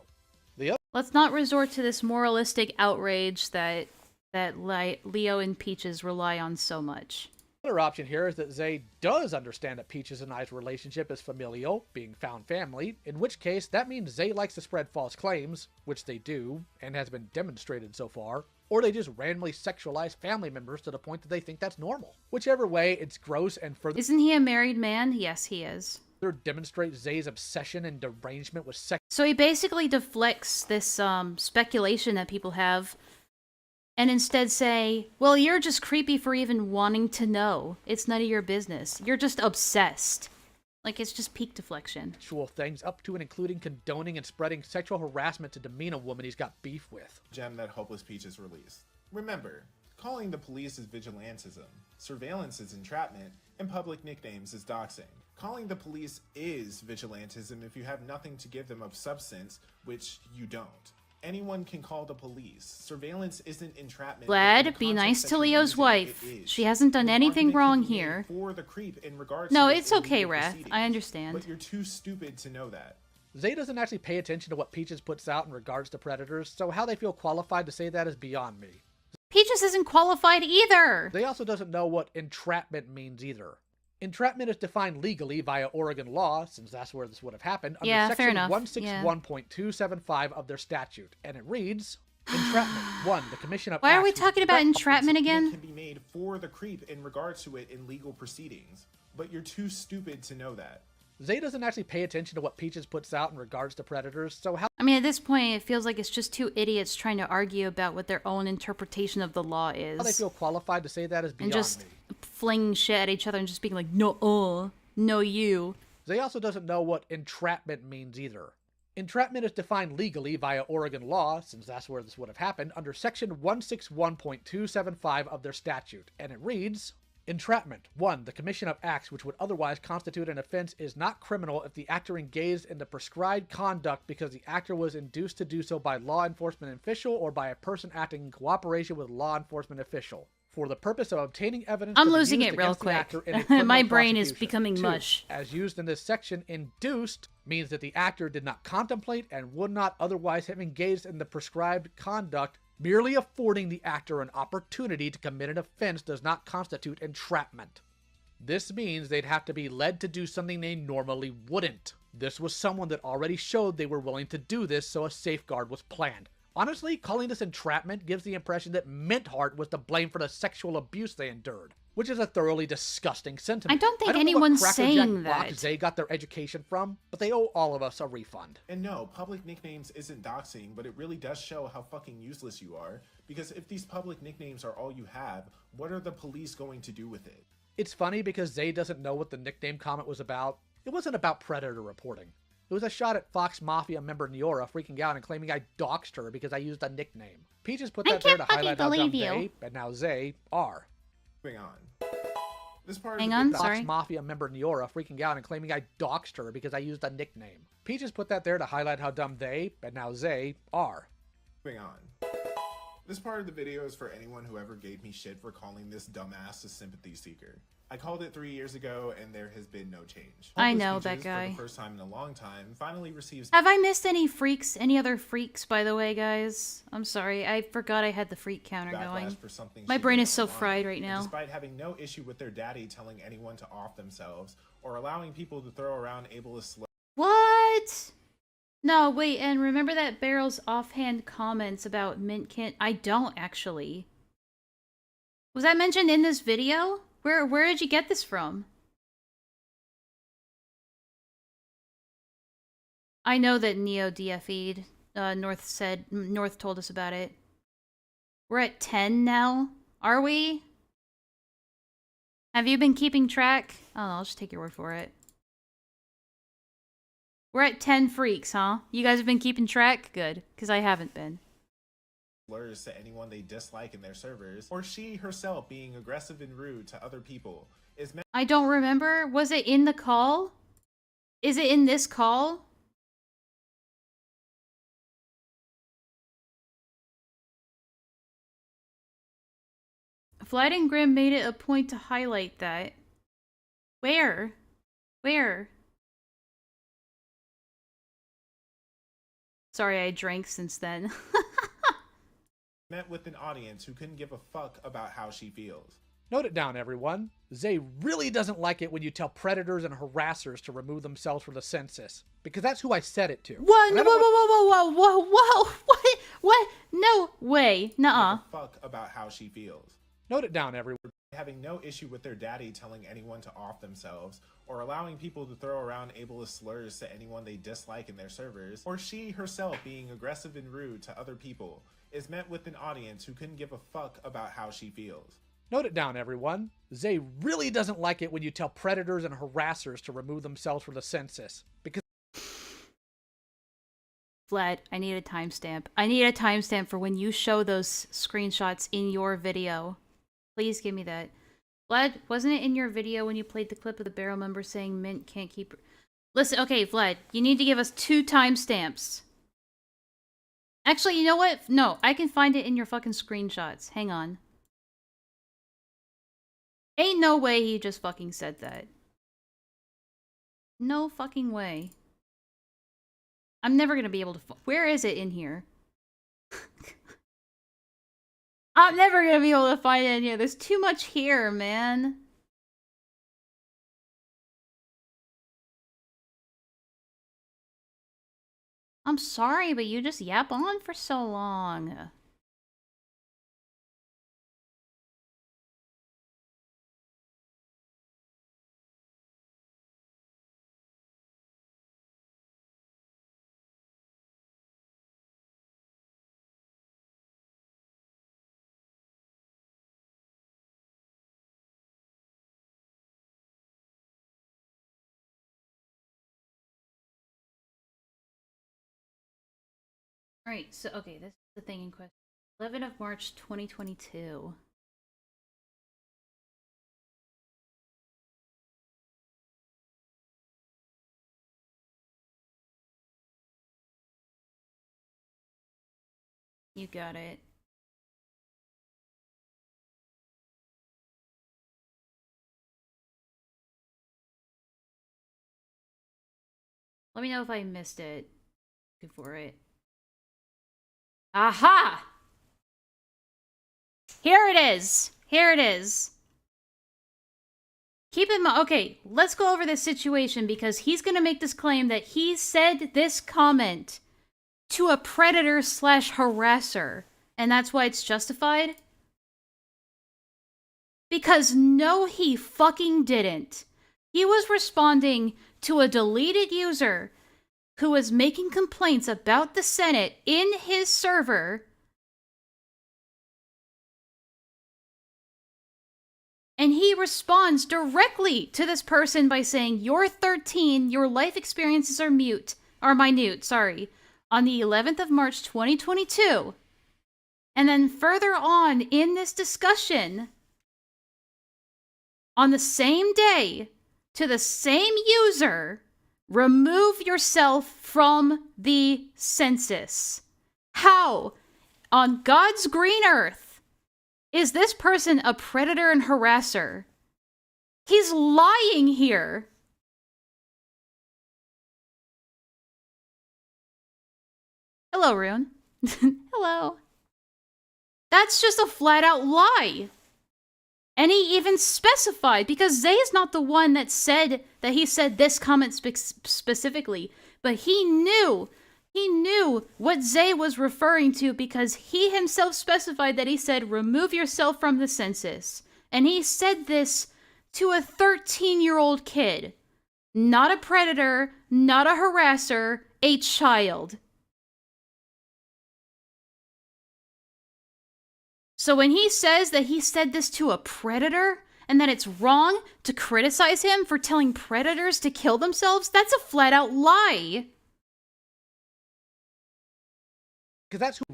Let's not resort to this moralistic outrage that Leo and Peaches rely on so much. The other option here is that Xzae does understand that Peaches and I's relationship is familial, being found family, in which case that means Xzae likes to spread false claims, which they do, and has been demonstrated so far, or they just randomly sexualize family members to the point that they think that's normal. Whichever way, it's gross and further— Isn't he a married man? Yes, he is. Demonstrate Xzae's obsession and derangement with sex. So he basically deflects this speculation that people have, and instead say, well, you're just creepy for even wanting to know. It's none of your business. You're just obsessed. Like, it's just peak deflection. Sexual things up to and including condoning and spreading sexual harassment to demean a woman he's got beef with. Gem that Hopeless Peaches released. Remember, calling the police is vigilantism, surveillance is entrapment, and public nicknames is doxing. Calling the police is vigilantism if you have nothing to give them of substance, which you don't. Anyone can call the police. Surveillance isn't entrapment. Vlad, be nice to Leo's wife. She hasn't done anything wrong here. No, it's okay, Wrath. I understand. But you're too stupid to know that. Xzae doesn't actually pay attention to what Peaches puts out in regards to predators, so how they feel qualified to say that is beyond me. Peaches isn't qualified either! Xzae also doesn't know what entrapment means either. Entrapment is defined legally via Oregon law, since that's where this would have happened, under section 161.275 of their statute, and it reads, entrapment, 1, the commission of— Why are we talking about entrapment again? Can be made for the creep in regards to it in legal proceedings, but you're too stupid to know that. Xzae doesn't actually pay attention to what Peaches puts out in regards to predators, so how— I mean, at this point, it feels like it's just two idiots trying to argue about what their own interpretation of the law is. How they feel qualified to say that is beyond me. And just me. Flinging shit at each other and just being like, no, no you. Xzae also doesn't know what entrapment means either. Entrapment is defined legally via Oregon law, since that's where this would have happened, under section 161.275 of their statute, and it reads, entrapment, 1, the commission of acts which would otherwise constitute an offense is not criminal if the actor engaged in the prescribed conduct because the actor was induced to do so by law enforcement official or by a person acting in cooperation with law enforcement official. For the purpose of obtaining evidence— I'm losing it real quick. My brain is becoming 2, mush. As used in this section, induced means that the actor did not contemplate and would not otherwise have engaged in the prescribed conduct. Merely affording the actor an opportunity to commit an offense does not constitute entrapment. This means they'd have to be led to do something they normally wouldn't. This was someone that already showed they were willing to do this, so a safeguard was planned. Honestly, calling this entrapment gives the impression that Mintheart was to blame for the sexual abuse they endured, which is a thoroughly disgusting sentiment. I don't think anyone's saying that. Xzae got their education from, but they owe all of us a refund. And no, public nicknames isn't doxing, but it really does show how fucking useless you are, because if these public nicknames are all you have, what are the police going to do with it? It's funny because Xzae doesn't know what the nickname comment was about. It wasn't about predator reporting. It was a shot at Fox Mafia member Neora freaking out and claiming I doxed her because I used a nickname. Peaches put that there to highlight how dumb they, and now Xzae, are. Moving on. This part Hang on, Fox sorry. Mafia member Neora freaking out and claiming I doxed her because I used a nickname. Peaches put that there to highlight how dumb they, and now Xzae, are. Moving on. This part of the video is for anyone who ever gave me shit for calling this dumbass a sympathy seeker. I called it 3 years ago, and there has been no change. I know that guy. For the first time in a long time, finally receives— Have I missed any freaks? Any other freaks, by the way, guys? I'm sorry, I forgot I had the freak counter going. My brain is so fried right now. Despite having no issue with their daddy telling anyone to off themselves, or allowing people to throw around ableist slurs— What? No, wait, and remember that Barrel's offhand comments about Mintkint? I don't, actually. Was that mentioned in this video? Where did you get this from? I know that Neo DFE'd. North told us about it. We're at 10 now? Are we? Have you been keeping track? Oh, I'll just take your word for it. We're at 10 freaks, huh? You guys have been keeping track? Good, because I haven't been. Slurs to anyone they dislike in their servers, or she herself being aggressive and rude to other people is meant. I don't remember. Was it in the call? Is it in this call? Flight and Grim made it a point to highlight that. Where? Where? Sorry, I drank since then. Met with an audience who couldn't give a fuck about how she feels. Note it down, everyone. Xzae really doesn't like it when you tell predators and harassers to remove themselves from the census, because that's who I said it to. Whoa, what? No way. Nuh-uh. Give a fuck about how she feels. Note it down, everyone. Having no issue with their daddy telling anyone to off themselves, or allowing people to throw around ableist slurs to anyone they dislike in their servers, or she herself being aggressive and rude to other people, is met with an audience who couldn't give a fuck about how she feels. Note it down, everyone. Xzae really doesn't like it when you tell predators and harassers to remove themselves from the census, because... Vlad, I need a timestamp. I need a timestamp for when you show those screenshots in your video. Please give me that. Vlad, wasn't it in your video when you played the clip of the barrel member saying Mint can't keep... Listen, okay, Vlad, you need to give us 2 timestamps. Actually, you know what? No, I can find it in your fucking screenshots. Hang on. Ain't no way he just fucking said that. No fucking way. I'm never gonna be able to... Where is it in here? I'm never gonna be able to find it in here. There's too much here, man. I'm sorry, but you just yap on for so long. Alright, so, okay, this is the thing in question. 11 of March, 2022. You got it. Let me know if I missed it. Good for it. Aha! Here it is. Here it is. Keep in mind, okay, let's go over this situation because he's going to make this claim that he said this comment to a predator / harasser, and that's why it's justified? Because no, he fucking didn't. He was responding to a deleted user who was making complaints about the Senate in his server, and he responds directly to this person by saying, "You're 13, your life experiences are minute, sorry, on the 11th of March, 2022. And then further on in this discussion, on the same day, to the same user, remove yourself from the census. How, on God's green earth, is this person a predator and harasser? He's lying here. Hello, Rune. Hello. That's just a flat-out lie. And he even specified, because Xzae is not the one that said that he said this comment specifically, but he knew what Xzae was referring to because he himself specified that he said, remove yourself from the census. And he said this to a 13-year-old kid. Not a predator, not a harasser, a child. So when he says that he said this to a predator and that it's wrong to criticize him for telling predators to kill themselves, that's a flat out lie. Because that's who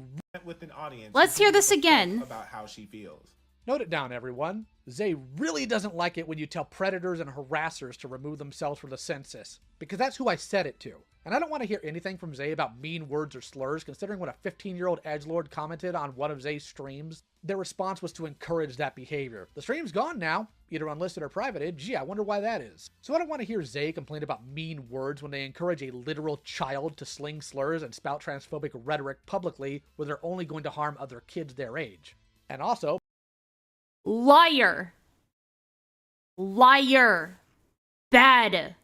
with an audience. Let's hear this again. About how she feels. Note it down, everyone. Xzae really doesn't like it when you tell predators and harassers to remove themselves from the census, because that's who I said it to. And I don't want to hear anything from Xzae about mean words or slurs, considering when a 15-year-old edgelord commented on one of Xzae's streams, their response was to encourage that behavior. The stream's gone now, either unlisted or privated. Gee, I wonder why that is. So I don't want to hear Xzae complain about mean words when they encourage a literal child to sling slurs and spout transphobic rhetoric publicly where they're only going to harm other kids their age. And also, liar. Liar. Bad.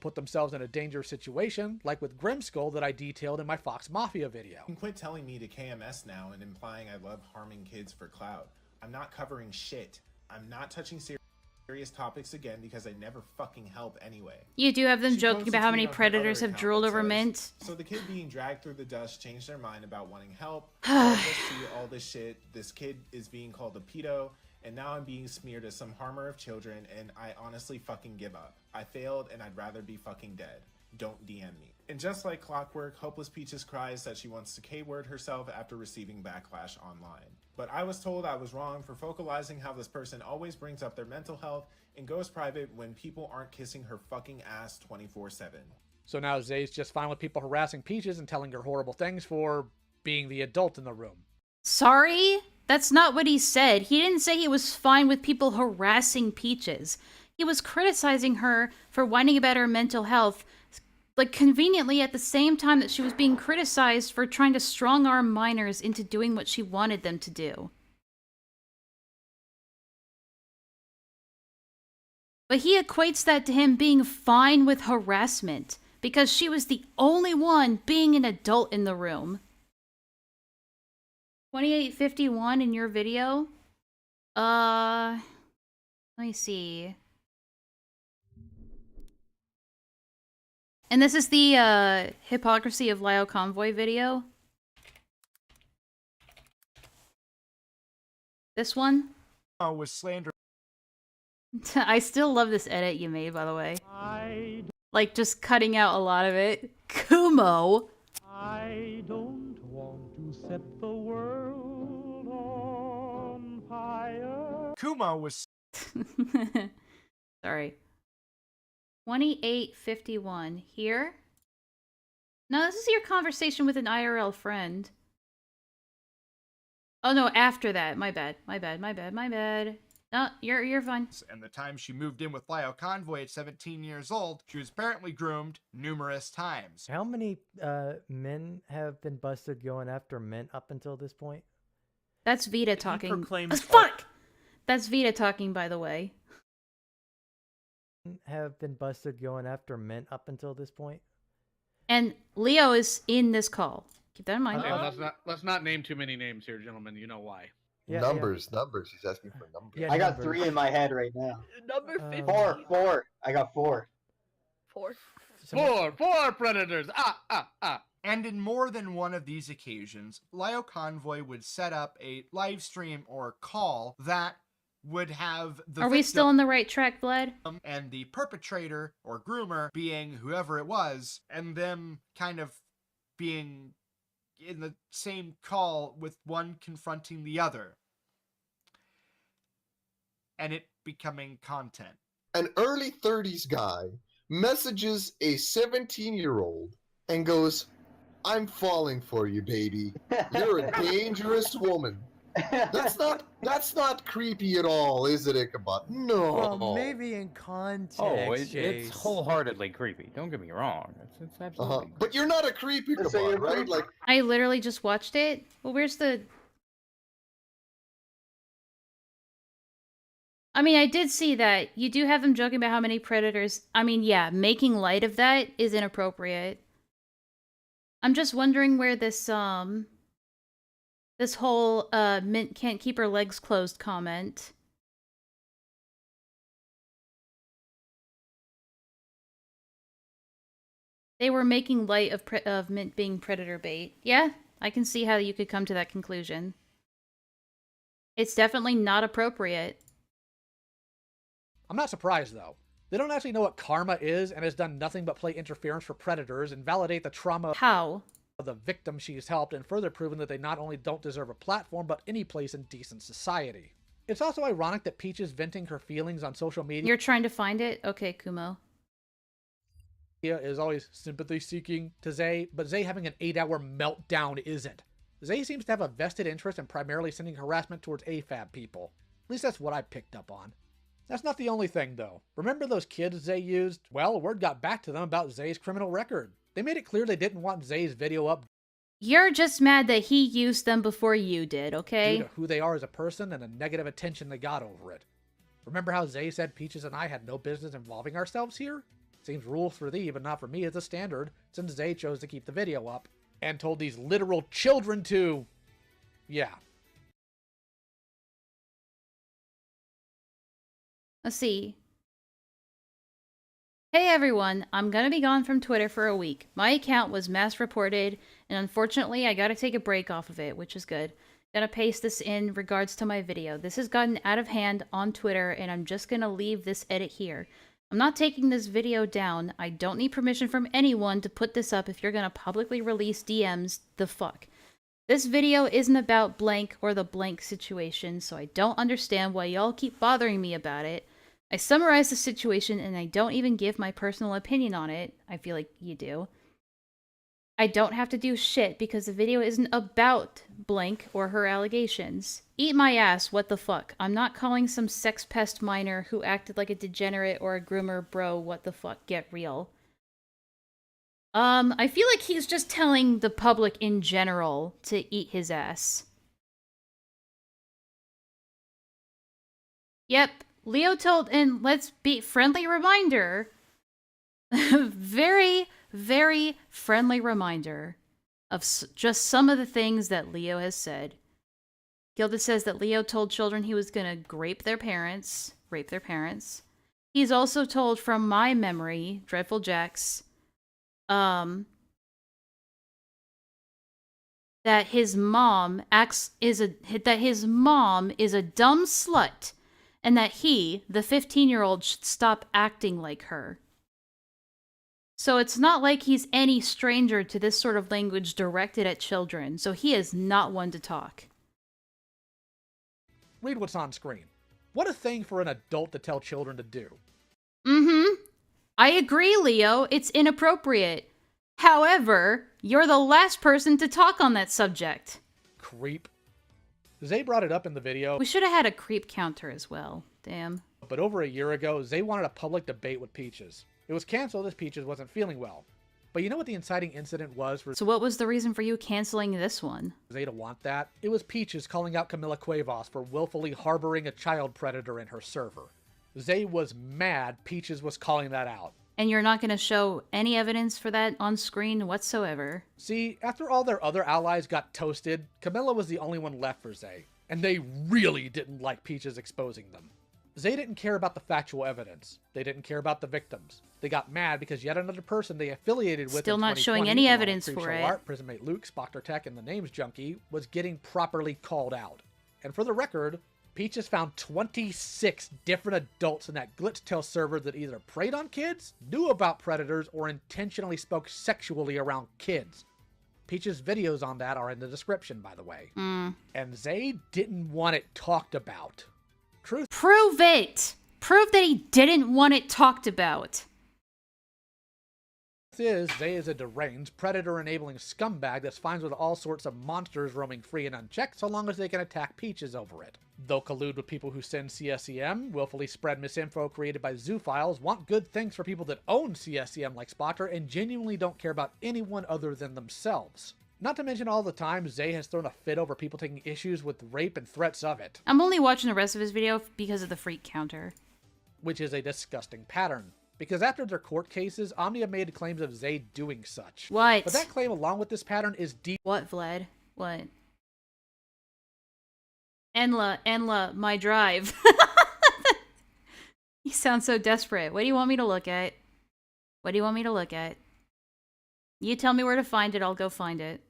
Put themselves in a dangerous situation, like with Grimskull that I detailed in my Fox Mafia video. You can quit telling me to KMS now and implying I love harming kids for clout. I'm not covering shit. I'm not touching serious topics again because I never fucking help anyway. You do have them joking about how many predators have drooled over Mint. So the kid being dragged through the dust changed their mind about wanting help. Let's see all this shit. This kid is being called a pedo, and now I'm being smeared as some harmer of children, and I honestly fucking give up. I failed, and I'd rather be fucking dead. Don't DM me. And just like clockwork, Hopeless Peaches cries that she wants to K-word herself after receiving backlash online. But I was told I was wrong for vocalizing how this person always brings up their mental health and goes private when people aren't kissing her fucking ass 24/7. So now Xzae's just fine with people harassing Peaches and telling her horrible things for being the adult in the room. Sorry? That's not what he said. He didn't say he was fine with people harassing Peaches. He was criticizing her for whining about her mental health, like conveniently at the same time that she was being criticized for trying to strong-arm minors into doing what she wanted them to do. But he equates that to him being fine with harassment, because she was the only one being an adult in the room. 2851 in your video? Let me see. And this is the hypocrisy of LioConvoy video. This one? Oh, was slander. I still love this edit you made, by the way. Like, just cutting out a lot of it. Kumo! I don't want to set the world on fire. Kumo was... Sorry. 2851. Here? No, this is your conversation with an IRL friend. Oh no, after that. My bad. My bad. My bad. My bad. No, you're fine. And the time she moved in with LioConvoy at 17 years old, she was apparently groomed numerous times. How many men have been busted going after Mint up until this point? That's Vita talking. proclaims Fuck! That's Vita talking, by the way. Have been busted going after Mint up until this point? And Leo is in this call. Keep that in mind. Let's not name too many names here, gentlemen. You know why. Numbers. He's asking for numbers. I got 3 in my head right now. Number 50. Four. I got 4. 4. Four predators. And in more than one of these occasions, LioConvoy would set up a live stream or call that would have the Are we still on the right track, Vlad? And the perpetrator or groomer being whoever it was, and them kind of being in the same call with one confronting the other. And it becoming content. An early 30s guy messages a 17-year-old and goes, "I'm falling for you, baby. You're a dangerous woman." That's not creepy at all, is it, Ichabod? No. Well, maybe in context. Oh, it's wholeheartedly creepy. Don't get me wrong. It's absolutely. But you're not a creepy Ichabod, right? Like, I literally just watched it. Well, where's the... I mean, I did see that. You do have them joking about how many predators... I mean, yeah, making light of that is inappropriate. I'm just wondering where this whole, Mint can't keep her legs closed comment. They were making light of Mint being predator bait. Yeah, I can see how you could come to that conclusion. It's definitely not appropriate. I'm not surprised, though. They don't actually know what karma is and has done nothing but play interference for predators and validate the trauma How? of the victim she's helped, and further proven that they not only don't deserve a platform, but any place in decent society. It's also ironic that Peach is venting her feelings on social media. You're trying to find it? Okay, Kumo. Is always sympathy-seeking to Xzae, but Xzae having an 8-hour meltdown isn't. Xzae seems to have a vested interest in primarily sending harassment towards AFAB people. At least that's what I picked up on. That's not the only thing, though. Remember those kids Xzae used? Well, word got back to them about Xzae's criminal record. They made it clear they didn't want Xzae's video up. You're just mad that he used them before you did, okay? Due to who they are as a person and the negative attention they got over it. Remember how Xzae said Peaches and I had no business involving ourselves here? Seems rules for thee, but not for me as a standard, since Xzae chose to keep the video up. And told these literal children to... yeah. Let's see. Hey everyone, I'm gonna be gone from Twitter for a week. My account was mass reported, and unfortunately I gotta take a break off of it, which is good. Gonna paste this in regards to my video. This has gotten out of hand on Twitter, and I'm just gonna leave this edit here. I'm not taking this video down. I don't need permission from anyone to put this up if you're gonna publicly release DMs. The fuck. This video isn't about blank or the blank situation, so I don't understand why y'all keep bothering me about it. I summarize the situation and I don't even give my personal opinion on it. I feel like you do. I don't have to do shit because the video isn't about blank or her allegations. Eat my ass, what the fuck. I'm not calling some sex pest minor who acted like a degenerate or a groomer bro, what the fuck, get real. I feel like he's just telling the public in general to eat his ass. Yep, Leo told, and let's be friendly reminder. Very, very friendly reminder of just some of the things that Leo has said. Gilda says that Leo told children he was gonna rape their parents. He's also told, from my memory, Dreadful Jax, that his mom is a dumb slut, and that he, the 15-year-old, should stop acting like her. So it's not like he's any stranger to this sort of language directed at children, so he is not one to talk. Read what's on screen. What a thing for an adult to tell children to do. Mm-hmm. I agree, Leo. It's inappropriate. However, you're the last person to talk on that subject. Creep. Xzae brought it up in the video. We should have had a creep counter as well. Damn. But over a year ago, Xzae wanted a public debate with Peaches. It was canceled as Peaches wasn't feeling well. But you know what the inciting incident was for... So what was the reason for you canceling this one? Xzae to want that? It was Peaches calling out Camila Cuevas for willfully harboring a child predator in her server. Xzae was mad Peaches was calling that out. And you're not going to show any evidence for that on screen whatsoever. See, after all their other allies got toasted, Camila was the only one left for Xzae. And they really didn't like Peaches exposing them. Xzae didn't care about the factual evidence. They didn't care about the victims. They got mad because yet another person they affiliated with still not showing any evidence for it. Art, Prismate Luke, Spoctor Tech, and the Names Junkie was getting properly called out. And for the record, Peaches found 26 different adults in that Glitchtail server that either preyed on kids, knew about predators, or intentionally spoke sexually around kids. Peaches' videos on that are in the description, by the way. And Xzae didn't want it talked about. Prove it! Prove that he didn't want it talked about. Xzae is a deranged, predator-enabling scumbag that's fine with all sorts of monsters roaming free and unchecked so long as they can attack Peaches over it. They'll collude with people who send CSEM, willfully spread misinfo created by Zoophiles, want good things for people that own CSEM like Spotter, and genuinely don't care about anyone other than themselves. Not to mention all the time Xzae has thrown a fit over people taking issues with rape and threats of it. I'm only watching the rest of his video because of the freak counter. Which is a disgusting pattern. Because after their court cases, Omnia made claims of Xzae doing such. What? But that claim along with this pattern is deep. What, Vlad? What? Enlaa, my drive. You sound so desperate. What do you want me to look at? What do you want me to look at? You tell me where to find it, I'll go find it.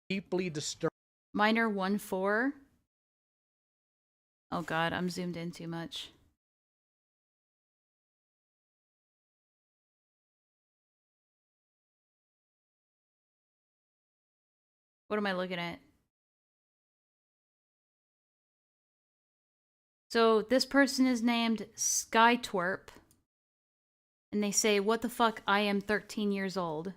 Deeply disturbed. Minor 1-4. Oh god, I'm zoomed in too much. What am I looking at? So this person is named Skytwerp. And they say, what the fuck, I am 13 years old.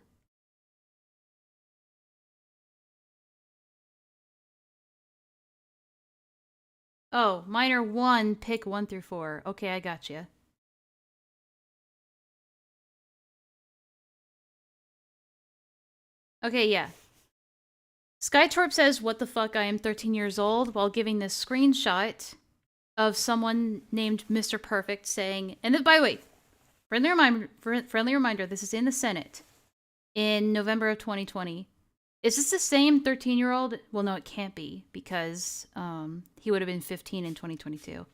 Oh, minor 1, pick 1 through 4. Okay, I gotcha. Okay, yeah. Skytwerp says, what the fuck, I am 13 years old, while giving this screenshot of someone named Mr. Perfect saying, and then, by the way, friendly reminder, this is in the Senate in November of 2020. Is this the same 13-year-old? Well, no, it can't be, because he would have been 15 in 2022.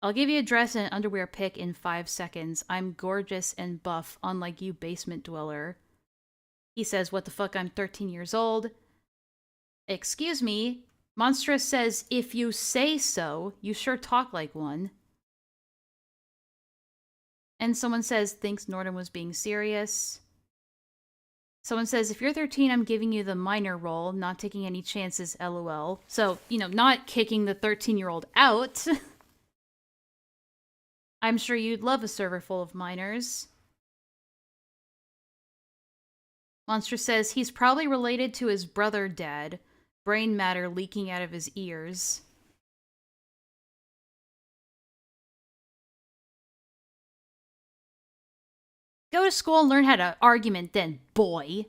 I'll give you a dress and an underwear pic in 5 seconds. I'm gorgeous and buff, unlike you, basement dweller. He says, what the fuck, I'm 13 years old. Excuse me. Monstrous says, if you say so, you sure talk like one. And someone says, thinks Norden was being serious. Someone says, if you're 13, I'm giving you the minor role, not taking any chances, lol. So, you know, not kicking the 13-year-old out. I'm sure you'd love a server full of minors. Monster says, he's probably related to his brother dad. Brain matter leaking out of his ears. Go to school and learn how to argument then, boy.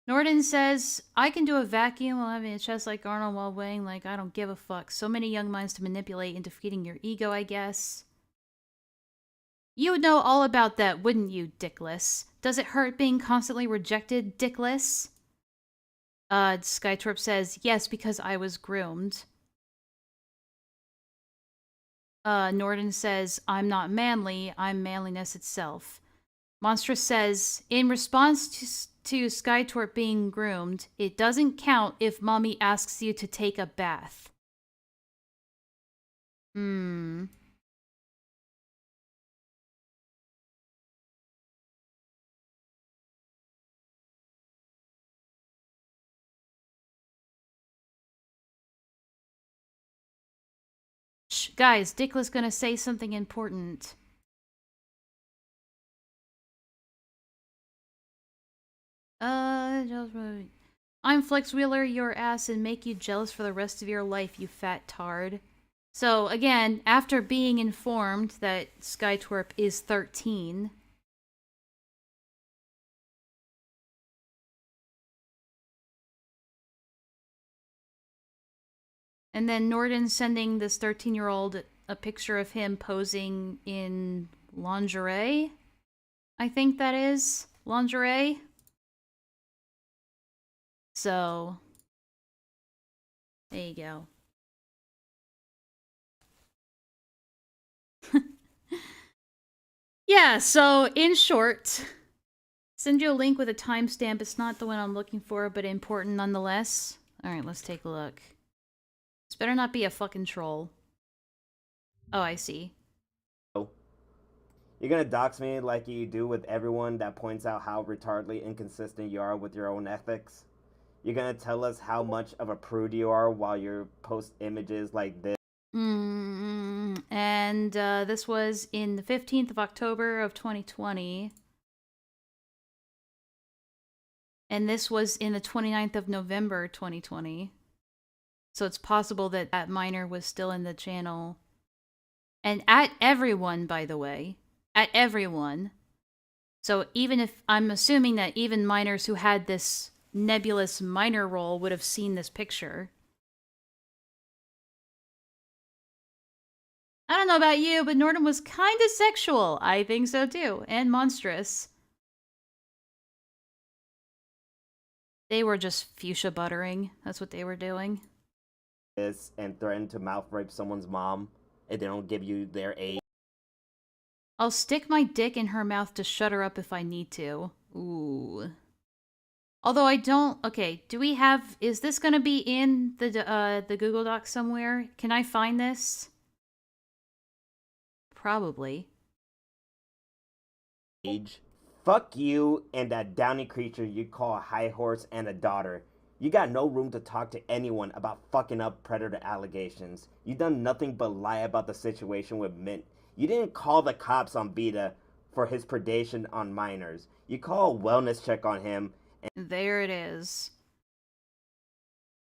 Norden says, I can do a vacuum while having a chest like Arnold while weighing like I don't give a fuck. So many young minds to manipulate into feeding your ego, I guess. You would know all about that, wouldn't you, Dickless? Does it hurt being constantly rejected, Dickless? Skytwerp says, yes, because I was groomed. Norden says, I'm not manly, I'm manliness itself. Monstrous says, in response to Skytwerp being groomed, it doesn't count if mommy asks you to take a bath. Shh, guys, Dickless gonna say something important. I'm Flex Wheeler your ass and make you jealous for the rest of your life, you fat tard. So, again, after being informed that Skytwerp is 13... And then Norden sending this 13-year-old a picture of him posing in lingerie? I think that is. Lingerie? So, there you go. Yeah, so in short, send you a link with a timestamp. It's not the one I'm looking for, but important nonetheless. Alright, let's take a look. This better not be a fucking troll. Oh, I see. You're gonna dox me like you do with everyone that points out how retardedly inconsistent you are with your own ethics? You're gonna tell us how much of a prude you are while you post images like this? And this was in the 15th of October of 2020. And this was in the 29th of November 2020. So it's possible that that minor was still in the channel. And at everyone, by the way. At everyone. So even if, I'm assuming that even minors who had this nebulous minor role would have seen this picture. I don't know about you, but Norden was kind of sexual. I think so too. And monstrous. They were just fuchsia buttering. That's what they were doing. And threaten to mouth rape someone's mom if they don't give you their aid. I'll stick my dick in her mouth to shut her up if I need to. Ooh. Although I don't... Okay, do we have... Is this gonna be in the Google Doc somewhere? Can I find this? Probably. Age. Fuck you and that downy creature you call a high horse and a daughter. You got no room to talk to anyone about fucking up predator allegations. You done nothing but lie about the situation with Mint. You didn't call the cops on Beta for his predation on minors. You call a wellness check on him. And there it is.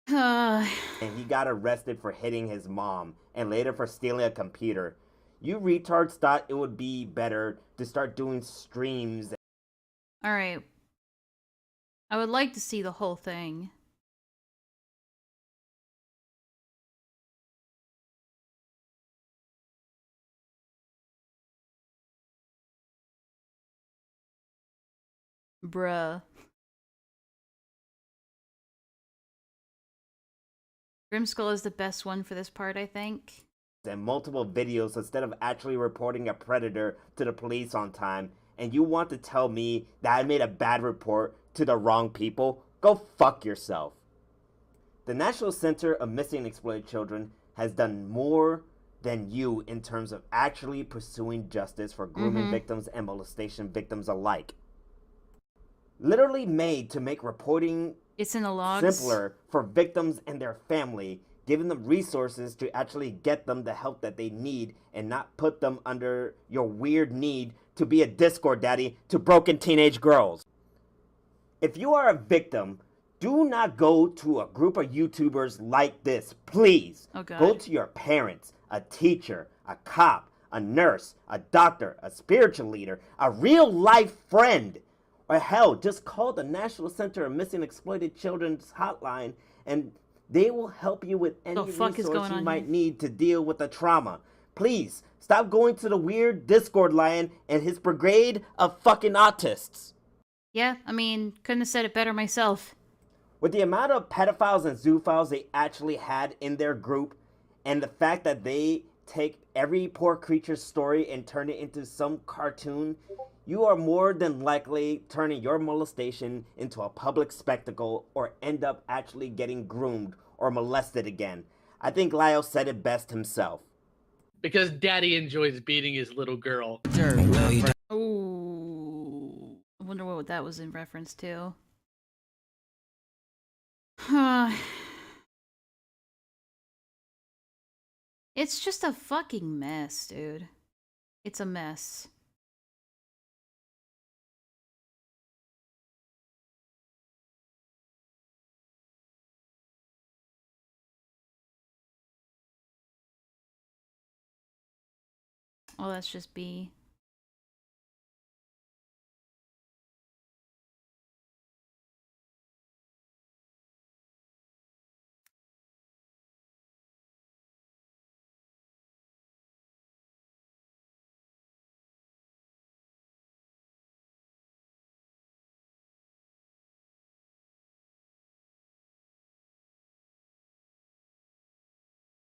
And he got arrested for hitting his mom and later for stealing a computer. You retards thought it would be better to start doing streams. Alright. I would like to see the whole thing. Bruh. Grimskull is the best one for this part, I think. And multiple videos instead of actually reporting a predator to the police on time, and you want to tell me that I made a bad report to the wrong people? Go fuck yourself. The National Center of Missing and Exploited Children has done more than you in terms of actually pursuing justice for grooming victims and molestation victims alike. Literally made to make reporting it's in the logs. Simpler for victims and their family, giving them resources to actually get them the help that they need and not put them under your weird need to be a Discord daddy to broken teenage girls. If you are a victim, do not go to a group of YouTubers like this, please. Oh, God. Go to your parents, a teacher, a cop, a nurse, a doctor, a spiritual leader, a real life friend. Or hell, just call the National Center of Missing and Exploited Children's hotline and they will help you with any resource you might need to deal with the trauma. Please, stop going to the weird Discord lion and his brigade of fucking autists. Yeah, I mean, couldn't have said it better myself. With the amount of pedophiles and zoophiles they actually had in their group, and the fact that they take every poor creature's story and turn it into some cartoon, you are more than likely turning your molestation into a public spectacle or end up actually getting groomed or molested again. I think Lio said it best himself. Because daddy enjoys beating his little girl. Ooh. I wonder what that was in reference to. It's just a fucking mess, dude. It's a mess. Oh, that's just B.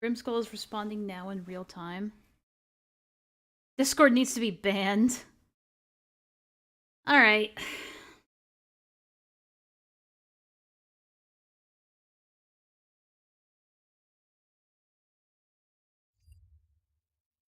Grimskull is responding now in real time. Discord needs to be banned. Alright.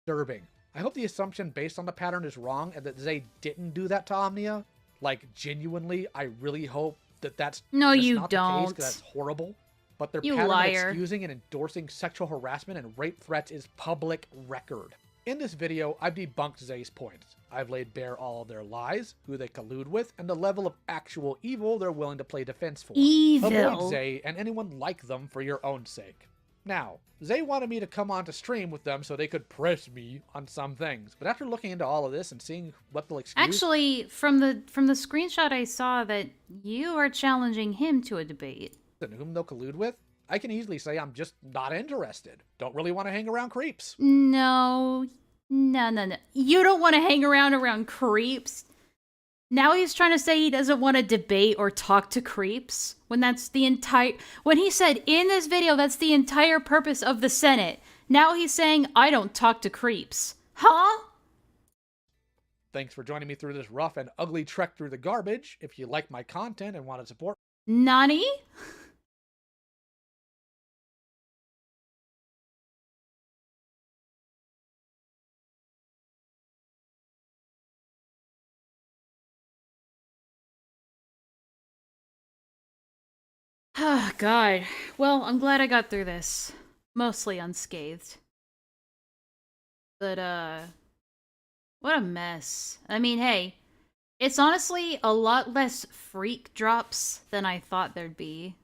Disturbing. I hope the assumption based on the pattern is wrong and that Xzae didn't do that to Omnia. Like, genuinely, I really hope that that's no, just you not don't. the case, 'cause that's horrible. But their You pattern liar. of excusing and endorsing sexual harassment and rape threats is public record. In this video, I've debunked Xzae's points. I've laid bare all of their lies, who they collude with, and the level of actual evil they're willing to play defense for. Evil. Avoid Xzae and anyone like them for your own sake. Now, Xzae wanted me to come on to stream with them so they could press me on some things, but after looking into all of this and seeing what they'll excuse... Actually, from the screenshot I saw that you are challenging him to a debate. ...and whom they'll collude with, I can easily say I'm just not interested. Don't really want to hang around creeps. No. You don't want to hang around creeps. Now he's trying to say he doesn't want to debate or talk to creeps when that's the entire... When he said in this video that's the entire purpose of the Senate. Now he's saying I don't talk to creeps. Huh? Thanks for joining me through this rough and ugly trek through the garbage. If you like my content and want to support... Nani? Oh, God. Well, I'm glad I got through this. Mostly unscathed. But, what a mess. I mean, hey, it's honestly a lot less freak drops than I thought there'd be.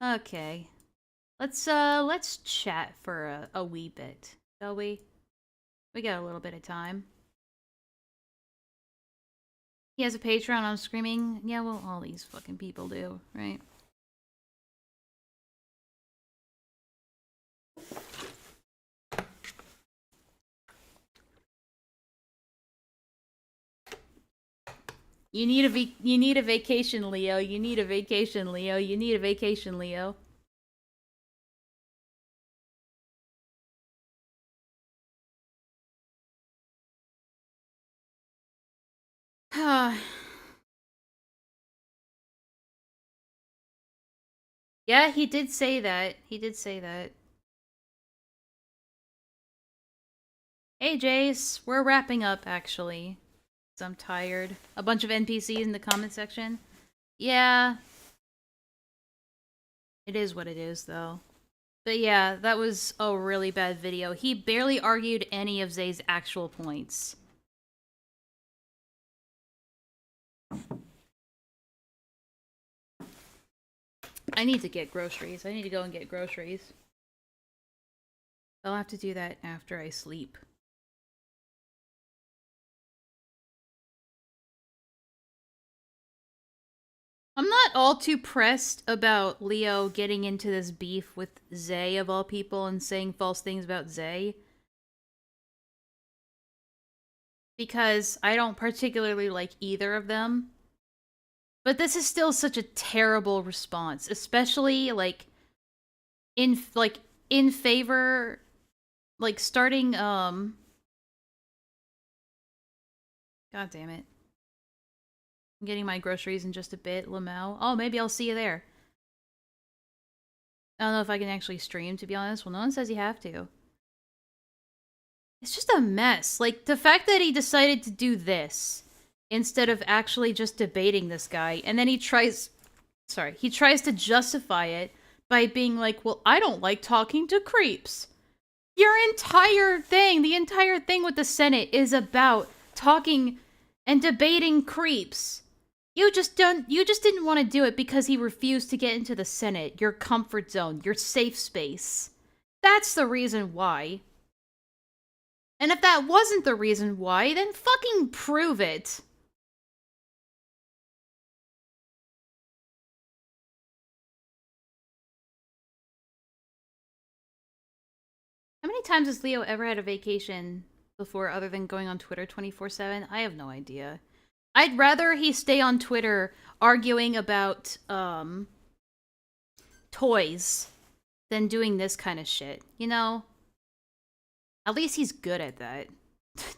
Okay. Let's chat for a wee bit, shall we? We got a little bit of time. He has a Patreon, I'm screaming. Yeah, well, all these fucking people do, right? You need a vacation, Leo. You need a vacation, Leo. You need a vacation, Leo. Yeah, he did say that. He did say that. Hey, Jace. We're wrapping up, actually. 'Cause I'm tired. A bunch of NPCs in the comment section. Yeah. It is what it is, though. But yeah, that was a really bad video. He barely argued any of Xzae's actual points. I need to get groceries. I need to go and get groceries. I'll have to do that after I sleep. I'm not all too pressed about Leo getting into this beef with Xzae, of all people, and saying false things about Xzae. Because I don't particularly like either of them. But this is still such a terrible response, especially, like, in favor, like, starting, God damn it. I'm getting my groceries in just a bit, Lamau. Oh, maybe I'll see you there. I don't know if I can actually stream, to be honest. Well, no one says you have to. It's just a mess. Like, the fact that he decided to do this instead of actually just debating this guy, and then he tries to justify it by being like, well, I don't like talking to creeps. Your entire thing, the entire thing with the Senate is about talking and debating creeps. You just didn't want to do it because he refused to get into the Senate, your comfort zone, your safe space. That's the reason why. And if that wasn't the reason why, then fucking prove it. How many times has Leo ever had a vacation before other than going on Twitter 24/7? I have no idea. I'd rather he stay on Twitter arguing about, toys than doing this kind of shit, you know? At least he's good at that,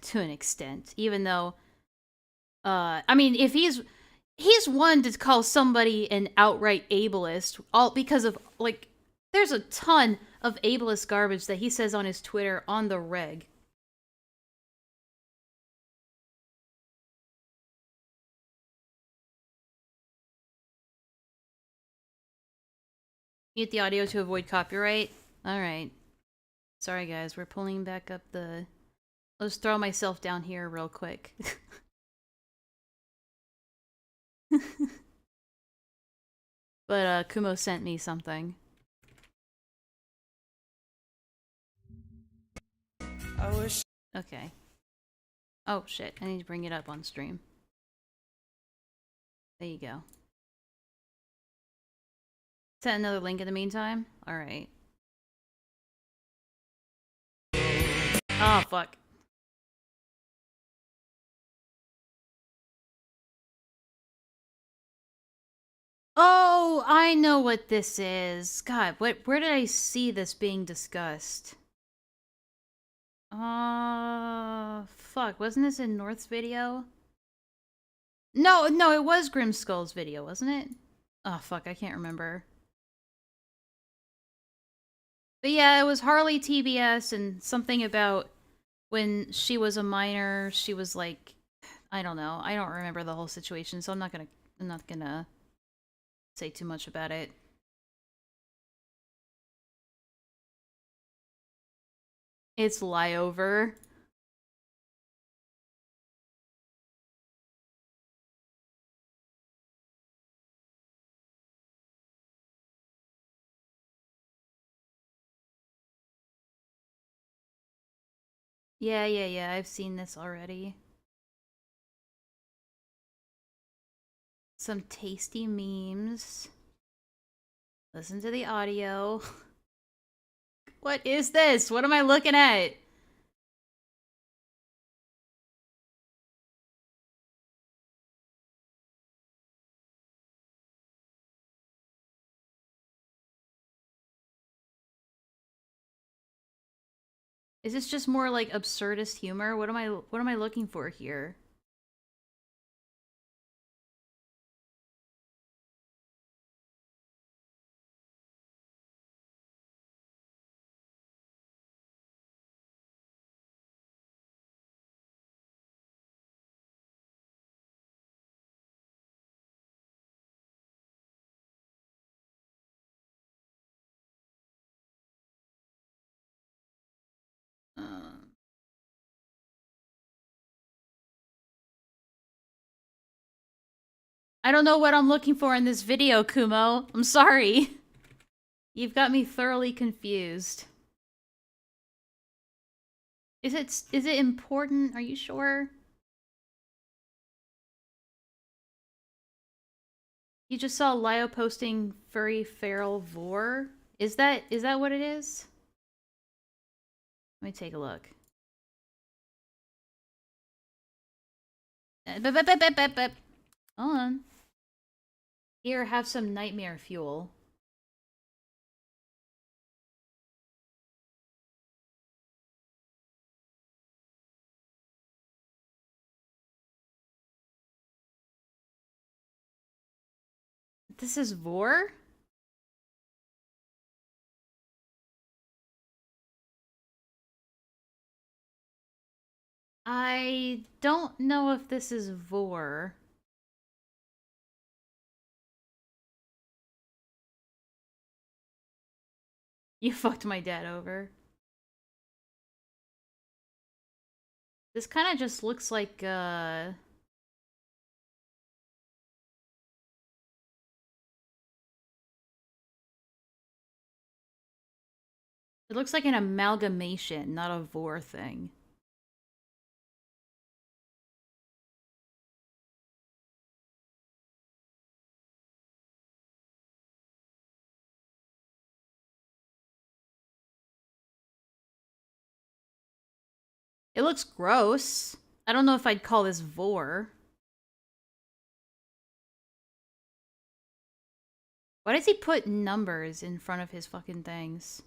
to an extent, even though, I mean, if he's one to call somebody an outright ableist, all because of, like, there's a ton of ableist garbage that he says on his Twitter on the reg. Mute the audio to avoid copyright? Alright. Sorry guys, we're pulling back up the... Let's throw myself down here real quick. But, Kumo sent me something. I wish. Okay. Oh shit, I need to bring it up on stream. There you go. Send another link in the meantime? Alright. Oh, fuck. Oh, I know what this is. God, where did I see this being discussed? Fuck, wasn't this in North's video? No, it was Grimskull's video, wasn't it? Oh, fuck, I can't remember. But yeah, it was Harley TBS and something about when she was a minor, she was like, I don't know. I don't remember the whole situation, so I'm not gonna say too much about it. It's Liover. Yeah, I've seen this already. Some tasty memes. Listen to the audio. What is this? What am I looking at? Is this just more like absurdist humor? What am I looking for here? I don't know what I'm looking for in this video, Kumo. I'm sorry. You've got me thoroughly confused. Is it important? Are you sure? You just saw Lio posting furry feral vor? Is that what it is? Let me take a look. Hold on. Here, have some nightmare fuel. This is vor? I don't know if this is vor. You fucked my dad over. This kind of just looks like, It looks like an amalgamation, not a vor thing. It looks gross. I don't know if I'd call this vor. Why does he put numbers in front of his fucking things?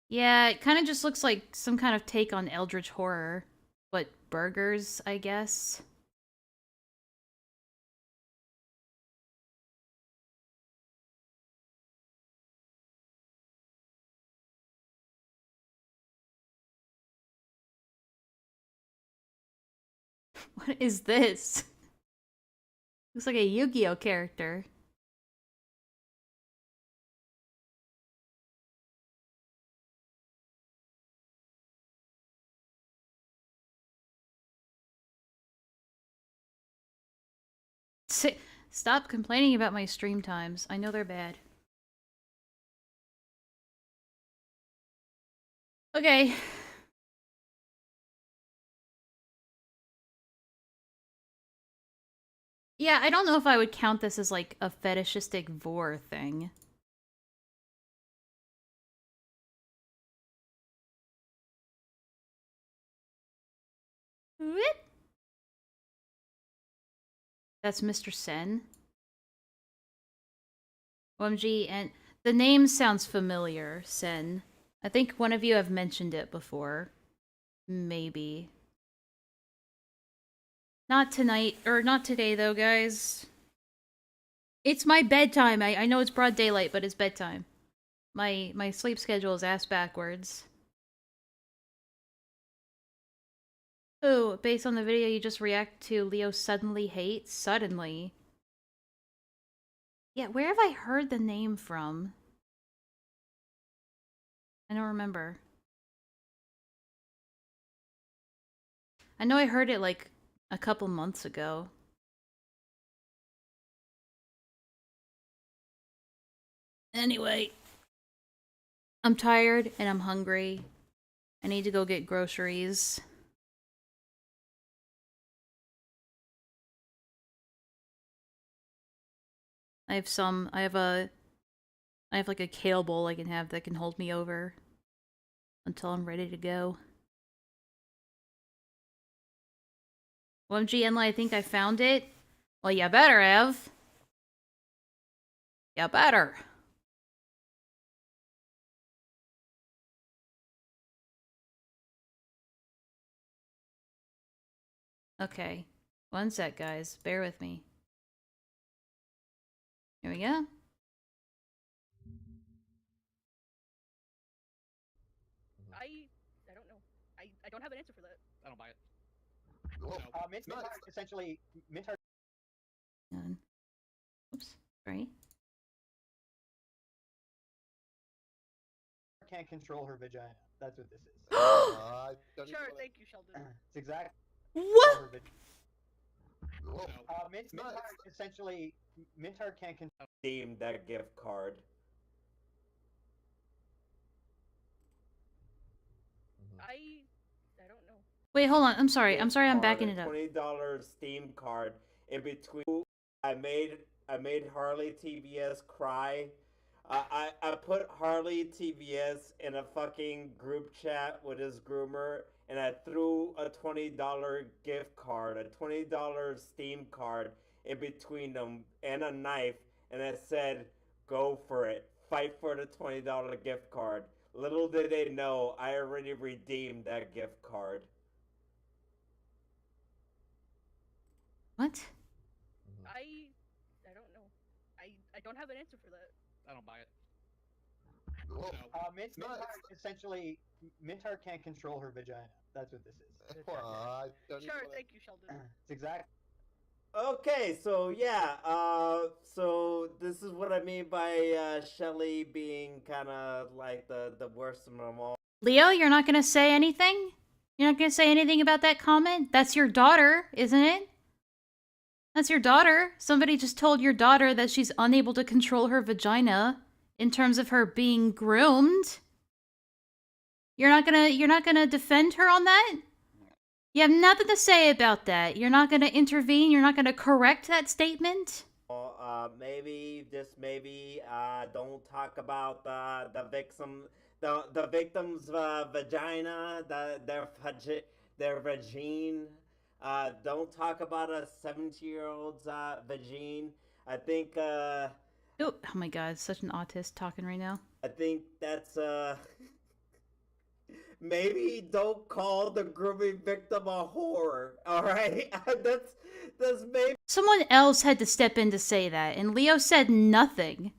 Yeah, it kind of just looks like some kind of take on Eldritch Horror. But burgers, I guess. What is this? Looks like a Yu-Gi-Oh character. Stop complaining about my stream times. I know they're bad. Okay. Yeah, I don't know if I would count this as like a fetishistic vor thing. What? That's Mr. Sen. OMG, and the name sounds familiar, Sen. I think one of you have mentioned it before. Maybe. Not tonight, or not today though, guys. It's my bedtime. I know it's broad daylight, but it's bedtime. My sleep schedule is ass backwards. Oh, based on the video you just react to, Leo suddenly hates? Suddenly. Yeah, where have I heard the name from? I don't remember. I know I heard it like a couple months ago. Anyway, I'm tired and I'm hungry. I need to go get groceries. I have like a kale bowl I can have that can hold me over until I'm ready to go. OMG, Enlaa, I think I found it. Well, you better have. You better. Okay. One sec, guys. Bear with me. Here we go. I don't know. I don't have an answer for that. I don't buy it. Mint essentially Mint Oops. Sorry. can't control her vagina. That's what this is. Sure, thank you, Sheldon. It's exact. What? Mintar essentially Mintar can't control. Steam that gift card. I don't know. Wait, hold on. I'm sorry. I'm sorry. I'm Card, backing it up. $20 Steam card in between. I made Harley TBS cry. I put Harley TBS in a fucking group chat with his groomer, and I threw a $20 gift card, a $20 Steam card in between them, and a knife, and I said, "Go for it. Fight for the $20 gift card." Little did they know, I already redeemed that gift card. What? I don't know. I don't have an answer for that. I don't buy it. Mintar essentially Mintar can't control her vagina. That's what this is. Sure, thank you, Sheldon. It's exact. Okay, so yeah, so this is what I mean by Shelly being kind of like the worst of them all. Leo, you're not gonna say anything? You're not gonna say anything about that comment? That's your daughter, isn't it? That's your daughter. Somebody just told your daughter that she's unable to control her vagina in terms of her being groomed. You're not gonna defend her on that? You have nothing to say about that. You're not gonna intervene. You're not gonna correct that statement. Maybe just maybe don't talk about the victim's vagina, their vagine. Don't talk about a 70-year-old's vagine. I think Oh my god, such an autist talking right now. I think that's maybe don't call the grooming victim a whore. All right, that's maybe. Someone else had to step in to say that, and Leo said nothing.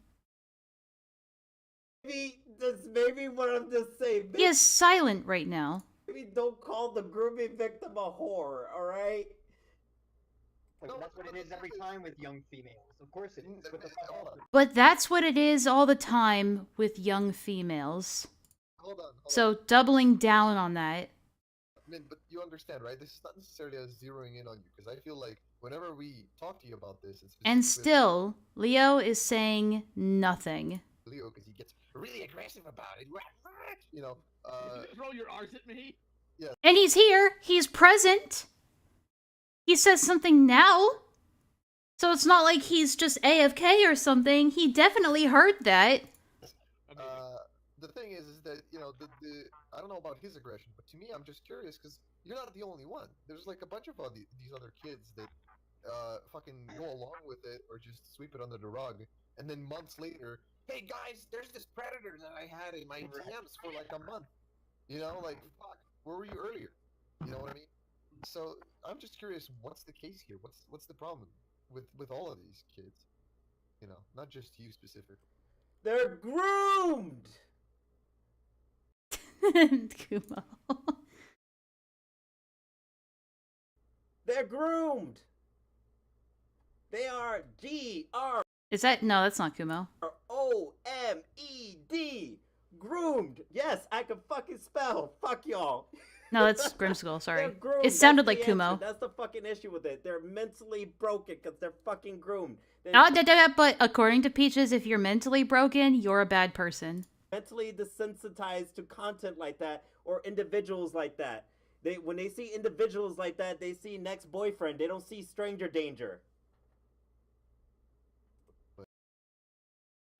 That's maybe what I'm just saying. He is silent right now. Maybe don't call the grooming victim a whore. All right. That's what it is every time with young females. Of course it is. But that's what it is all the time with young females. Hold on. So doubling down on that. I mean, but you understand, right? This is not necessarily a zeroing in on you, because I feel like whenever we talk to you about this, it's And still, Leo is saying nothing. Leo, because he gets really aggressive about it. You know, Did you throw your R's at me? Yeah. And he's here. He's present. He says something now. So it's not like he's just AFK or something. He definitely heard that. The thing is that, you know, I don't know about his aggression, but to me, I'm just curious, because you're not the only one. There's like a bunch of these other kids that fucking go along with it or just sweep it under the rug. and then months later, hey guys, there's this predator that I had in my DMs for like a month. You know, like fuck, where were you earlier? You know what I mean? So I'm just curious, what's the case here? What's the problem with all of these kids? You know, not just you specifically. They're groomed. Kumo. They're groomed. They are G-R. Is that no? That's not Kumo. O-M-E-D. Groomed. Yes, I can fucking spell. Fuck y'all. No, that's Grimskull. Sorry, They're groomed. it sounded That's like the Kumo. answer. That's the fucking issue with it. They're mentally broken because they're fucking groomed. But according to Peaches, if you're mentally broken, you're a bad person. Mentally desensitized to content like that or individuals like that. When they see individuals like that, they see next boyfriend. They don't see stranger danger.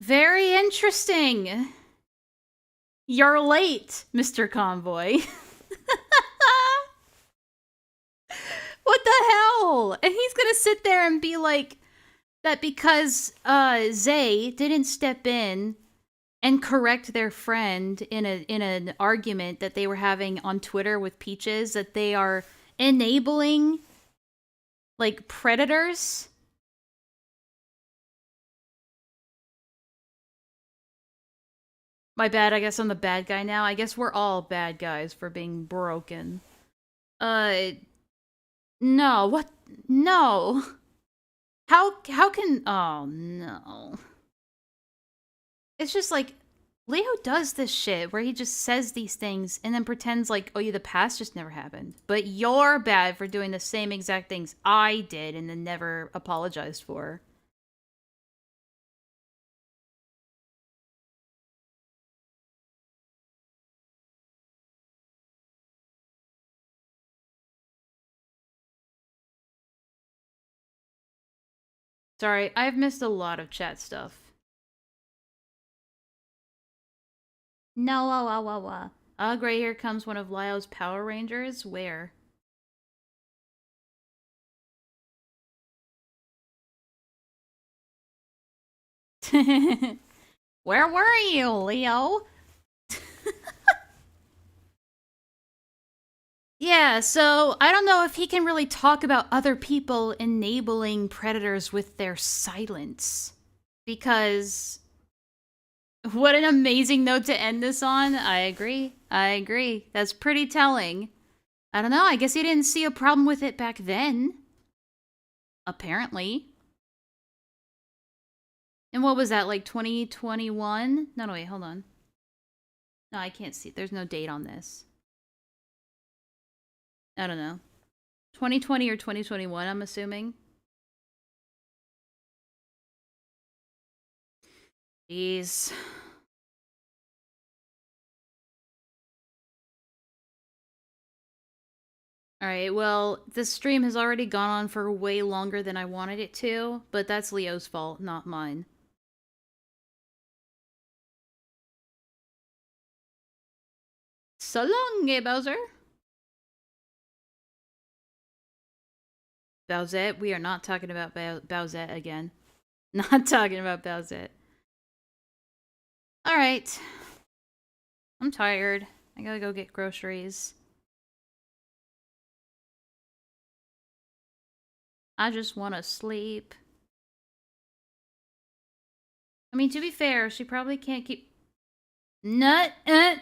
Very interesting. You're late, Mr. Convoy. What the hell? And he's gonna sit there and be like that because Xzae didn't step in and correct their friend in an argument that they were having on Twitter with Peaches, that they are enabling like predators. My bad, I guess I'm the bad guy now. I guess we're all bad guys for being broken. No, what? No. How can, oh no. It's just like, Leo does this shit where he just says these things and then pretends like, oh yeah, the past just never happened. But you're bad for doing the same exact things I did and then never apologized for. Sorry, I've missed a lot of chat stuff. No, Great, here comes one of Lio's Power Rangers. Where? Where were you, Leo? Yeah, so I don't know if he can really talk about other people enabling predators with their silence. Because what an amazing note to end this on. I agree. That's pretty telling. I don't know, I guess he didn't see a problem with it back then. Apparently. And what was that, like 2021? No, wait, hold on. No, I can't see. There's no date on this. I don't know. 2020 or 2021, I'm assuming. Jeez. Alright, well, this stream has already gone on for way longer than I wanted it to, but that's Leo's fault, not mine. So long, Bowser! Bowsette? We are not talking about Bowsette again. Not talking about Bowsette. Alright. I'm tired. I gotta go get groceries. I just want to sleep. I mean, to be fair, she probably can't keep... Nut! Nut!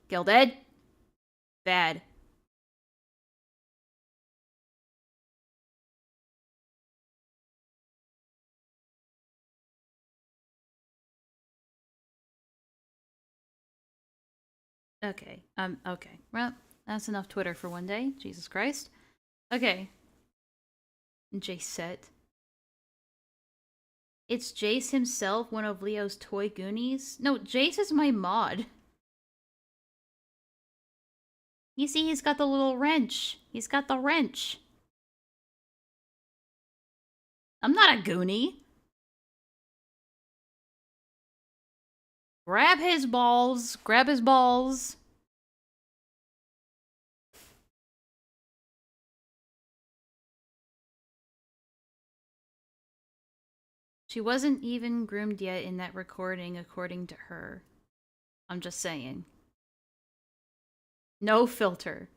Gilded. Bad. Okay. Okay. Well, that's enough Twitter for one day. Jesus Christ. Okay. Jace. It's Jace himself, one of Leo's toy Goonies? No, Jace is my mod. You see, he's got the little wrench. He's got the wrench. I'm not a Goonie. Grab his balls. Grab his balls. She wasn't even groomed yet in that recording, according to her. I'm just saying. No filter.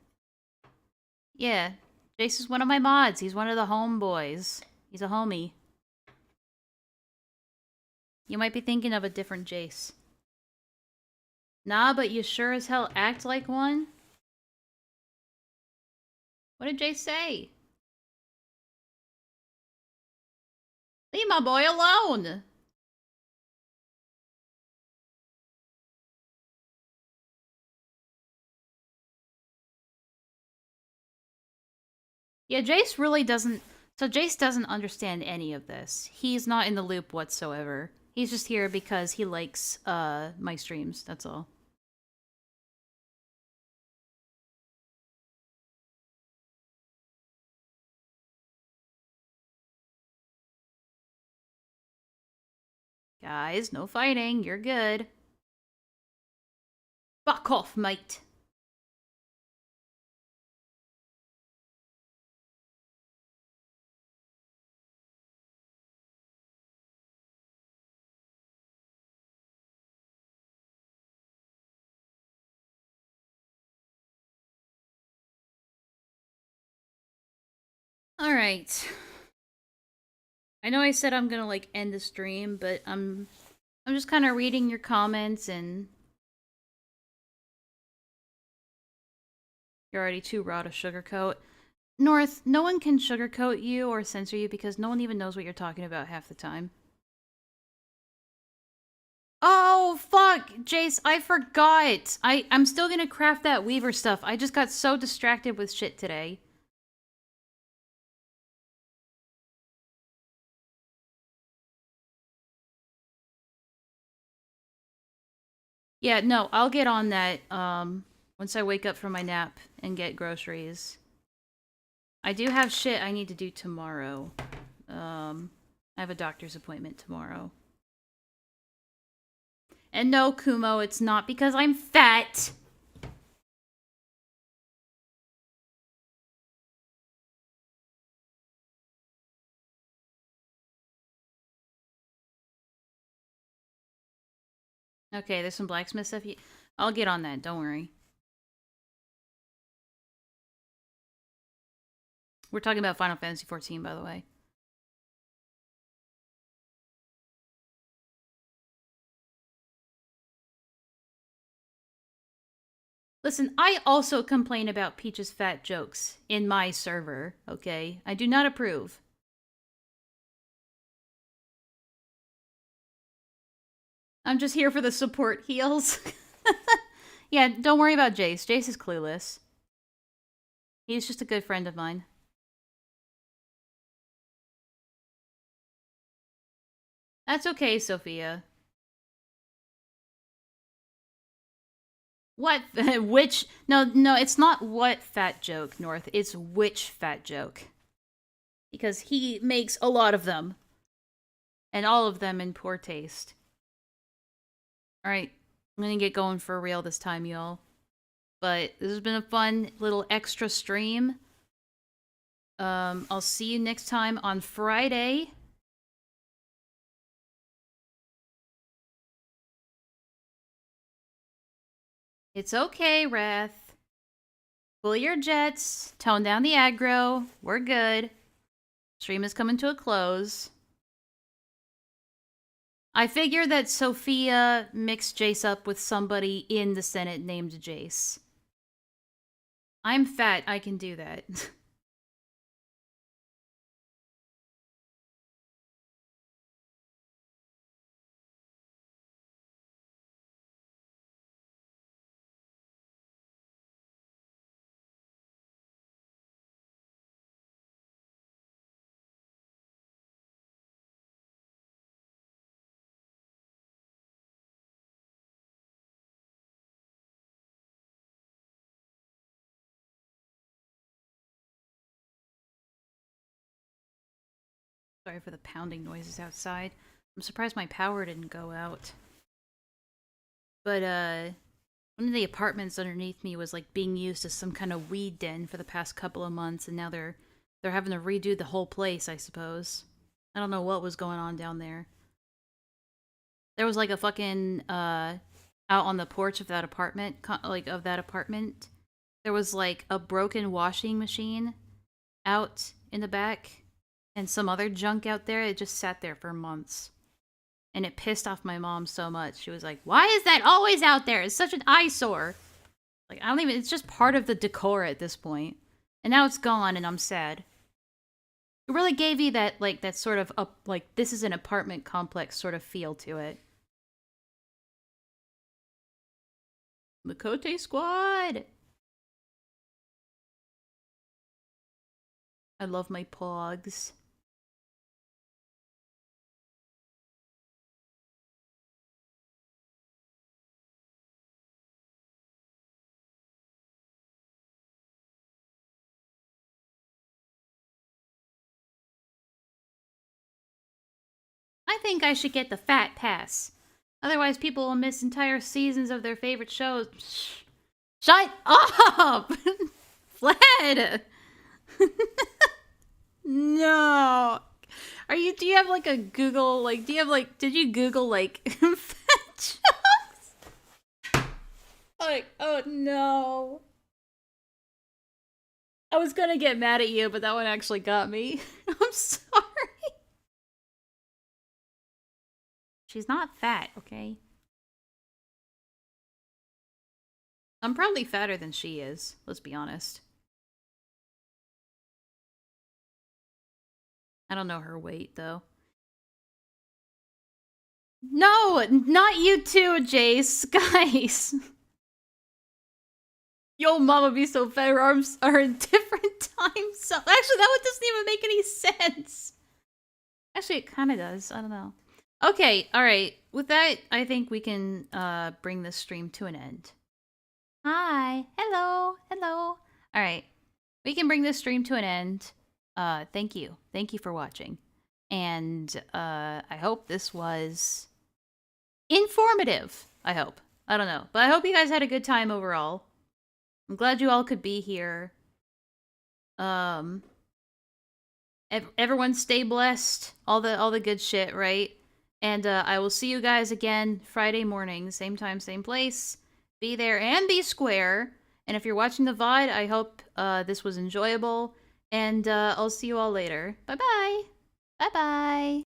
Yeah, Jace is one of my mods. He's one of the homeboys. He's a homie. You might be thinking of a different Jace. Nah, but you sure as hell act like one? What did Jace say? Leave my boy alone! Yeah, Jace really doesn't... So Jace doesn't understand any of this. He's not in the loop whatsoever. He's just here because he likes, my streams, that's all. Guys, no fighting. You're good. Fuck off, mate. Alright. I know I said I'm gonna, like, end the stream, but I'm just kind of reading your comments and... You're already too raw to sugarcoat. North, no one can sugarcoat you or censor you because no one even knows what you're talking about half the time. Oh, fuck! Jace, I forgot! I'm still gonna craft that Weaver stuff. I just got so distracted with shit today. Yeah, no, I'll get on that, once I wake up from my nap and get groceries. I do have shit I need to do tomorrow. I have a doctor's appointment tomorrow. And no, Kumo, it's not because I'm fat! Okay, there's some blacksmith stuff. I'll get on that, don't worry. We're talking about Final Fantasy XIV, by the way. Listen, I also complain about Peach's fat jokes in my server, okay? I do not approve. I'm just here for the support heals. Yeah, don't worry about Jace. Jace is clueless. He's just a good friend of mine. That's okay, Sophia. What? Which? No, it's not what fat joke, North. It's which fat joke. Because he makes a lot of them. And all of them in poor taste. Alright, I'm gonna get going for real this time, y'all. But this has been a fun little extra stream. I'll see you next time on Friday. It's okay, Wrath. Cool your jets. Tone down the aggro. We're good. Stream is coming to a close. I figure that Sophia mixed Jace up with somebody in the Senate named Jace. I'm fat. I can do that. Sorry for the pounding noises outside. I'm surprised my power didn't go out. But, one of the apartments underneath me was, like, being used as some kind of weed den for the past couple of months, and now they're having to redo the whole place, I suppose. I don't know what was going on down there. There was like a fucking out on the porch of that apartment, there was like a broken washing machine out in the back and some other junk out there. It just sat there for months. And it pissed off my mom so much. She was like, "Why is that always out there? It's such an eyesore." Like, I don't even, it's just part of the decor at this point. And now it's gone and I'm sad. It really gave you that, like, that sort of, like, this is an apartment complex sort of feel to it. Makote Squad! I love my pogs. I think I should get the fat pass. Otherwise people will miss entire seasons of their favorite shows. Shut up! Fled! No. Do you have like a Google, like, did you Google like fat jokes? Like, oh no. I was gonna get mad at you, but that one actually got me. I'm sorry. She's not fat, okay? I'm probably fatter than she is, let's be honest. I don't know her weight, though. No! Not you too, Jace! Guys! Yo, mama be so fat, her arms are in different time zones. Actually, that one doesn't even make any sense. Actually, it kind of does. I don't know. Okay, alright. With that, I think we can bring this stream to an end. Hi! Hello! Hello! Alright. We can bring this stream to an end. Thank you. Thank you for watching. And I hope this was informative. I hope. I don't know. But I hope you guys had a good time overall. I'm glad you all could be here. Everyone stay blessed. All the good shit, right? And I will see you guys again Friday morning, same time, same place. Be there and be square. And if you're watching the VOD, I hope this was enjoyable. And I'll see you all later. Bye-bye. Bye-bye.